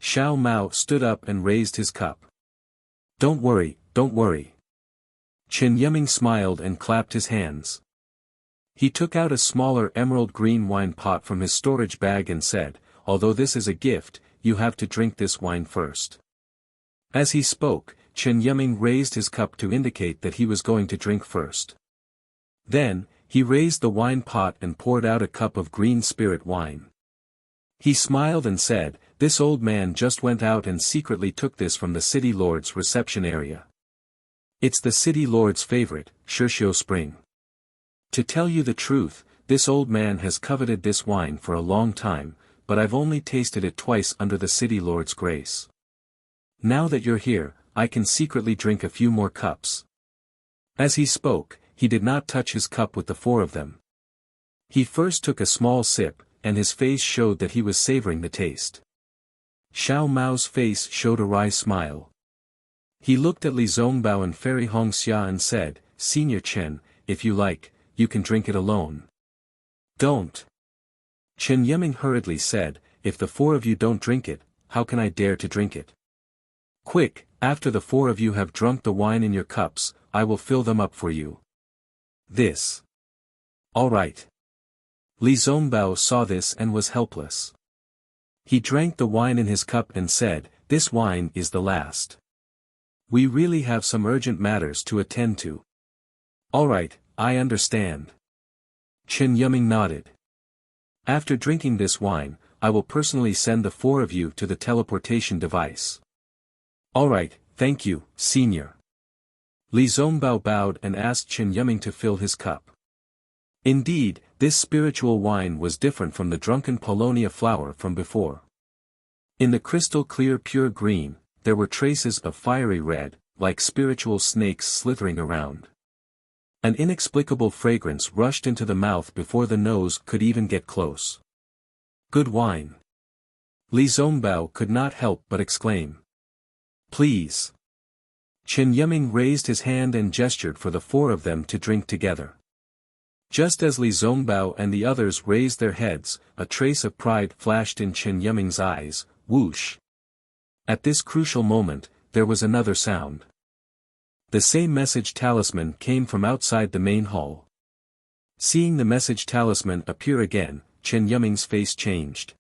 Xiao Mao stood up and raised his cup. Don't worry, don't worry. Chen Yiming smiled and clapped his hands. He took out a smaller emerald green wine pot from his storage bag and said, although this is a gift, you have to drink this wine first. As he spoke, Chen Yiming raised his cup to indicate that he was going to drink first. Then, he raised the wine pot and poured out a cup of green spirit wine. He smiled and said, this old man just went out and secretly took this from the city lord's reception area. It's the city lord's favorite, Shishio Spring. To tell you the truth, this old man has coveted this wine for a long time, but I've only tasted it twice under the city lord's grace. Now that you're here, I can secretly drink a few more cups. As he spoke, he did not touch his cup with the four of them. He first took a small sip, and his face showed that he was savoring the taste. Xiao Mao's face showed a wry smile. He looked at Li Zongbao and Fairy Hong Xia and said, Senior Chen, if you like, you can drink it alone. Don't. Chen Yiming hurriedly said, if the four of you don't drink it, how can I dare to drink it? Quick, after the four of you have drunk the wine in your cups, I will fill them up for you. This. All right. Li Zongbao saw this and was helpless. He drank the wine in his cup and said, "This wine is the last. We really have some urgent matters to attend to." "All right, I understand." Chen Yuming nodded. "After drinking this wine, I will personally send the four of you to the teleportation device." "All right, thank you, senior." Li Zongbao bowed and asked Chen Yuming to fill his cup. Indeed, this spiritual wine was different from the drunken Polonia flower from before. In the crystal clear pure green, there were traces of fiery red, like spiritual snakes slithering around. An inexplicable fragrance rushed into the mouth before the nose could even get close. "Good wine." Li Zongbao could not help but exclaim. "Please." Chen Yuming raised his hand and gestured for the four of them to drink together. Just as Li Zongbao and the others raised their heads, a trace of pride flashed in Chen Yuming's eyes, whoosh. At this crucial moment, there was another sound. The same message talisman came from outside the main hall. Seeing the message talisman appear again, Chen Yuming's face changed.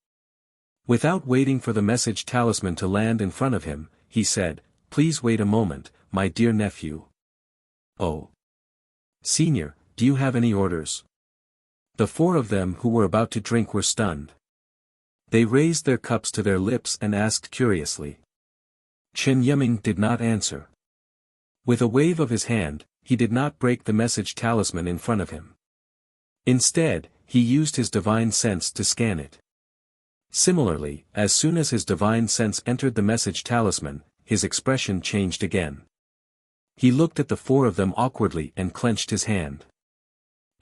Without waiting for the message talisman to land in front of him, he said, "Please wait a moment, my dear nephew." "Oh. Senior, do you have any orders?" The four of them who were about to drink were stunned. They raised their cups to their lips and asked curiously. Chen Yuming did not answer. With a wave of his hand, he did not break the message talisman in front of him. Instead, he used his divine sense to scan it. Similarly, as soon as his divine sense entered the message talisman, his expression changed again. He looked at the four of them awkwardly and clenched his hand.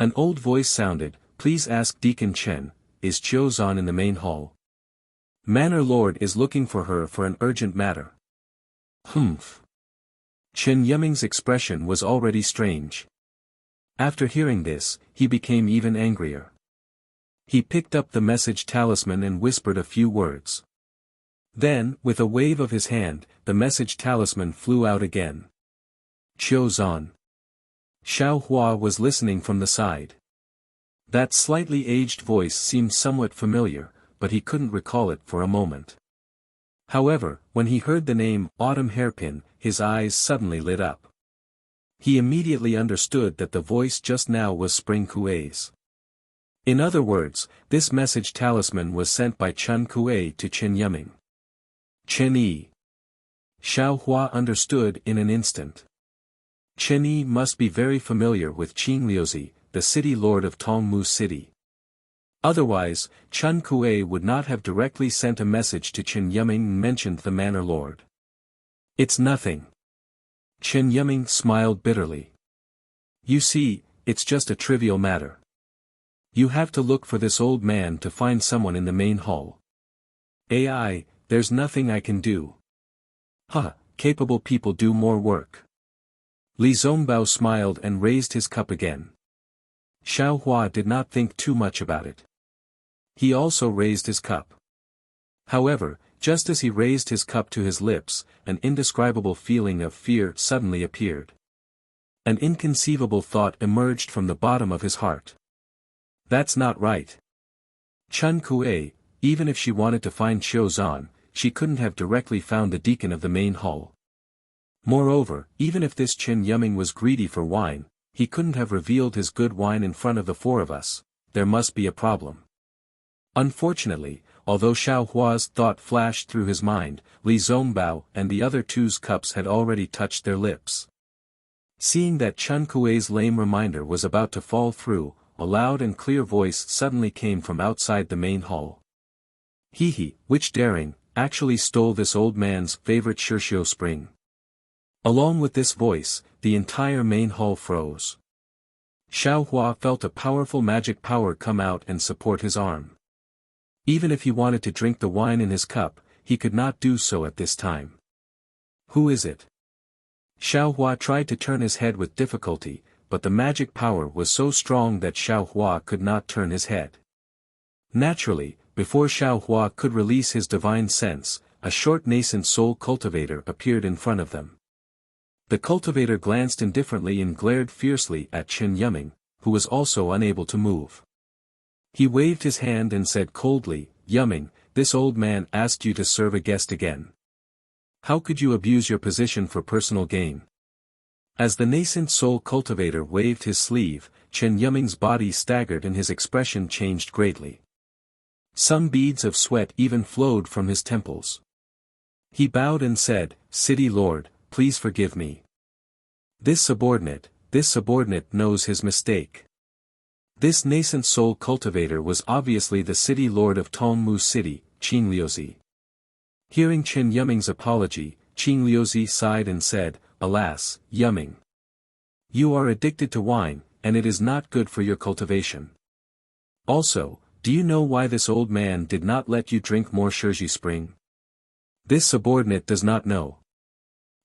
An old voice sounded, "Please ask Deacon Chen, is Chiu Zhan in the main hall? Manor Lord is looking for her for an urgent matter." Humph. Chen Yuming's expression was already strange. After hearing this, he became even angrier. He picked up the message talisman and whispered a few words. Then, with a wave of his hand, the message talisman flew out again. "Chiu Zhan." Xiao Hua was listening from the side. That slightly aged voice seemed somewhat familiar, but he couldn't recall it for a moment. However, when he heard the name, Autumn Hairpin, his eyes suddenly lit up. He immediately understood that the voice just now was Spring Kuei's. In other words, this message talisman was sent by Chen Kuei to Chen Yuming. Chen Yi. Xiao Hua understood in an instant. Chen Yi must be very familiar with Qing Liuzi, the city lord of Tongmu City. Otherwise, Chen Kuei would not have directly sent a message to Chen Yuming and mentioned the manor lord. "It's nothing." Chen Yuming smiled bitterly. "You see, it's just a trivial matter. You have to look for this old man to find someone in the main hall. AI, there's nothing I can do." "Huh, capable people do more work." Li Zongbao smiled and raised his cup again. Xiao Hua did not think too much about it. He also raised his cup. However, just as he raised his cup to his lips, an indescribable feeling of fear suddenly appeared. An inconceivable thought emerged from the bottom of his heart. "That's not right. Chen Kuei, even if she wanted to find Chiu Zhan, she couldn't have directly found the deacon of the main hall. Moreover, even if this Chen Yuming was greedy for wine, he couldn't have revealed his good wine in front of the four of us. There must be a problem." Unfortunately, although Xiao Hua's thought flashed through his mind, Li Zongbao and the other two's cups had already touched their lips. Seeing that Chen Kuei's lame reminder was about to fall through, a loud and clear voice suddenly came from outside the main hall. "He, which daring, actually stole this old man's favorite Shirshio spring." Along with this voice, the entire main hall froze. Xiao Hua felt a powerful magic power come out and support his arm. Even if he wanted to drink the wine in his cup, he could not do so at this time. "Who is it?" Xiao Hua tried to turn his head with difficulty, but the magic power was so strong that Xiao Hua could not turn his head. Naturally, before Xiao Hua could release his divine sense, a short nascent soul cultivator appeared in front of them. The cultivator glanced indifferently and glared fiercely at Chen Yuming, who was also unable to move. He waved his hand and said coldly, "Yumming, this old man asked you to serve a guest again. How could you abuse your position for personal gain?" As the nascent soul cultivator waved his sleeve, Chen Yumming's body staggered and his expression changed greatly. Some beads of sweat even flowed from his temples. He bowed and said, "City Lord, please forgive me. This subordinate knows his mistake." This nascent soul cultivator was obviously the city lord of Tongmu City, Qing Liuzi. Hearing Chen Yumming's apology, Qing Liuzi sighed and said, "Alas, Yumming. You are addicted to wine, and it is not good for your cultivation. Also, do you know why this old man did not let you drink more Shiji Spring? This subordinate does not know.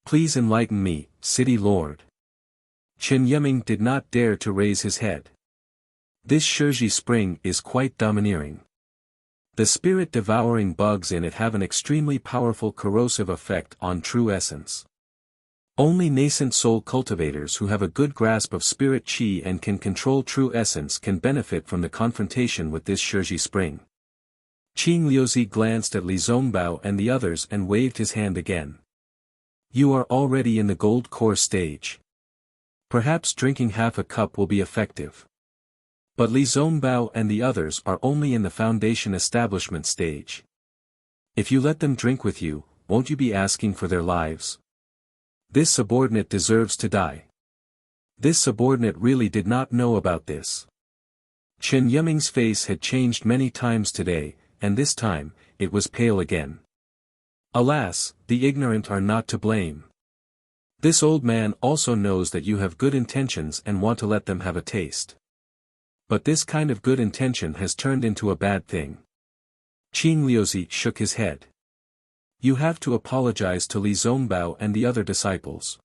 Please enlighten me, city lord." Chen Yumming did not dare to raise his head. This Shiji Spring is quite domineering. The spirit-devouring bugs in it have an extremely powerful corrosive effect on true essence. Only nascent soul cultivators who have a good grasp of spirit qi and can control true essence can benefit from the confrontation with this Shiji Spring. Qing Liuzi glanced at Li Zongbao and the others and waved his hand again. "You are already in the gold core stage. Perhaps drinking half a cup will be effective. But Li Zongbao and the others are only in the foundation establishment stage. If you let them drink with you, won't you be asking for their lives? This subordinate deserves to die." This subordinate really did not know about this. Chen Yumming's face had changed many times today, and this time, it was pale again. Alas, the ignorant are not to blame. This old man also knows that you have good intentions and want to let them have a taste. But this kind of good intention has turned into a bad thing. Qing Liuzi shook his head. "You have to apologize to Li Zongbao and the other disciples.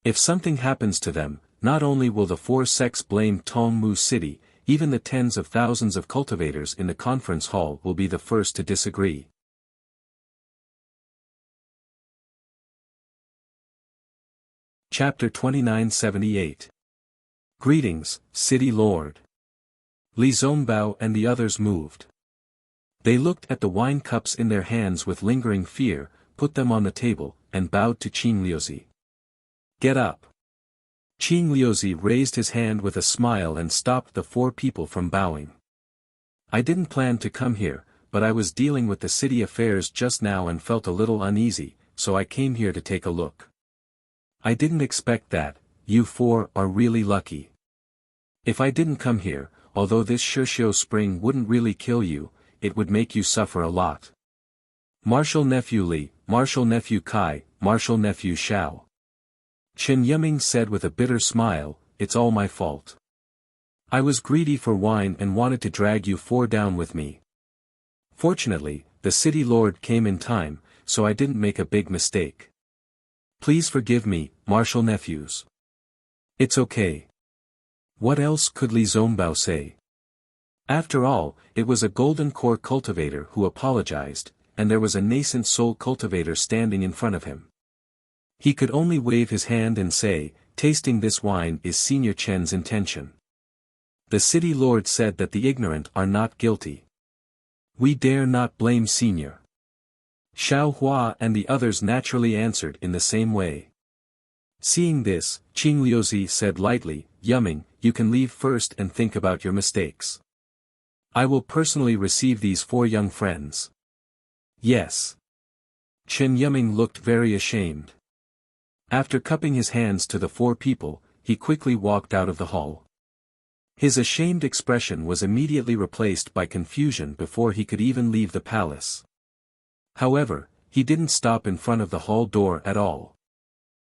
If something happens to them, not only will the four sects blame Tongmu City, even the tens of thousands of cultivators in the conference hall will be the first to disagree." Chapter 2978. Greetings, City Lord. Li Zongbao and the others moved. They looked at the wine cups in their hands with lingering fear, put them on the table, and bowed to Qing Liuzi. "Get up." Qing Liuzi raised his hand with a smile and stopped the four people from bowing. "I didn't plan to come here, but I was dealing with the city affairs just now and felt a little uneasy, so I came here to take a look. I didn't expect that. You four are really lucky. If I didn't come here, although this Shishio Spring wouldn't really kill you, it would make you suffer a lot. Martial Nephew Li, Martial Nephew Kai, Martial Nephew Xiao." Chen Yumming said with a bitter smile, "It's all my fault. I was greedy for wine and wanted to drag you four down with me. Fortunately, the city lord came in time, so I didn't make a big mistake. Please forgive me, Martial Nephews." "It's okay." What else could Li Zongbao say? After all, it was a golden core cultivator who apologized, and there was a nascent soul cultivator standing in front of him. He could only wave his hand and say, "Tasting this wine is Senior Chen's intention." The city lord said that the ignorant are not guilty. We dare not blame Senior. Xiao Hua and the others naturally answered in the same way. Seeing this, Qing Liuzi said lightly, "Yumming, you can leave first and think about your mistakes. I will personally receive these four young friends." "Yes." Chen Yumming looked very ashamed. After cupping his hands to the four people, he quickly walked out of the hall. His ashamed expression was immediately replaced by confusion before he could even leave the palace. However, he didn't stop in front of the hall door at all.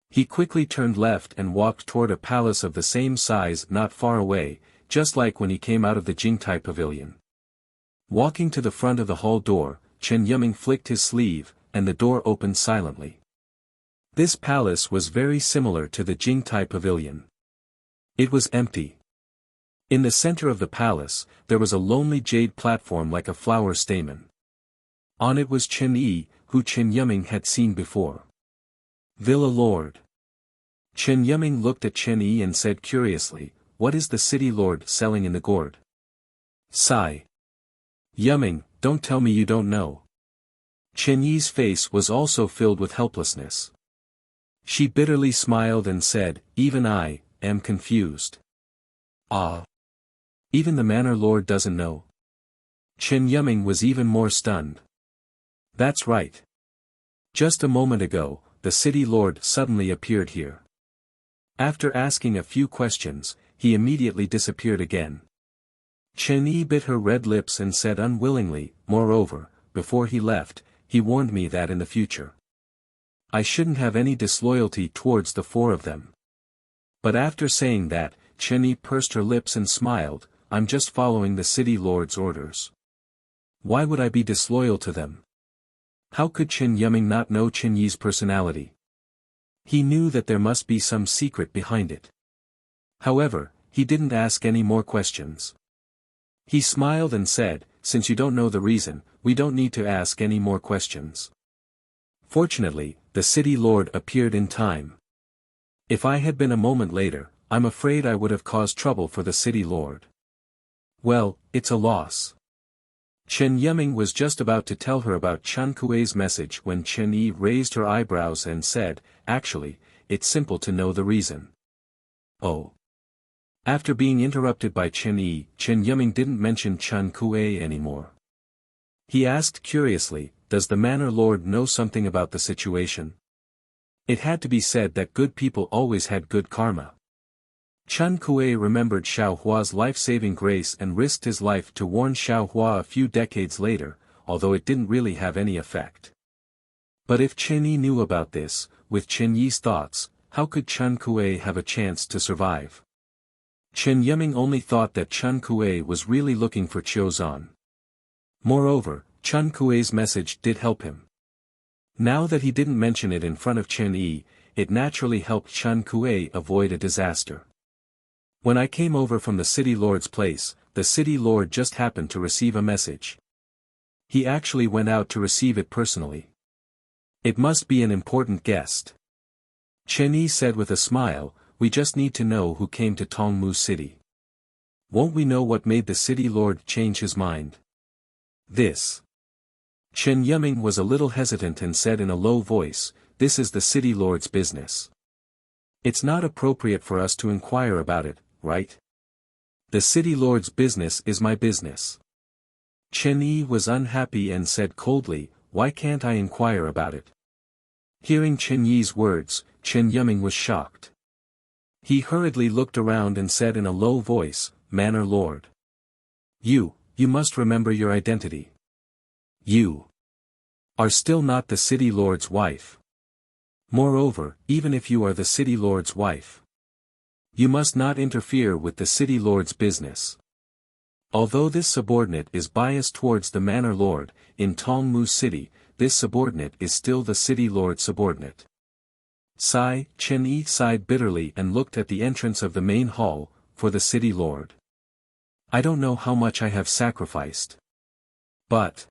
He quickly turned left and walked toward a palace of the same size not far away, just like when he came out of the Jingtai Pavilion. Walking to the front of the hall door, Chen Yumming flicked his sleeve, and the door opened silently. This palace was very similar to the Jingtai Pavilion. It was empty. In the center of the palace, there was a lonely jade platform like a flower stamen. On it was Chen Yi, who Chen Yumming had seen before. "Villa Lord." Chen Yumming looked at Chen Yi and said curiously, "What is the city lord selling in the gourd?" Sigh. Yumming, don't tell me you don't know. Chen Yi's face was also filled with helplessness. She bitterly smiled and said, even I am confused. Ah. Even the Manor Lord doesn't know. Chen Yumming was even more stunned. That's right. Just a moment ago, the city lord suddenly appeared here. After asking a few questions, he immediately disappeared again. Chen Yi bit her red lips and said unwillingly, moreover, before he left, he warned me that in the future I shouldn't have any disloyalty towards the four of them. But after saying that, Chen Yi pursed her lips and smiled, I'm just following the city lord's orders. Why would I be disloyal to them? How could Chen Yumming not know Chen Yi's personality? He knew that there must be some secret behind it. However, he didn't ask any more questions. He smiled and said, since you don't know the reason, we don't need to ask any more questions. Fortunately, the city lord appeared in time. If I had been a moment later, I'm afraid I would have caused trouble for the city lord. Well, it's a loss. Chen Yumming was just about to tell her about Chen Kuei's message when Chen Yi raised her eyebrows and said, actually, it's simple to know the reason. Oh. After being interrupted by Chen Yi, Chen Yumming didn't mention Chen Kuei anymore. He asked curiously, does the Manor Lord know something about the situation? It had to be said that good people always had good karma. Chen Kuei remembered Xiao Hua's life-saving grace and risked his life to warn Xiao Hua a few decades later, although it didn't really have any effect. But if Chen Yi knew about this, with Chen Yi's thoughts, how could Chen Kuei have a chance to survive? Chen Yumming only thought that Chen Kuei was really looking for Qiuzhan. Moreover, Chen Kuei's message did help him. Now that he didn't mention it in front of Chen Yi, it naturally helped Chen Kuei avoid a disaster. When I came over from the city lord's place, the city lord just happened to receive a message. He actually went out to receive it personally. It must be an important guest. Chen Yi said with a smile, we just need to know who came to Tongmu City. Won't we know what made the city lord change his mind? This. Chen Yumming was a little hesitant and said in a low voice, this is the city lord's business. It's not appropriate for us to inquire about it, right? The city lord's business is my business. Chen Yi was unhappy and said coldly, why can't I inquire about it? Hearing Chen Yi's words, Chen Yumming was shocked. He hurriedly looked around and said in a low voice, Manor Lord. You must remember your identity. You are still not the city lord's wife. Moreover, even if you are the city lord's wife, you must not interfere with the city lord's business. Although this subordinate is biased towards the Manor Lord, in Tongmu City, this subordinate is still the city lord's subordinate. Sigh, Chen Yi sighed bitterly and looked at the entrance of the main hall, for the city lord. I don't know how much I have sacrificed. But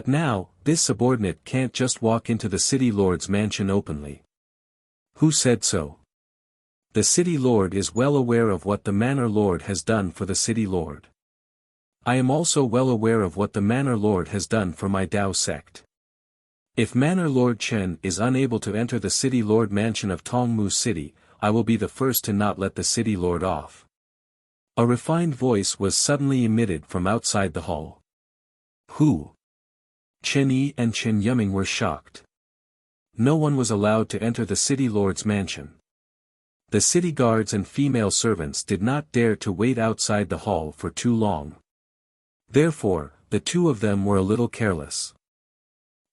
now, this subordinate can't just walk into the city lord's mansion openly. Who said so? The city lord is well aware of what the Manor Lord has done for the city lord. I am also well aware of what the Manor Lord has done for my Dao sect. If Manor Lord Chen is unable to enter the city lord mansion of Tongmu City, I will be the first to not let the city lord off. A refined voice was suddenly emitted from outside the hall. Who? Chen Yi and Chen Yumming were shocked. No one was allowed to enter the city lord's mansion. The city guards and female servants did not dare to wait outside the hall for too long. Therefore, the two of them were a little careless.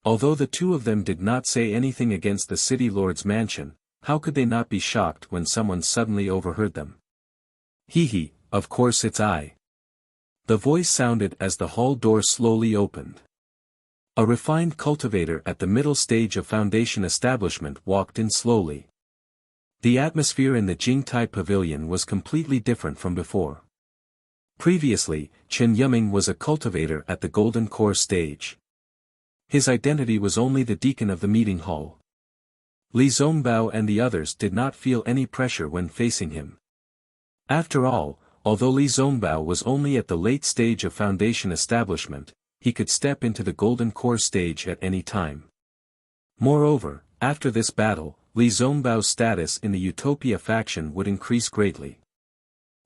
Although the two of them did not say anything against the city lord's mansion, how could they not be shocked when someone suddenly overheard them? Hee, of course it's I. The voice sounded as the hall door slowly opened. A refined cultivator at the middle stage of foundation establishment walked in slowly. The atmosphere in the Jingtai pavilion was completely different from before. Previously, Chen Yumming was a cultivator at the Golden Core stage. His identity was only the deacon of the meeting hall. Li Zongbao and the others did not feel any pressure when facing him. After all, although Li Zongbao was only at the late stage of foundation establishment, he could step into the golden core stage at any time. Moreover, after this battle, Li Zongbao's status in the Utopia faction would increase greatly.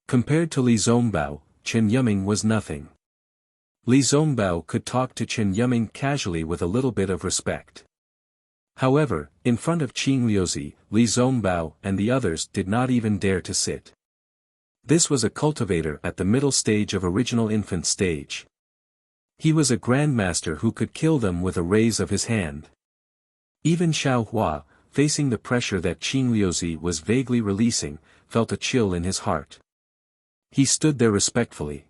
Compared to Li Zongbao, Chen Yuming was nothing. Li Zongbao could talk to Chen Yuming casually with a little bit of respect. However, in front of Qin Liuzi, Li Zongbao and the others did not even dare to sit. This was a cultivator at the middle stage of original infant stage. He was a grandmaster who could kill them with a raise of his hand. Even Xiao Hua, facing the pressure that Qin Liuzi was vaguely releasing, felt a chill in his heart. He stood there respectfully.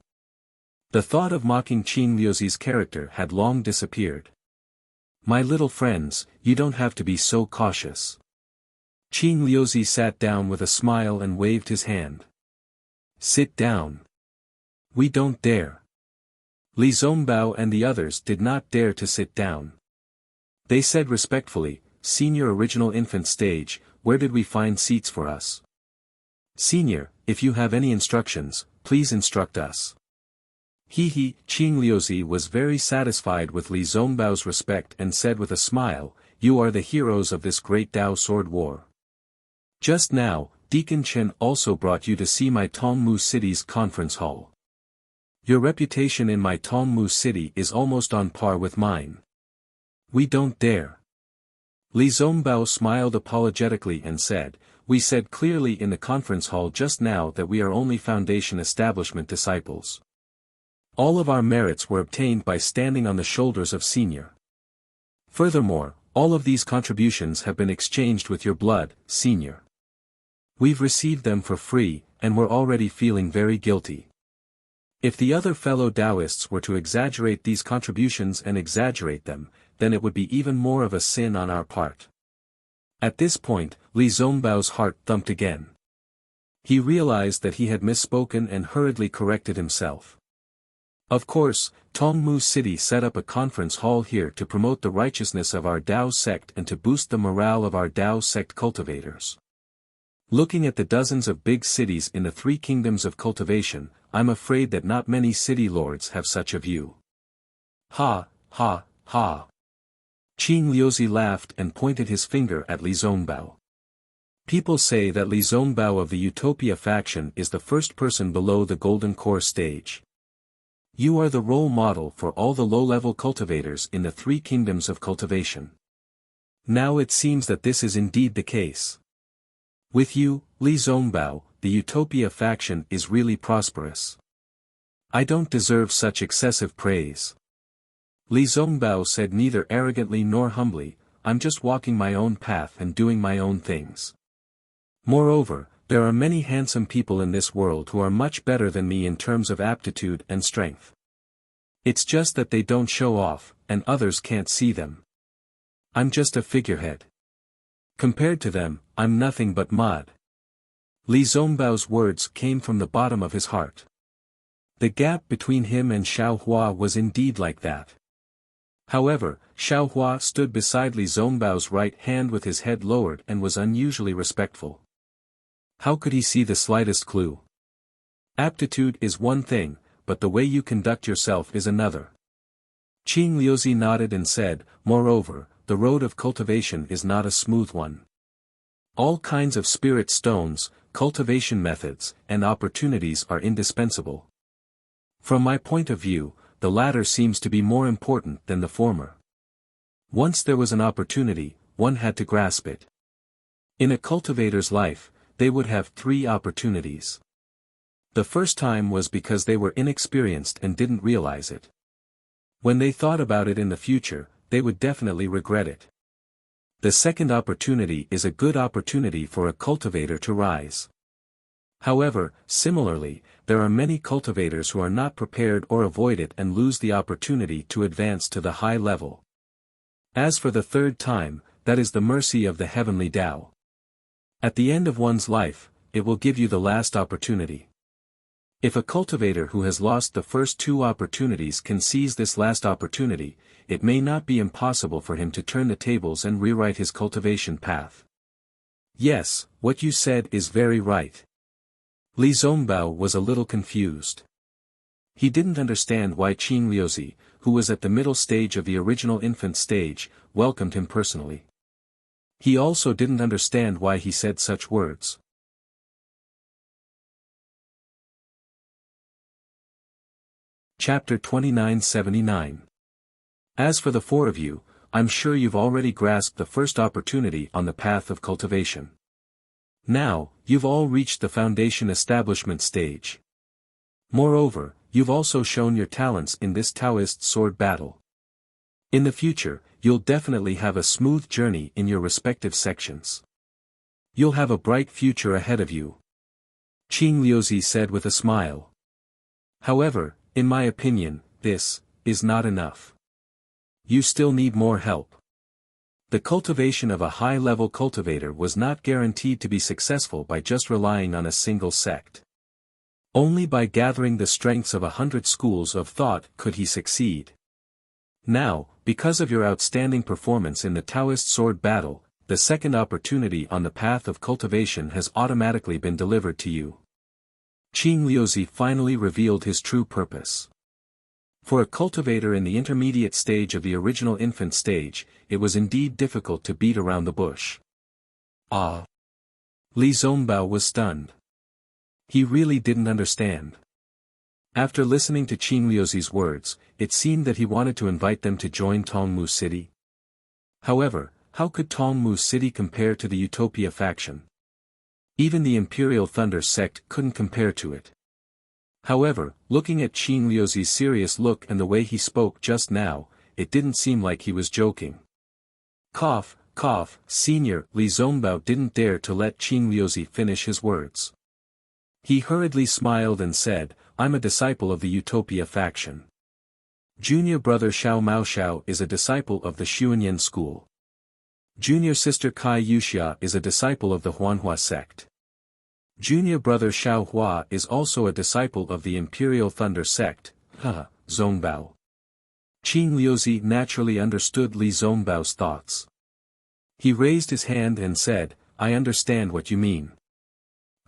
The thought of mocking Qin Liuzi's character had long disappeared. "My little friends, you don't have to be so cautious." Qin Liuzi sat down with a smile and waved his hand. "Sit down. We don't dare." Li Zongbao and the others did not dare to sit down. They said respectfully, "Senior original infant stage, where did we find seats for us?" "Senior, if you have any instructions, please instruct us." Qin Liuzi was very satisfied with Li Zongbao's respect and said with a smile, "You are the heroes of this great Tao sword war. Just now, Deacon Chen also brought you to see my Tongmu City's conference hall. Your reputation in my Tongmu City is almost on par with mine." "We don't dare." Li Zongbao smiled apologetically and said, "We said clearly in the conference hall just now that we are only foundation establishment disciples. All of our merits were obtained by standing on the shoulders of senior. Furthermore, all of these contributions have been exchanged with your blood, senior. We've received them for free, and we're already feeling very guilty. If the other fellow Taoists were to exaggerate these contributions and exaggerate them, then it would be even more of a sin on our part." At this point, Li Zongbao's heart thumped again. He realized that he had misspoken and hurriedly corrected himself. Of course, Tongmu City set up a conference hall here to promote the righteousness of our Tao sect and to boost the morale of our Tao sect cultivators. Looking at the dozens of big cities in the three kingdoms of cultivation, I'm afraid that not many city lords have such a view. Ha, ha, ha. Qin Liuzi laughed and pointed his finger at Li Zongbao. People say that Li Zongbao of the Utopia faction is the first person below the golden core stage. You are the role model for all the low-level cultivators in the three kingdoms of cultivation. Now it seems that this is indeed the case. With you, Li Zongbao, the Utopia faction is really prosperous. I don't deserve such excessive praise." Li Zongbao said neither arrogantly nor humbly, "I'm just walking my own path and doing my own things. Moreover, there are many handsome people in this world who are much better than me in terms of aptitude and strength. It's just that they don't show off, and others can't see them. I'm just a figurehead. Compared to them, I'm nothing but mud." Li Zongbao's words came from the bottom of his heart. The gap between him and Xiao Hua was indeed like that. However, Xiao Hua stood beside Li Zongbao's right hand with his head lowered and was unusually respectful. How could he see the slightest clue? Aptitude is one thing, but the way you conduct yourself is another. Qin Liuzi nodded and said, "Moreover, the road of cultivation is not a smooth one. All kinds of spirit stones, cultivation methods, and opportunities are indispensable. From my point of view, the latter seems to be more important than the former. Once there was an opportunity, one had to grasp it. In a cultivator's life, they would have three opportunities. The first time was because they were inexperienced and didn't realize it. When they thought about it in the future, they would definitely regret it. The second opportunity is a good opportunity for a cultivator to rise. However, similarly, there are many cultivators who are not prepared or avoid it and lose the opportunity to advance to the high level. As for the third time, that is the mercy of the heavenly Tao. At the end of one's life, it will give you the last opportunity. If a cultivator who has lost the first two opportunities can seize this last opportunity, it may not be impossible for him to turn the tables and rewrite his cultivation path." "Yes, what you said is very right. Li Zongbao was a little confused. He didn't understand why Qing Liuzi, who was at the middle stage of the original infant stage, welcomed him personally. He also didn't understand why he said such words. Chapter 2979. As for the four of you, I'm sure you've already grasped the first opportunity on the path of cultivation. Now, you've all reached the foundation establishment stage. Moreover, you've also shown your talents in this Taoist sword battle. In the future, you'll definitely have a smooth journey in your respective sections. You'll have a bright future ahead of you. Qing Liuzi said with a smile. However, in my opinion, this is not enough. You still need more help. The cultivation of a high-level cultivator was not guaranteed to be successful by just relying on a single sect. Only by gathering the strengths of 100 schools of thought could he succeed. Now, because of your outstanding performance in the Taoist sword battle, the second opportunity on the path of cultivation has automatically been delivered to you. Qing Liuzi finally revealed his true purpose. For a cultivator in the intermediate stage of the original infant stage, it was indeed difficult to beat around the bush. Ah! Li Zongbao was stunned. He really didn't understand. After listening to Qing Liuzi's words, it seemed that he wanted to invite them to join Tongmu City. However, how could Tongmu City compare to the Utopia faction? Even the Imperial Thunder sect couldn't compare to it. However, looking at Qing Liuzi's serious look and the way he spoke just now, it didn't seem like he was joking. Cough, cough, Senior Li Zongbao didn't dare to let Qing Liuzi finish his words. He hurriedly smiled and said, I'm a disciple of the Utopia faction. Junior brother Xiao Maoxiao is a disciple of the Xuanyan school. Junior sister Kai Yuxia is a disciple of the Huanhua sect. Junior brother Xiao Hua is also a disciple of the Imperial Thunder sect, Zongbao. Qing Liuzi naturally understood Li Zongbao's thoughts. He raised his hand and said, I understand what you mean.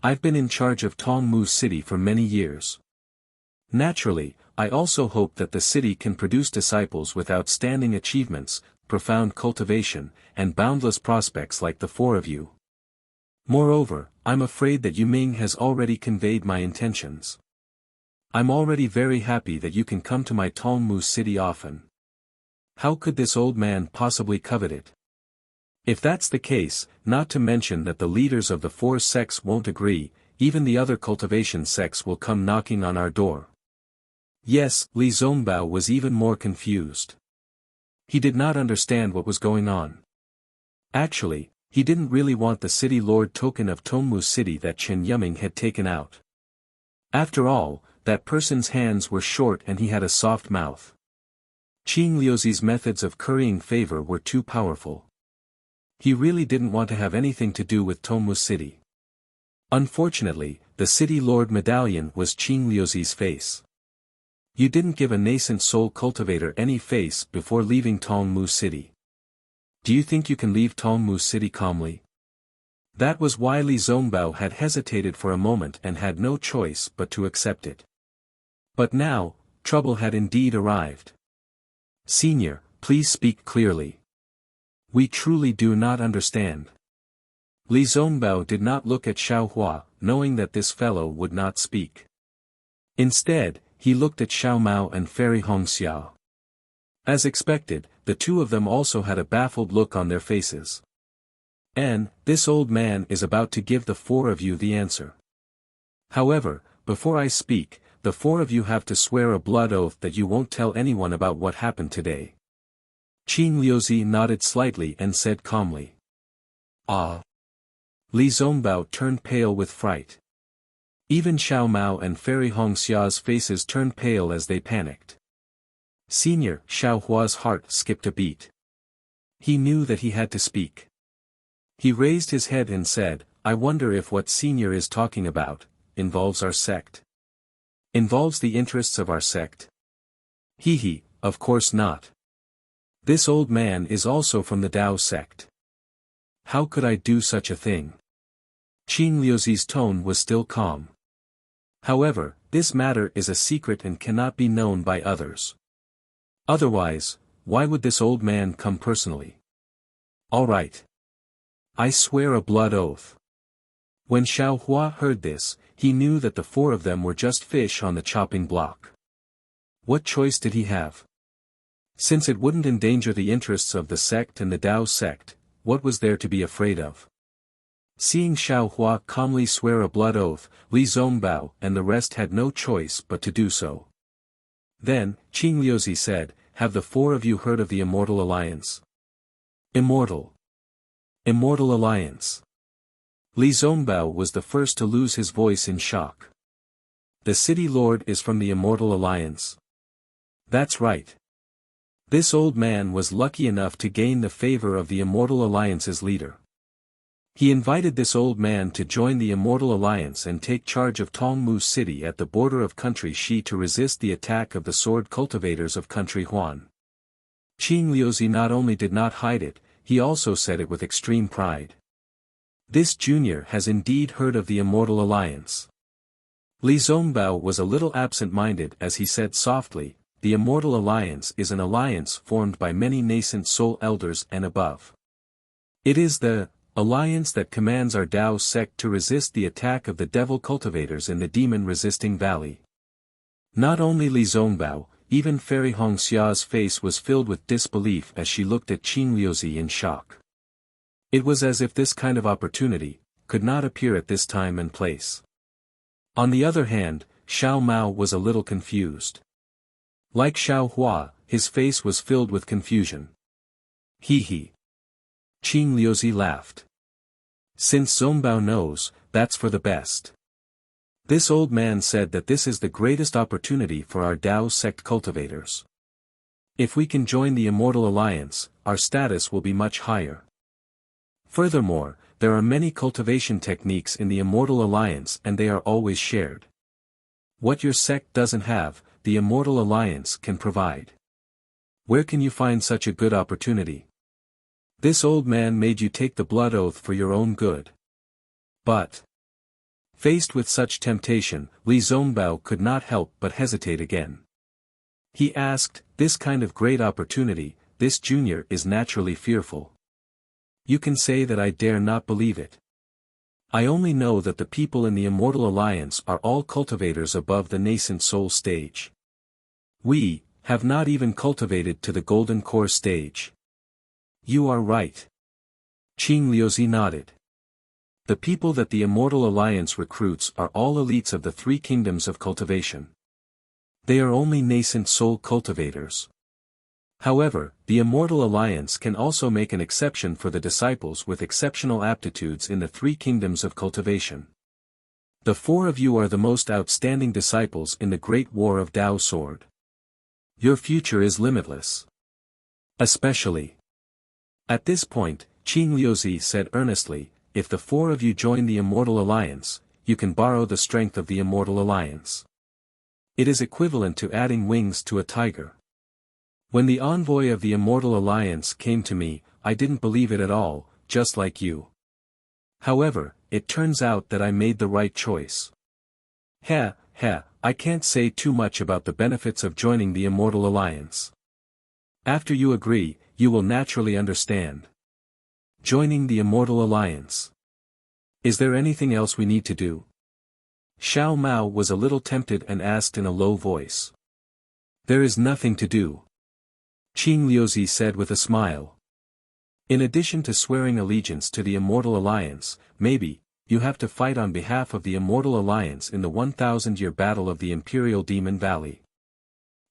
I've been in charge of Tongmu City for many years. Naturally, I also hope that the city can produce disciples with outstanding achievements, profound cultivation, and boundless prospects like the four of you. Moreover, I'm afraid that Yu Ming has already conveyed my intentions. I'm already very happy that you can come to my Tongmu City often. How could this old man possibly covet it? If that's the case, not to mention that the leaders of the four sects won't agree, even the other cultivation sects will come knocking on our door. Yes, Li Zongbao was even more confused. He did not understand what was going on. Actually, he didn't really want the city lord token of Tongmu City that Chen Yuming had taken out. After all, that person's hands were short and he had a soft mouth. Qing Liuzi's methods of currying favor were too powerful. He really didn't want to have anything to do with Tongmu City. Unfortunately, the city lord medallion was Qing Liuzi's face. You didn't give a nascent soul cultivator any face before leaving Tongmu City. Do you think you can leave Tongmu City calmly? That was why Li Zongbao had hesitated for a moment and had no choice but to accept it. But now, trouble had indeed arrived. Senior, please speak clearly. We truly do not understand. Li Zongbao did not look at Xiao Hua, knowing that this fellow would not speak. Instead, he looked at Xiao Mao and Fairy Hongxiao. As expected, the two of them also had a baffled look on their faces. And, this old man is about to give the four of you the answer. However, before I speak, the four of you have to swear a blood oath that you won't tell anyone about what happened today. Qing Liuzi nodded slightly and said calmly. Ah! Li Zongbao turned pale with fright. Even Xiao Mao and Fairy Hongxia's faces turned pale as they panicked. Senior Xiao Hua's heart skipped a beat. He knew that he had to speak. He raised his head and said, I wonder if what Senior is talking about involves our sect. Involves the interests of our sect? Hee, of course not. This old man is also from the Dao sect. How could I do such a thing? Qing Liuzi's tone was still calm. However, this matter is a secret and cannot be known by others. Otherwise, why would this old man come personally? All right. I swear a blood oath. When Xiao Hua heard this, he knew that the four of them were just fish on the chopping block. What choice did he have? Since it wouldn't endanger the interests of the sect and the Dao sect, what was there to be afraid of? Seeing Xiao Hua calmly swear a blood oath, Li Zongbao and the rest had no choice but to do so. Then, Qing Liuzi said, "Have the four of you heard of the Immortal Alliance?" Immortal Alliance. Li Zongbao was the first to lose his voice in shock. The city lord is from the Immortal Alliance. That's right. This old man was lucky enough to gain the favor of the Immortal Alliance's leader. He invited this old man to join the Immortal Alliance and take charge of Tongmu City at the border of country Shi to resist the attack of the sword cultivators of country Huan. Qing Liuzi not only did not hide it, he also said it with extreme pride. This junior has indeed heard of the Immortal Alliance. Li Zongbao was a little absent-minded as he said softly, "The Immortal Alliance is an alliance formed by many nascent soul elders and above. It is the alliance that commands our Dao sect to resist the attack of the devil cultivators in the demon-resisting valley." Not only Li Zongbao, even Fairy Hongxia's face was filled with disbelief as she looked at Qing Liuzi in shock. It was as if this kind of opportunity could not appear at this time and place. On the other hand, Xiao Mao was a little confused. Like Xiao Hua, his face was filled with confusion. He. Qing Liuzi laughed. Since Zongbao knows, that's for the best. This old man said that this is the greatest opportunity for our Dao sect cultivators. If we can join the Immortal Alliance, our status will be much higher. Furthermore, there are many cultivation techniques in the Immortal Alliance and they are always shared. What your sect doesn't have, the Immortal Alliance can provide. Where can you find such a good opportunity? This old man made you take the blood oath for your own good. But, faced with such temptation, Li Zongbao could not help but hesitate again. He asked, "This kind of great opportunity, this junior is naturally fearful. You can say that I dare not believe it. I only know that the people in the Immortal Alliance are all cultivators above the nascent soul stage. We have not even cultivated to the golden core stage." You are right. Qing Liuzi nodded. The people that the Immortal Alliance recruits are all elites of the three kingdoms of cultivation. They are only nascent soul cultivators. However, the Immortal Alliance can also make an exception for the disciples with exceptional aptitudes in the three kingdoms of cultivation. The four of you are the most outstanding disciples in the Great War of Dao Sword. Your future is limitless. Especially. At this point, Qing Liuzi said earnestly, "If the four of you join the Immortal Alliance, you can borrow the strength of the Immortal Alliance. It is equivalent to adding wings to a tiger." When the envoy of the Immortal Alliance came to me, I didn't believe it at all, just like you. However, it turns out that I made the right choice. I can't say too much about the benefits of joining the Immortal Alliance. After you agree, you will naturally understand. Joining the Immortal Alliance. Is there anything else we need to do? Xiao Mao was a little tempted and asked in a low voice. There is nothing to do. Qing Liuzi said with a smile. In addition to swearing allegiance to the Immortal Alliance, maybe, you have to fight on behalf of the Immortal Alliance in the 1,000-year battle of the Imperial Demon Valley.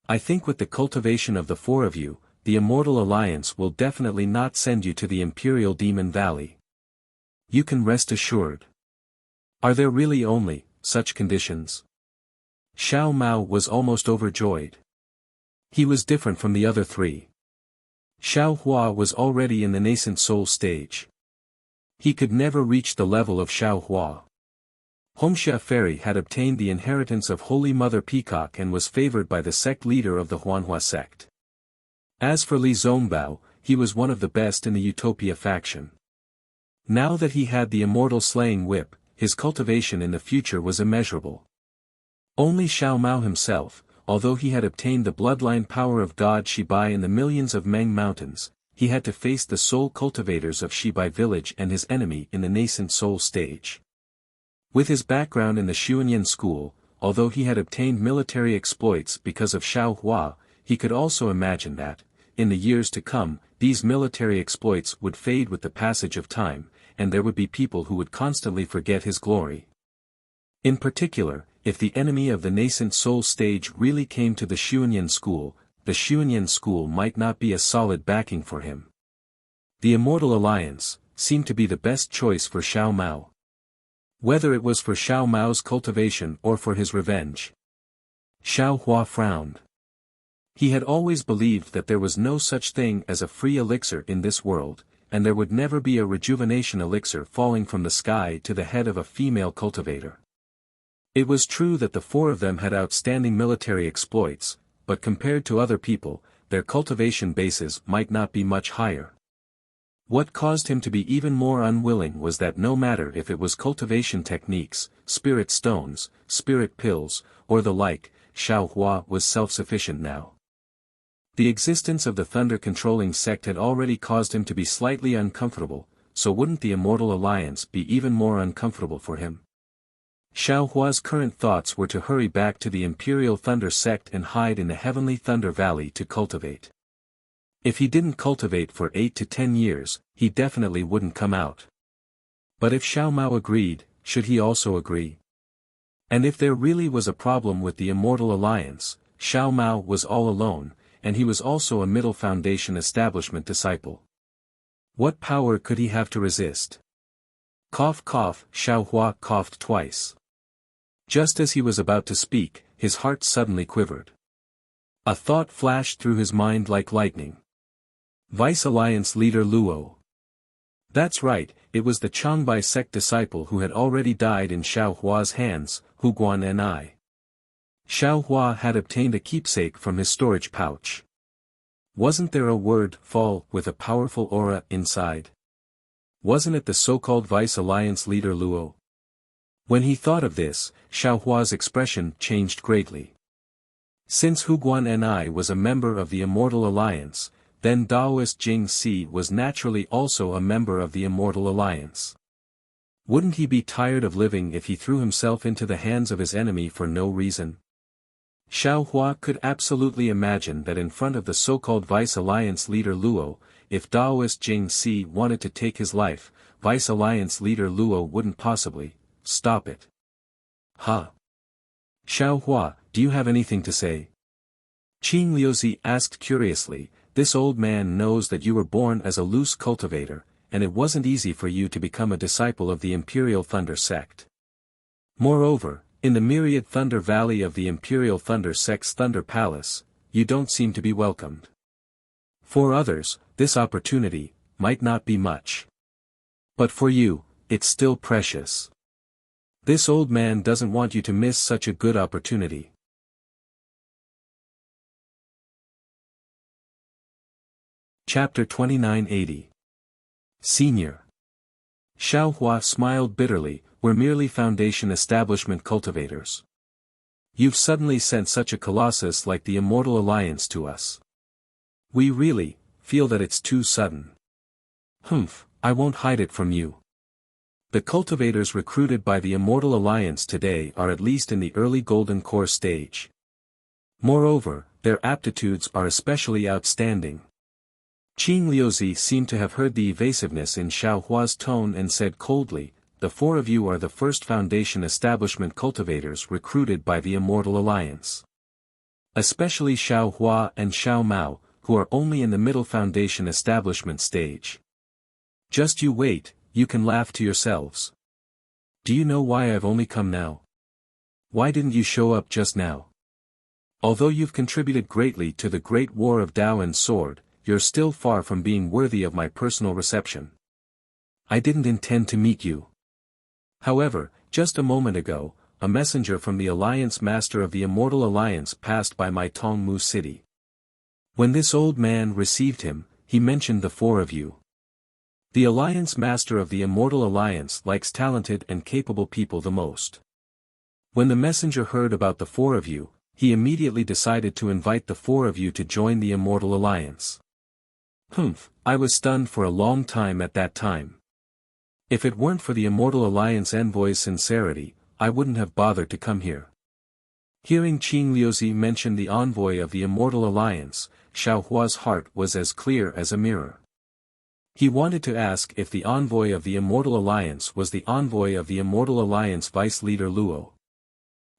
I think with the cultivation of the four of you, the Immortal Alliance will definitely not send you to the Imperial Demon Valley. You can rest assured. Are there really only such conditions? Xiao Mao was almost overjoyed. He was different from the other three. Xiao Hua was already in the nascent soul stage. He could never reach the level of Xiao Hua. Hongxia Fairy had obtained the inheritance of Holy Mother Peacock and was favored by the sect leader of the Huanhua sect. As for Li Zongbao, he was one of the best in the Utopia faction. Now that he had the immortal slaying whip, his cultivation in the future was immeasurable. Only Xiao Mao himself, although he had obtained the bloodline power of God Shibai in the millions of Meng Mountains, he had to face the soul cultivators of Shibai village and his enemy in the nascent soul stage. With his background in the Xuanyan school, although he had obtained military exploits because of Xiao Hua, he could also imagine that, in the years to come, these military exploits would fade with the passage of time, and there would be people who would constantly forget his glory. In particular, if the enemy of the nascent soul stage really came to the Xuanyan school might not be a solid backing for him. The Immortal Alliance seemed to be the best choice for Xiao Mao. Whether it was for Xiao Mao's cultivation or for his revenge. Xiao Hua frowned. He had always believed that there was no such thing as a free elixir in this world, and there would never be a rejuvenation elixir falling from the sky to the head of a female cultivator. It was true that the four of them had outstanding military exploits, but compared to other people, their cultivation bases might not be much higher. What caused him to be even more unwilling was that no matter if it was cultivation techniques, spirit stones, spirit pills, or the like, Xiao Hua was self-sufficient now. The existence of the thunder-controlling sect had already caused him to be slightly uncomfortable, so wouldn't the Immortal Alliance be even more uncomfortable for him? Xiao Hua's current thoughts were to hurry back to the Imperial Thunder sect and hide in the Heavenly Thunder Valley to cultivate. If he didn't cultivate for 8 to 10 years, he definitely wouldn't come out. But if Xiao Mao agreed, should he also agree? And if there really was a problem with the Immortal Alliance, Xiao Mao was all alone, and he was also a Middle Foundation establishment disciple. What power could he have to resist? Cough cough, Xiao Hua coughed twice. Just as he was about to speak, his heart suddenly quivered. A thought flashed through his mind like lightning. Vice Alliance leader Luo. That's right, it was the Changbai sect disciple who had already died in Xiao Hua's hands, Huguan and I. Xiao Hua had obtained a keepsake from his storage pouch. Wasn't there a word, fall, with a powerful aura inside? Wasn't it the so-called Vice Alliance leader Luo? When he thought of this, Xiao Hua's expression changed greatly. Since Huguan and I was a member of the Immortal Alliance, then Daoist Jing Si was naturally also a member of the Immortal Alliance. Wouldn't he be tired of living if he threw himself into the hands of his enemy for no reason? Xiao Hua could absolutely imagine that in front of the so-called Vice Alliance leader Luo, if Daoist Jing Si wanted to take his life, Vice Alliance leader Luo wouldn't possibly stop it. Huh? Xiao Hua, do you have anything to say? Qing Liuzi asked curiously. This old man knows that you were born as a loose cultivator, and it wasn't easy for you to become a disciple of the Imperial Thunder sect. Moreover, in the myriad Thunder Valley of the Imperial Thunder sect's Thunder Palace, you don't seem to be welcomed. For others, this opportunity might not be much. But for you, it's still precious. This old man doesn't want you to miss such a good opportunity. Chapter 2980. Senior. Xiao Hua smiled bitterly, we're merely Foundation establishment cultivators. You've suddenly sent such a colossus like the Immortal Alliance to us. We really feel that it's too sudden. Humph, I won't hide it from you. The cultivators recruited by the Immortal Alliance today are at least in the early Golden Core stage. Moreover, their aptitudes are especially outstanding. Qing Liuzi seemed to have heard the evasiveness in Xiao Hua's tone and said coldly, the four of you are the first Foundation establishment cultivators recruited by the Immortal Alliance. Especially Xiao Hua and Xiao Mao, who are only in the Middle Foundation establishment stage. Just you wait, you can laugh to yourselves. Do you know why I've only come now? Why didn't you show up just now? Although you've contributed greatly to the Great War of Tao and Sword, you're still far from being worthy of my personal reception. I didn't intend to meet you. However, just a moment ago, a messenger from the Alliance Master of the Immortal Alliance passed by my Tongmu city. When this old man received him, he mentioned the four of you. The Alliance Master of the Immortal Alliance likes talented and capable people the most. When the messenger heard about the four of you, he immediately decided to invite the four of you to join the Immortal Alliance. Humph, I was stunned for a long time at that time. If it weren't for the Immortal Alliance envoy's sincerity, I wouldn't have bothered to come here. Hearing Qing Liuzi mention the envoy of the Immortal Alliance, Xiao Hua's heart was as clear as a mirror. He wanted to ask if the envoy of the Immortal Alliance was the envoy of the Immortal Alliance vice-leader Luo.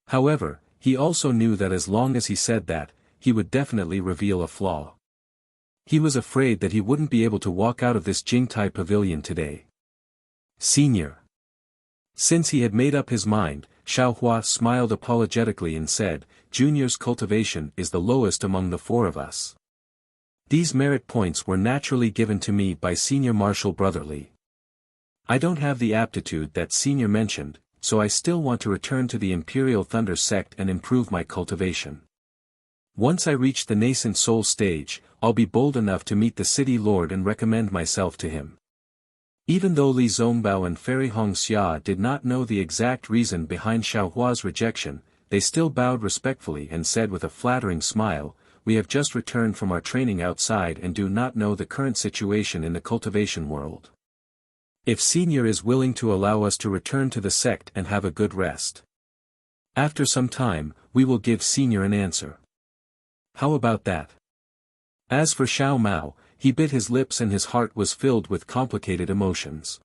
However, he also knew that as long as he said that, he would definitely reveal a flaw. He was afraid that he wouldn't be able to walk out of this Jingtai pavilion today. Senior. Since he had made up his mind, Xiao Hua smiled apologetically and said, Junior's cultivation is the lowest among the four of us. These merit points were naturally given to me by Senior Marshal Brotherly. I don't have the aptitude that Senior mentioned, so I still want to return to the Imperial Thunder sect and improve my cultivation. Once I reach the nascent soul stage, I'll be bold enough to meet the city lord and recommend myself to him. Even though Li Zongbao and Fairy Hongxia did not know the exact reason behind Xiao Hua's rejection, they still bowed respectfully and said with a flattering smile, we have just returned from our training outside and do not know the current situation in the cultivation world. If Senior is willing to allow us to return to the sect and have a good rest. After some time, we will give Senior an answer. How about that? As for Xiao Mao, he bit his lips and his heart was filled with complicated emotions.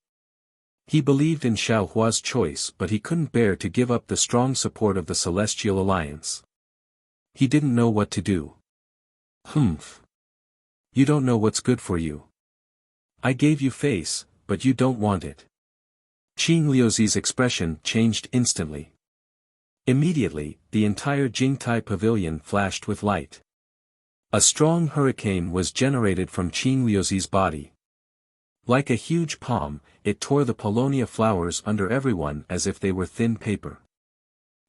He believed in Xiao Hua's choice but he couldn't bear to give up the strong support of the Celestial Alliance. He didn't know what to do. Humph. You don't know what's good for you. I gave you face, but you don't want it. Qing Liuzi's expression changed instantly. Immediately, the entire Jingtai pavilion flashed with light. A strong hurricane was generated from Qing Liuzi's body. Like a huge palm, it tore the paulownia flowers under everyone as if they were thin paper.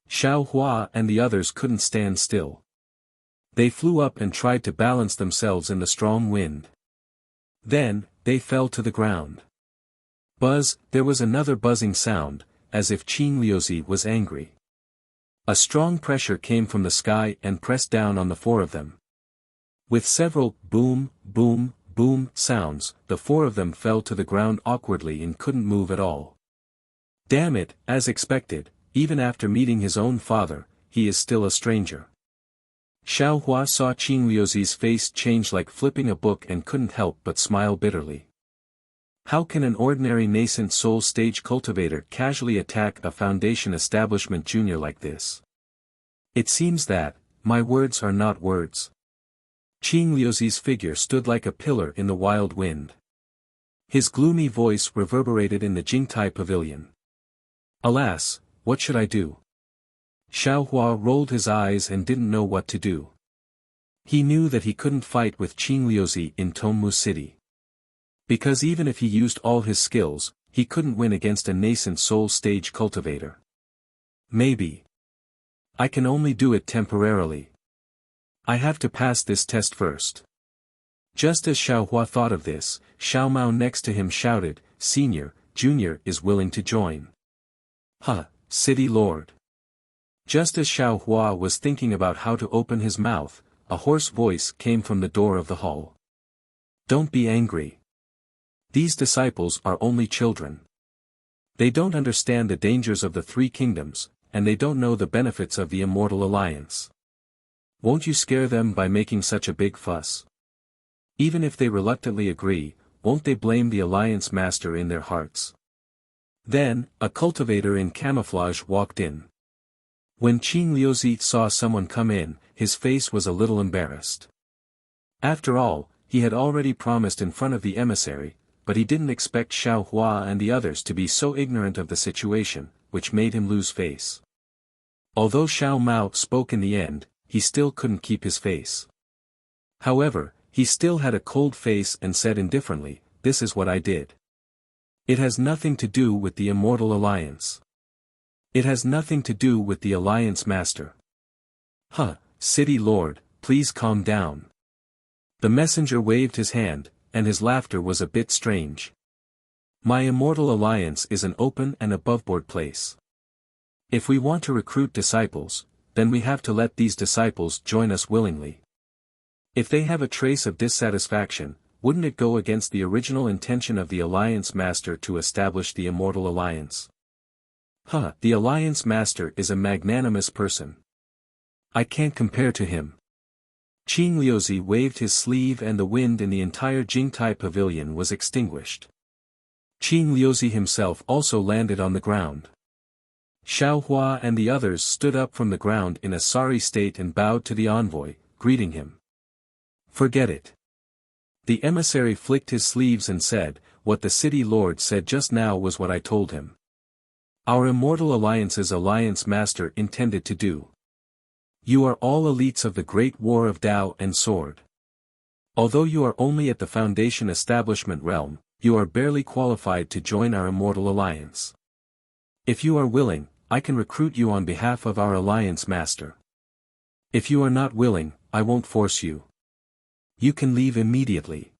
Xiao Hua and the others couldn't stand still. They flew up and tried to balance themselves in the strong wind. Then, they fell to the ground. Buzz, there was another buzzing sound, as if Qing Liuzi was angry. A strong pressure came from the sky and pressed down on the four of them. With several boom, boom, boom sounds, the four of them fell to the ground awkwardly and couldn't move at all. Damn it, as expected, even after meeting his own father, he is still a stranger. Xiao Hua saw Qing Liuzi's face change like flipping a book and couldn't help but smile bitterly. How can an ordinary nascent soul stage cultivator casually attack a foundation establishment junior like this? It seems that, my words are not words. Qing Liuzi's figure stood like a pillar in the wild wind. His gloomy voice reverberated in the Jingtai pavilion. Alas, what should I do? Xiao Hua rolled his eyes and didn't know what to do. He knew that he couldn't fight with Qing Liuzi in Tongmu City. Because even if he used all his skills, he couldn't win against a nascent soul stage cultivator. Maybe. I can only do it temporarily. I have to pass this test first. Just as Xiao Hua thought of this, Xiao Mao next to him shouted, Senior, Junior is willing to join. Huh, City Lord. Just as Xiao Hua was thinking about how to open his mouth, a hoarse voice came from the door of the hall. Don't be angry. These disciples are only children. They don't understand the dangers of the three kingdoms, and they don't know the benefits of the Immortal Alliance. Won't you scare them by making such a big fuss? Even if they reluctantly agree, won't they blame the Alliance Master in their hearts? Then, a cultivator in camouflage walked in. When Qing Liuzi saw someone come in, his face was a little embarrassed. After all, he had already promised in front of the emissary, but he didn't expect Xiao Hua and the others to be so ignorant of the situation, which made him lose face. Although Xiao Mao spoke in the end, he still couldn't keep his face. However, he still had a cold face and said indifferently, this is what I did. It has nothing to do with the Immortal Alliance. It has nothing to do with the Alliance Master. Huh, City Lord, please calm down. The messenger waved his hand, and his laughter was a bit strange. My Immortal Alliance is an open and aboveboard place. If we want to recruit disciples, then we have to let these disciples join us willingly. If they have a trace of dissatisfaction, wouldn't it go against the original intention of the Alliance Master to establish the Immortal Alliance? The Alliance Master is a magnanimous person. I can't compare to him. Qing Liuzi waved his sleeve and the wind in the entire Jingtai pavilion was extinguished. Qing Liuzi himself also landed on the ground. Xiao Hua and the others stood up from the ground in a sorry state and bowed to the envoy, greeting him. Forget it. The emissary flicked his sleeves and said, "What the city lord said just now was what I told him. Our Immortal Alliance's Alliance Master intended to do. You are all elites of the Great War of Tao and Sword. Although you are only at the Foundation Establishment realm, you are barely qualified to join our Immortal Alliance. If you are willing, I can recruit you on behalf of our Alliance Master. If you are not willing, I won't force you. You can leave immediately.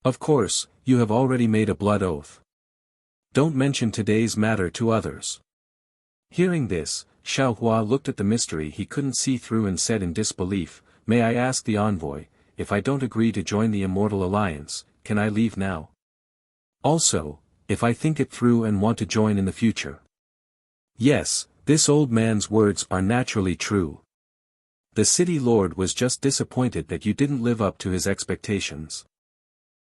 Of course, you have already made a blood oath. Don't mention today's matter to others." Hearing this, Xiao Hua looked at the mystery he couldn't see through and said in disbelief, "May I ask the envoy, if I don't agree to join the Immortal Alliance, can I leave now? Also, if I think it through and want to join in the future?" Yes, this old man's words are naturally true. The city lord was just disappointed that you didn't live up to his expectations.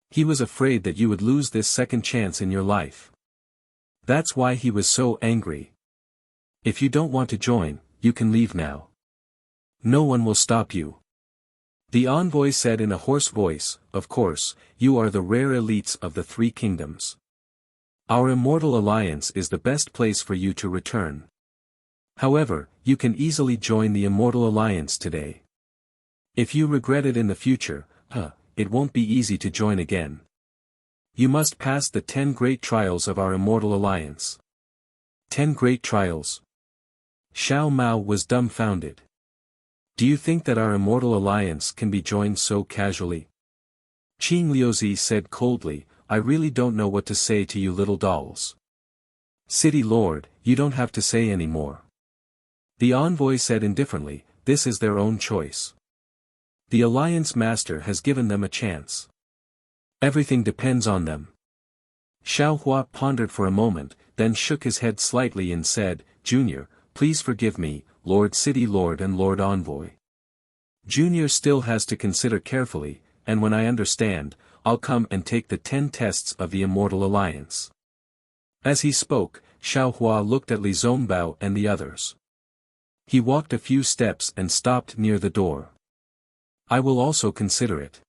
He was afraid that you would lose this second chance in your life. That's why he was so angry. If you don't want to join, you can leave now. No one will stop you. The envoy said in a hoarse voice, "Of course, you are the rare elites of the three kingdoms. Our Immortal Alliance is the best place for you to return. However, you can easily join the Immortal Alliance today. If you regret it in the future, it won't be easy to join again. You must pass the 10 great trials of our Immortal Alliance." 10 great trials? Xiao Mao was dumbfounded. Do you think that our Immortal Alliance can be joined so casually? Qing Liuzi said coldly, "I really don't know what to say to you little dolls." "City Lord, you don't have to say any more." The envoy said indifferently, "This is their own choice. The Alliance Master has given them a chance. Everything depends on them." Xiao Hua pondered for a moment, then shook his head slightly and said, "Junior, please forgive me, Lord City Lord and Lord Envoy. Junior still has to consider carefully, and when I understand, I'll come and take the 10 tests of the Immortal Alliance." As he spoke, Xiao Hua looked at Li Zongbao and the others. He walked a few steps and stopped near the door. "I will also consider it."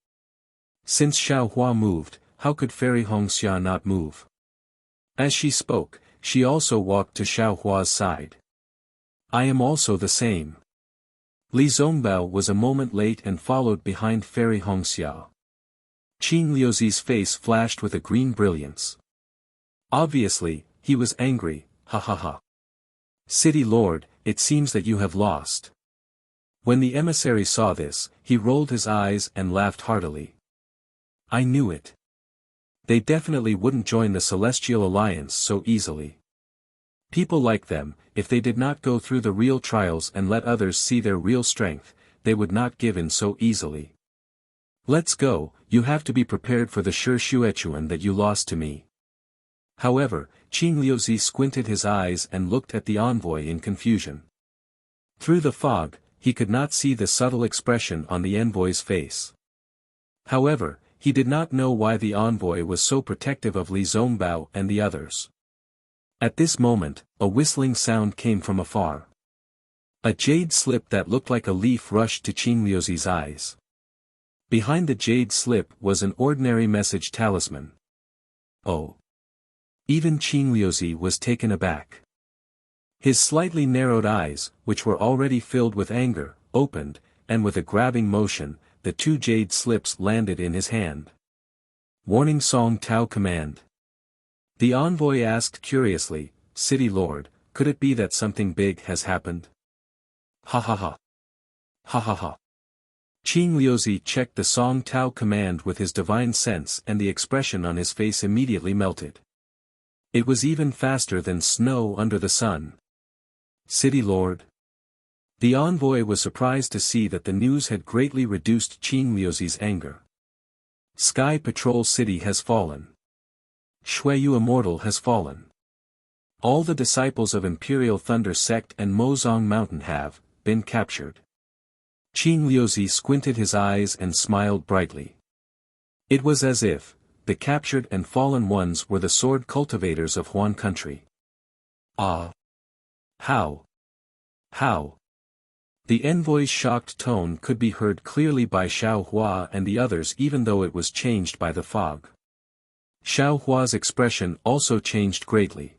Since Xiao Hua moved, how could Fairy Hongxia not move? As she spoke, she also walked to Xiao Hua's side. "I am also the same." Li Zongbao was a moment late and followed behind Fairy Hongxia. Qing Liuzi's face flashed with a green brilliance. Obviously, he was angry, ha ha ha. "City Lord, it seems that you have lost." When the emissary saw this, he rolled his eyes and laughed heartily. "I knew it. They definitely wouldn't join the Celestial Alliance so easily. People like them, if they did not go through the real trials and let others see their real strength, they would not give in so easily. Let's go, you have to be prepared for the sure Xuechuan that you lost to me." However, Qing Liuzi squinted his eyes and looked at the envoy in confusion. Through the fog, he could not see the subtle expression on the envoy's face. However, he did not know why the envoy was so protective of Li Zongbao and the others. At this moment, a whistling sound came from afar. A jade slip that looked like a leaf rushed to Qing Liuzi's eyes. Behind the jade slip was an ordinary message talisman. Oh! Even Qing Liuzi was taken aback. His slightly narrowed eyes, which were already filled with anger, opened, and with a grabbing motion, the 2 jade slips landed in his hand. Warning Song Tao Command. The envoy asked curiously, "City Lord, could it be that something big has happened?" Ha ha ha. Ha ha ha. Qing Liuzi checked the Song Tao command with his divine sense and the expression on his face immediately melted. It was even faster than snow under the sun. City Lord? The envoy was surprised to see that the news had greatly reduced Qing Liuzi's anger. Sky Patrol City has fallen. Xueyu Immortal has fallen. All the disciples of Imperial Thunder Sect and Mozong Mountain have been captured. Qing Liuzi squinted his eyes and smiled brightly. It was as if the captured and fallen ones were the sword cultivators of Huan country. Ah! How? How? The envoy's shocked tone could be heard clearly by Xiao Hua and the others even though it was changed by the fog. Xiao Hua's expression also changed greatly.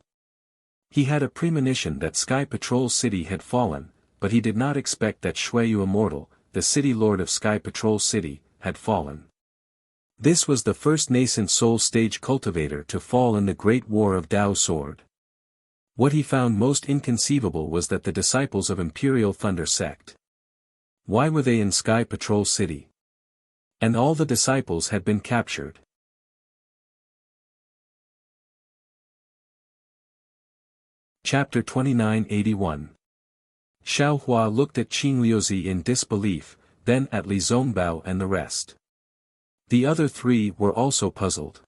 He had a premonition that Sky Patrol City had fallen, but he did not expect that Xueyu Immortal, the city lord of Sky Patrol City, had fallen. This was the first nascent soul stage cultivator to fall in the Great War of Dao Sword. What he found most inconceivable was that the disciples of Imperial Thunder Sect. Why were they in Sky Patrol City? And all the disciples had been captured. Chapter 2981. Xiao Hua looked at Qing Liuzi in disbelief, then at Li Zongbao and the rest. The other three were also puzzled.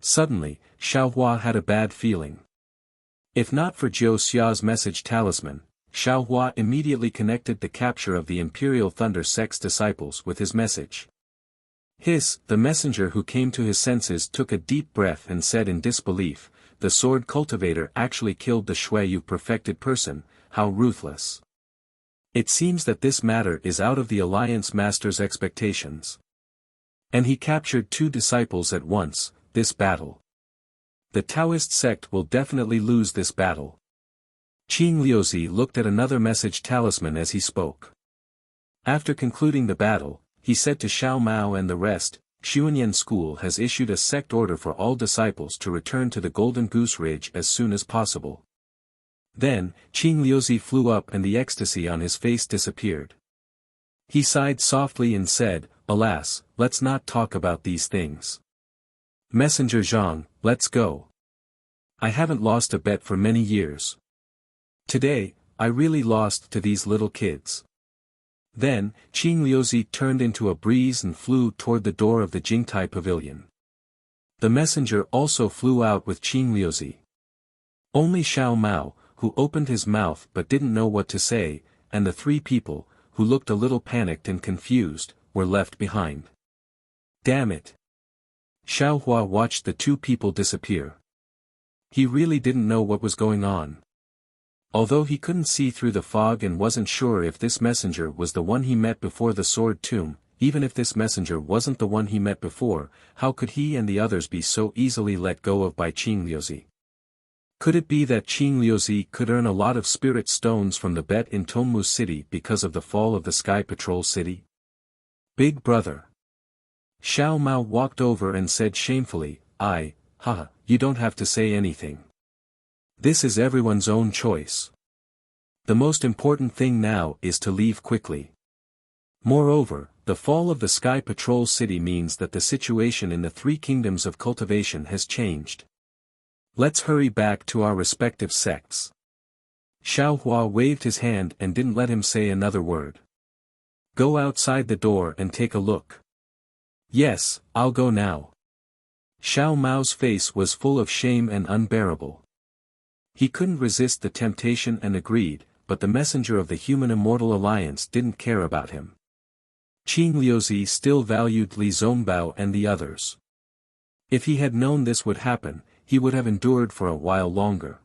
Suddenly, Xiao Hua had a bad feeling. If not for Jiu Xia's message talisman, Xiao Hua immediately connected the capture of the Imperial Thunder Sect's disciples with his message. The messenger who came to his senses took a deep breath and said in disbelief, "The sword cultivator actually killed the Xueyu perfected person, how ruthless. It seems that this matter is out of the Alliance Master's expectations. And he captured 2 disciples at once, this battle. The Taoist sect will definitely lose this battle." Qing Liuzi looked at another message talisman as he spoke. After concluding the battle, he said to Xiao Mao and the rest, "Xuanyan School has issued a sect order for all disciples to return to the Golden Goose Ridge as soon as possible." Then, Qing Liuzi flew up and the ecstasy on his face disappeared. He sighed softly and said, "Alas, let's not talk about these things. Messenger Zhang, let's go. I haven't lost a bet for many years. Today, I really lost to these little kids." Then, Qing Liuzi turned into a breeze and flew toward the door of the Jingtai Pavilion. The messenger also flew out with Qing Liuzi. Only Xiao Mao, who opened his mouth but didn't know what to say, and the 3 people, who looked a little panicked and confused, were left behind. Damn it! Xiao Hua watched the 2 people disappear. He really didn't know what was going on. Although he couldn't see through the fog and wasn't sure if this messenger was the one he met before the Sword Tomb, even if this messenger wasn't the one he met before, how could he and the others be so easily let go of by Qing Liuzi? Could it be that Qing Liuzi could earn a lot of spirit stones from the bet in Tongmu City because of the fall of the Sky Patrol City? Big brother. Xiao Mao walked over and said shamefully, you don't have to say anything. This is everyone's own choice. The most important thing now is to leave quickly. Moreover, the fall of the Sky Patrol City means that the situation in the 3 kingdoms of cultivation has changed. Let's hurry back to our respective sects. Xiao Hua waved his hand and didn't let him say another word. Go outside the door and take a look. Yes, I'll go now. Xiao Mao's face was full of shame and unbearable. He couldn't resist the temptation and agreed, but the messenger of the Human Immortal Alliance didn't care about him. Qing Liuzi still valued Li Zongbao and the others. If he had known this would happen, he would have endured for a while longer.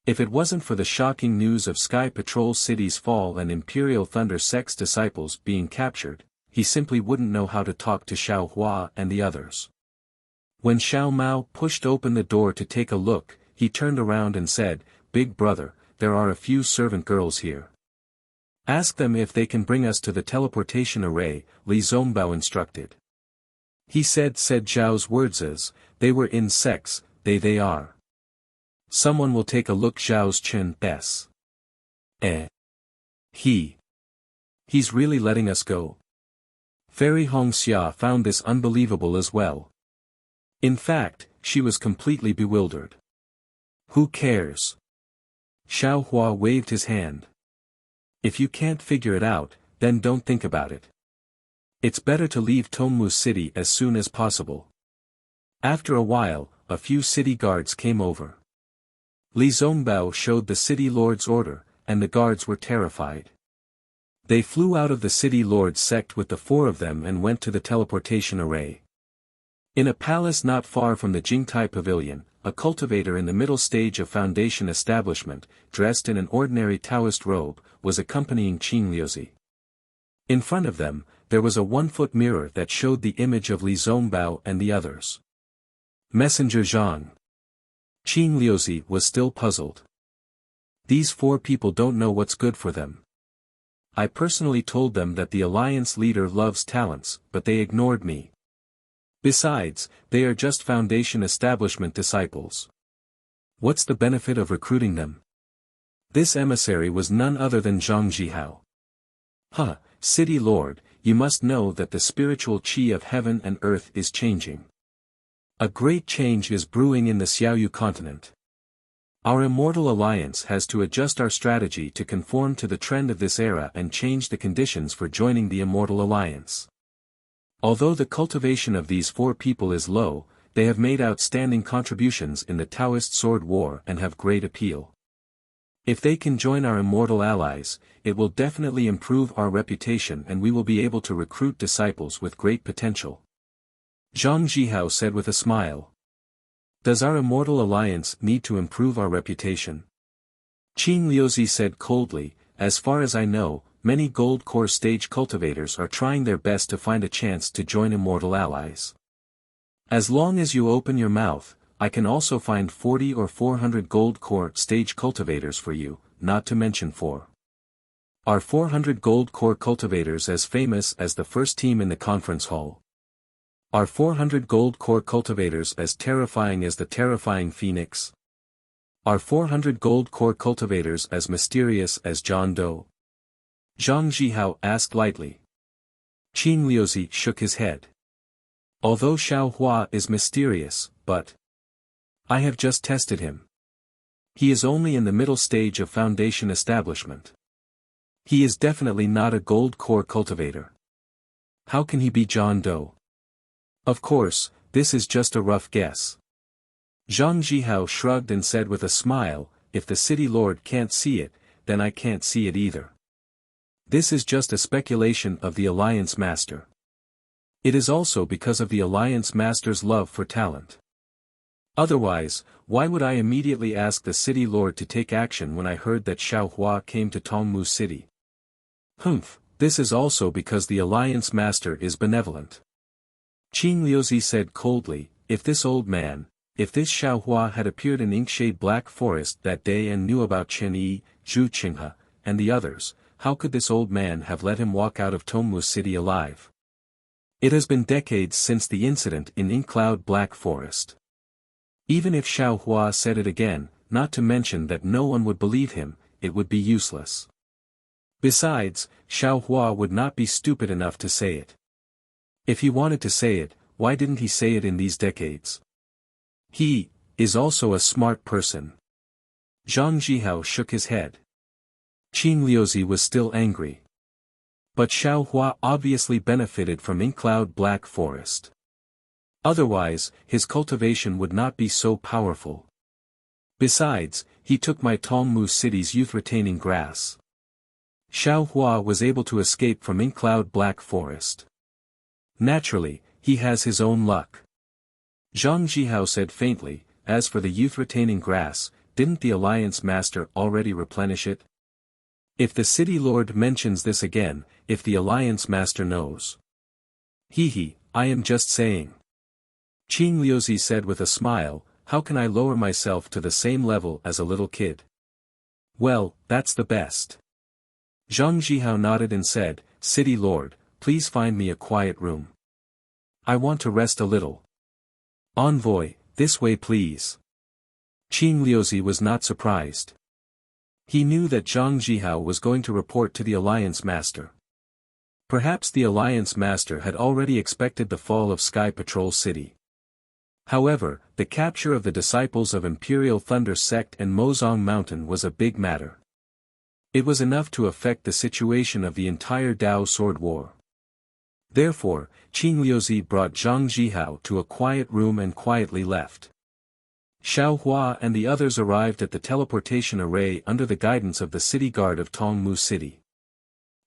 If it wasn't for the shocking news of Sky Patrol City's fall and Imperial Thunder Sect's disciples being captured, he simply wouldn't know how to talk to Xiao Hua and the others. When Xiao Mao pushed open the door to take a look, he turned around and said, "Big brother, there are a few servant girls here. Ask them if they can bring us to the teleportation array," Li Zongbao instructed. He said Zhao's words as, "They were in sex, they are. Someone will take a look." Zhao's chin s. He's really letting us go. Fairy Hongxia found this unbelievable as well. In fact, she was completely bewildered. Who cares? Xiao Hua waved his hand. If you can't figure it out, then don't think about it. It's better to leave Tongmu City as soon as possible. After a while, a few city guards came over. Li Zongbao showed the city lord's order, and the guards were terrified. They flew out of the city lord's sect with the four of them and went to the teleportation array. In a palace not far from the Jingtai Pavilion, a cultivator in the middle stage of foundation establishment, dressed in an ordinary Taoist robe, was accompanying Qing Liuzi. In front of them, there was a 1-foot mirror that showed the image of Li Zongbao and the others. Messenger Zhang. Qing Liuzi was still puzzled. These four people don't know what's good for them. I personally told them that the alliance leader loves talents, but they ignored me. Besides, they are just foundation establishment disciples. What's the benefit of recruiting them? This emissary was none other than Zhang Jihao. Huh, city lord, you must know that the spiritual qi of heaven and earth is changing. A great change is brewing in the Xiaoyu continent. Our immortal alliance has to adjust our strategy to conform to the trend of this era and change the conditions for joining the immortal alliance. Although the cultivation of these four people is low, they have made outstanding contributions in the Taoist sword war and have great appeal. If they can join our immortal allies, it will definitely improve our reputation and we will be able to recruit disciples with great potential. Zhang Jihao said with a smile. Does our immortal alliance need to improve our reputation? Qing Liuzi said coldly, as far as I know, many gold core stage cultivators are trying their best to find a chance to join immortal allies. As long as you open your mouth, I can also find 40 or 400 gold core stage cultivators for you, not to mention 4. Are 400 gold core cultivators as famous as the first team in the conference hall? Are 400 gold core cultivators as terrifying as the terrifying phoenix? Are 400 gold core cultivators as mysterious as John Doe? Zhang Jihao asked lightly. Qing Liuzi shook his head. Although Xiao Hua is mysterious, but I have just tested him. He is only in the middle stage of foundation establishment. He is definitely not a gold core cultivator. How can he be John Doe? Of course, this is just a rough guess. Zhang Jihao shrugged and said with a smile, if the city lord can't see it, then I can't see it either. This is just a speculation of the Alliance Master. It is also because of the Alliance Master's love for talent. Otherwise, why would I immediately ask the city lord to take action when I heard that Xiao Hua came to Tongmu City? Humph, this is also because the Alliance Master is benevolent. Qing Liuzi said coldly, if this Xiao Hua had appeared in Inkshade Black Forest that day and knew about Chen Yi, Zhu Qinghe, and the others, how could this old man have let him walk out of Tongmu City alive? It has been decades since the incident in Inkcloud Black Forest. Even if Xiao Hua said it again, not to mention that no one would believe him, it would be useless. Besides, Xiao Hua would not be stupid enough to say it. If he wanted to say it, why didn't he say it in these decades? He is also a smart person. Zhang Jihao shook his head. Qing Liuzi was still angry. But Xiao Hua obviously benefited from Inkcloud Black Forest. Otherwise, his cultivation would not be so powerful. Besides, he took my Tongmu City's youth-retaining grass. Xiao Hua was able to escape from Inkcloud Black Forest. Naturally, he has his own luck. Zhang Jihao said faintly, as for the youth-retaining grass, didn't the Alliance Master already replenish it? If the City Lord mentions this again, if the Alliance Master knows. I am just saying. Qing Liuzi said with a smile, how can I lower myself to the same level as a little kid? Well, that's the best. Zhang Jihao nodded and said, City Lord, please find me a quiet room. I want to rest a little. Envoy, this way please. Qing Liuzi was not surprised. He knew that Zhang Jihao was going to report to the Alliance Master. Perhaps the Alliance Master had already expected the fall of Sky Patrol City. However, the capture of the disciples of Imperial Thunder Sect and Mozong Mountain was a big matter. It was enough to affect the situation of the entire Dao Sword War. Therefore, Qing Liuzi brought Zhang Jihao to a quiet room and quietly left. Xiao Hua and the others arrived at the teleportation array under the guidance of the city guard of Tongmu City.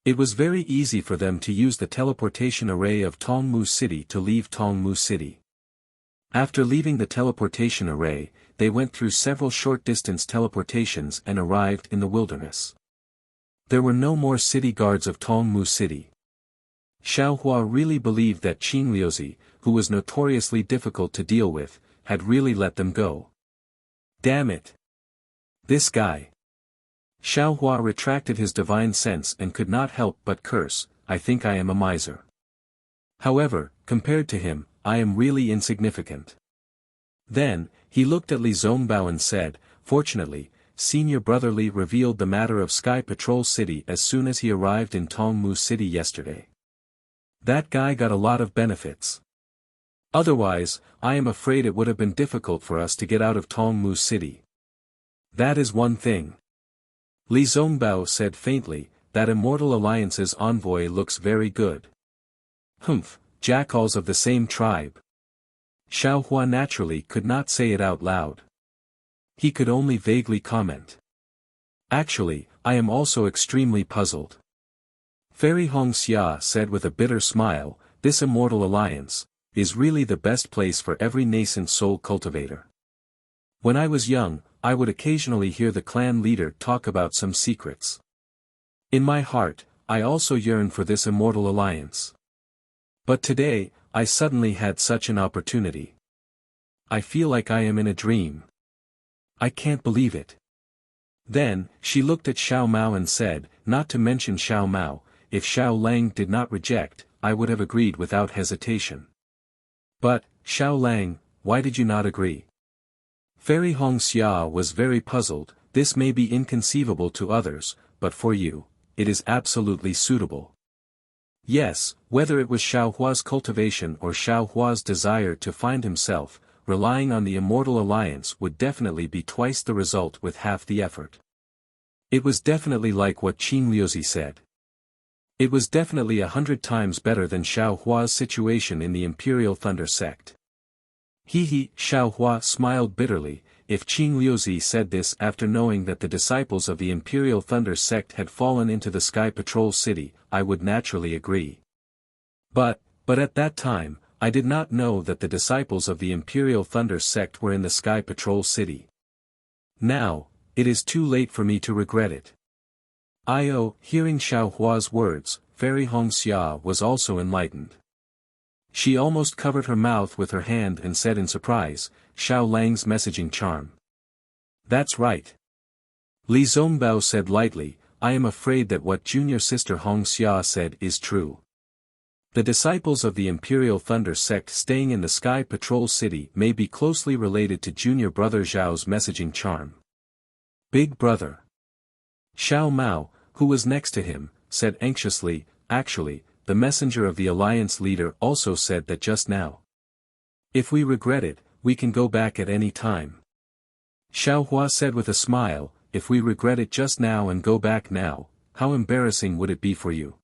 It was very easy for them to use the teleportation array of Tongmu City to leave Tongmu City. After leaving the teleportation array, they went through several short-distance teleportations and arrived in the wilderness. There were no more city guards of Tongmu City. Xiao Hua really believed that Qing Liuzi, who was notoriously difficult to deal with, had really let them go. Damn it! This guy! Xiao Hua retracted his divine sense and could not help but curse, I think I am a miser. However, compared to him, I am really insignificant. Then, he looked at Li Zongbao and said, fortunately, Senior Brother Li revealed the matter of Sky Patrol City as soon as he arrived in Tongmu City yesterday. That guy got a lot of benefits. Otherwise, I am afraid it would have been difficult for us to get out of Tongmu City. That is one thing. Li Zongbao said faintly, that Immortal Alliance's envoy looks very good. Humph, jackals of the same tribe. Xiao Hua naturally could not say it out loud. He could only vaguely comment. Actually, I am also extremely puzzled. Fairy Hong Xia said with a bitter smile, this Immortal Alliance is really the best place for every nascent soul cultivator. When I was young, I would occasionally hear the clan leader talk about some secrets. In my heart, I also yearn for this Immortal Alliance. But today, I suddenly had such an opportunity. I feel like I am in a dream. I can't believe it. Then, she looked at Xiao Mao and said, not to mention Xiao Mao, if Xiao Lang did not reject, I would have agreed without hesitation. But, Xiao Lang, why did you not agree? Fairy Hong Xia was very puzzled, this may be inconceivable to others, but for you, it is absolutely suitable. Yes, whether it was Xiao Hua's cultivation or Xiao Hua's desire to find himself, relying on the Immortal Alliance would definitely be twice the result with half the effort. It was definitely like what Qing Liuzi said. It was definitely 100 times better than Xiao Hua's situation in the Imperial Thunder Sect. Xiao Hua smiled bitterly, if Qing Liuzi said this after knowing that the disciples of the Imperial Thunder Sect had fallen into the Sky Patrol City, I would naturally agree. But at that time, I did not know that the disciples of the Imperial Thunder Sect were in the Sky Patrol City. Now, it is too late for me to regret it. Hearing Xiao Hua's words, Fairy Hong Xia was also enlightened. She almost covered her mouth with her hand and said in surprise, Xiao Lang's messaging charm. That's right. Li Zongbao said lightly, I am afraid that what junior sister Hong Xia said is true. The disciples of the Imperial Thunder Sect staying in the Sky Patrol City may be closely related to junior brother Zhao's messaging charm. Big brother. Xiao Mao, who was next to him, said anxiously, actually, the messenger of the Alliance leader also said that just now. If we regret it, we can go back at any time. Xiao Hua said with a smile, if we regret it just now and go back now, how embarrassing would it be for you?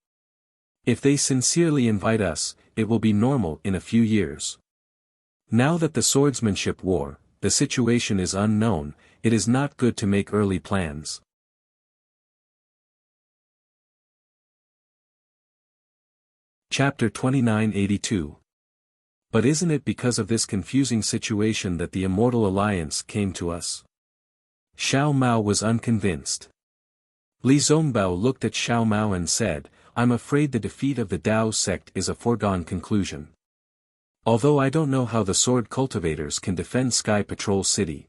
If they sincerely invite us, it will be normal in a few years. Now that the swordsmanship war, the situation is unknown, it is not good to make early plans. Chapter 2982. But isn't it because of this confusing situation that the Immortal Alliance came to us? Xiao Mao was unconvinced. Li Zongbao looked at Xiao Mao and said, I'm afraid the defeat of the Dao sect is a foregone conclusion. Although I don't know how the sword cultivators can defend Sky Patrol City.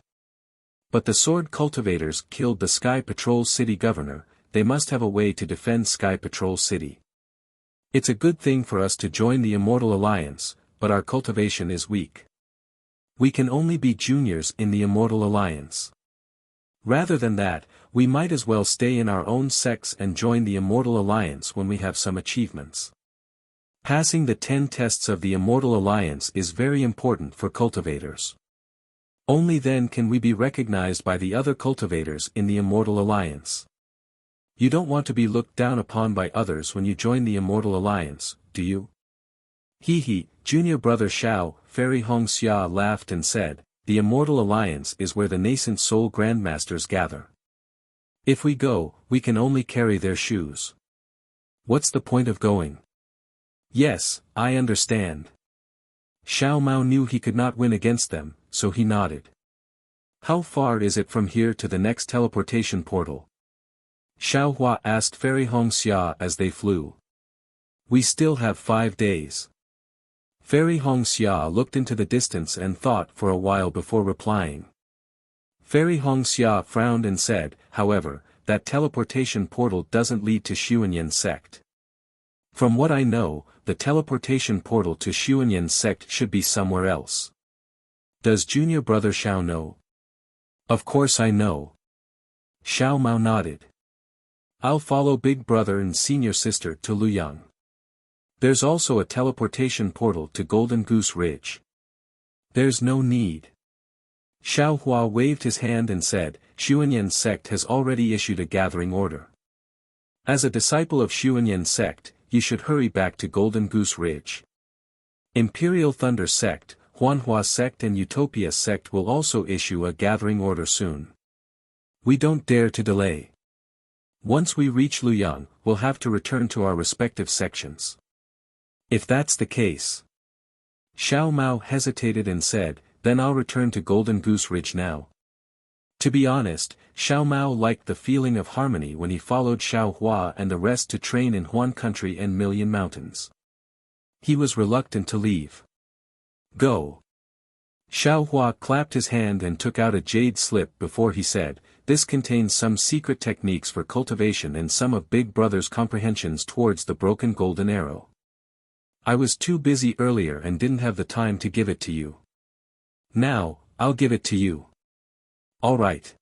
But the sword cultivators killed the Sky Patrol City governor, they must have a way to defend Sky Patrol City. It's a good thing for us to join the Immortal Alliance, but our cultivation is weak. We can only be juniors in the Immortal Alliance. Rather than that, we might as well stay in our own sects and join the Immortal Alliance when we have some achievements. Passing the 10 tests of the Immortal Alliance is very important for cultivators. Only then can we be recognized by the other cultivators in the Immortal Alliance. You don't want to be looked down upon by others when you join the Immortal Alliance, do you? He, junior brother Xiao, Fairy Hongxia laughed and said, the Immortal Alliance is where the nascent soul grandmasters gather. If we go, we can only carry their shoes. What's the point of going? Yes, I understand. Xiao Mao knew he could not win against them, so he nodded. How far is it from here to the next teleportation portal? Xiao Hua asked Fairy Hongxia as they flew. We still have 5 days. Fairy Hongxia looked into the distance and thought for a while before replying. Fairy Hongxia frowned and said, however, that teleportation portal doesn't lead to Xuanyan sect. From what I know, the teleportation portal to Xuanyan sect should be somewhere else. Does junior brother Xiao know? Of course I know. Xiao Mao nodded. I'll follow big brother and senior sister to Luyang. There's also a teleportation portal to Golden Goose Ridge. There's no need. Xiao Hua waved his hand and said, Xuanyan sect has already issued a gathering order. As a disciple of Xuanyan sect, you should hurry back to Golden Goose Ridge. Imperial Thunder sect, Huanhua sect and Utopia sect will also issue a gathering order soon. We don't dare to delay. Once we reach Luyang, we'll have to return to our respective sections. If that's the case. Xiao Mao hesitated and said, then I'll return to Golden Goose Ridge now. To be honest, Xiao Mao liked the feeling of harmony when he followed Xiao Hua and the rest to train in Huan Country and Million Mountains. He was reluctant to leave. Go. Xiao Hua clapped his hand and took out a jade slip before he said, this contains some secret techniques for cultivation and some of Big Brother's comprehensions towards the broken golden arrow. I was too busy earlier and didn't have the time to give it to you. Now, I'll give it to you. All right.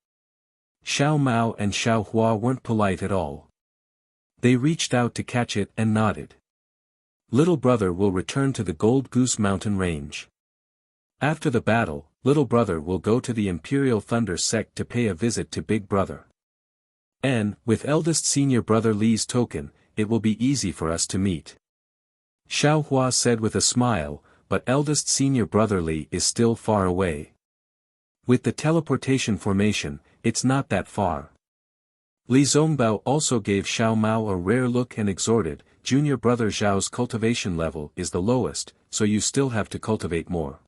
Xiao Mao and Xiao Hua weren't polite at all. They reached out to catch it and nodded. Little brother will return to the Gold Goose Mountain Range. After the battle, little brother will go to the Imperial Thunder sect to pay a visit to big brother. And, with eldest senior brother Li's token, it will be easy for us to meet. Xiao Hua said with a smile, but eldest senior brother Li is still far away. With the teleportation formation, it's not that far. Li Zongbao also gave Xiao Mao a rare look and exhorted, junior brother Zhao's cultivation level is the lowest, so you still have to cultivate more.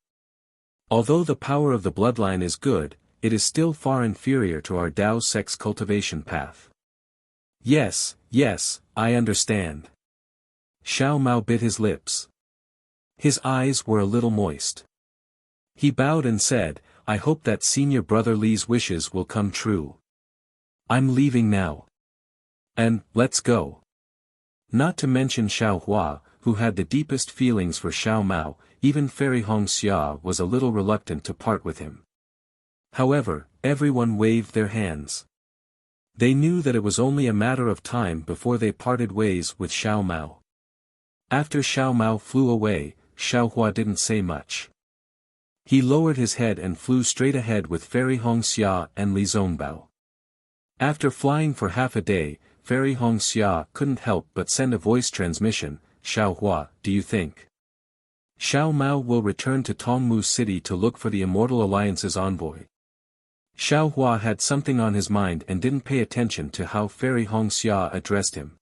Although the power of the bloodline is good, it is still far inferior to our Dao sect's cultivation path. Yes, I understand. Xiao Mao bit his lips. His eyes were a little moist. He bowed and said, I hope that senior brother Li's wishes will come true. I'm leaving now. And, let's go. Not to mention Xiao Hua, who had the deepest feelings for Xiao Mao, even Fairy Hongxia was a little reluctant to part with him. However, everyone waved their hands. They knew that it was only a matter of time before they parted ways with Xiao Mao. After Xiao Mao flew away, Xiao Hua didn't say much. He lowered his head and flew straight ahead with Fairy Hongxia and Li Zongbao. After flying for half a day, Fairy Hongxia couldn't help but send a voice transmission, Xiao Hua, do you think Xiao Mao will return to Tongmu City to look for the Immortal Alliance's envoy? Xiao Hua had something on his mind and didn't pay attention to how Fairy Hongxia addressed him.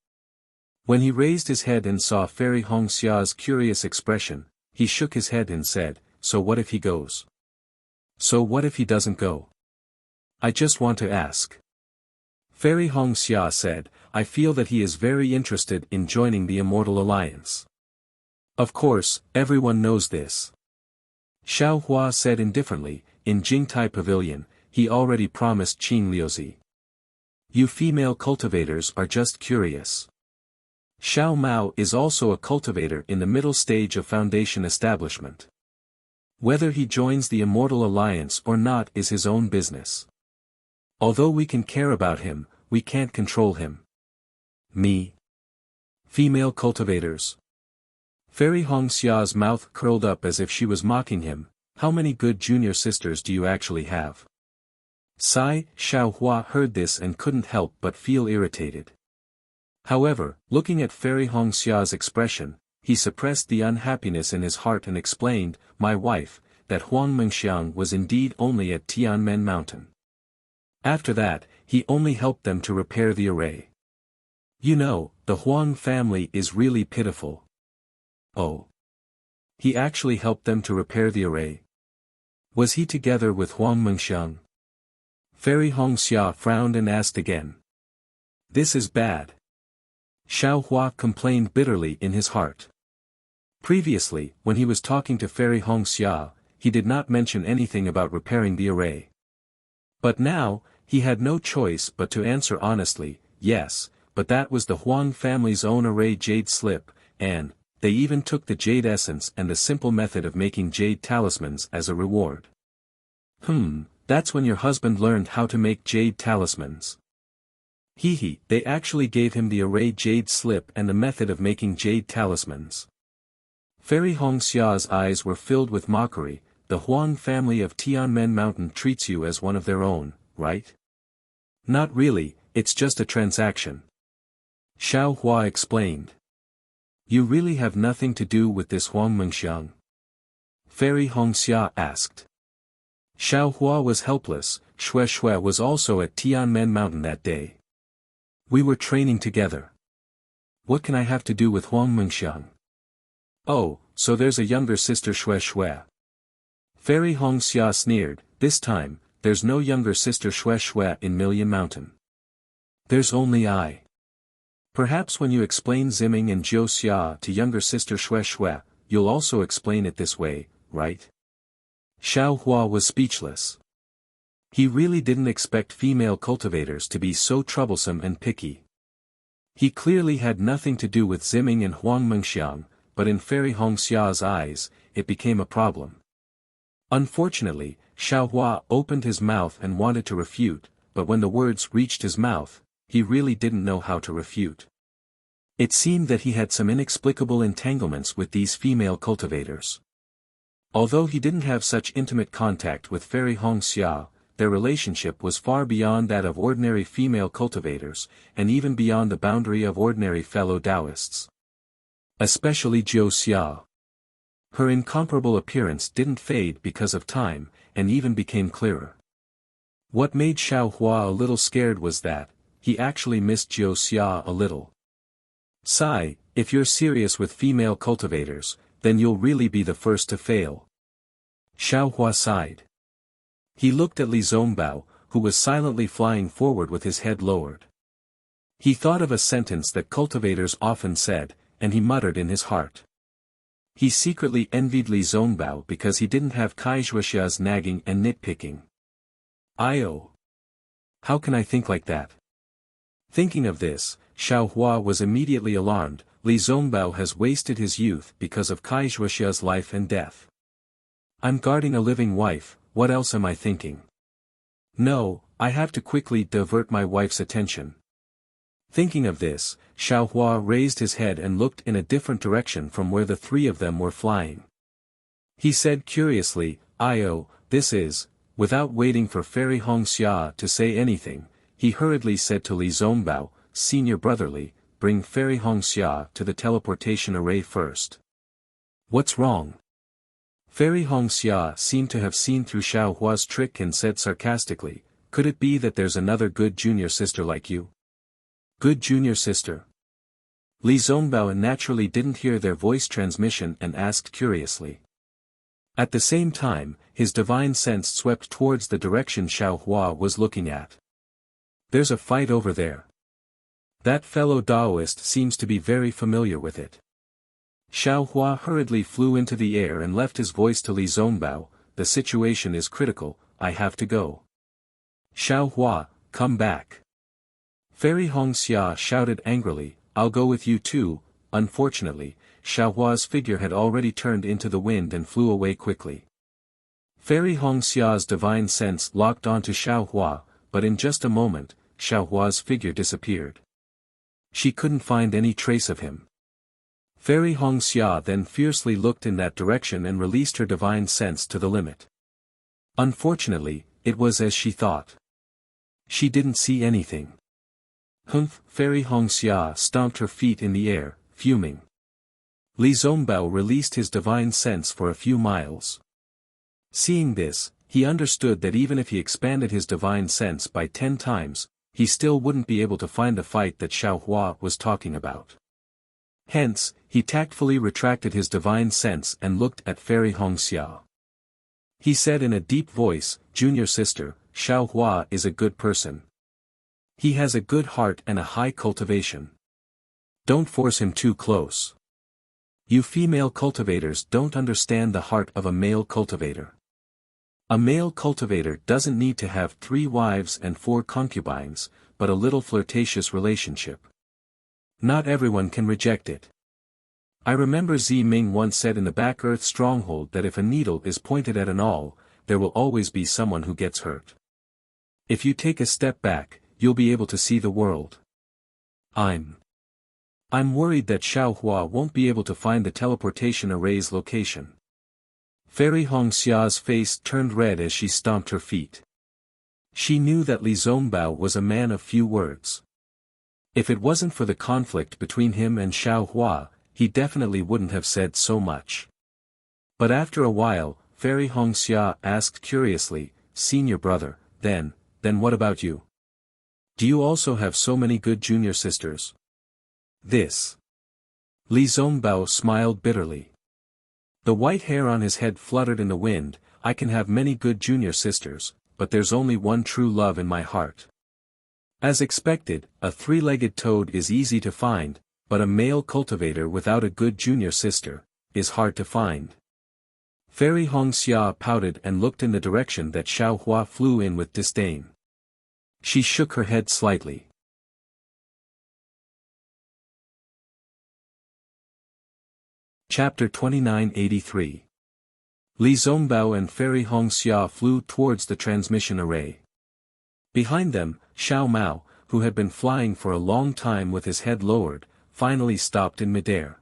When he raised his head and saw Fairy Hongxia's curious expression, he shook his head and said, so what if he goes? So what if he doesn't go? I just want to ask. Fairy Hongxia said, I feel that he is very interested in joining the Immortal Alliance. Of course, everyone knows this. Xiao Hua said indifferently, in Jingtai Pavilion, he already promised Qing Liuzi. You female cultivators are just curious. Xiao Mao is also a cultivator in the middle stage of foundation establishment. Whether he joins the Immortal Alliance or not is his own business. Although we can care about him, we can't control him. Me? Female cultivators? Fairy Hongxia's mouth curled up as if she was mocking him. How many good junior sisters do you actually have? Sigh. Xiao Hua heard this and couldn't help but feel irritated. However, looking at Fairy Hongxia's expression, he suppressed the unhappiness in his heart and explained, my wife, that Huang Mengxiang was indeed only at Tianmen Mountain. After that, he only helped them to repair the array. You know, the Huang family is really pitiful. Oh. He actually helped them to repair the array. Was he together with Huang Mengxiang? Fairy Hongxia frowned and asked again. This is bad. Xiao Hua complained bitterly in his heart. Previously, when he was talking to Fairy Hongxia, he did not mention anything about repairing the array. But now, he had no choice but to answer honestly, yes, but that was the Huang family's own array jade slip, and they even took the jade essence and the simple method of making jade talismans as a reward. That's when your husband learned how to make jade talismans. They actually gave him the array jade slip and the method of making jade talismans. Fairy Hongxia's eyes were filled with mockery. The Huang family of Tianmen Mountain treats you as one of their own, right? Not really, it's just a transaction. Xiao Hua explained. You really have nothing to do with this Huang Mengxiang? Fairy Hongxia asked. Xiao Hua was helpless. Xue Xue was also at Tianmen Mountain that day. We were training together. What can I have to do with Huang Mengxiang? Oh, so there's a younger sister Xue Xue. Fairy Hongxia sneered, this time, there's no younger sister Xue Xue in Million Mountain. There's only I. Perhaps when you explain Ziming and Jiu Xia to younger sister Xue Xue, you'll also explain it this way, right? Xiao Hua was speechless. He really didn't expect female cultivators to be so troublesome and picky. He clearly had nothing to do with Ziming and Huang Mengxiang, but in Fairy Hongxia's eyes, it became a problem. Unfortunately, Xiao Hua opened his mouth and wanted to refute, but when the words reached his mouth, he really didn't know how to refute. It seemed that he had some inexplicable entanglements with these female cultivators. Although he didn't have such intimate contact with Fairy Hongxia, their relationship was far beyond that of ordinary female cultivators, and even beyond the boundary of ordinary fellow Taoists. Especially Jiu Xia. Her incomparable appearance didn't fade because of time, and even became clearer. What made Xiao Hua a little scared was that, he actually missed Jiu Xia a little. Sigh, if you're serious with female cultivators, then you'll really be the first to fail. Xiao Hua sighed. He looked at Li Zongbao, who was silently flying forward with his head lowered. He thought of a sentence that cultivators often said, and he muttered in his heart. He secretly envied Li Zongbao because he didn't have Kai Zhuoxia's nagging and nitpicking. How can I think like that? Thinking of this, Xiao Hua was immediately alarmed. Li Zongbao has wasted his youth because of Kai Zhuoxia's life and death. I'm guarding a living wife, what else am I thinking? No, I have to quickly divert my wife's attention. Thinking of this, Xiao Hua raised his head and looked in a different direction from where the three of them were flying. He said curiously, this is, without waiting for Fairy Hongxia to say anything, he hurriedly said to Li Zongbao, Senior Brotherly, bring Fairy Hongxia to the teleportation array first. What's wrong? Fairy Hongxia seemed to have seen through Xiao Hua's trick and said sarcastically, could it be that there's another good junior sister like you? Good junior sister? Li Zongbao naturally didn't hear their voice transmission and asked curiously. At the same time, his divine sense swept towards the direction Xiao Hua was looking at. There's a fight over there. That fellow Taoist seems to be very familiar with it. Xiao Hua hurriedly flew into the air and left his voice to Li Zongbao, the situation is critical, I have to go. Xiao Hua, come back. Fairy Hongxia shouted angrily, I'll go with you too. Unfortunately, Xiao Hua's figure had already turned into the wind and flew away quickly. Fairy Hongxia's divine sense locked onto Xiao Hua, but in just a moment, Xiao Hua's figure disappeared. She couldn't find any trace of him. Fairy Hongxia then fiercely looked in that direction and released her divine sense to the limit. Unfortunately, it was as she thought. She didn't see anything. Humph! Fairy Hongxia stomped her feet in the air, fuming. Li Zongbao released his divine sense for a few miles. Seeing this, he understood that even if he expanded his divine sense by 10 times, he still wouldn't be able to find the fight that Xiao Hua was talking about. Hence, he tactfully retracted his divine sense and looked at Fairy Hongxia. He said in a deep voice, "Junior sister, Xiao Hua is a good person. He has a good heart and a high cultivation. Don't force him too close. You female cultivators don't understand the heart of a male cultivator. A male cultivator doesn't need to have 3 wives and 4 concubines, but a little flirtatious relationship. Not everyone can reject it. I remember Zi Ming once said in the Back Earth stronghold that if a needle is pointed at an awl, there will always be someone who gets hurt. If you take a step back, you'll be able to see the world. I'm worried that Xiao Hua won't be able to find the teleportation array's location." Fairy Hongxia's face turned red as she stomped her feet. She knew that Li Zongbao was a man of few words. If it wasn't for the conflict between him and Xiao Hua, he definitely wouldn't have said so much. But after a while, Fairy Hongxia asked curiously, "Senior brother, then what about you? Do you also have so many good junior sisters?" This. Li Zongbao smiled bitterly. The white hair on his head fluttered in the wind. "I can have many good junior sisters, but there's only one true love in my heart." As expected, a 3-legged toad is easy to find, but a male cultivator without a good junior sister is hard to find. Fairy Hongxia pouted and looked in the direction that Xiao Hua flew in with disdain. She shook her head slightly. Chapter 2983. Li Zongbao and Fairy Hongxia flew towards the transmission array. Behind them, Xiao Mao, who had been flying for a long time with his head lowered, finally stopped in midair.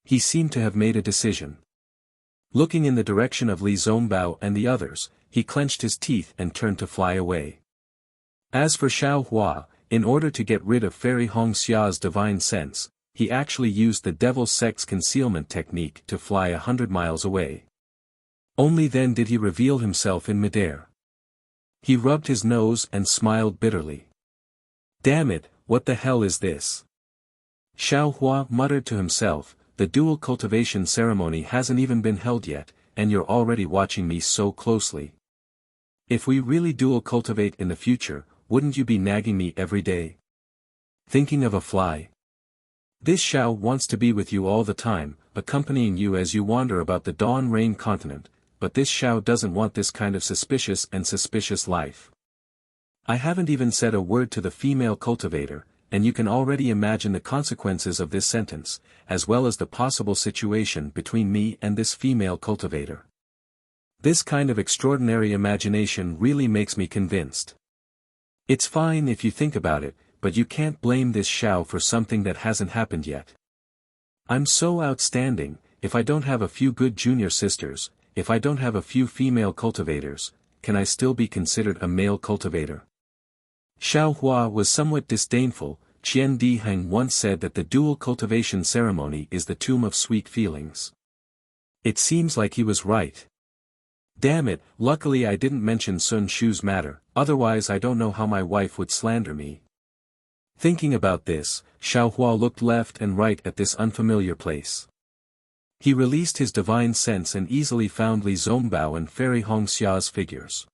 He seemed to have made a decision. Looking in the direction of Li Zongbao and the others, he clenched his teeth and turned to fly away. As for Xiao Hua, in order to get rid of Fairy Hongxia's divine sense, he actually used the Devil's Sex concealment technique to fly 100 miles away. Only then did he reveal himself in midair. He rubbed his nose and smiled bitterly. "Damn it, what the hell is this?" Xiao Hua muttered to himself, "The dual cultivation ceremony hasn't even been held yet, and you're already watching me so closely. If we really dual cultivate in the future, wouldn't you be nagging me every day? Thinking of a fly? This Xiao wants to be with you all the time, accompanying you as you wander about the Dawn Rain continent, but this Xiao doesn't want this kind of suspicious life. I haven't even said a word to the female cultivator, and you can already imagine the consequences of this sentence, as well as the possible situation between me and this female cultivator. This kind of extraordinary imagination really makes me convinced. It's fine if you think about it, but you can't blame this Xiao for something that hasn't happened yet. I'm so outstanding. If I don't have a few good junior sisters, if I don't have a few female cultivators, can I still be considered a male cultivator?" Xiao Hua was somewhat disdainful. Qian Diheng once said that the dual cultivation ceremony is the tomb of sweet feelings. It seems like he was right. Damn it, luckily I didn't mention Sun Shu's matter, otherwise I don't know how my wife would slander me. Thinking about this, Xiao Hua looked left and right at this unfamiliar place. He released his divine sense and easily found Li Zongbao and Fairy Hongxia's figures.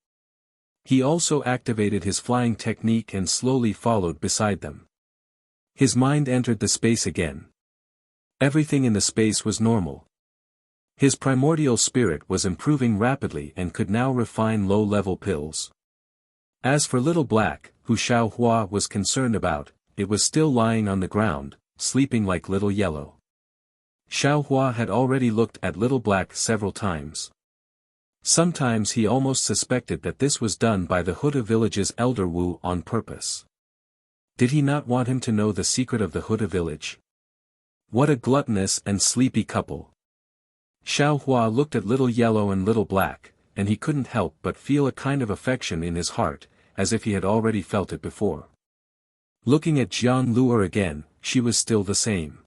He also activated his flying technique and slowly followed beside them. His mind entered the space again. Everything in the space was normal. His primordial spirit was improving rapidly and could now refine low-level pills. As for Little Black, who Xiao Hua was concerned about, it was still lying on the ground, sleeping like Little Yellow. Xiao Hua had already looked at Little Black several times. Sometimes he almost suspected that this was done by the Huda village's elder Wu on purpose. Did he not want him to know the secret of the Huda village? What a gluttonous and sleepy couple. Xiao Hua looked at Little Yellow and Little Black, and he couldn't help but feel a kind of affection in his heart, as if he had already felt it before. Looking at Jiang Luer again, she was still the same.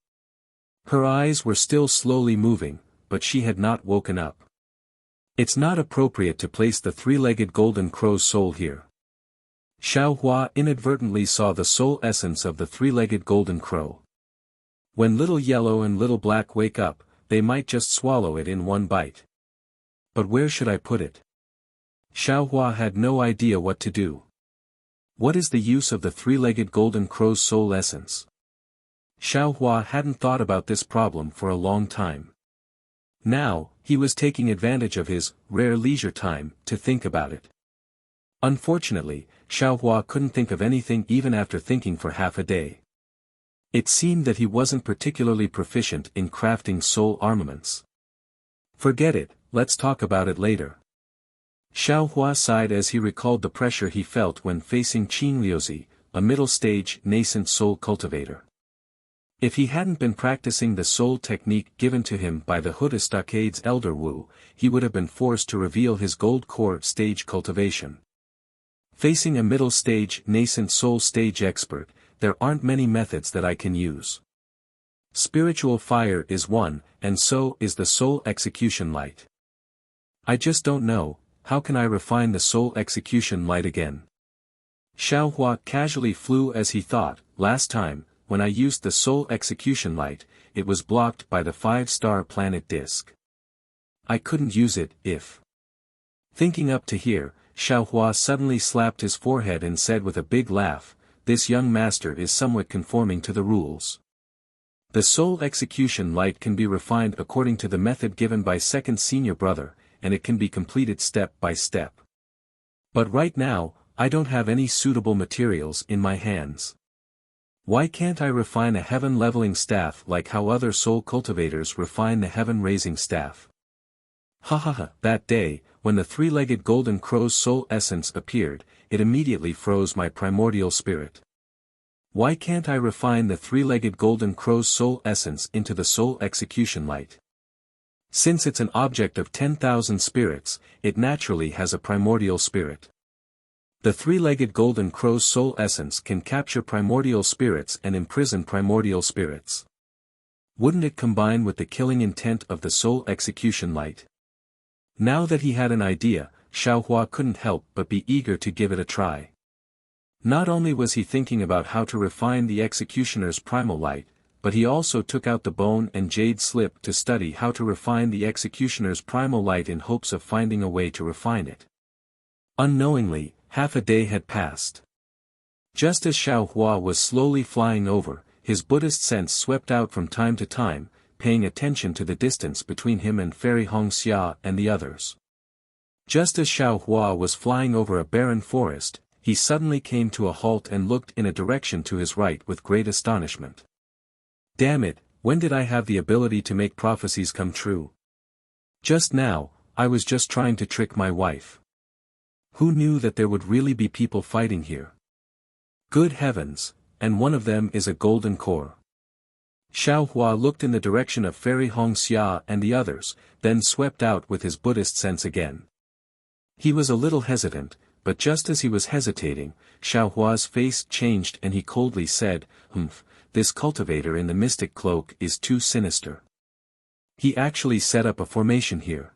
Her eyes were still slowly moving, but she had not woken up. It's not appropriate to place the three-legged golden crow's soul here. Xiao Hua inadvertently saw the soul essence of the three-legged golden crow. When Little Yellow and Little Black wake up, they might just swallow it in one bite. But where should I put it? Xiao Hua had no idea what to do. What is the use of the three-legged golden crow's soul essence? Xiao Hua hadn't thought about this problem for a long time. Now, he was taking advantage of his rare leisure time to think about it. Unfortunately, Xiao Hua couldn't think of anything even after thinking for half a day. It seemed that he wasn't particularly proficient in crafting soul armaments. Forget it, let's talk about it later. Xiao Hua sighed as he recalled the pressure he felt when facing Qin Liuzi, a middle-stage nascent soul cultivator. If he hadn't been practicing the soul technique given to him by the Huda Stockade's elder Wu, he would have been forced to reveal his gold core stage cultivation. Facing a middle-stage nascent soul stage expert, there aren't many methods that I can use. Spiritual fire is one, and so is the soul execution light. I just don't know, how can I refine the soul execution light again? Xiao Hua casually flew as he thought, last time, when I used the soul execution light, it was blocked by the 5-star planet disk. I couldn't use it if. Thinking up to here, Xiao Hua suddenly slapped his forehead and said with a big laugh, this young master is somewhat conforming to the rules. The soul execution light can be refined according to the method given by second senior brother, and it can be completed step by step. But right now, I don't have any suitable materials in my hands. Why can't I refine a heaven-leveling staff like how other soul cultivators refine the heaven-raising staff? Ha ha ha! That day, when the three-legged golden crow's soul essence appeared, it immediately froze my primordial spirit. Why can't I refine the three-legged golden crow's soul essence into the soul execution light? Since it's an object of 10,000 spirits, it naturally has a primordial spirit. The three-legged golden crow's soul essence can capture primordial spirits and imprison primordial spirits. Wouldn't it combine with the killing intent of the soul execution light? Now that he had an idea, Xiao Hua couldn't help but be eager to give it a try. Not only was he thinking about how to refine the executioner's primal light, but he also took out the bone and jade slip to study how to refine the executioner's primal light in hopes of finding a way to refine it. Unknowingly, half a day had passed. Just as Xiao Hua was slowly flying over, his Buddhist sense swept out from time to time, paying attention to the distance between him and Fairy Hongxia and the others. Just as Xiao Hua was flying over a barren forest, he suddenly came to a halt and looked in a direction to his right with great astonishment. Damn it, when did I have the ability to make prophecies come true? Just now, I was just trying to trick my wife. Who knew that there would really be people fighting here? Good heavens, and one of them is a golden core. Xiao Hua looked in the direction of Fairy Hongxia and the others, then swept out with his Buddhist sense again. He was a little hesitant, but just as he was hesitating, Xiao Hua's face changed and he coldly said, this cultivator in the mystic cloak is too sinister. He actually set up a formation here.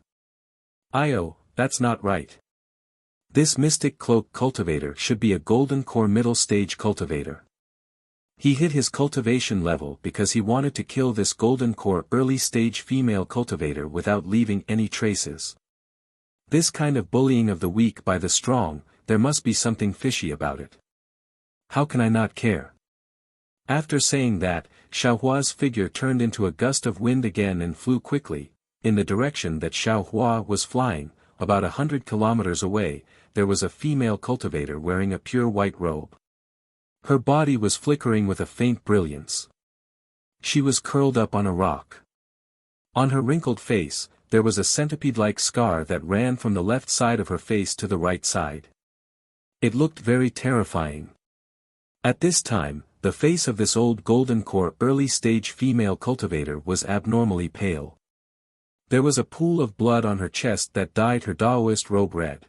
That's not right. This mystic cloak cultivator should be a golden core middle stage cultivator. He hit his cultivation level because he wanted to kill this golden core early stage female cultivator without leaving any traces. This kind of bullying of the weak by the strong, there must be something fishy about it. How can I not care? After saying that, Xiao Hua's figure turned into a gust of wind again and flew quickly, in the direction that Xiao Hua was flying. About 100 kilometers away, there was a female cultivator wearing a pure white robe. Her body was flickering with a faint brilliance. She was curled up on a rock. On her wrinkled face, there was a centipede-like scar that ran from the left side of her face to the right side. It looked very terrifying. At this time, The face of this old golden core early-stage female cultivator was abnormally pale. There was a pool of blood on her chest that dyed her Taoist robe red.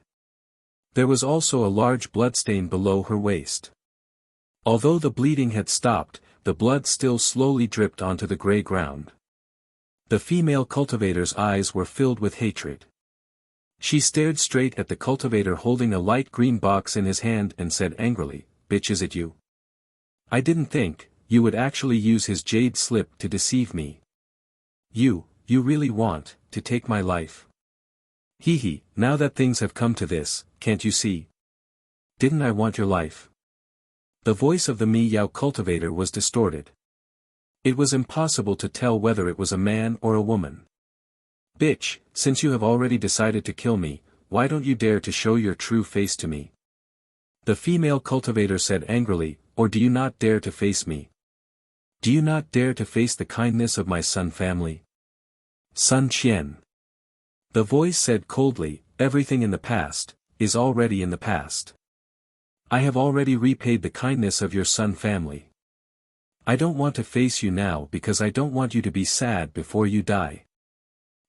There was also a large bloodstain below her waist. Although the bleeding had stopped, the blood still slowly dripped onto the gray ground. The female cultivator's eyes were filled with hatred. She stared straight at the cultivator holding a light green box in his hand and said angrily, "Bitch, is it you? I didn't think you would actually use his jade slip to deceive me. You really want to take my life? Hee, now that things have come to this, can't you see? Didn't I want your life?" The voice of the Miyao cultivator was distorted. It was impossible to tell whether it was a man or a woman. "Bitch, since you have already decided to kill me, why don't you dare to show your true face to me?" The female cultivator said angrily, "Or do you not dare to face me? Do you not dare to face the kindness of my Sun family? Sun Qian." The voice said coldly, "Everything in the past is already in the past. I have already repaid the kindness of your Sun family. I don't want to face you now because I don't want you to be sad before you die.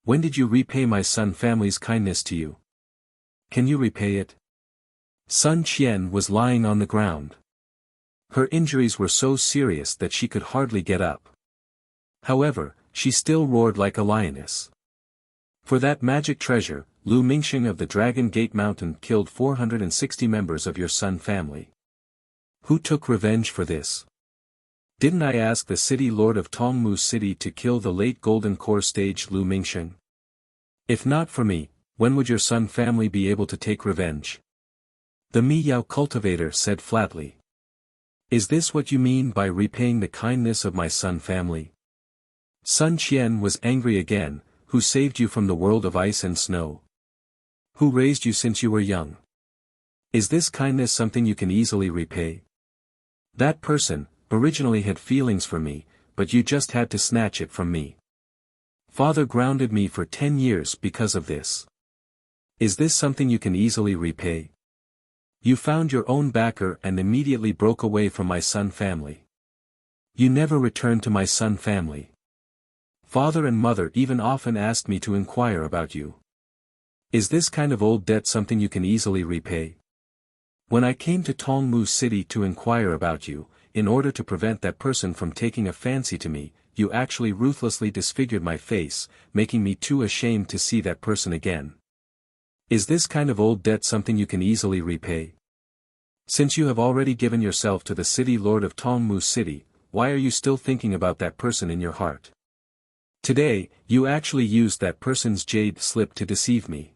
When did you repay my Sun family's kindness to you? Can you repay it?" Sun Qian was lying on the ground. Her injuries were so serious that she could hardly get up. However, she still roared like a lioness. For that magic treasure, Lu Mingxing of the Dragon Gate Mountain killed 460 members of your Sun family. Who took revenge for this? Didn't I ask the city lord of Tongmu City to kill the late Golden Core stage Lu Mingxing? If not for me, when would your Sun family be able to take revenge? The Miyao cultivator said flatly. Is this what you mean by repaying the kindness of my Sun family? Sun Qian was angry again. Who saved you from the world of ice and snow? Who raised you since you were young? Is this kindness something you can easily repay? That person originally had feelings for me, but you just had to snatch it from me. Father grounded me for 10 years because of this. Is this something you can easily repay? You found your own backer and immediately broke away from my Sun family. You never returned to my Sun family. Father and mother even often asked me to inquire about you. Is this kind of old debt something you can easily repay? When I came to Tongmu City to inquire about you, in order to prevent that person from taking a fancy to me, you actually ruthlessly disfigured my face, making me too ashamed to see that person again. Is this kind of old debt something you can easily repay? Since you have already given yourself to the city lord of Tongmu City, why are you still thinking about that person in your heart? Today, you actually used that person's jade slip to deceive me.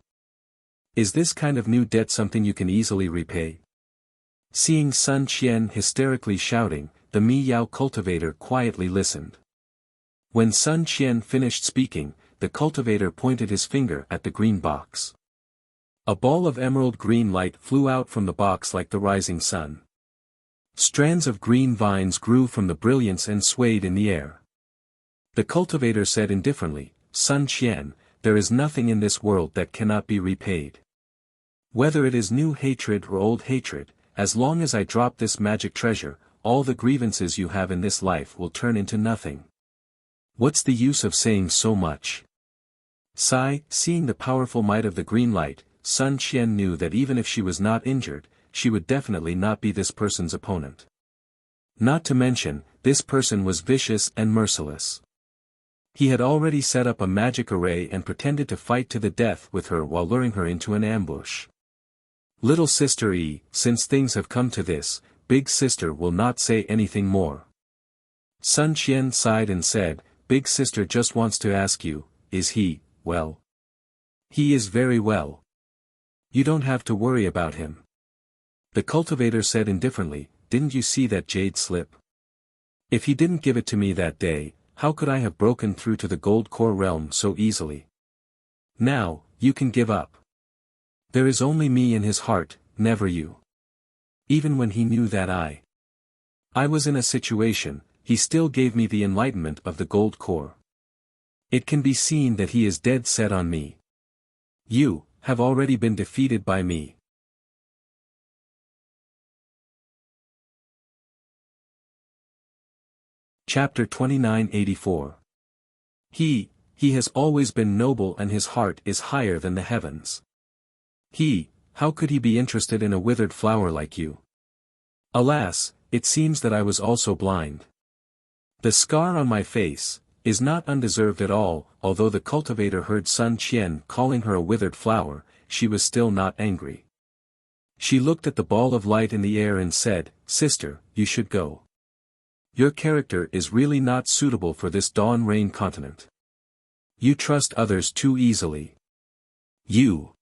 Is this kind of new debt something you can easily repay? Seeing Sun Qian hysterically shouting, the Miyao cultivator quietly listened. When Sun Qian finished speaking, the cultivator pointed his finger at the green box. A ball of emerald green light flew out from the box like the rising sun. Strands of green vines grew from the brilliance and swayed in the air. The cultivator said indifferently, Sun Qian, there is nothing in this world that cannot be repaid. Whether it is new hatred or old hatred, as long as I drop this magic treasure, all the grievances you have in this life will turn into nothing. What's the use of saying so much? Seeing the powerful might of the green light, Sun Qian knew that even if she was not injured, she would definitely not be this person's opponent. Not to mention, this person was vicious and merciless. He had already set up a magic array and pretended to fight to the death with her while luring her into an ambush. Little sister since things have come to this, big sister will not say anything more. Sun Qian sighed and said, Big sister just wants to ask you, is he, well? He is very well. You don't have to worry about him. The cultivator said indifferently, didn't you see that jade slip? If he didn't give it to me that day, how could I have broken through to the gold core realm so easily? Now, you can give up. There is only me in his heart, never you. Even when he knew that I was in a situation, he still gave me the enlightenment of the gold core. It can be seen that he is dead set on me. You have already been defeated by me. Chapter 2984. He has always been noble and his heart is higher than the heavens. How could he be interested in a withered flower like you? Alas, it seems that I was also blind. The scar on my face is not undeserved at all. Although the cultivator heard Sun Qian calling her a withered flower, she was still not angry. She looked at the ball of light in the air and said, "Sister, you should go. Your character is really not suitable for this dawn rain continent. You trust others too easily. You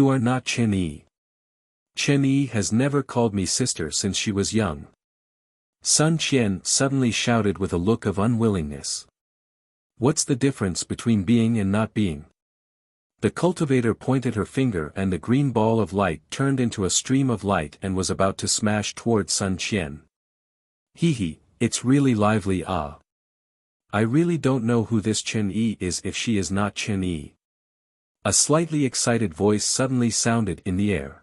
are not Chen Yi. Chen Yi has never called me sister since she was young." Sun Qian suddenly shouted with a look of unwillingness. "What's the difference between being and not being?" The cultivator pointed her finger and the green ball of light turned into a stream of light and was about to smash toward Sun Qian. It's really lively. I really don't know who this Chen Yi is if she is not Chen Yi." A slightly excited voice suddenly sounded in the air.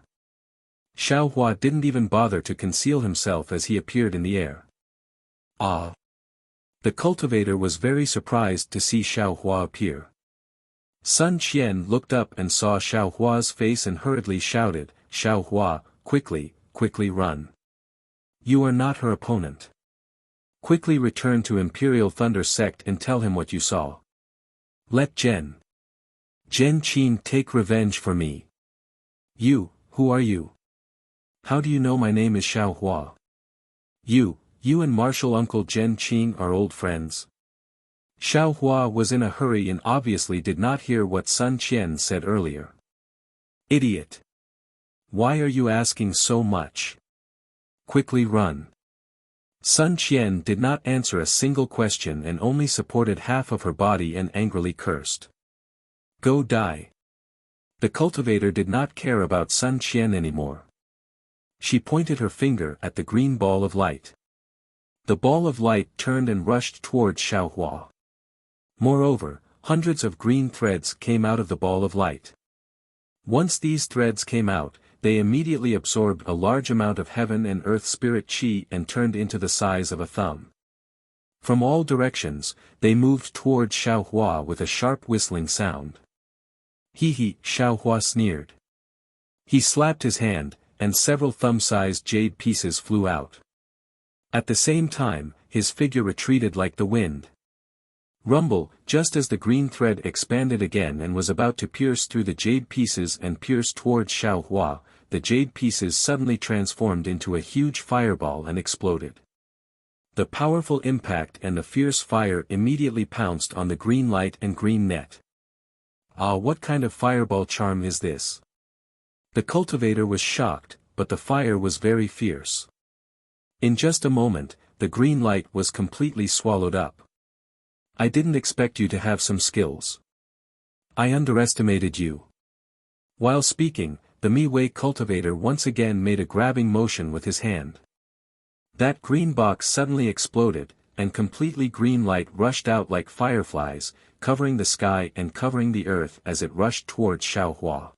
Xiao Hua didn't even bother to conceal himself as he appeared in the air. The cultivator was very surprised to see Xiao Hua appear. Sun Qian looked up and saw Xiao Hua's face and hurriedly shouted, "Xiao Hua, quickly run. You are not her opponent. Quickly return to Imperial Thunder Sect and tell him what you saw. Let Zhen Qin take revenge for me." Who are you? How do you know my name is Xiao Hua? You and Martial Uncle Zhen Qin are old friends. Xiao Hua was in a hurry and obviously did not hear what Sun Qian said earlier. "Idiot! Why are you asking so much? Quickly run." Sun Qian did not answer a single question and only supported half of her body and angrily cursed. "Go die." The cultivator did not care about Sun Qian anymore. She pointed her finger at the green ball of light. The ball of light turned and rushed towards Xiao Hua. Moreover, hundreds of green threads came out of the ball of light. Once these threads came out, they immediately absorbed a large amount of heaven and earth spirit qi and turned into the size of a thumb. From all directions, they moved towards Xiao Hua with a sharp whistling sound. Xiao Hua sneered. He slapped his hand, and several thumb-sized jade pieces flew out. At the same time, his figure retreated like the wind. Rumble, just as the green thread expanded again and was about to pierce through the jade pieces and pierce towards Xiao Hua, the jade pieces suddenly transformed into a huge fireball and exploded. The powerful impact and the fierce fire immediately pounced on the green light and green net. What kind of fireball charm is this? The cultivator was shocked, but the fire was very fierce. In just a moment, the green light was completely swallowed up. "I didn't expect you to have some skills. I underestimated you." While speaking, the Mi-Wei cultivator once again made a grabbing motion with his hand. That green box suddenly exploded, and completely green light rushed out like fireflies, covering the sky and covering the earth as it rushed towards Xiao Hua.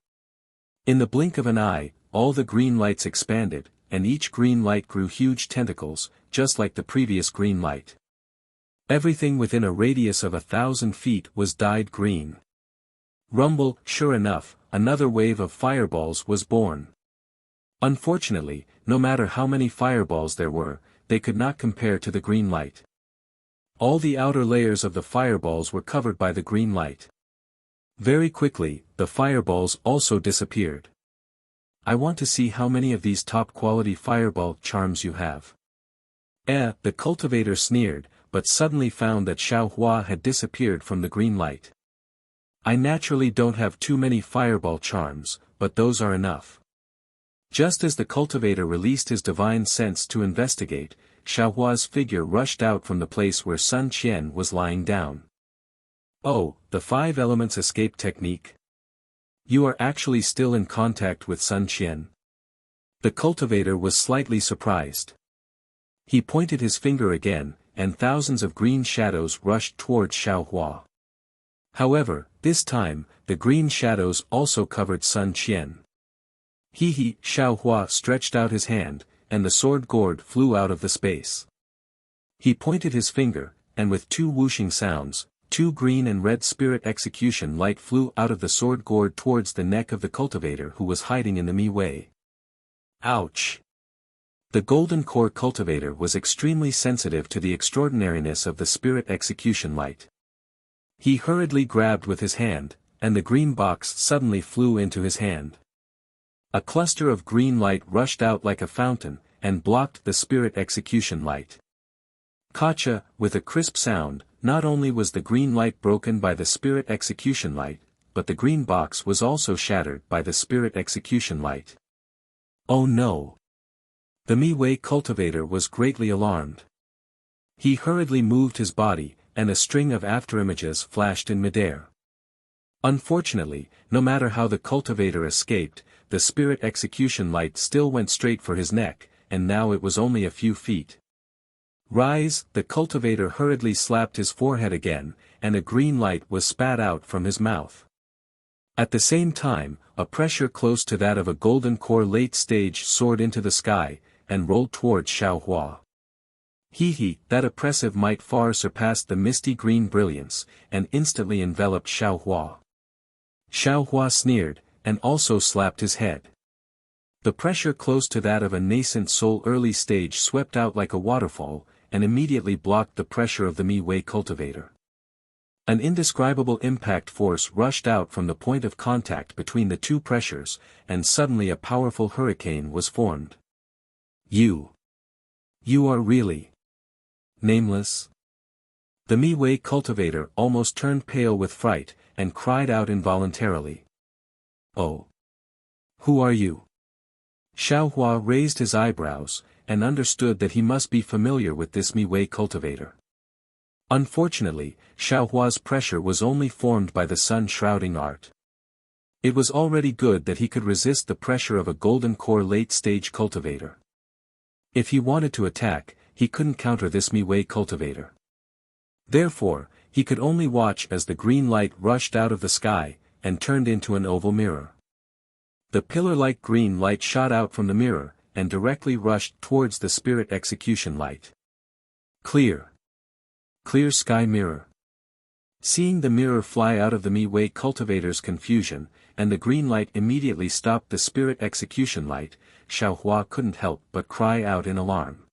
In the blink of an eye, all the green lights expanded, and each green light grew huge tentacles, just like the previous green light. Everything within a radius of 1,000 feet was dyed green. Rumble, sure enough, another wave of fireballs was born. Unfortunately, no matter how many fireballs there were, they could not compare to the green light. All the outer layers of the fireballs were covered by the green light. Very quickly, the fireballs also disappeared. "I want to see how many of these top-quality fireball charms you have." The cultivator sneered, but suddenly found that Xiao Hua had disappeared from the green light. "I naturally don't have too many fireball charms, but those are enough." Just as the cultivator released his divine sense to investigate, Xiao Hua's figure rushed out from the place where Sun Qian was lying down. "Oh, the 5 elements escape technique? You are actually still in contact with Sun Qian?" The cultivator was slightly surprised. He pointed his finger again, and thousands of green shadows rushed towards Xiao Hua. However, this time, the green shadows also covered Sun Qian. Xiao Hua stretched out his hand, and the sword gourd flew out of the space. He pointed his finger, and with two whooshing sounds, two green and red spirit execution light flew out of the sword gourd towards the neck of the cultivator who was hiding in the Mi-Wei. Ouch! The golden core cultivator was extremely sensitive to the extraordinariness of the spirit execution light. He hurriedly grabbed with his hand, and the green box suddenly flew into his hand. A cluster of green light rushed out like a fountain, and blocked the spirit execution light. Gotcha! With a crisp sound, not only was the green light broken by the spirit execution light, but the green box was also shattered by the spirit execution light. Oh no! The Mi-Wei cultivator was greatly alarmed. He hurriedly moved his body, and a string of afterimages flashed in midair. Unfortunately, no matter how the cultivator escaped, the spirit execution light still went straight for his neck, and now it was only a few feet. Rise! The cultivator hurriedly slapped his forehead again, and a green light was spat out from his mouth. At the same time, a pressure close to that of a golden core late-stage soared into the sky, and rolled towards Xiaohua. Hee, that oppressive might far surpassed the misty green brilliance, and instantly enveloped Xiaohua. Xiaohua sneered, and also slapped his head. The pressure close to that of a nascent soul early stage swept out like a waterfall, and immediately blocked the pressure of the Mi-Wei cultivator. An indescribable impact force rushed out from the point of contact between the two pressures, and suddenly a powerful hurricane was formed. You are really nameless? The Mi-Wei cultivator almost turned pale with fright, and cried out involuntarily. Oh! Who are you? Xiaohua raised his eyebrows, and understood that he must be familiar with this Mi-Wei cultivator. Unfortunately, Xiaohua's pressure was only formed by the sun-shrouding art. It was already good that he could resist the pressure of a golden core late-stage cultivator. If he wanted to attack, he couldn't counter this Mi-Wei cultivator. Therefore, he could only watch as the green light rushed out of the sky, and turned into an oval mirror. The pillar-like green light shot out from the mirror, and directly rushed towards the spirit execution light. Clear sky mirror. Seeing the mirror fly out of the Mi-Wei cultivator's confusion, and the green light immediately stopped the spirit execution light, Xiaohua couldn't help but cry out in alarm.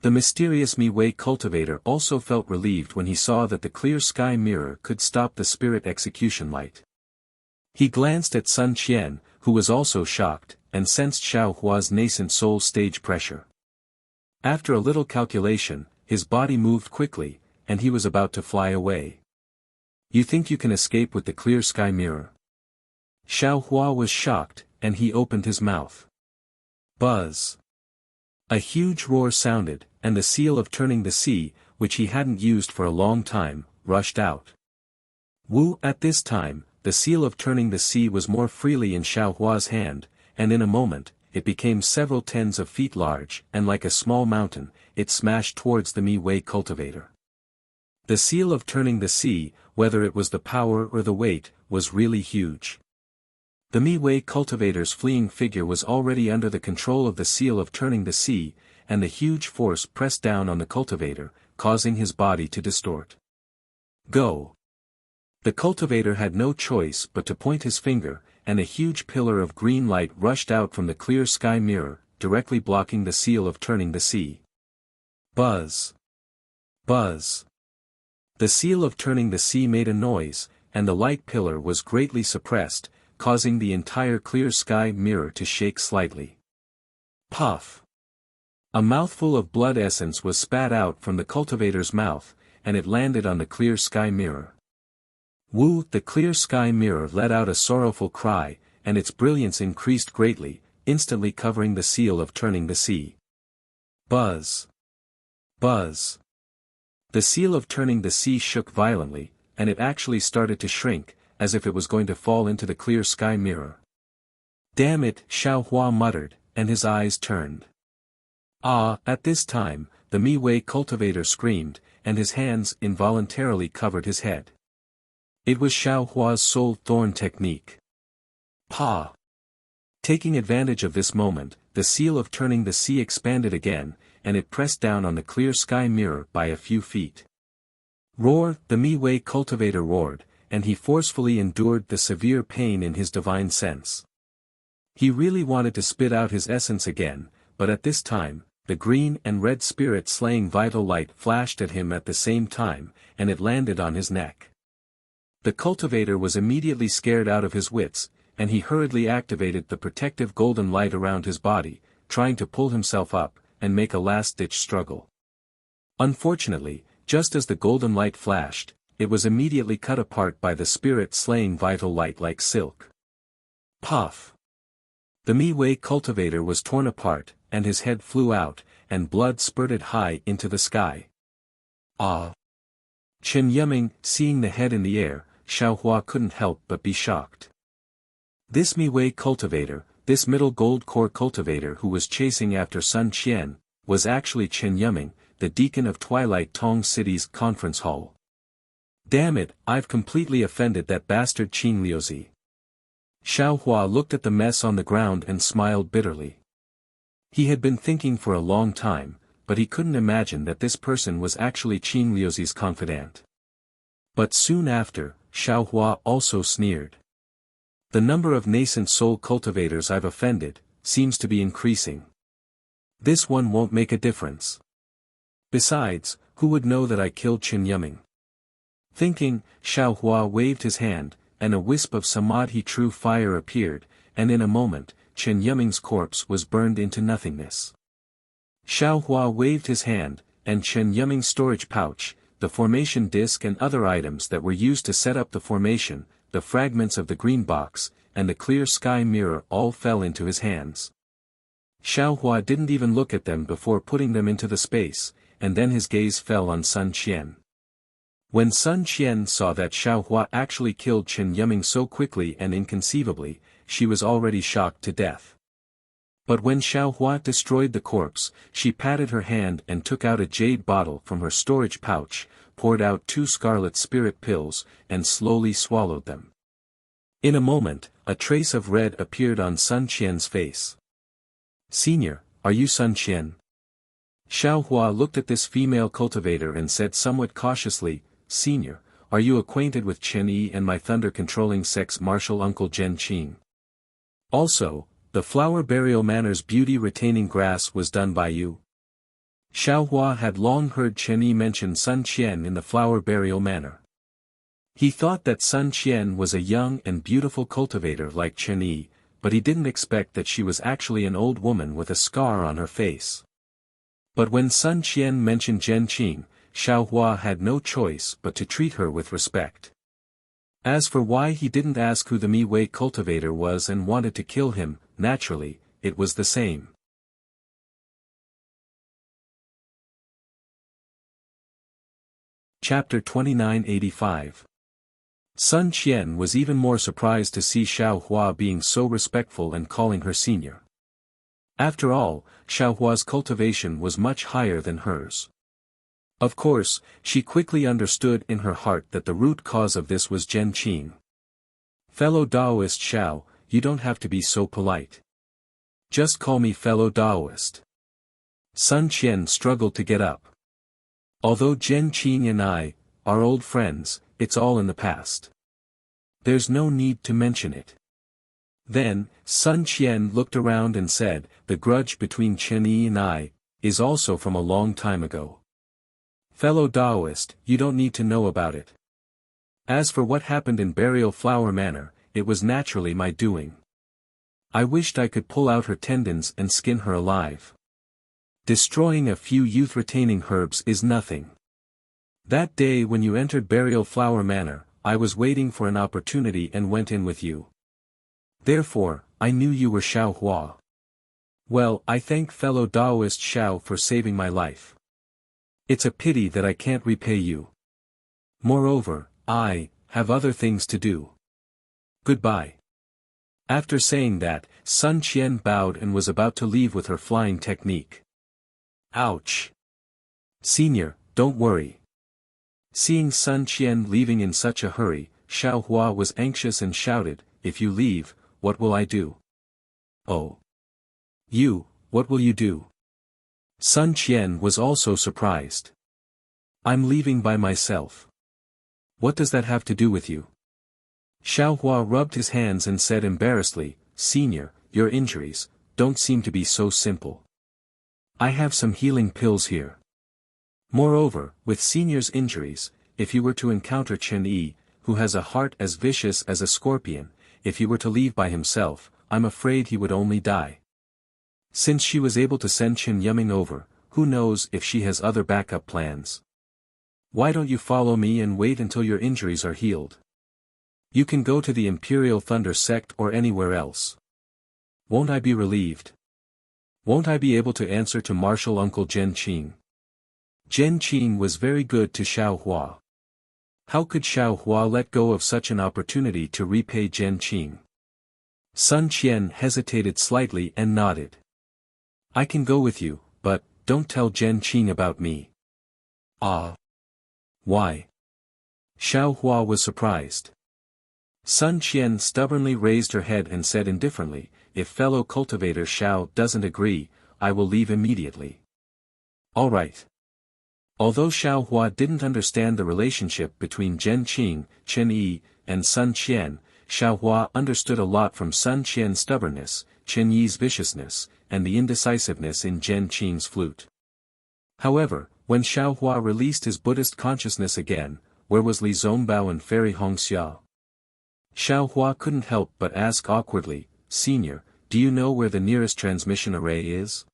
The mysterious Mi-Wei cultivator also felt relieved when he saw that the clear sky mirror could stop the spirit execution light. He glanced at Sun Qian, who was also shocked, and sensed Xiaohua's nascent soul stage pressure. After a little calculation, his body moved quickly, and he was about to fly away. You think you can escape with the clear sky mirror? Xiaohua was shocked, and he opened his mouth. Buzz! A huge roar sounded, and the seal of turning the sea, which he hadn't used for a long time, rushed out. At this time, the seal of turning the sea was more freely in Xiaohua's hand, and in a moment, it became several tens of feet large, and like a small mountain, it smashed towards the Mi-Wei cultivator. The seal of turning the sea, whether it was the power or the weight, was really huge. The Mi-Wei cultivator's fleeing figure was already under the control of the seal of turning the sea, and the huge force pressed down on the cultivator, causing his body to distort. Go! The cultivator had no choice but to point his finger, and a huge pillar of green light rushed out from the clear sky mirror, directly blocking the seal of turning the sea. Buzz! Buzz! The seal of turning the sea made a noise, and the light pillar was greatly suppressed, causing the entire clear sky mirror to shake slightly. Puff! A mouthful of blood essence was spat out from the cultivator's mouth, and it landed on the clear sky mirror. The clear sky mirror let out a sorrowful cry, and its brilliance increased greatly, instantly covering the seal of turning the sea. Buzz! Buzz! The seal of turning the sea shook violently, and it actually started to shrink, as if it was going to fall into the clear sky mirror. Damn it, Xiaohua muttered, and his eyes turned. At this time, the Mi-Wei cultivator screamed, and his hands involuntarily covered his head. It was Xiaohua's soul thorn technique. Taking advantage of this moment, the seal of turning the sea expanded again, and it pressed down on the clear sky mirror by a few feet. Roar, the Mi-Wei cultivator roared, and he forcefully endured the severe pain in his divine sense. He really wanted to spit out his essence again, but at this time, the green and red spirit-slaying vital light flashed at him at the same time, and it landed on his neck. The cultivator was immediately scared out of his wits, and he hurriedly activated the protective golden light around his body, trying to pull himself up, and make a last-ditch struggle. Unfortunately, just as the golden light flashed, it was immediately cut apart by the spirit-slaying vital light like silk. Puff! The Mi-Wei cultivator was torn apart, and his head flew out, and blood spurted high into the sky. Ah! Chen Yiming, seeing the head in the air, Xiaohua couldn't help but be shocked. This Mi-Wei cultivator, this middle gold core cultivator who was chasing after Sun Qian, was actually Chen Yiming, the deacon of Twilight Tong City's conference hall. Damn it, I've completely offended that bastard Qin Liuzi. Xiaohua looked at the mess on the ground and smiled bitterly. He had been thinking for a long time, but he couldn't imagine that this person was actually Qin Liuzi's confidant. But soon after, Xiaohua also sneered. The number of nascent soul cultivators I've offended seems to be increasing. This one won't make a difference. Besides, who would know that I killed Chen Yiming? Thinking, Xiaohua waved his hand, and a wisp of samadhi true fire appeared, and in a moment, Chen Yiming's corpse was burned into nothingness. Xiaohua waved his hand, and Chen Yiming's storage pouch, the formation disc and other items that were used to set up the formation, the fragments of the green box, and the clear sky mirror all fell into his hands. Xiaohua didn't even look at them before putting them into the space, and then his gaze fell on Sun Qian. When Sun Qian saw that Xiaohua actually killed Chen Yiming so quickly and inconceivably, she was already shocked to death. But when Xiaohua destroyed the corpse, she patted her hand and took out a jade bottle from her storage pouch, poured out 2 scarlet spirit pills, and slowly swallowed them. In a moment, a trace of red appeared on Sun Qian's face. "Senior, are you Sun Qian?" Xiaohua looked at this female cultivator and said somewhat cautiously, "Senior, are you acquainted with Chen Yi and my thunder-controlling sex martial uncle Zhen Qing? Also, the Flower Burial Manor's beauty-retaining grass was done by you?" Xiaohua had long heard Chen Yi mention Sun Qian in the Flower Burial Manor. He thought that Sun Qian was a young and beautiful cultivator like Chen Yi, but he didn't expect that she was actually an old woman with a scar on her face. But when Sun Qian mentioned Zhen Qing, Xiaohua had no choice but to treat her with respect. As for why he didn't ask who the Mi-Wei cultivator was and wanted to kill him, naturally, it was the same. Chapter 2985. Sun Qian was even more surprised to see Xiaohua being so respectful and calling her senior. After all, Xiaohua's cultivation was much higher than hers. Of course, she quickly understood in her heart that the root cause of this was Zhen Qing. "Fellow Daoist Xiao, you don't have to be so polite. Just call me fellow Daoist." Sun Qian struggled to get up. "Although Zhen Qing and I are old friends, it's all in the past. There's no need to mention it." Then, Sun Qian looked around and said, "The grudge between Chen Yi and I is also from a long time ago. Fellow Daoist, you don't need to know about it. As for what happened in Burial Flower Manor, it was naturally my doing. I wished I could pull out her tendons and skin her alive. Destroying a few youth-retaining herbs is nothing. That day when you entered Burial Flower Manor, I was waiting for an opportunity and went in with you. Therefore, I knew you were Xiaohua. Well, I thank fellow Daoist Xiao for saving my life. It's a pity that I can't repay you. Moreover, I have other things to do. Goodbye." After saying that, Sun Qian bowed and was about to leave with her flying technique. "Ouch! Senior, don't worry." Seeing Sun Qian leaving in such a hurry, Xiaohua was anxious and shouted, "If you leave, what will I do?" "Oh. You, what will you do?" Sun Qian was also surprised. I'm leaving by myself. What does that have to do with you? Xiao Hua rubbed his hands and said embarrassedly, Senior, your injuries don't seem to be so simple. I have some healing pills here. Moreover, with Senior's injuries, if you were to encounter Chen Yi, who has a heart as vicious as a scorpion, if he were to leave by himself, I'm afraid he would only die. Since she was able to send Chen Yuming over, who knows if she has other backup plans. Why don't you follow me and wait until your injuries are healed? You can go to the Imperial Thunder Sect or anywhere else. Won't I be relieved? Won't I be able to answer to Martial Uncle Zhen Qing? Zhen Qing was very good to Xiao Hua. How could Xiao Hua let go of such an opportunity to repay Zhen Qing? Sun Qian hesitated slightly and nodded. I can go with you, but don't tell Zhen Qing about me. Ah. Why? Xiao Hua was surprised. Sun Qian stubbornly raised her head and said indifferently, if fellow cultivator Xiao doesn't agree, I will leave immediately. All right. Although Xiao Hua didn't understand the relationship between Zhen Qing, Chen Yi, and Sun Qian, Xiao Hua understood a lot from Sun Qian's stubbornness, Chen Yi's viciousness, and the indecisiveness in Zhen Qing's flute. However, when Xiao Hua released his Buddhist consciousness again, where was Li Zongbao and Fairy Hongxia? Xiao Hua couldn't help but ask awkwardly, Senior, do you know where the nearest transmission array is?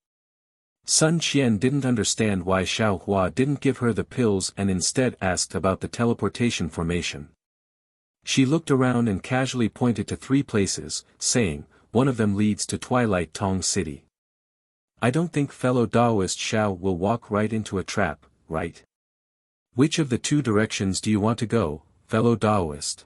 Sun Qian didn't understand why Xiao Hua didn't give her the pills and instead asked about the teleportation formation. She looked around and casually pointed to 3 places, saying, one of them leads to Twilight Tong City. I don't think fellow Daoist Xiao will walk right into a trap, right? Which of the 2 directions do you want to go, fellow Daoist?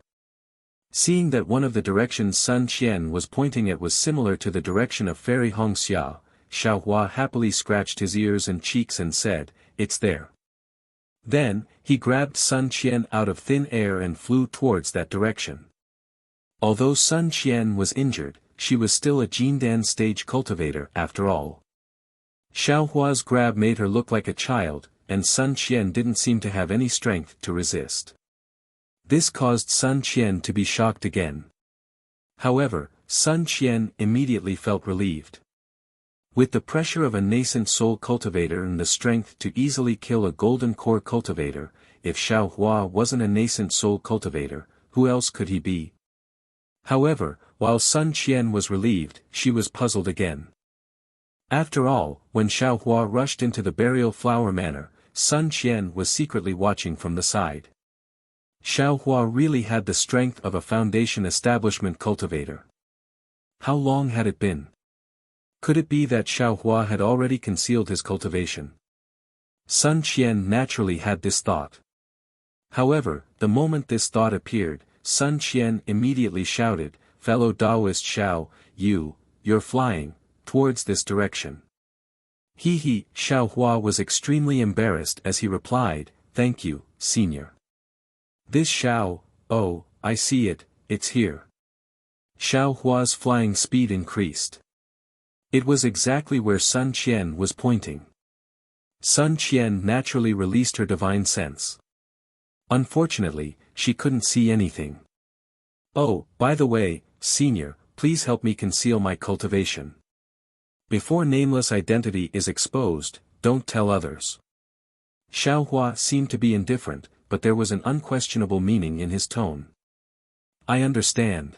Seeing that one of the directions Sun Qian was pointing at was similar to the direction of Fairy Hongxia, Xiao Hua happily scratched his ears and cheeks and said, it's there. Then, he grabbed Sun Qian out of thin air and flew towards that direction. Although Sun Qian was injured, she was still a Jindan stage cultivator after all. Xiao Hua's grab made her look like a child, and Sun Qian didn't seem to have any strength to resist. This caused Sun Qian to be shocked again. However, Sun Qian immediately felt relieved. With the pressure of a nascent soul cultivator and the strength to easily kill a golden core cultivator, if Xiao Hua wasn't a nascent soul cultivator, who else could he be? However, while Sun Qian was relieved, she was puzzled again. After all, when Xiao Hua rushed into the burial flower manor, Sun Qian was secretly watching from the side. Xiao Hua really had the strength of a foundation establishment cultivator. How long had it been? Could it be that Xiao Hua had already concealed his cultivation? Sun Qian naturally had this thought. However, the moment this thought appeared, Sun Qian immediately shouted, fellow Daoist Xiao, you're flying, towards this direction. Xiao Hua was extremely embarrassed as he replied, thank you, Senior. This Xiao, oh, I see it, it's here. Xiao Hua's flying speed increased. It was exactly where Sun Qian was pointing. Sun Qian naturally released her divine sense. Unfortunately, she couldn't see anything. Oh, by the way, Senior, please help me conceal my cultivation. Before nameless identity is exposed, don't tell others. Xiao Hua seemed to be indifferent, but there was an unquestionable meaning in his tone. I understand.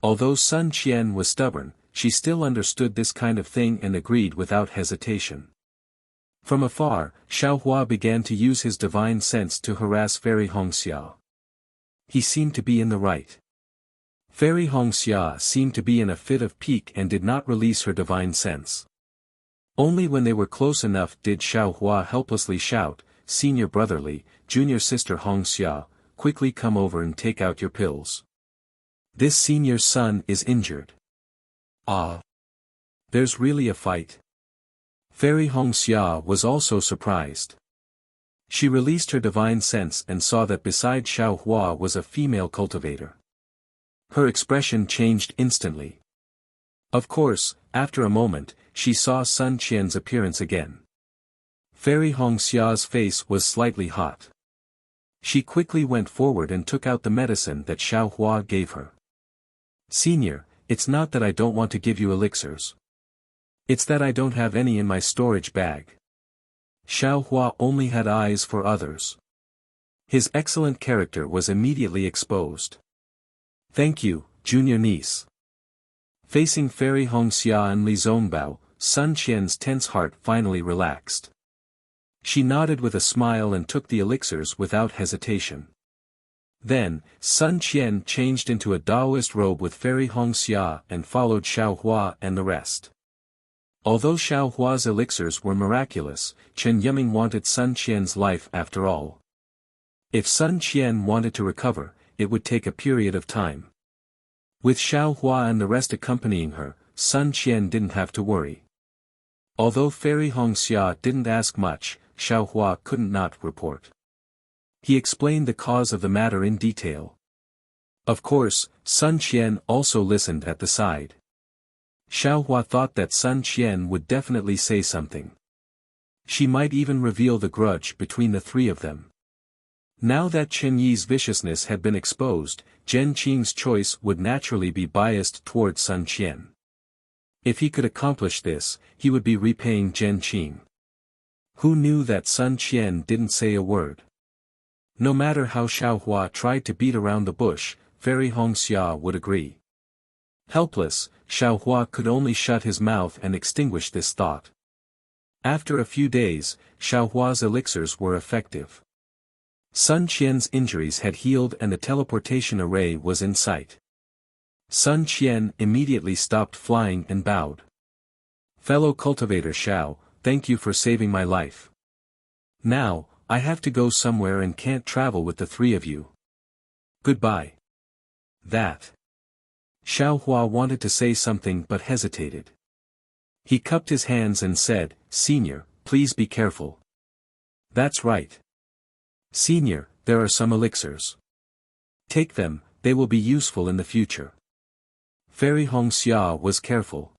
Although Sun Qian was stubborn, she still understood this kind of thing and agreed without hesitation. From afar, Xiao Hua began to use his divine sense to harass Fairy Hongxia. He seemed to be in the right. Fairy Hongxia seemed to be in a fit of pique and did not release her divine sense. Only when they were close enough did Xiao Hua helplessly shout, Senior brotherly, junior sister Hongxia, quickly come over and take out your pills. This senior's son is injured. Ah. There's really a fight. Fairy Hongxia was also surprised. She released her divine sense and saw that beside Xiao Hua was a female cultivator. Her expression changed instantly. Of course, After a moment, she saw Sun Qian's appearance again. Fairy Hongxia's face was slightly hot. She quickly went forward and took out the medicine that Xiao Hua gave her. Senior, it's not that I don't want to give you elixirs. It's that I don't have any in my storage bag. Xiao Hua only had eyes for others. His excellent character was immediately exposed. Thank you, junior niece. Facing Fairy Hongxia and Li Zongbao, Sun Qian's tense heart finally relaxed. She nodded with a smile and took the elixirs without hesitation. Then, Sun Qian changed into a Taoist robe with Fairy Hongxia and followed Xiao Hua and the rest. Although Xiao Hua's elixirs were miraculous, Chen Yiming wanted Sun Qian's life after all. If Sun Qian wanted to recover, it would take a period of time. With Xiao Hua and the rest accompanying her, Sun Qian didn't have to worry. Although Fairy Hongxia didn't ask much, Xiao Hua couldn't not report. He explained the cause of the matter in detail. Of course, Sun Qian also listened at the side. Xiao Hua thought that Sun Qian would definitely say something. She might even reveal the grudge between the three of them. Now that Chen Yi's viciousness had been exposed, Zhen Qing's choice would naturally be biased toward Sun Qian. If he could accomplish this, he would be repaying Zhen Qing. Who knew that Sun Qian didn't say a word? No matter how Xiao Hua tried to beat around the bush, Fairy Hongxia would agree. Helpless, Xiao Hua could only shut his mouth and extinguish this thought. After a few days, Xiao Hua's elixirs were effective. Sun Qian's injuries had healed and the teleportation array was in sight. Sun Qian immediately stopped flying and bowed. Fellow cultivator Xiao, thank you for saving my life. Now, I have to go somewhere and can't travel with the three of you. Goodbye. That. Xiao Hua wanted to say something but hesitated. He cupped his hands and said, Senior, please be careful. That's right. Senior, there are some elixirs. Take them, they will be useful in the future. Fairy Hongxia was careful.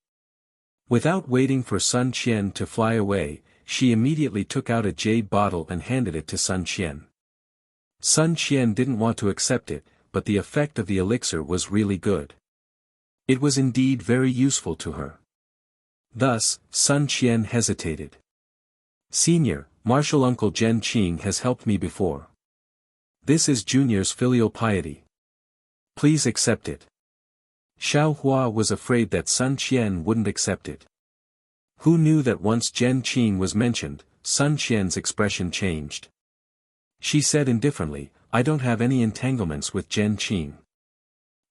Without waiting for Sun Qian to fly away, she immediately took out a jade bottle and handed it to Sun Qian. Sun Qian didn't want to accept it, but the effect of the elixir was really good. It was indeed very useful to her. Thus, Sun Qian hesitated. Senior, Martial Uncle Zhen Qing has helped me before. This is Junior's filial piety. Please accept it. Xiao Hua was afraid that Sun Qian wouldn't accept it. Who knew that once Zhen Qing was mentioned, Sun Qian's expression changed. She said indifferently, I don't have any entanglements with Zhen Qing.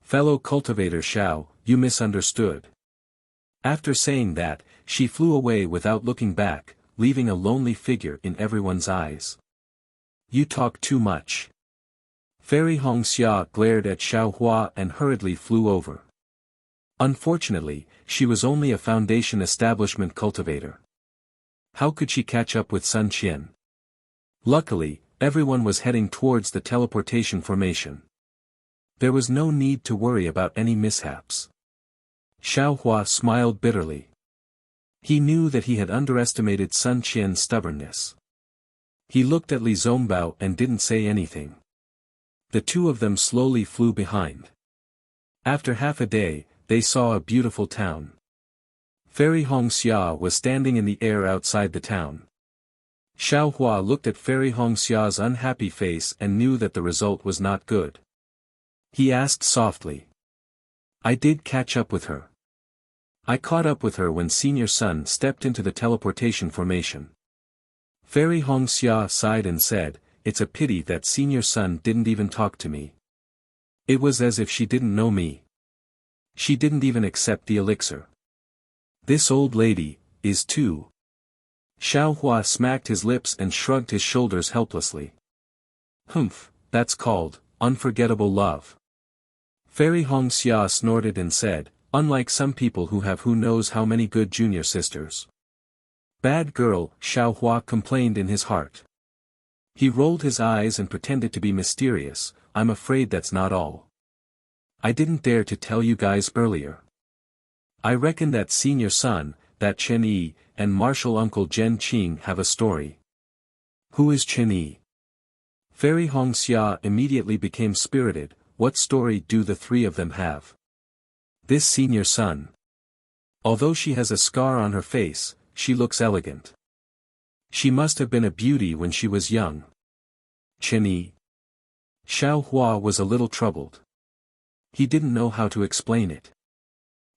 Fellow cultivator Xiao, you misunderstood. After saying that, she flew away without looking back, leaving a lonely figure in everyone's eyes. You talk too much. Fairy Hongxia glared at Xiao Hua and hurriedly flew over. Unfortunately, she was only a foundation establishment cultivator. How could she catch up with Sun Qian? Luckily, everyone was heading towards the teleportation formation. There was no need to worry about any mishaps. Xiao Hua smiled bitterly. He knew that he had underestimated Sun Qian's stubbornness. He looked at Li Zongbao and didn't say anything. The two of them slowly flew behind. After half a day, they saw a beautiful town. Fairy Hongxia was standing in the air outside the town. Xiao Hua looked at Fairy Hongxia's unhappy face and knew that the result was not good. He asked softly. I did catch up with her. I caught up with her when Senior Sun stepped into the teleportation formation. Fairy Hongxia sighed and said, it's a pity that Senior Sun didn't even talk to me. It was as if she didn't know me. She didn't even accept the elixir. This old lady, is too. Xiao Hua smacked his lips and shrugged his shoulders helplessly. Humph, that's called, unforgettable love. Fairy Hongxia snorted and said, unlike some people who have who knows how many good junior sisters. Bad girl, Xiao Hua complained in his heart. He rolled his eyes and pretended to be mysterious, I'm afraid that's not all. I didn't dare to tell you guys earlier. I reckon that senior son, that Chen Yi, and martial uncle Jen Qing have a story. Who is Chen Yi? Fairy Hong Xia immediately became spirited. What story do the three of them have? This senior son. Although she has a scar on her face, she looks elegant. She must have been a beauty when she was young. Chen Yi. Xiao Hua was a little troubled. He didn't know how to explain it.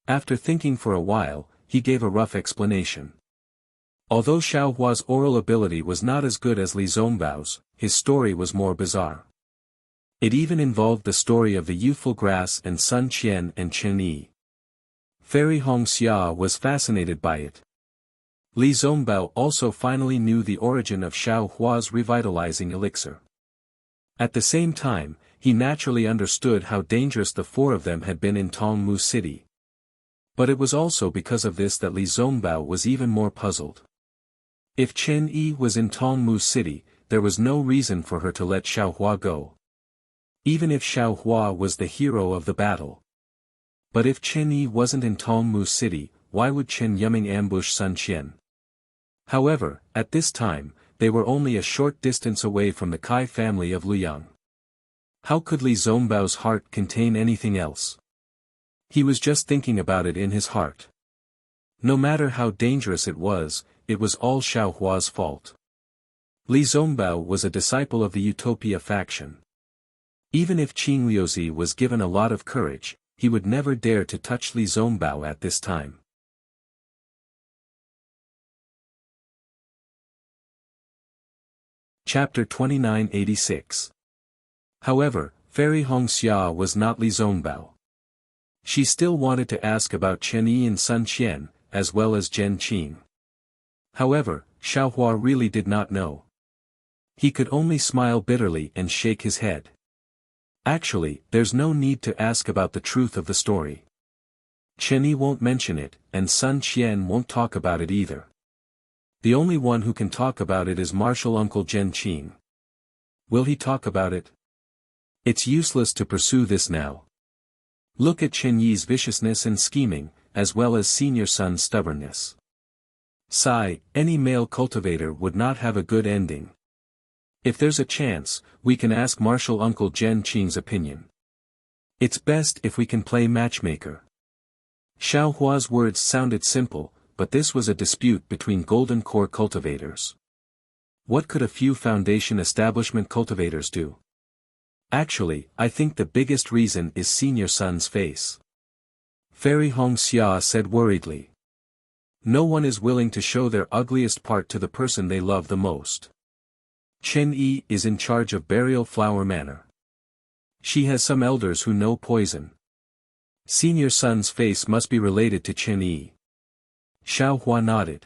After thinking for a while, he gave a rough explanation. Although Xiao Hua's oral ability was not as good as Li Zongbao's, his story was more bizarre. It even involved the story of the youthful grass and Sun Qian and Chen Yi. Fairy Hong Xia was fascinated by it. Li Zongbao also finally knew the origin of Xiao Hua's revitalizing elixir. At the same time, he naturally understood how dangerous the four of them had been in Tongmu City. But it was also because of this that Li Zongbao was even more puzzled. If Chen Yi was in Tongmu City, there was no reason for her to let Xiao Hua go. Even if Xiao Hua was the hero of the battle. But if Chen Yi wasn't in Tongmu City, why would Chen Yuming ambush Sun Qian? However, at this time, they were only a short distance away from the Kai family of Luyang. How could Li Zongbao's heart contain anything else? He was just thinking about it in his heart. No matter how dangerous it was all Xiao Hua's fault. Li Zongbao was a disciple of the Utopia faction. Even if Qing Liuzi was given a lot of courage, he would never dare to touch Li Zongbao at this time. Chapter 2986. However, Fairy Hong Xia was not Li Zongbao. She still wanted to ask about Chen Yi and Sun Qian, as well as Jen Qing. However, Xiao Hua really did not know. He could only smile bitterly and shake his head. Actually, there's no need to ask about the truth of the story. Chen Yi won't mention it, and Sun Qian won't talk about it either. The only one who can talk about it is martial uncle Jen Qing. Will he talk about it? It's useless to pursue this now. Look at Chen Yi's viciousness and scheming, as well as senior son's stubbornness. Sigh, any male cultivator would not have a good ending. If there's a chance, we can ask martial uncle Jen Qing's opinion. It's best if we can play matchmaker. Xiao Hua's words sounded simple, but this was a dispute between Golden Core cultivators. What could a few Foundation establishment cultivators do? Actually, I think the biggest reason is senior son's face. Fairy Hong Xia said worriedly. No one is willing to show their ugliest part to the person they love the most. Chen Yi is in charge of Burial Flower Manor. She has some elders who know poison. Senior son's face must be related to Chen Yi. Xiao Hua nodded.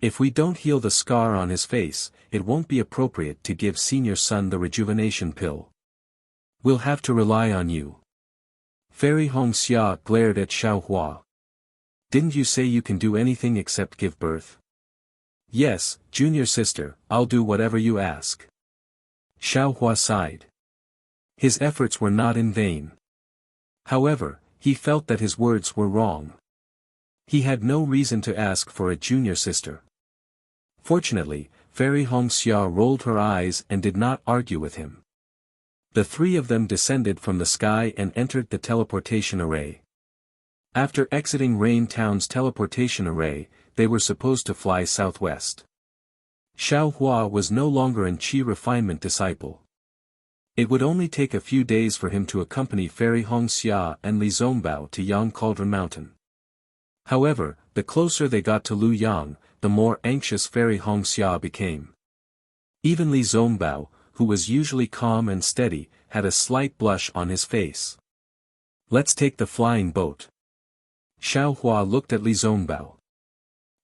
If we don't heal the scar on his face, it won't be appropriate to give senior son the rejuvenation pill. We'll have to rely on you. Fairy Hong Xia glared at Xiao Hua. Didn't you say you can do anything except give birth? Yes, junior sister, I'll do whatever you ask. Xiao Hua sighed. His efforts were not in vain. However, he felt that his words were wrong. He had no reason to ask for a junior sister. Fortunately, Fairy Hong Xia rolled her eyes and did not argue with him. The three of them descended from the sky and entered the teleportation array. After exiting Rain Town's teleportation array, they were supposed to fly southwest. Xiao Hua was no longer an Qi refinement disciple. It would only take a few days for him to accompany Fairy Hong Xia and Li Zongbao to Yang Cauldron Mountain. However, the closer they got to Luyang, the more anxious Fairy Hong Xia became. Even Li Zongbao, who was usually calm and steady, had a slight blush on his face. Let's take the flying boat. Xiao Hua looked at Li Zongbao.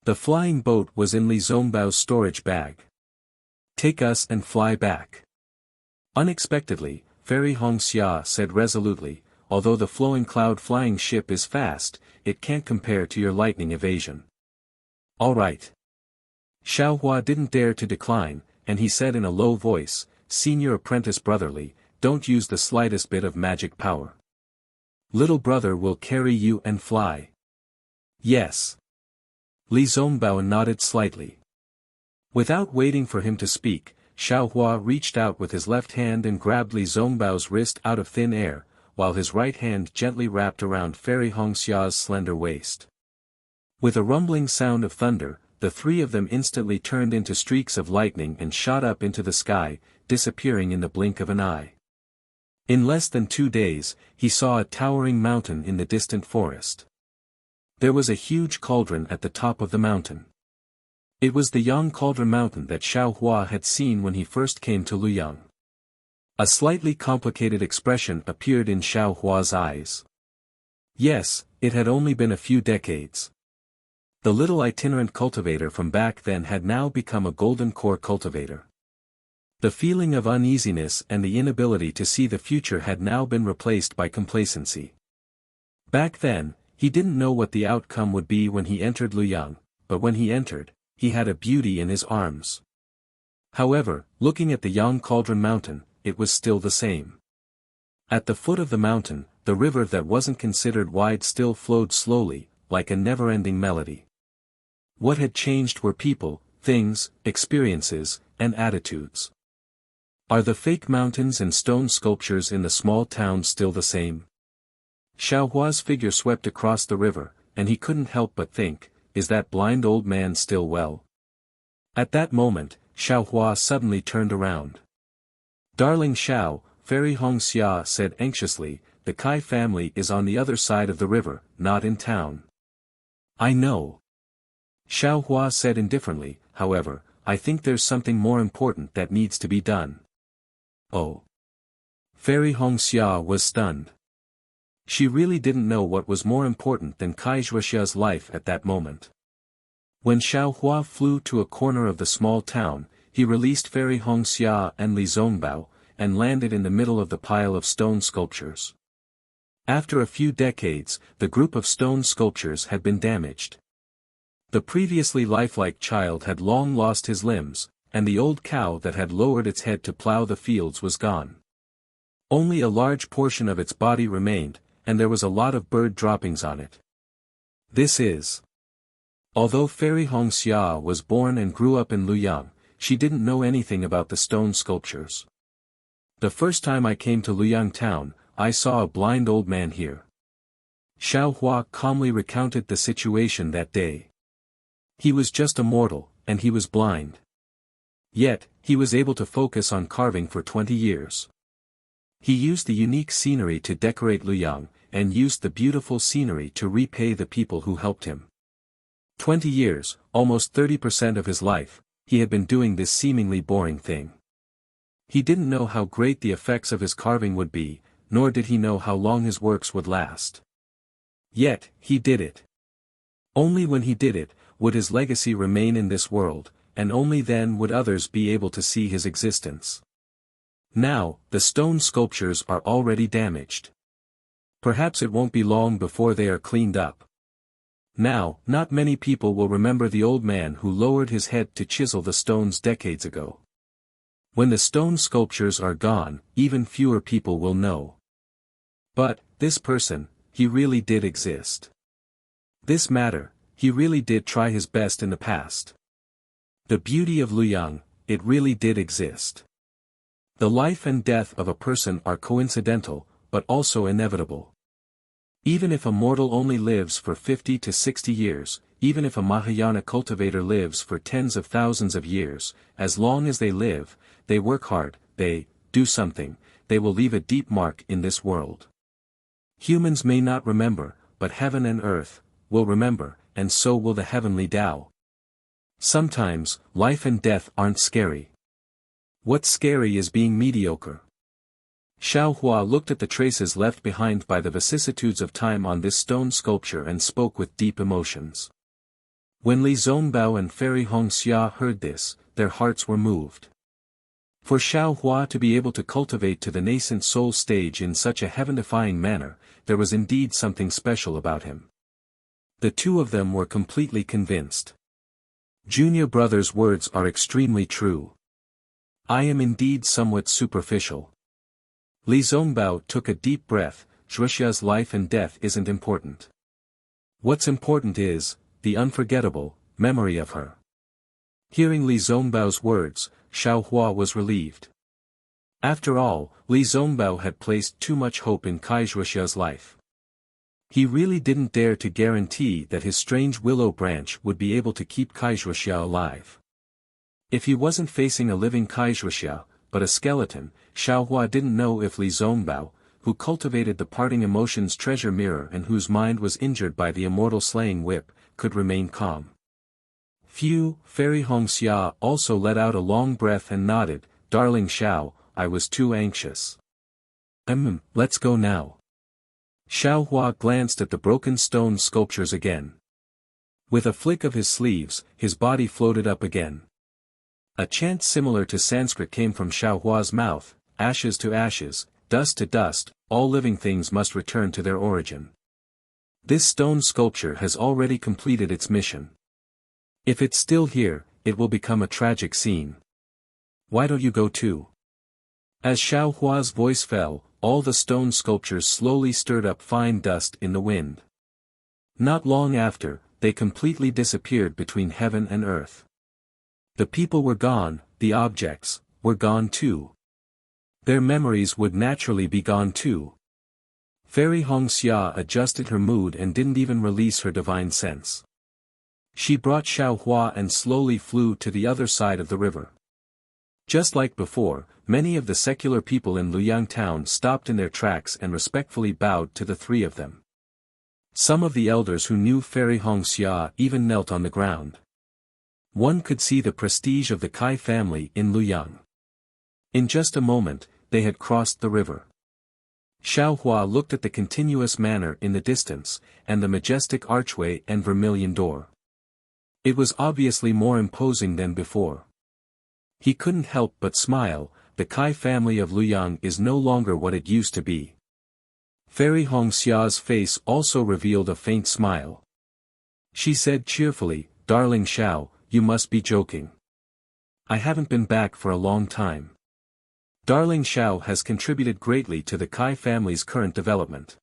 The flying boat was in Li Zongbao's storage bag. Take us and fly back. Unexpectedly, Fairy Hong Xia said resolutely, although the flowing cloud flying ship is fast, it can't compare to your lightning evasion. All right. Xiao Hua didn't dare to decline, and he said in a low voice, Senior apprentice brotherly, don't use the slightest bit of magic power. Little brother will carry you and fly. Yes. Li Zongbao nodded slightly. Without waiting for him to speak, Xiaohua reached out with his left hand and grabbed Li Zongbao's wrist out of thin air, while his right hand gently wrapped around Fairy Hongxia's slender waist. With a rumbling sound of thunder, the three of them instantly turned into streaks of lightning and shot up into the sky, disappearing in the blink of an eye. In less than 2 days, he saw a towering mountain in the distant forest. There was a huge cauldron at the top of the mountain. It was the Yang Cauldron Mountain that Xiaohua had seen when he first came to Luoyang. A slightly complicated expression appeared in Xiaohua's eyes. Yes, it had only been a few decades. The little itinerant cultivator from back then had now become a golden core cultivator. The feeling of uneasiness and the inability to see the future had now been replaced by complacency. Back then, he didn't know what the outcome would be when he entered Luoyang, but when he entered, he had a beauty in his arms. However, looking at the Yang Cauldron Mountain, it was still the same. At the foot of the mountain, the river that wasn't considered wide still flowed slowly, like a never-ending melody. What had changed were people, things, experiences, and attitudes. Are the fake mountains and stone sculptures in the small town still the same? Xiaohua's figure swept across the river, and he couldn't help but think, is that blind old man still well? At that moment, Xiaohua suddenly turned around. Darling Xiao, Fairy Hongxia said anxiously, the Kai family is on the other side of the river, not in town. I know. Xiaohua said indifferently, however, I think there's something more important that needs to be done. Oh. Fairy Hongxia was stunned. She really didn't know what was more important than Kai Zhuoxia's life at that moment. When Xiaohua flew to a corner of the small town, he released Fairy Hongxia and Li Zongbao, and landed in the middle of the pile of stone sculptures. After a few decades, the group of stone sculptures had been damaged. The previously lifelike child had long lost his limbs, and the old cow that had lowered its head to plow the fields was gone. Only a large portion of its body remained, and there was a lot of bird droppings on it. This is. Although Fairy Hongxia was born and grew up in Luoyang, she didn't know anything about the stone sculptures. The first time I came to Luoyang town, I saw a blind old man here. Xiaohua calmly recounted the situation that day. He was just a mortal, and he was blind. Yet, he was able to focus on carving for 20 years. He used the unique scenery to decorate Luoyang, and used the beautiful scenery to repay the people who helped him. 20 years, almost 30% of his life, he had been doing this seemingly boring thing. He didn't know how great the effects of his carving would be, nor did he know how long his works would last. Yet, he did it. Only when he did it, would his legacy remain in this world, and only then would others be able to see his existence. Now, the stone sculptures are already damaged. Perhaps it won't be long before they are cleaned up. Now, not many people will remember the old man who lowered his head to chisel the stones decades ago. When the stone sculptures are gone, even fewer people will know. But, this person, he really did exist. This matter, he really did try his best in the past. The beauty of Luoyang, it really did exist. The life and death of a person are coincidental, but also inevitable. Even if a mortal only lives for 50 to 60 years, even if a Mahayana cultivator lives for tens of thousands of years, as long as they live, they work hard, they do something, they will leave a deep mark in this world. Humans may not remember, but heaven and earth will remember, and so will the heavenly Tao. Sometimes, life and death aren't scary. What's scary is being mediocre. Xiaohua looked at the traces left behind by the vicissitudes of time on this stone sculpture and spoke with deep emotions. When Li Zongbao and Fairy Hongxia heard this, their hearts were moved. For Xiaohua to be able to cultivate to the nascent soul stage in such a heaven-defying manner, there was indeed something special about him. The two of them were completely convinced. Junior brother's words are extremely true. I am indeed somewhat superficial. Li Zongbao took a deep breath. Zhuoxia's life and death isn't important. What's important is, the unforgettable, memory of her. Hearing Li Zongbao's words, Xiao Hua was relieved. After all, Li Zongbao had placed too much hope in Kai Zhuoxia's life. He really didn't dare to guarantee that his strange willow branch would be able to keep Kai Zhuoxia alive. If he wasn't facing a living Kai Zhuoxia, but a skeleton, Xiao Hua didn't know if Li Zongbao, who cultivated the parting emotions treasure mirror and whose mind was injured by the immortal slaying whip, could remain calm. Phew, Fairy Hongxia also let out a long breath and nodded, "Darling Xiao, I was too anxious. Let's go now." Xiao Hua glanced at the broken stone sculptures again. With a flick of his sleeves, his body floated up again. A chant similar to Sanskrit came from Xiao Hua's mouth, "Ashes to ashes, dust to dust, all living things must return to their origin." This stone sculpture has already completed its mission. If it's still here, it will become a tragic scene. Why don't you go too? As Xiao Hua's voice fell, all the stone sculptures slowly stirred up fine dust in the wind. Not long after, they completely disappeared between heaven and earth. The people were gone, the objects were gone too. Their memories would naturally be gone too. Fairy Hongxia adjusted her mood and didn't even release her divine sense. She brought Xiao Hua and slowly flew to the other side of the river. Just like before, many of the secular people in Luoyang town stopped in their tracks and respectfully bowed to the three of them. Some of the elders who knew Fairy Hongxia even knelt on the ground. One could see the prestige of the Kai family in Luoyang. In just a moment, they had crossed the river. Xiao Hua looked at the continuous manor in the distance, and the majestic archway and vermilion door. It was obviously more imposing than before. He couldn't help but smile. The Kai family of Luoyang is no longer what it used to be. Fairy Hongxia's face also revealed a faint smile. She said cheerfully, "Darling Xiao, you must be joking. I haven't been back for a long time." Darling Xiao has contributed greatly to the Kai family's current development.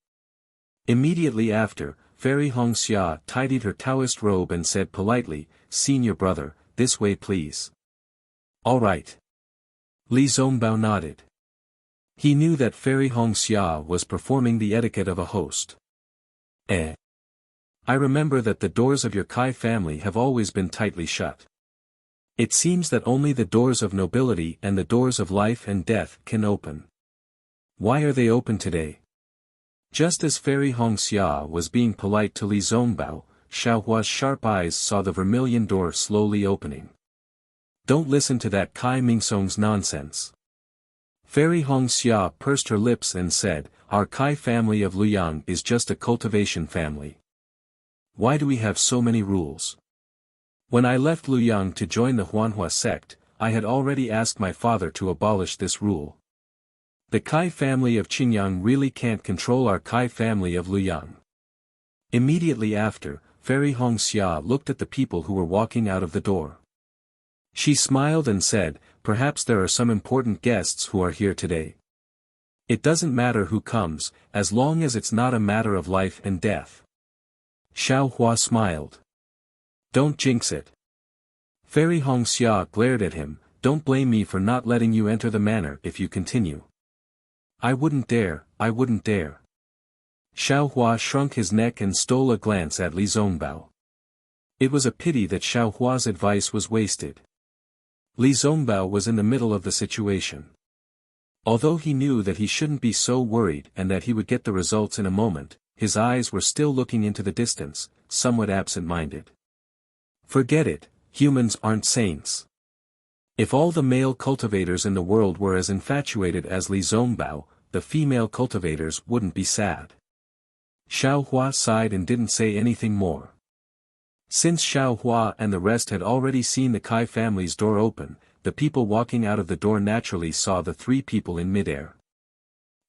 Immediately after, Fairy Hongxia tidied her Taoist robe and said politely, "Senior brother, this way please." "All right." Li Zongbao nodded. He knew that Fairy Hongxia was performing the etiquette of a host. I remember that the doors of your Kai family have always been tightly shut. It seems that only the doors of nobility and the doors of life and death can open. Why are they open today?" Just as Fairy Hongxia was being polite to Li Zongbao, Xiao Hua's sharp eyes saw the vermilion door slowly opening. "Don't listen to that Kai Mingsong's nonsense." Fairy Hongxia pursed her lips and said, "Our Kai family of Luoyang is just a cultivation family. Why do we have so many rules? When I left Luoyang to join the Huanhua sect, I had already asked my father to abolish this rule. The Kai family of Qingyang really can't control our Kai family of Luoyang." Immediately after, Fairy Hongxia looked at the people who were walking out of the door. She smiled and said, "Perhaps there are some important guests who are here today. It doesn't matter who comes, as long as it's not a matter of life and death." Xiao Hua smiled. "Don't jinx it." Fairy Hongxia glared at him, "Don't blame me for not letting you enter the manor if you continue." I wouldn't dare." Xiao Hua shrunk his neck and stole a glance at Li Zongbao. It was a pity that Xiao Hua's advice was wasted. Li Zongbao was in the middle of the situation. Although he knew that he shouldn't be so worried and that he would get the results in a moment, his eyes were still looking into the distance, somewhat absent-minded. Forget it, humans aren't saints. If all the male cultivators in the world were as infatuated as Li Zongbao, the female cultivators wouldn't be sad. Xiao Hua sighed and didn't say anything more. Since Xiao Hua and the rest had already seen the Kai family's door open, the people walking out of the door naturally saw the three people in midair.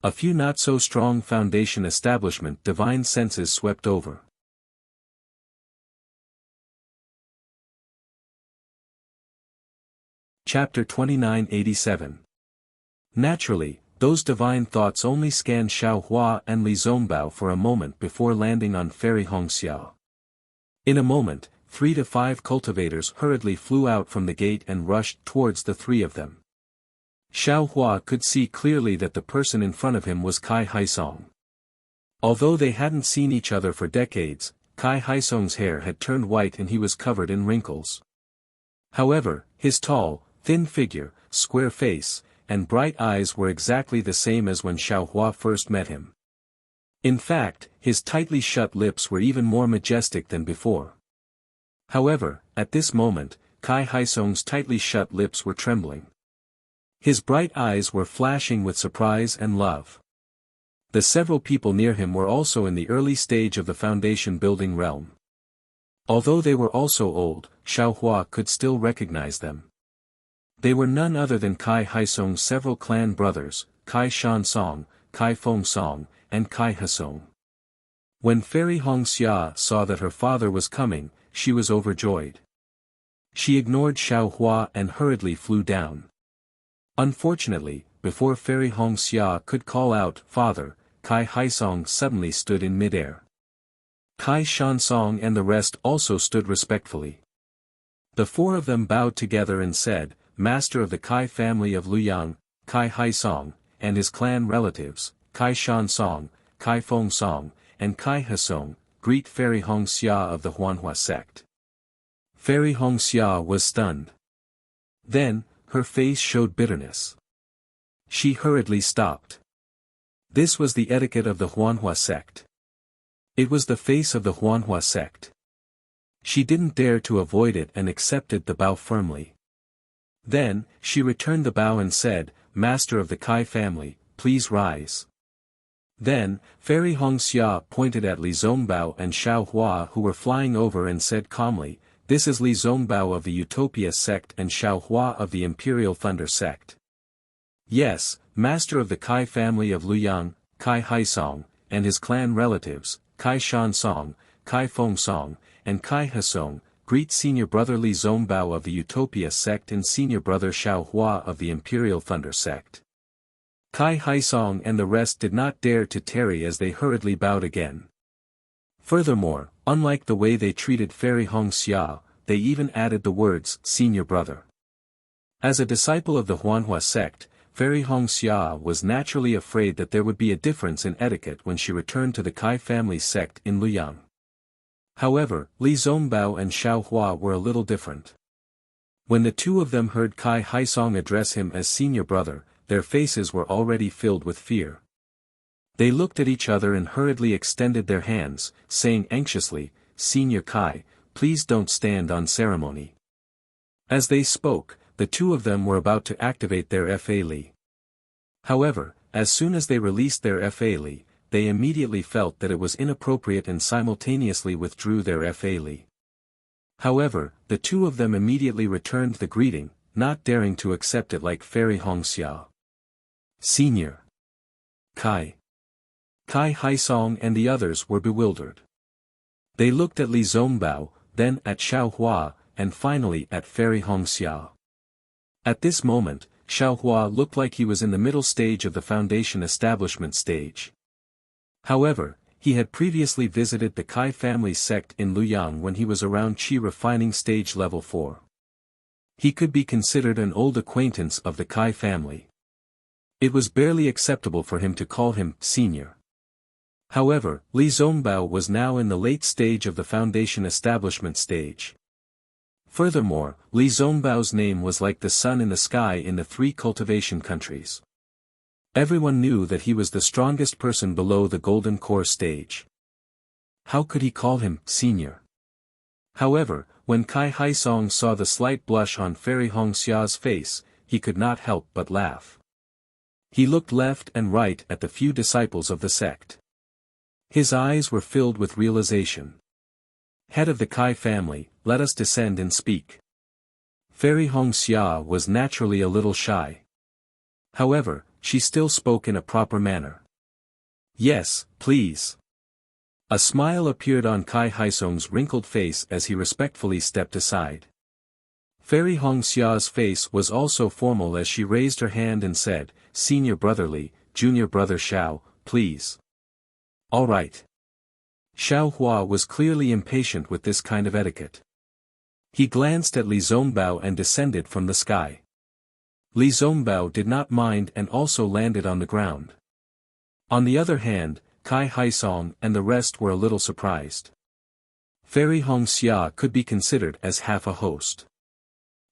A few not-so-strong foundation establishment divine senses swept over. Chapter 2987. Naturally, those divine thoughts only scanned Xiao Hua and Li Zongbao for a moment before landing on Fairy Hongxia. In a moment, 3 to 5 cultivators hurriedly flew out from the gate and rushed towards the three of them. Xiao Hua could see clearly that the person in front of him was Kai Haisong. Although they hadn't seen each other for decades, Kai Haisong's hair had turned white and he was covered in wrinkles. However, his tall, thin figure, square face, and bright eyes were exactly the same as when Xiao Hua first met him. In fact, his tightly shut lips were even more majestic than before. However, at this moment, Kai Haisong's tightly shut lips were trembling. His bright eyes were flashing with surprise and love. The several people near him were also in the early stage of the foundation building realm. Although they were also old, Xiao Hua could still recognize them. They were none other than Kai Haisong's several clan brothers, Kai Shan Song, Kai Feng Song, and Kai Hasong. When Fairy Hongxia saw that her father was coming, she was overjoyed. She ignored Xiao Hua and hurriedly flew down. Unfortunately, before Fairy Hongxia could call out "Father," Kai Haisong suddenly stood in midair. Kai Shan Song and the rest also stood respectfully. The four of them bowed together and said, "Master of the Kai family of Luyang, Kai Haisong, and his clan relatives, Kai Shan Song, Kai Feng Song, and Kai Hasong, greet Fairy Hongxia of the Huanhua sect." Fairy Hongxia was stunned. Then, her face showed bitterness. She hurriedly stopped. This was the etiquette of the Huanhua sect. It was the face of the Huanhua sect. She didn't dare to avoid it and accepted the bow firmly. Then, she returned the bow and said, "Master of the Kai family, please rise." Then, Fairy Hongxia pointed at Li Zongbao and Xiao Hua who were flying over and said calmly, "This is Li Zongbao of the Utopia sect and Xiao Hua of the Imperial Thunder sect." Yes, Master of the Kai family of Luyang, Kai Haisong, and his clan relatives, Kai Shan Song, Kai Feng Song, and Kai Hasong, greet Senior Brother Li Zongbao of the Utopia sect and Senior Brother Xiao Hua of the Imperial Thunder sect. Kai Haisong and the rest did not dare to tarry as they hurriedly bowed again. Furthermore, unlike the way they treated Fairy Hongxia, they even added the words, "Senior Brother." As a disciple of the Huanhua sect, Fairy Hongxia was naturally afraid that there would be a difference in etiquette when she returned to the Kai family sect in Luyang. However, Li Zongbao and Xiao Hua were a little different. When the two of them heard Kai Haisong address him as Senior Brother, their faces were already filled with fear. They looked at each other and hurriedly extended their hands, saying anxiously, "Senior Kai, please don't stand on ceremony." As they spoke, the two of them were about to activate their Fa Li. However, as soon as they released their Fa Li, they immediately felt that it was inappropriate and simultaneously withdrew their Fa Li. However, the two of them immediately returned the greeting, not daring to accept it like Fairy Hongxia. "Senior Kai." Kai Haisong and the others were bewildered. They looked at Li Zongbao, then at Xiao Hua, and finally at Fairy Hongxia. At this moment, Xiao Hua looked like he was in the middle stage of the foundation establishment stage. However, he had previously visited the Kai family sect in Luyang when he was around Qi refining stage level 4. He could be considered an old acquaintance of the Kai family. It was barely acceptable for him to call him senior. However, Li Zongbao was now in the late stage of the foundation establishment stage. Furthermore, Li Zongbao's name was like the sun in the sky in the 3 cultivation countries. Everyone knew that he was the strongest person below the golden core stage. How could he call him senior? However, when Kai Haisong saw the slight blush on Fairy Hongxia's face, he could not help but laugh. He looked left and right at the few disciples of the sect. His eyes were filled with realization. "Head of the Kai family, let us descend and speak." Fairy Hongxia was naturally a little shy. However, she still spoke in a proper manner. "Yes, please." A smile appeared on Kai Haisong's wrinkled face as he respectfully stepped aside. Fairy Hongxia's face was also formal as she raised her hand and said, "Senior Brother Li, Junior Brother Xiao, please." "All right." Xiao Hua was clearly impatient with this kind of etiquette. He glanced at Li Zongbao and descended from the sky. Li Zongbao did not mind and also landed on the ground. On the other hand, Kai Haisong and the rest were a little surprised. Fairy Hongxia could be considered as half a host.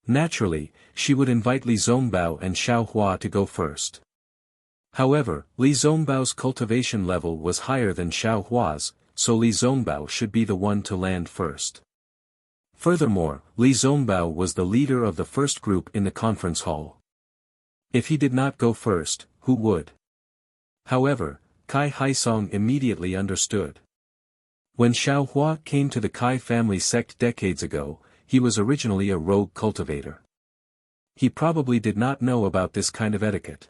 Naturally, she would invite Li Zongbao and Xiao Hua to go first. However, Li Zongbao's cultivation level was higher than Xiao Hua's, so Li Zongbao should be the one to land first. Furthermore, Li Zongbao was the leader of the first group in the conference hall. If he did not go first, who would? However, Kai Haisong immediately understood. When Xiao Hua came to the Kai family sect decades ago, he was originally a rogue cultivator. He probably did not know about this kind of etiquette.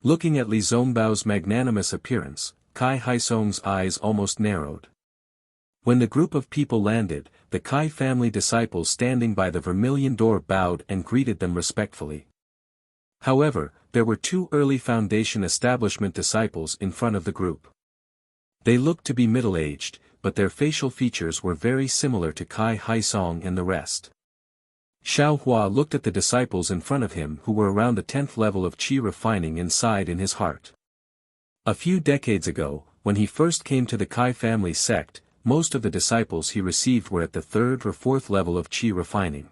Looking at Li Zongbao's magnanimous appearance, Kai Haisong's eyes almost narrowed. When the group of people landed, the Kai family disciples standing by the vermilion door bowed and greeted them respectfully. However, there were two early Foundation establishment disciples in front of the group. They looked to be middle-aged, but their facial features were very similar to Kai Haisong and the rest. Xiao Hua looked at the disciples in front of him who were around the 10th level of qi refining inside in his heart. A few decades ago, when he first came to the Kai family sect, most of the disciples he received were at the 3rd or 4th level of qi refining.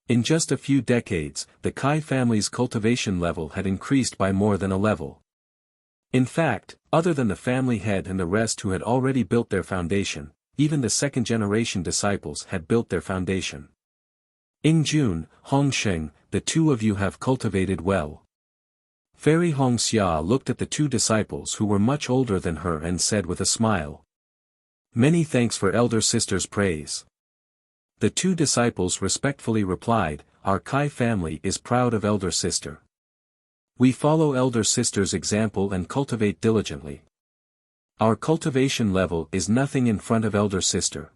In just a few decades, the Kai family's cultivation level had increased by more than a level. In fact, other than the family head and the rest who had already built their foundation, even the second-generation disciples had built their foundation. Jun, Hongsheng, the two of you have cultivated well. Fairy Hongxia looked at the two disciples who were much older than her and said with a smile. Many thanks for elder sister's praise. The two disciples respectfully replied, our Kai family is proud of elder sister. We follow elder sister's example and cultivate diligently. Our cultivation level is nothing in front of elder sister.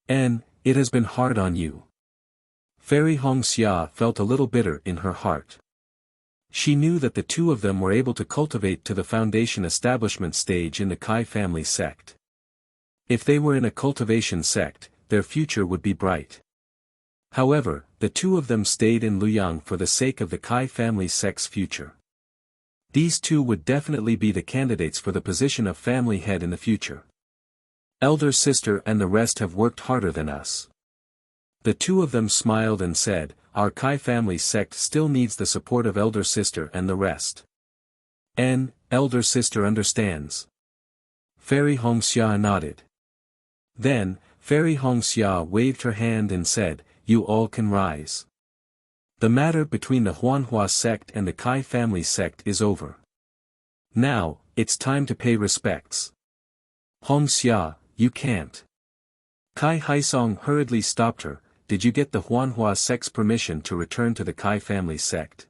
And, it has been hard on you. Fairy Hongxia felt a little bitter in her heart. She knew that the two of them were able to cultivate to the foundation establishment stage in the Kai family sect. If they were in a cultivation sect, their future would be bright. However, the two of them stayed in Luoyang for the sake of the Kai family sect's future. These two would definitely be the candidates for the position of family head in the future. Elder sister and the rest have worked harder than us. The two of them smiled and said, our Kai family sect still needs the support of elder sister and the rest. And, elder sister understands. Fairy Hongxia nodded. Then, Fairy Hongxia waved her hand and said, you all can rise. The matter between the Huanhua sect and the Kai family sect is over. Now, it's time to pay respects. Hongxia, you can't. Kai Haisong hurriedly stopped her. Did you get the Huanhua sect's permission to return to the Kai family sect?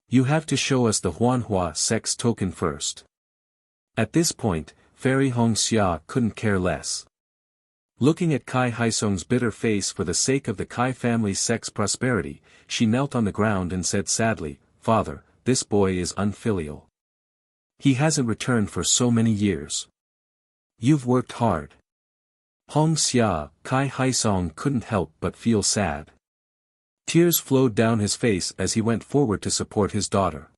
You have to show us the Huanhua sect's token first. At this point, Fairy Hongxia couldn't care less. Looking at Kai Haisong's bitter face for the sake of the Kai family sect's prosperity, she knelt on the ground and said sadly, Father, this boy is unfilial. He hasn't returned for so many years. You've worked hard. Hongxia, Kai Haisong couldn't help but feel sad. Tears flowed down his face as he went forward to support his daughter.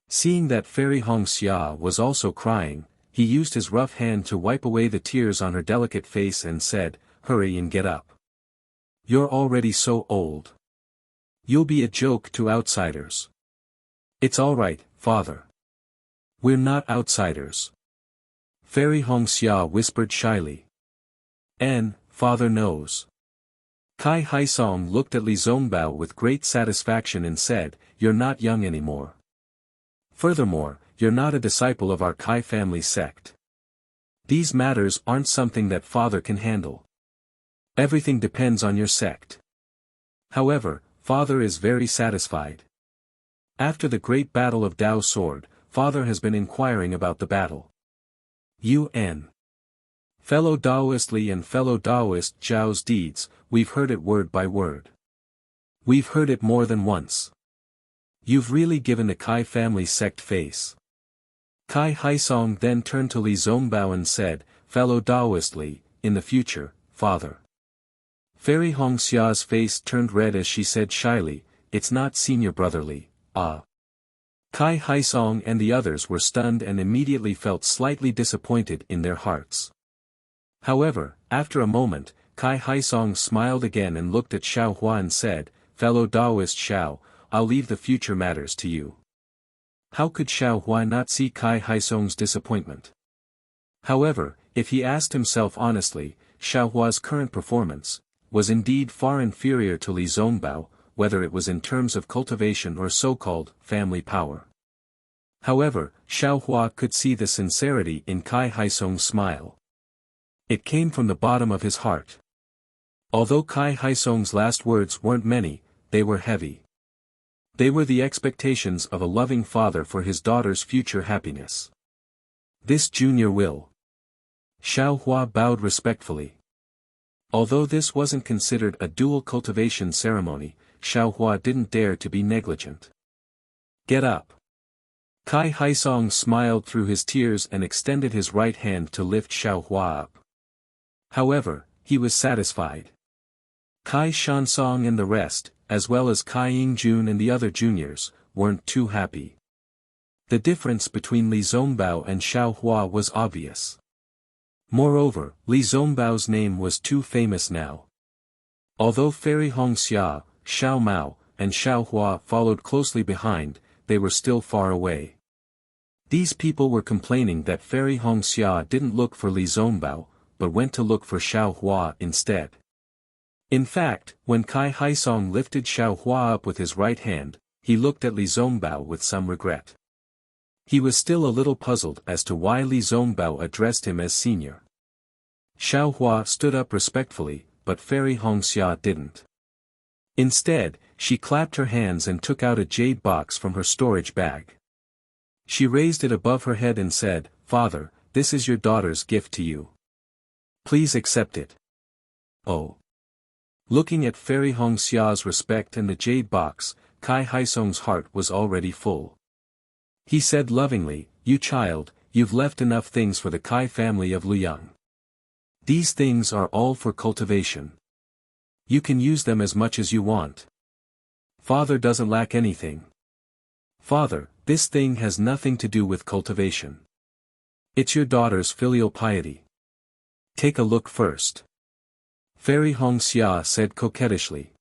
Seeing that Fairy Hongxia was also crying, he used his rough hand to wipe away the tears on her delicate face and said, hurry and get up. You're already so old. You'll be a joke to outsiders. It's all right, father. We're not outsiders. Fairy Hongxia whispered shyly. And, father knows. Kai Haisong looked at Li Zongbao with great satisfaction and said, you're not young anymore. Furthermore, you're not a disciple of our Kai family sect. These matters aren't something that father can handle. Everything depends on your sect. However, father is very satisfied. After the great battle of Dao Sword, father has been inquiring about the battle. UN. Fellow Daoist Li and fellow Daoist Zhao's deeds, we've heard it word by word. We've heard it more than once. You've really given the Kai family sect face. Kai Haisong then turned to Li Zongbao and said, fellow Taoist Li, in the future, father. Fairy Hongxia's face turned red as she said shyly, it's not senior brother Li, ah. Kai Haisong and the others were stunned and immediately felt slightly disappointed in their hearts. However, after a moment, Kai Haisong smiled again and looked at Xiao Hua and said, fellow Taoist Xiao, I'll leave the future matters to you. How could Xiao Hua not see Kai Haisong's disappointment? However, if he asked himself honestly, Xiao Hua's current performance was indeed far inferior to Li Zongbao, whether it was in terms of cultivation or so-called family power. However, Xiao Hua could see the sincerity in Kai Haisong's smile. It came from the bottom of his heart. Although Kai Haisong's last words weren't many, they were heavy. They were the expectations of a loving father for his daughter's future happiness. This junior will. Xiao Hua bowed respectfully. Although this wasn't considered a dual cultivation ceremony, Xiao Hua didn't dare to be negligent. Get up. Kai Haisong smiled through his tears and extended his right hand to lift Xiao Hua up. However, he was satisfied. Kai Shansong and the rest, as well as Kai Yingjun and the other juniors, weren't too happy. The difference between Li Zongbao and Xiao Hua was obvious. Moreover, Li Zongbao's name was too famous now. Although Fairy Hongxia, Xiao Mao, and Xiao Hua followed closely behind, they were still far away. These people were complaining that Fairy Hongxia didn't look for Li Zongbao, but went to look for Xiao Hua instead. In fact, when Kai Haisong lifted Xiao Hua up with his right hand, he looked at Li Zongbao with some regret. He was still a little puzzled as to why Li Zongbao addressed him as senior. Xiao Hua stood up respectfully, but Fairy Hongxia didn't. Instead, she clapped her hands and took out a jade box from her storage bag. She raised it above her head and said, Father, this is your daughter's gift to you. Please accept it. Oh. Looking at Fairy Hongxia's respect and the jade box, Kai Haisong's heart was already full. He said lovingly, you child, you've left enough things for the Kai family of Luyang. These things are all for cultivation. You can use them as much as you want. Father doesn't lack anything. Father, this thing has nothing to do with cultivation. It's your daughter's filial piety. Take a look first. Fairy Hongxia said coquettishly.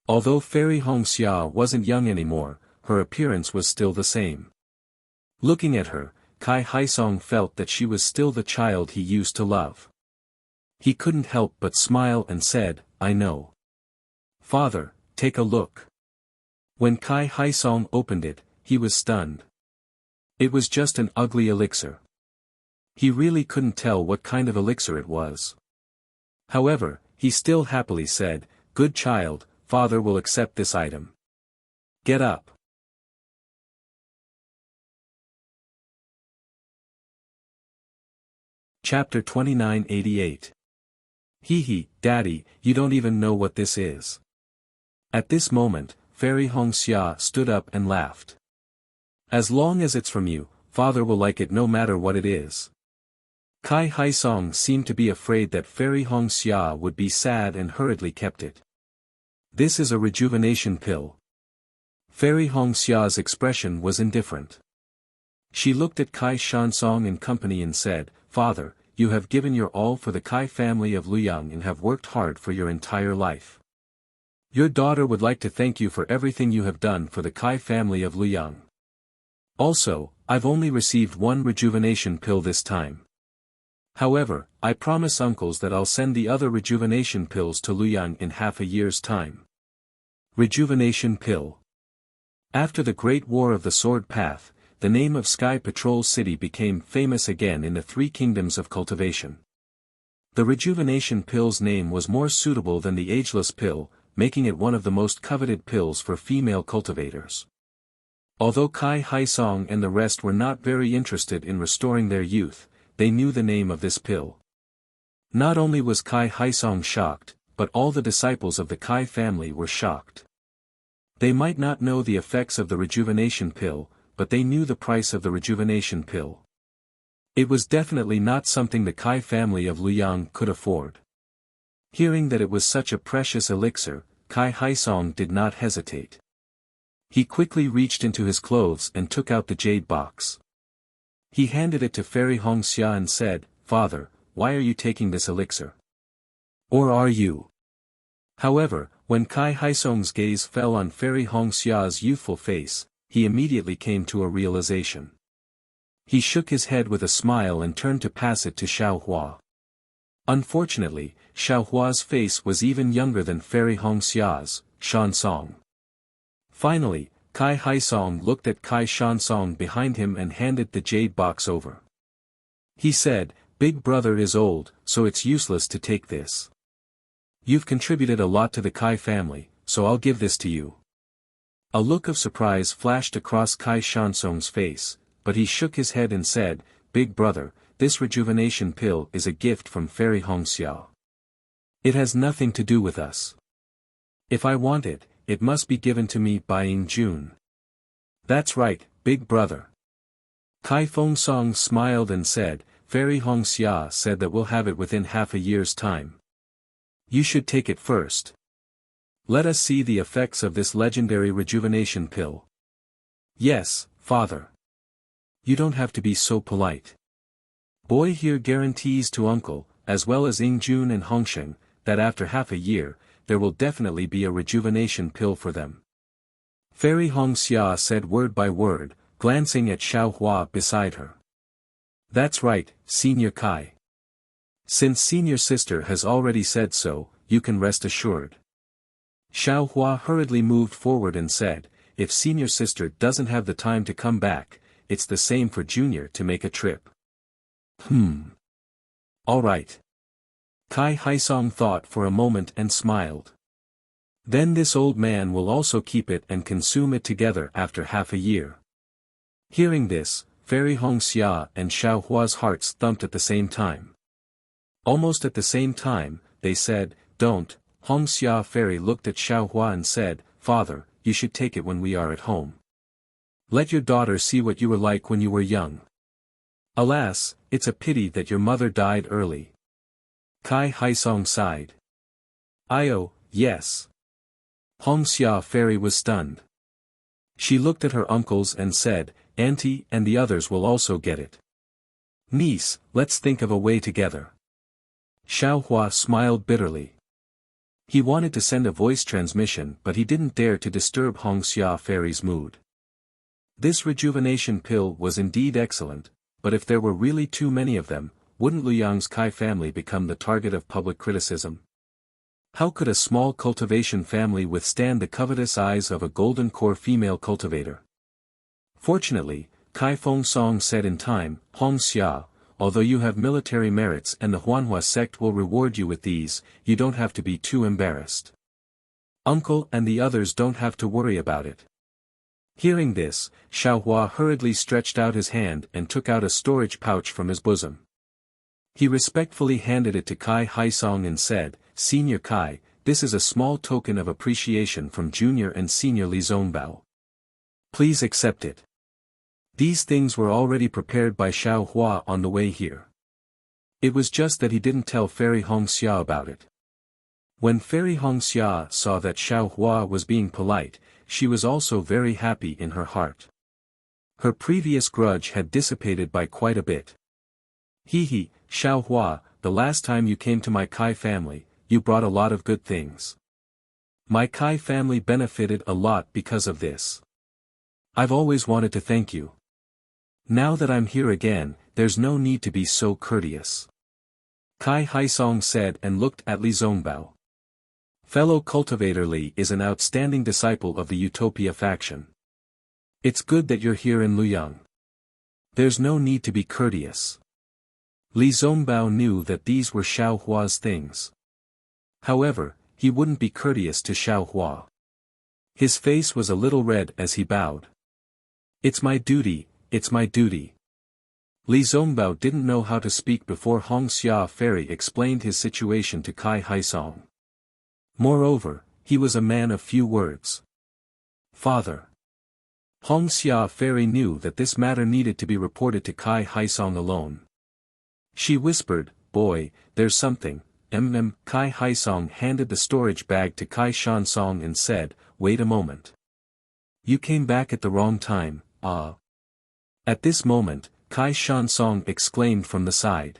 Although Fairy Hongxia wasn't young anymore, her appearance was still the same. Looking at her, Kai Haisong felt that she was still the child he used to love. He couldn't help but smile and said, I know. Father, take a look. When Kai Haisong opened it, he was stunned. It was just an ugly elixir. He really couldn't tell what kind of elixir it was. However, he still happily said, good child, father will accept this item. Get up. Chapter 2988. Hee, Daddy, you don't even know what this is. At this moment, Fairy Hongxia stood up and laughed. As long as it's from you, father will like it no matter what it is. Kai Haisong seemed to be afraid that Fairy Hongxia would be sad and hurriedly kept it. This is a rejuvenation pill. Fairy Hongxia's expression was indifferent. She looked at Kai Shansong and company and said, Father, you have given your all for the Kai family of Luyang and have worked hard for your entire life. Your daughter would like to thank you for everything you have done for the Kai family of Luyang. Also, I've only received one rejuvenation pill this time. However, I promise uncles that I'll send the other rejuvenation pills to Luyang in half a year's time. Rejuvenation pill. After the Great War of the Sword Path, the name of Sky Patrol City became famous again in the three kingdoms of cultivation. The rejuvenation pill's name was more suitable than the ageless pill, making it one of the most coveted pills for female cultivators. Although Kai Haisong and the rest were not very interested in restoring their youth, they knew the name of this pill. Not only was Kai Haisong shocked, but all the disciples of the Kai family were shocked. They might not know the effects of the rejuvenation pill, but they knew the price of the rejuvenation pill. It was definitely not something the Kai family of Luyang could afford. Hearing that it was such a precious elixir, Kai Haisong did not hesitate. He quickly reached into his clothes and took out the jade box. He handed it to Fairy Hongxia and said, "Father, why are you taking this elixir? Or are you?" However, when Kai Haisong's gaze fell on Fairy Hongxia's youthful face, he immediately came to a realization. He shook his head with a smile and turned to pass it to Xiaohua. Unfortunately, Xiaohua's face was even younger than Fairy Hongxia's, Shansong. Finally, Kai Haisong looked at Kai Shansong behind him and handed the jade box over. He said, "Big brother is old, so it's useless to take this. You've contributed a lot to the Kai family, so I'll give this to you." A look of surprise flashed across Kai Shansong's face, but he shook his head and said, "Big brother, this rejuvenation pill is a gift from Fairy Hongxia. It has nothing to do with us. If I want it, it must be given to me by Ying Jun." "That's right, big brother." Kai Fengsong smiled and said, "Fairy Hongxia said that we'll have it within half a year's time. You should take it first. Let us see the effects of this legendary rejuvenation pill." "Yes, father. You don't have to be so polite. Boy here guarantees to uncle, as well as Ying Jun and Hongsheng, that after half a year, there will definitely be a rejuvenation pill for them." Fairy Hongxia said word by word, glancing at Xiaohua beside her. "That's right, Senior Kai. Since senior sister has already said so, you can rest assured." Xiaohua hurriedly moved forward and said, "If senior sister doesn't have the time to come back, it's the same for junior to make a trip." All right. Kai Haisong thought for a moment and smiled. Then this old man will also keep it and consume it together after half a year. Hearing this, Fairy Hongxia and Xiaohua's hearts thumped at the same time. Almost at the same time, they said, "Don't." Hongxia Fairy looked at Xiaohua and said, "Father, you should take it when we are at home. Let your daughter see what you were like when you were young. Alas, it's a pity that your mother died early." Kai Haisong sighed. Yes." Hongxia Fairy was stunned. She looked at her uncles and said, "Auntie and the others will also get it. Niece, let's think of a way together." Xiaohua smiled bitterly. He wanted to send a voice transmission but he didn't dare to disturb Hongxia Fairy's mood. This rejuvenation pill was indeed excellent, but if there were really too many of them, wouldn't Luyang's Kai family become the target of public criticism? How could a small cultivation family withstand the covetous eyes of a golden core female cultivator? Fortunately, Kai Fengsong said in time, "Hongxia, although you have military merits and the Huanhua sect will reward you with these, you don't have to be too embarrassed. Uncle and the others don't have to worry about it." Hearing this, Xiaohua hurriedly stretched out his hand and took out a storage pouch from his bosom. He respectfully handed it to Kai Haisong and said, "Senior Kai, this is a small token of appreciation from Junior and Senior Li Zongbao. Please accept it." These things were already prepared by Xiaohua on the way here. It was just that he didn't tell Fairy Hongxia about it. When Fairy Hongxia saw that Xiaohua was being polite, she was also very happy in her heart. Her previous grudge had dissipated by quite a bit. "Hee, Xiaohua, the last time you came to my Kai family, you brought a lot of good things. My Kai family benefited a lot because of this. I've always wanted to thank you. Now that I'm here again, there's no need to be so courteous." Kai Haisong said and looked at Li Zongbao. Fellow cultivator Li is an outstanding disciple of the Utopia faction. It's good that you're here in Luyang. There's no need to be courteous. Li Zongbao knew that these were Xiaohua's things. However, he wouldn't be courteous to Xiaohua. His face was a little red as he bowed. "It's my duty, it's my duty." Li Zongbao didn't know how to speak before Hongxia Fairy explained his situation to Kai Haisong. Moreover, he was a man of few words. "Father." Hong Xia Fairy knew that this matter needed to be reported to Kai Haisong alone. She whispered, "Boy, there's something." Kai Haisong handed the storage bag to Kai Shansong and said, "Wait a moment. You came back at the wrong time, ah." At this moment, Kai Shansong exclaimed from the side.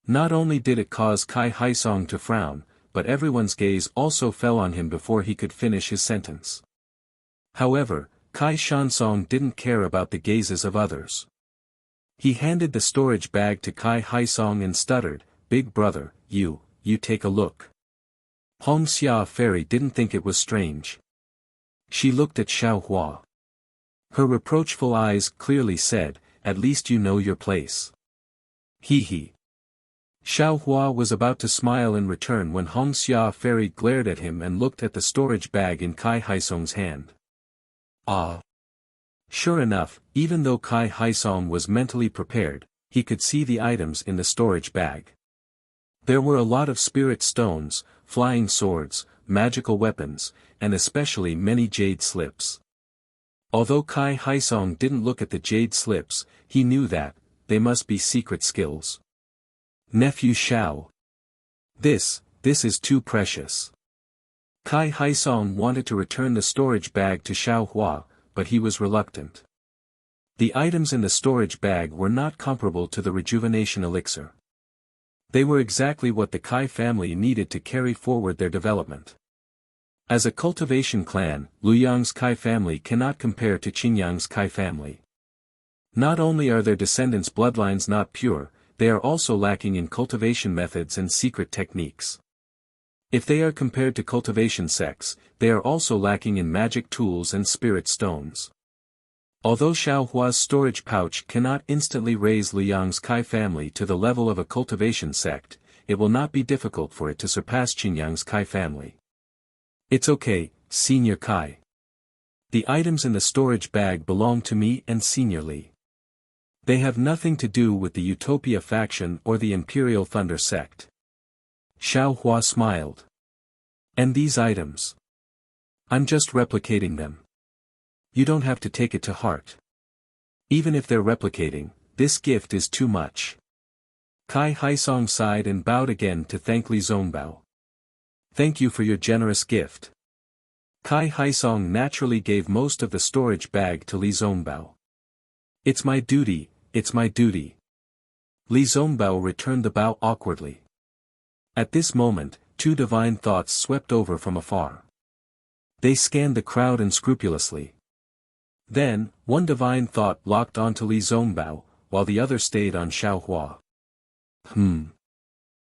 Not only did it cause Kai Haisong to frown, but everyone's gaze also fell on him before he could finish his sentence. However, Kai Shansong didn't care about the gazes of others. He handed the storage bag to Kai Haisong and stuttered, "Big brother, you take a look." Hong Xia Fairy didn't think it was strange. She looked at Xiao Hua. Her reproachful eyes clearly said, "At least you know your place." He. Xiao Hua was about to smile in return when Hong Xia Fairy glared at him and looked at the storage bag in Kai Haisong's hand. Ah! Sure enough, even though Kai Haisong was mentally prepared, he could see the items in the storage bag. There were a lot of spirit stones, flying swords, magical weapons, and especially many jade slips. Although Kai Haisong didn't look at the jade slips, he knew that they must be secret skills. Nephew Xiao. This is too precious. Kai Haisong wanted to return the storage bag to Xiao Hua, but he was reluctant. The items in the storage bag were not comparable to the rejuvenation elixir. They were exactly what the Kai family needed to carry forward their development. As a cultivation clan, Luyang's Kai family cannot compare to Qingyang's Kai family. Not only are their descendants' bloodlines not pure, they are also lacking in cultivation methods and secret techniques. If they are compared to cultivation sects, they are also lacking in magic tools and spirit stones. Although Xiao Hua's storage pouch cannot instantly raise Luyang's Kai family to the level of a cultivation sect, it will not be difficult for it to surpass Qingyang's Kai family. It's okay, Senior Kai. The items in the storage bag belong to me and Senior Li. They have nothing to do with the Utopia faction or the Imperial Thunder sect. Xiao Hua smiled. And these items? I'm just replicating them. You don't have to take it to heart. Even if they're replicating, this gift is too much. Kai Haisong sighed and bowed again to thank Li Zongbao. Thank you for your generous gift. Kai Haisong naturally gave most of the storage bag to Li Zongbao. It's my duty, it's my duty. Li Zongbao returned the bow awkwardly. At this moment, two divine thoughts swept over from afar. They scanned the crowd unscrupulously. Then, one divine thought locked onto Li Zongbao, while the other stayed on Xiao Hua.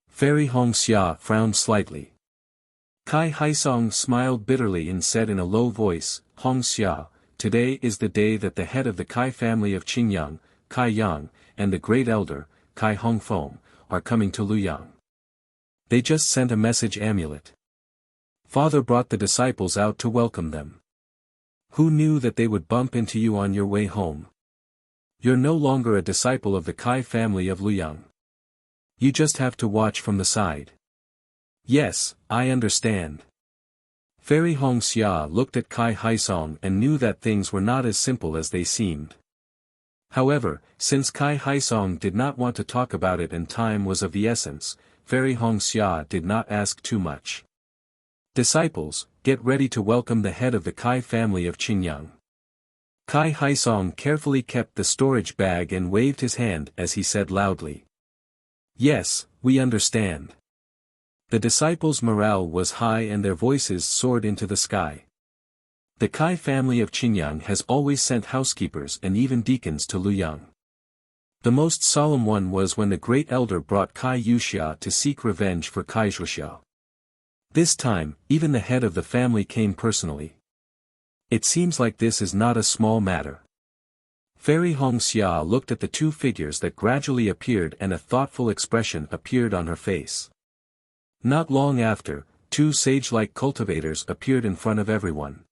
Fairy Hong Xia frowned slightly. Kai Haisong smiled bitterly and said in a low voice, "Hong Xia, today is the day that the head of the Kai family of Qingyang, Kai Yang, and the great elder, Kai Hongfeng, are coming to Luyang. They just sent a message amulet. Father brought the disciples out to welcome them. Who knew that they would bump into you on your way home? You're no longer a disciple of the Kai family of Luyang. You just have to watch from the side." "Yes, I understand." Fairy Hong Xia looked at Kai Haisong and knew that things were not as simple as they seemed. However, since Kai Haisong did not want to talk about it and time was of the essence, Fairy Hong Xia did not ask too much. "Disciples, get ready to welcome the head of the Kai family of Qingyang." Kai Haisong carefully kept the storage bag and waved his hand as he said loudly. "Yes, we understand." The disciples' morale was high and their voices soared into the sky. The Kai family of Qingyang has always sent housekeepers and even deacons to Luyang. The most solemn one was when the great elder brought Kai Yuxia to seek revenge for Kai Zhuxia. This time, even the head of the family came personally. It seems like this is not a small matter. Fairy Hong Xia looked at the two figures that gradually appeared and a thoughtful expression appeared on her face. Not long after, two sage-like cultivators appeared in front of everyone.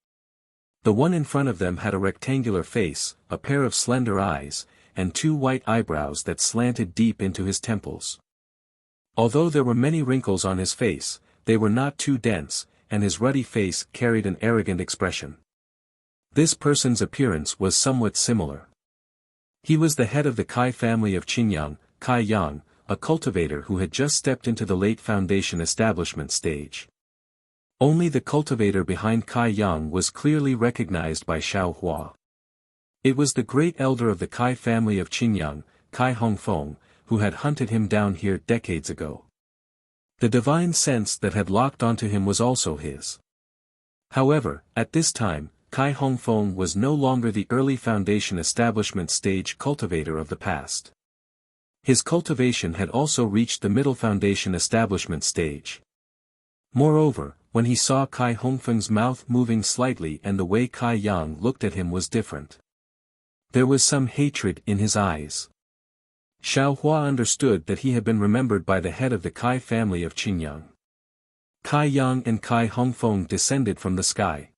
The one in front of them had a rectangular face, a pair of slender eyes, and two white eyebrows that slanted deep into his temples. Although there were many wrinkles on his face, they were not too dense, and his ruddy face carried an arrogant expression. This person's appearance was somewhat similar. He was the head of the Kai family of Qinyang, Kai Yang, a cultivator who had just stepped into the late foundation establishment stage. Only the cultivator behind Kai Yang was clearly recognized by Xiao Hua. It was the great elder of the Kai family of Qinyang, Kai Hongfeng, who had hunted him down here decades ago. The divine sense that had locked onto him was also his. However, at this time, Kai Hongfeng was no longer the early foundation establishment stage cultivator of the past. His cultivation had also reached the middle foundation establishment stage. Moreover, when he saw Kai Hongfeng's mouth moving slightly and the way Kai Yang looked at him was different. There was some hatred in his eyes. Xiao Hua understood that he had been remembered by the head of the Kai family of Qinyang. Kai Yang and Kai Hongfeng descended from the sky.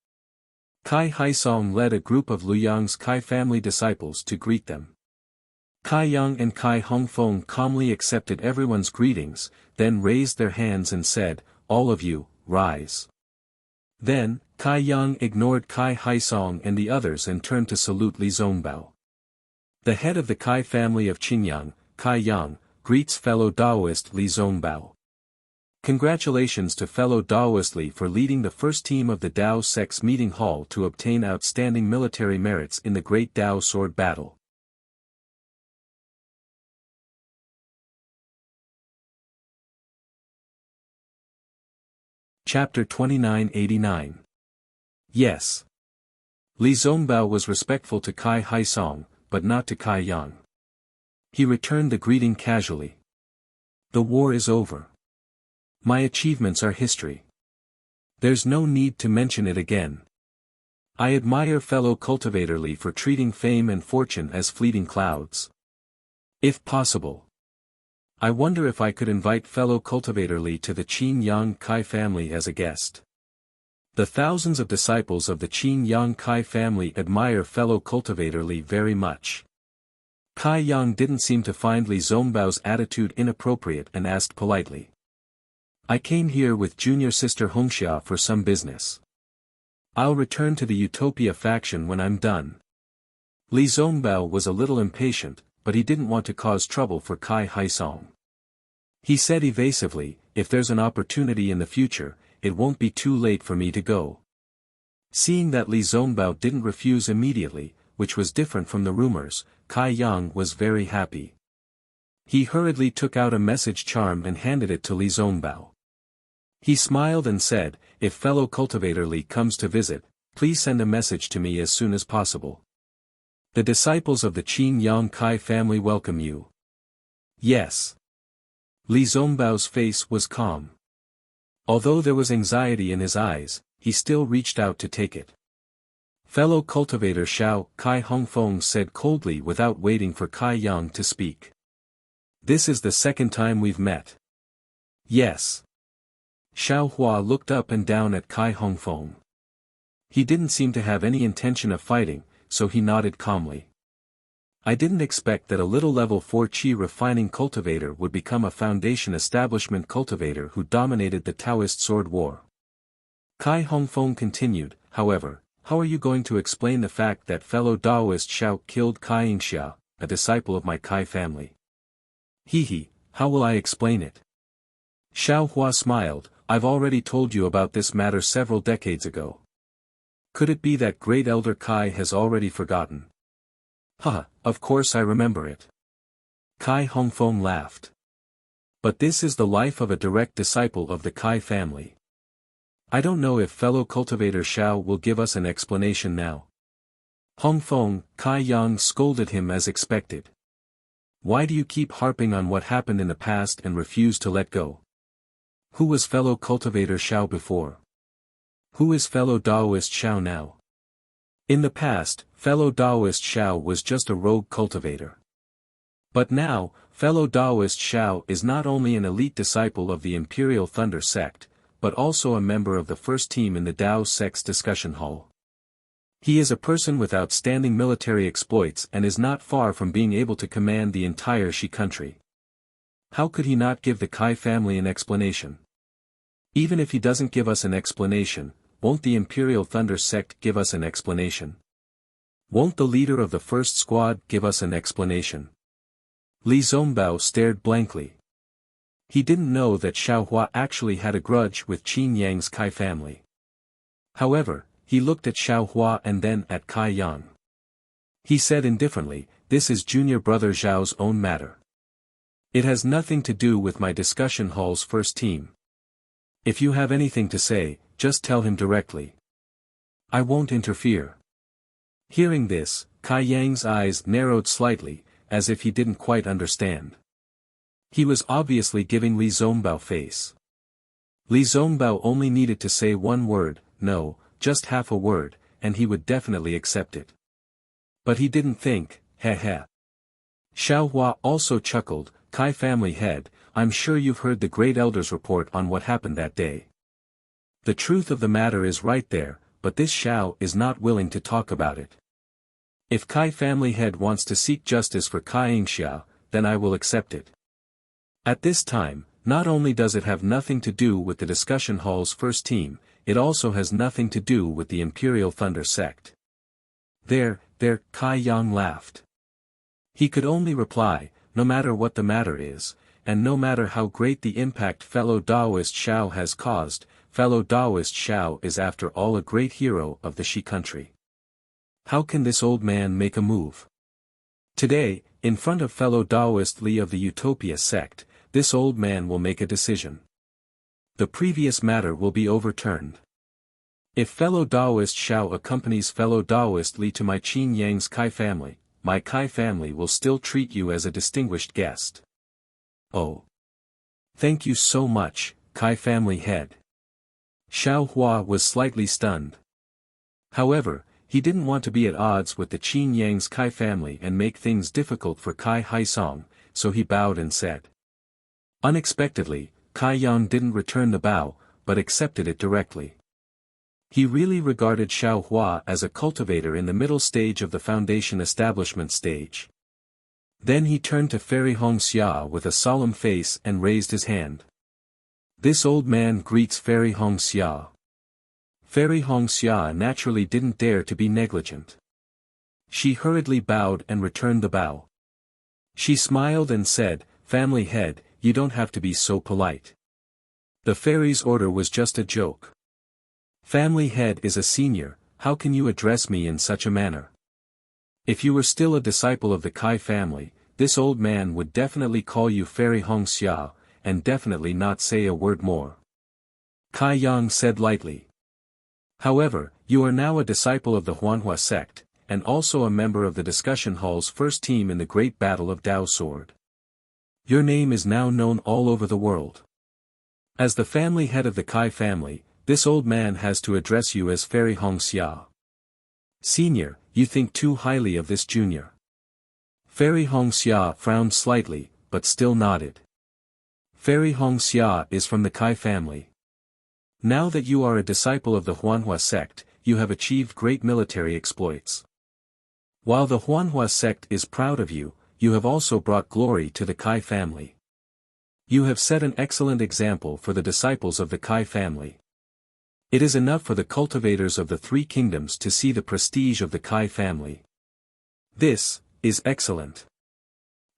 Kai Haisong led a group of Luyang's Kai family disciples to greet them. Kai Yang and Kai Hongfeng calmly accepted everyone's greetings, then raised their hands and said, "All of you, rise." Then, Kai Yang ignored Kai Haisong and the others and turned to salute Li Zongbao. The head of the Kai family of Qinyang, Kai Yang, greets fellow Daoist Li Zongbao. Congratulations to fellow Daoist Li for leading the first team of the Dao Sect's meeting hall to obtain outstanding military merits in the Great Dao Sword Battle. Chapter 2989. Yes. Li Zongbao was respectful to Kai Haisong, but not to Kai Yang. He returned the greeting casually. The war is over. My achievements are history. There's no need to mention it again. I admire fellow cultivator Li for treating fame and fortune as fleeting clouds. If possible, I wonder if I could invite fellow cultivator Li to the Qin Yang Kai family as a guest. The thousands of disciples of the Qin Yang Kai family admire fellow cultivator Li very much. Kai Yang didn't seem to find Li Zongbao's attitude inappropriate and asked politely. I came here with junior sister Hongxia for some business. I'll return to the Utopia faction when I'm done. Li Zongbao was a little impatient, but he didn't want to cause trouble for Kai Haisong. He said evasively, if there's an opportunity in the future, it won't be too late for me to go. Seeing that Li Zongbao didn't refuse immediately, which was different from the rumors, Kai Yang was very happy. He hurriedly took out a message charm and handed it to Li Zongbao. He smiled and said, if fellow cultivator Li comes to visit, please send a message to me as soon as possible. The disciples of the Qin Yang Kai family welcome you. Yes. Li Zongbao's face was calm. Although there was anxiety in his eyes, he still reached out to take it. Fellow cultivator Xiao Kai Hongfeng said coldly without waiting for Kai Yang to speak. This is the second time we've met. Yes. Xiao Hua looked up and down at Kai Hongfeng. He didn't seem to have any intention of fighting, so he nodded calmly. I didn't expect that a little level 4 qi refining cultivator would become a foundation establishment cultivator who dominated the Taoist sword war. Kai Hongfeng continued, however, how are you going to explain the fact that fellow Daoist Xiao killed Kai Yingxia, a disciple of my Kai family? How will I explain it? Xiao Hua smiled, I've already told you about this matter several decades ago. Could it be that great elder Kai has already forgotten? Haha, of course I remember it. Kai Hongfeng laughed. But this is the life of a direct disciple of the Kai family. I don't know if fellow cultivator Xiao will give us an explanation now. Hongfeng, Kai Yang scolded him as expected. Why do you keep harping on what happened in the past and refuse to let go? Who was fellow cultivator Xiao before? Who is fellow Daoist Xiao now? In the past, fellow Daoist Xiao was just a rogue cultivator. But now, fellow Daoist Xiao is not only an elite disciple of the Imperial Thunder sect, but also a member of the first team in the Dao sect's discussion hall. He is a person with outstanding military exploits and is not far from being able to command the entire Shi country. How could he not give the Kai family an explanation? Even if he doesn't give us an explanation, won't the Imperial Thunder sect give us an explanation? Won't the leader of the first squad give us an explanation? Li Zongbao stared blankly. He didn't know that Xiaohua actually had a grudge with Qin Yang's Kai family. However, he looked at Xiaohua and then at Kai Yang. He said indifferently, "This is junior brother Zhao's own matter. It has nothing to do with my discussion hall's first team. If you have anything to say, just tell him directly. I won't interfere." Hearing this, Kai Yang's eyes narrowed slightly, as if he didn't quite understand. He was obviously giving Li Zongbao face. Li Zongbao only needed to say one word, no, just half a word, and he would definitely accept it. But he didn't think, heh. Xiaohua also chuckled, "Kai family head, I'm sure you've heard the great elders report on what happened that day. The truth of the matter is right there, but this Xiao is not willing to talk about it. If Kai family head wants to seek justice for Kai Yingxia, then I will accept it." At this time, not only does it have nothing to do with the discussion hall's first team, it also has nothing to do with the Imperial Thunder sect. There, Kai Yang laughed. He could only reply, "No matter what the matter is, and no matter how great the impact fellow Taoist Xiao has caused, fellow Taoist Xiao is after all a great hero of the Shi country. How can this old man make a move? Today, in front of fellow Taoist Li of the Utopia sect, this old man will make a decision. The previous matter will be overturned. If fellow Taoist Xiao accompanies fellow Taoist Li to my Qin Yang's Kai family, my Kai family will still treat you as a distinguished guest." "Oh. Thank you so much, Kai family head." Xiaohua was slightly stunned. However, he didn't want to be at odds with the Qin Yang's Kai family and make things difficult for Kai Haisong, so he bowed and said. Unexpectedly, Kai Yang didn't return the bow, but accepted it directly. He really regarded Xiaohua as a cultivator in the middle stage of the foundation establishment stage. Then he turned to Fairy Hongxia with a solemn face and raised his hand. This old man greets Fairy Hongxia. Fairy Hongxia naturally didn't dare to be negligent. She hurriedly bowed and returned the bow. She smiled and said, "Family head, you don't have to be so polite. The fairy's order was just a joke. Family head is a senior, how can you address me in such a manner? If you were still a disciple of the Kai family, this old man would definitely call you Fairy Hongxia, and definitely not say a word more." Kai Yang said lightly. "However, you are now a disciple of the Huanhua sect, and also a member of the discussion hall's first team in the Great Battle of Dao Sword. Your name is now known all over the world. As the family head of the Kai family, this old man has to address you as Fairy Hongxia. Senior, you think too highly of this junior." Fairy Hongxia frowned slightly, but still nodded. Fairy Hongxia is from the Kai family. Now that you are a disciple of the Huanhua sect, you have achieved great military exploits. While the Huanhua sect is proud of you, you have also brought glory to the Kai family. You have set an excellent example for the disciples of the Kai family. It is enough for the cultivators of the three kingdoms to see the prestige of the Kai family. This is excellent.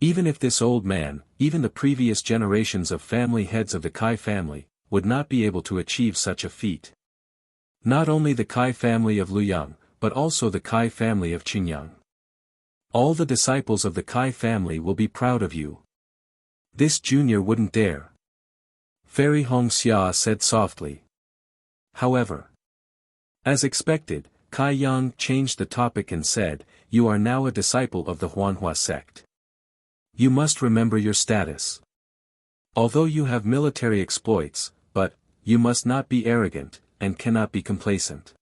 Even if this old man, even the previous generations of family heads of the Kai family, would not be able to achieve such a feat. Not only the Kai family of Luyang, but also the Kai family of Qingyang. All the disciples of the Kai family will be proud of you. This junior wouldn't dare. Fairy Hongxia said softly. However, as expected, Kai Yang changed the topic and said, "You are now a disciple of the Huanhua sect. You must remember your status. Although you have military exploits, but, you must not be arrogant, and cannot be complacent.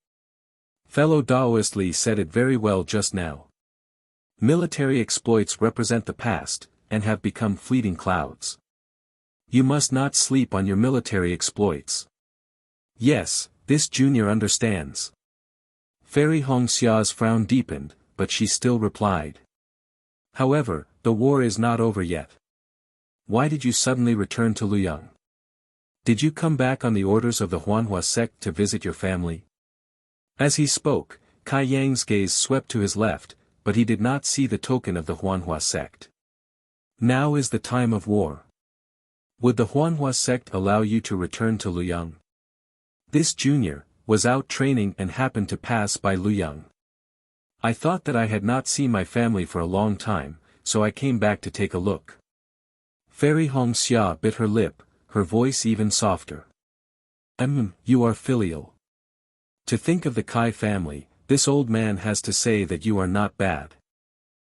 Fellow Taoist Li said it very well just now. Military exploits represent the past, and have become fleeting clouds. You must not sleep on your military exploits." Yes, this junior understands. Fairy Hongxia's frown deepened, but she still replied. However, the war is not over yet. Why did you suddenly return to Luyang? Did you come back on the orders of the Huanhua sect to visit your family? As he spoke, Kai Yang's gaze swept to his left, but he did not see the token of the Huanhua sect. Now is the time of war. Would the Huanhua sect allow you to return to Luyang? This junior was out training and happened to pass by Luyang. I thought that I had not seen my family for a long time, so I came back to take a look. Fairy Hongxia bit her lip, her voice even softer. You are filial. To think of the Kai family, this old man has to say that you are not bad.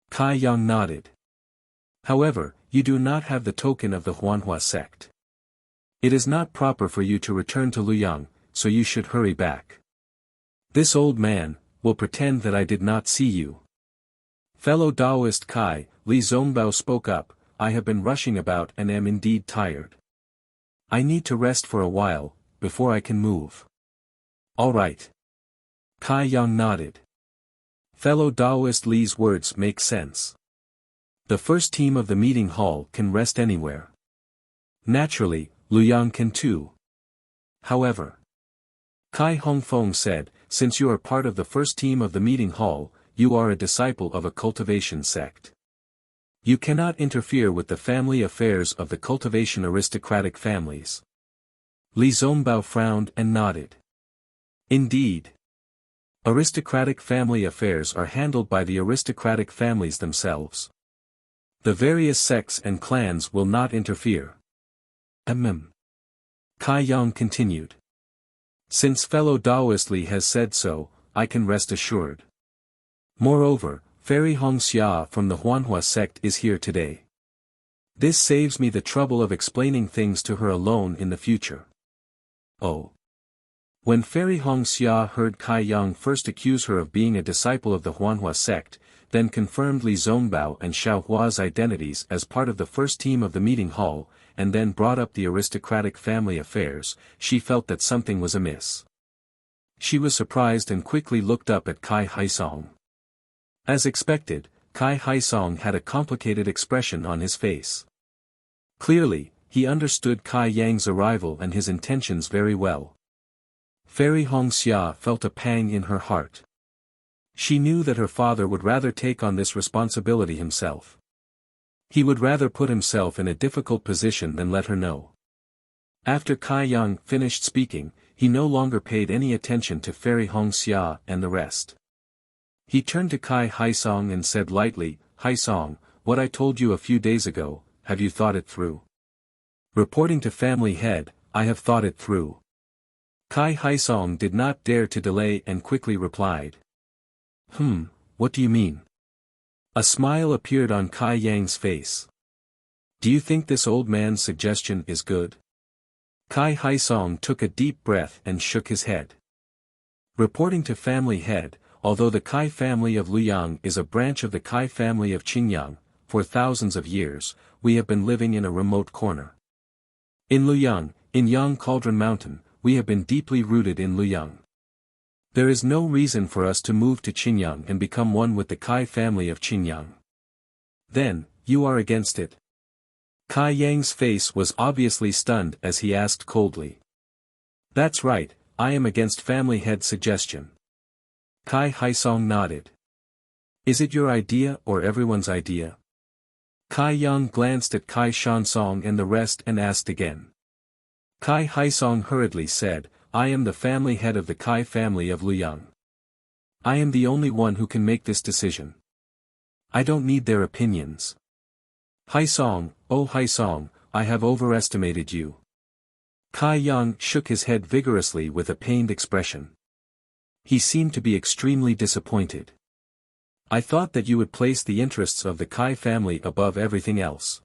Kai Yang nodded. However, you do not have the token of the Huanhua sect. It is not proper for you to return to Luyang, so you should hurry back. This old man will pretend that I did not see you. Fellow Taoist Kai, Li Zongbao spoke up, I have been rushing about and am indeed tired. I need to rest for a while, before I can move. All right. Kai Yang nodded. Fellow Taoist Li's words make sense. The first team of the meeting hall can rest anywhere. Naturally, Luyang can too. However, Kai Hongfeng said, since you are part of the first team of the meeting hall, you are a disciple of a cultivation sect. You cannot interfere with the family affairs of the cultivation aristocratic families. Li Zongbao frowned and nodded. Indeed. Aristocratic family affairs are handled by the aristocratic families themselves. The various sects and clans will not interfere. Kai Yang continued. Since fellow Taoist Li has said so, I can rest assured. Moreover, Fairy Hongxia from the Huanhua sect is here today. This saves me the trouble of explaining things to her alone in the future. Oh. When Fairy Hongxia heard Kai Yang first accuse her of being a disciple of the Huanhua sect, then confirmed Li Zongbao and Xiao Hua's identities as part of the first team of the meeting hall, and then brought up the aristocratic family affairs, she felt that something was amiss. She was surprised and quickly looked up at Kai Haisong. As expected, Kai Haisong had a complicated expression on his face. Clearly, he understood Kai Yang's arrival and his intentions very well. Fairy Hongxia felt a pang in her heart. She knew that her father would rather take on this responsibility himself. He would rather put himself in a difficult position than let her know. After Kai Yang finished speaking, he no longer paid any attention to Fairy Hongxia and the rest. He turned to Kai Haisong and said lightly, Haisong, what I told you a few days ago, have you thought it through? Reporting to family head, I have thought it through. Kai Haisong did not dare to delay and quickly replied. What do you mean? A smile appeared on Kai Yang's face. Do you think this old man's suggestion is good? Kai Haisong took a deep breath and shook his head. Reporting to family head, although the Kai family of Luyang is a branch of the Kai family of Qingyang, for thousands of years, we have been living in a remote corner. In Luyang, in Yang Cauldron Mountain, we have been deeply rooted in Luyang. There is no reason for us to move to Qingyang and become one with the Kai family of Qingyang. Then, you are against it? Kai Yang's face was obviously stunned as he asked coldly. That's right, I am against family head's suggestion. Kai Haisong nodded. Is it your idea or everyone's idea? Kai Yang glanced at Kai Shansong and the rest and asked again. Kai Haisong hurriedly said, I am the family head of the Kai family of Luyang. I am the only one who can make this decision. I don't need their opinions. Haisong, oh Haisong, I have overestimated you. Kai Yang shook his head vigorously with a pained expression. He seemed to be extremely disappointed. I thought that you would place the interests of the Kai family above everything else.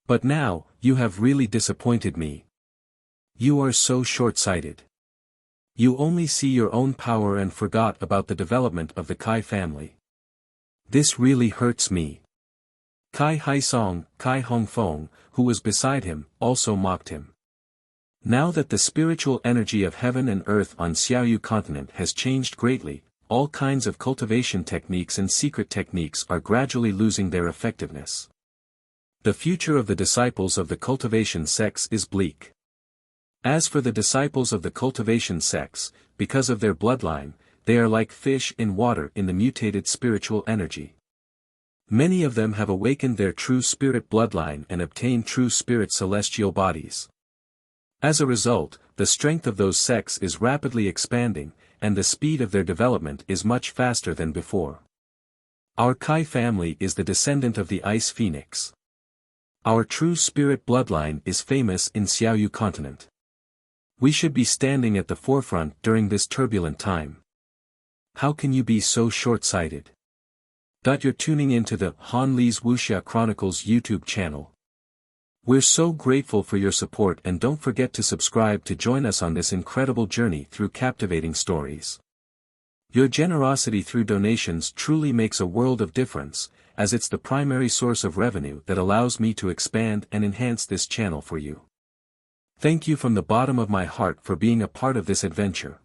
But now, you have really disappointed me. You are so short-sighted. You only see your own power and forgot about the development of the Kai family. This really hurts me. Kai Haisong, Kai Hongfeng, who was beside him, also mocked him. Now that the spiritual energy of heaven and earth on Xiaoyu continent has changed greatly, all kinds of cultivation techniques and secret techniques are gradually losing their effectiveness. The future of the disciples of the cultivation sects is bleak. As for the disciples of the cultivation sects, because of their bloodline, they are like fish in water in the mutated spiritual energy. Many of them have awakened their true spirit bloodline and obtained true spirit celestial bodies. As a result, the strength of those sects is rapidly expanding, and the speed of their development is much faster than before. Our Kai family is the descendant of the Ice Phoenix. Our true spirit bloodline is famous in Xiaoyu continent. We should be standing at the forefront during this turbulent time. How can you be so short-sighted? You're tuning into the Han Li's Wuxia Chronicles YouTube channel. We're so grateful for your support, and don't forget to subscribe to join us on this incredible journey through captivating stories. Your generosity through donations truly makes a world of difference, as it's the primary source of revenue that allows me to expand and enhance this channel for you. Thank you from the bottom of my heart for being a part of this adventure.